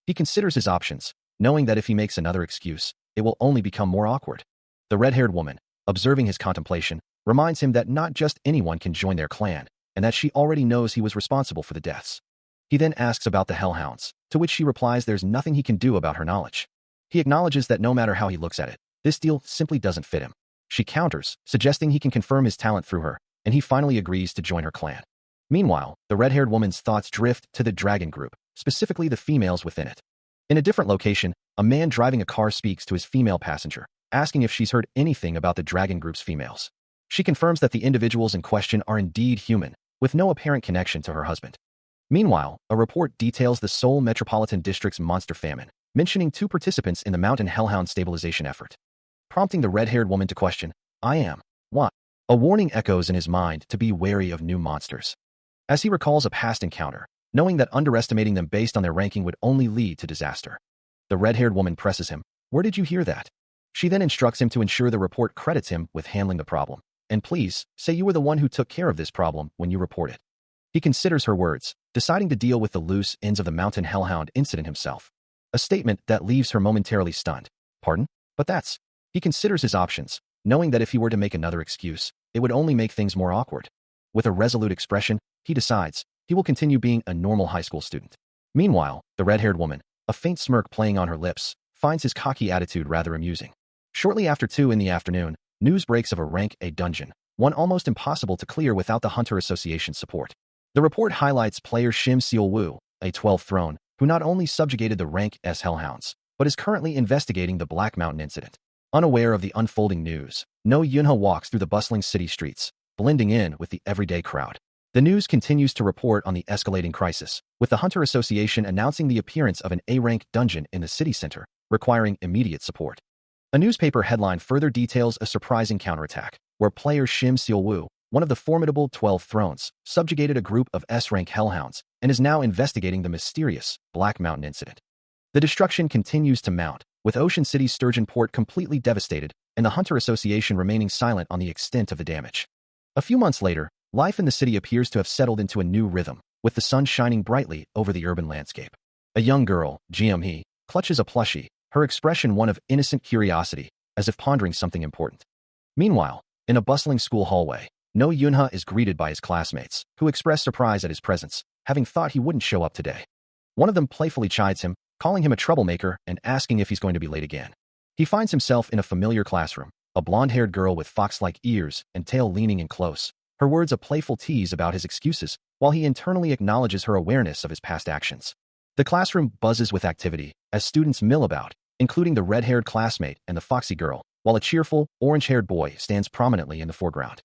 He considers his options, knowing that if he makes another excuse, it will only become more awkward. The red-haired woman, observing his contemplation, reminds him that not just anyone can join their clan, and that she already knows he was responsible for the deaths. He then asks about the hellhounds, to which she replies there's nothing he can do about her knowledge. He acknowledges that no matter how he looks at it, this deal simply doesn't fit him. She counters, suggesting he can confirm his talent through her, and he finally agrees to join her clan. Meanwhile, the red-haired woman's thoughts drift to the Dragon Group, specifically the females within it. In a different location, a man driving a car speaks to his female passenger, asking if she's heard anything about the Dragon Group's females. She confirms that the individuals in question are indeed human, with no apparent connection to her husband. Meanwhile, a report details the Seoul Metropolitan District's monster famine, mentioning 2 participants in the Mountain Hellhound stabilization effort. Prompting the red-haired woman to question, I am. What? A warning echoes in his mind to be wary of new monsters. As he recalls a past encounter, knowing that underestimating them based on their ranking would only lead to disaster. The red-haired woman presses him, where did you hear that? She then instructs him to ensure the report credits him with handling the problem. And please, say you were the one who took care of this problem when you report it. He considers her words, deciding to deal with the loose ends of the Mountain Hellhound incident himself. A statement that leaves her momentarily stunned. Pardon? But that's... He considers his options, knowing that if he were to make another excuse, it would only make things more awkward. With a resolute expression, he decides he will continue being a normal high school student. Meanwhile, the red-haired woman, a faint smirk playing on her lips, finds his cocky attitude rather amusing. Shortly after 2 in the afternoon, news breaks of a rank A dungeon, one almost impossible to clear without the Hunter Association's support. The report highlights player Shim Seol-woo, a 12th throne, who not only subjugated the rank S Hellhounds, but is currently investigating the Black Mountain incident. Unaware of the unfolding news, No Yunha walks through the bustling city streets, blending in with the everyday crowd. The news continues to report on the escalating crisis, with the Hunter Association announcing the appearance of an A-rank dungeon in the city center, requiring immediate support. A newspaper headline further details a surprising counterattack, where player Shim Seol-woo, one of the formidable 12 thrones, subjugated a group of S-rank hellhounds and is now investigating the mysterious Black Mountain incident. The destruction continues to mount, with Ocean City's Sturgeon Port completely devastated and the Hunter Association remaining silent on the extent of the damage. A few months later, life in the city appears to have settled into a new rhythm, with the sun shining brightly over the urban landscape. A young girl, Ji-hee, clutches a plushie, her expression one of innocent curiosity, as if pondering something important. Meanwhile, in a bustling school hallway, No Yunha is greeted by his classmates, who express surprise at his presence, having thought he wouldn't show up today. One of them playfully chides him, calling him a troublemaker and asking if he's going to be late again. He finds himself in a familiar classroom, a blonde-haired girl with fox-like ears and tail leaning in close, her words a playful tease about his excuses, while he internally acknowledges her awareness of his past actions. The classroom buzzes with activity, as students mill about, including the red-haired classmate and the foxy girl, while a cheerful, orange-haired boy stands prominently in the foreground.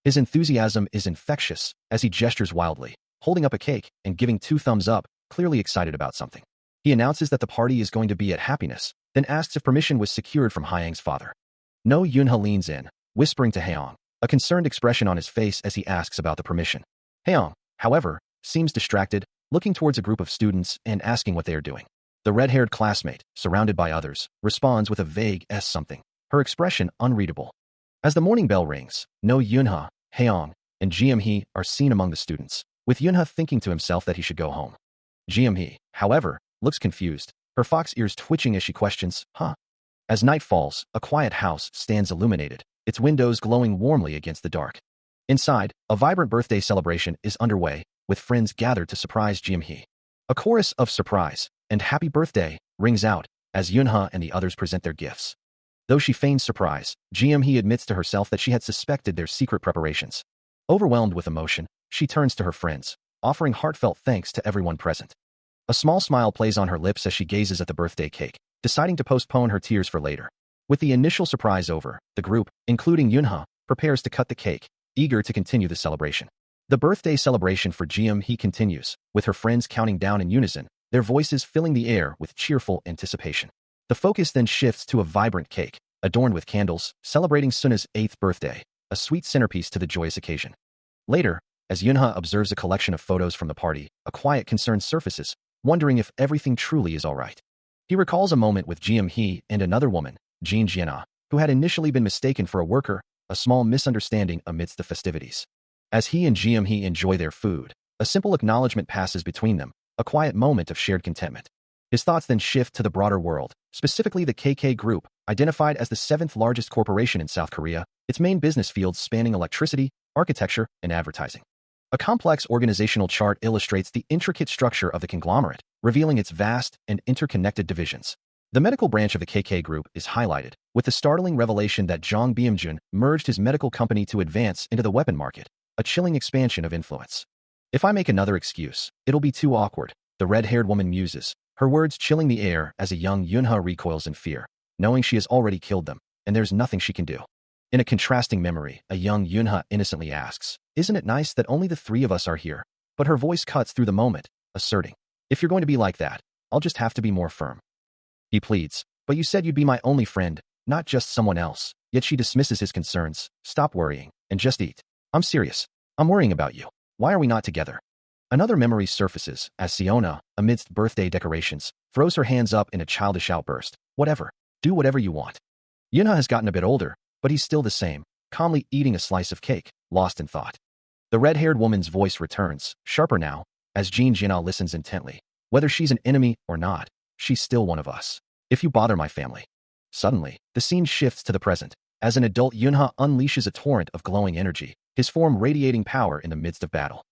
His enthusiasm is infectious, as he gestures wildly, holding up a cake and giving 2 thumbs up, clearly excited about something. He announces that the party is going to be at Happiness, then asks if permission was secured from Hyang's father. No Yunha leans in, whispering to Haeong, a concerned expression on his face as he asks about the permission. Haeong, however, seems distracted, looking towards a group of students and asking what they are doing. The red-haired classmate, surrounded by others, responds with a vague something, her expression unreadable. As the morning bell rings, No Yunha, Haeong, and Ji-hee are seen among the students, with Yunha thinking to himself that he should go home. Ji-hee, however, looks confused, her fox ears twitching as she questions, huh? As night falls, a quiet house stands illuminated, its windows glowing warmly against the dark. Inside, a vibrant birthday celebration is underway, with friends gathered to surprise Ji-hee. A chorus of surprise and happy birthday rings out as Yunha and the others present their gifts. Though she feigns surprise, Ji-hee admits to herself that she had suspected their secret preparations. Overwhelmed with emotion, she turns to her friends, offering heartfelt thanks to everyone present. A small smile plays on her lips as she gazes at the birthday cake, deciding to postpone her tears for later. With the initial surprise over, the group, including Yunha, prepares to cut the cake, eager to continue the celebration. The birthday celebration for Ji-hee continues, with her friends counting down in unison, their voices filling the air with cheerful anticipation. The focus then shifts to a vibrant cake, adorned with candles, celebrating Suna's 8th birthday, a sweet centerpiece to the joyous occasion. Later, as Yunha observes a collection of photos from the party, a quiet concern surfaces, wondering if everything truly is all right. He recalls a moment with Ji-hee and another woman, Jin Jiana, who had initially been mistaken for a worker, a small misunderstanding amidst the festivities. As he and Ji-hee enjoy their food, a simple acknowledgement passes between them, a quiet moment of shared contentment. His thoughts then shift to the broader world, specifically the KK Group, identified as the 7th largest corporation in South Korea, its main business fields spanning electricity, architecture, and advertising. A complex organizational chart illustrates the intricate structure of the conglomerate, revealing its vast and interconnected divisions. The medical branch of the KK Group is highlighted, with the startling revelation that Jong Byung-jun merged his medical company to advance into the weapon market, a chilling expansion of influence. If I make another excuse, it'll be too awkward, the red-haired woman muses, her words chilling the air as a young Yunha recoils in fear, knowing she has already killed them, and there's nothing she can do. In a contrasting memory, a young Yunha innocently asks, "Isn't it nice that only the 3 of us are here?" But her voice cuts through the moment, asserting, "If you're going to be like that, I'll just have to be more firm." He pleads, "But you said you'd be my only friend, not just someone else." Yet she dismisses his concerns, "Stop worrying, and just eat." "I'm serious. I'm worrying about you. Why are we not together?" Another memory surfaces as Siona, amidst birthday decorations, throws her hands up in a childish outburst. "Whatever. Do whatever you want." Yunha has gotten a bit older, but he's still the same, calmly eating a slice of cake, lost in thought. The red-haired woman's voice returns, sharper now, as Jin Jiana listens intently. "Whether she's an enemy or not, she's still one of us. If you bother my family." Suddenly, the scene shifts to the present, as an adult Yunha unleashes a torrent of glowing energy, his form radiating power in the midst of battle.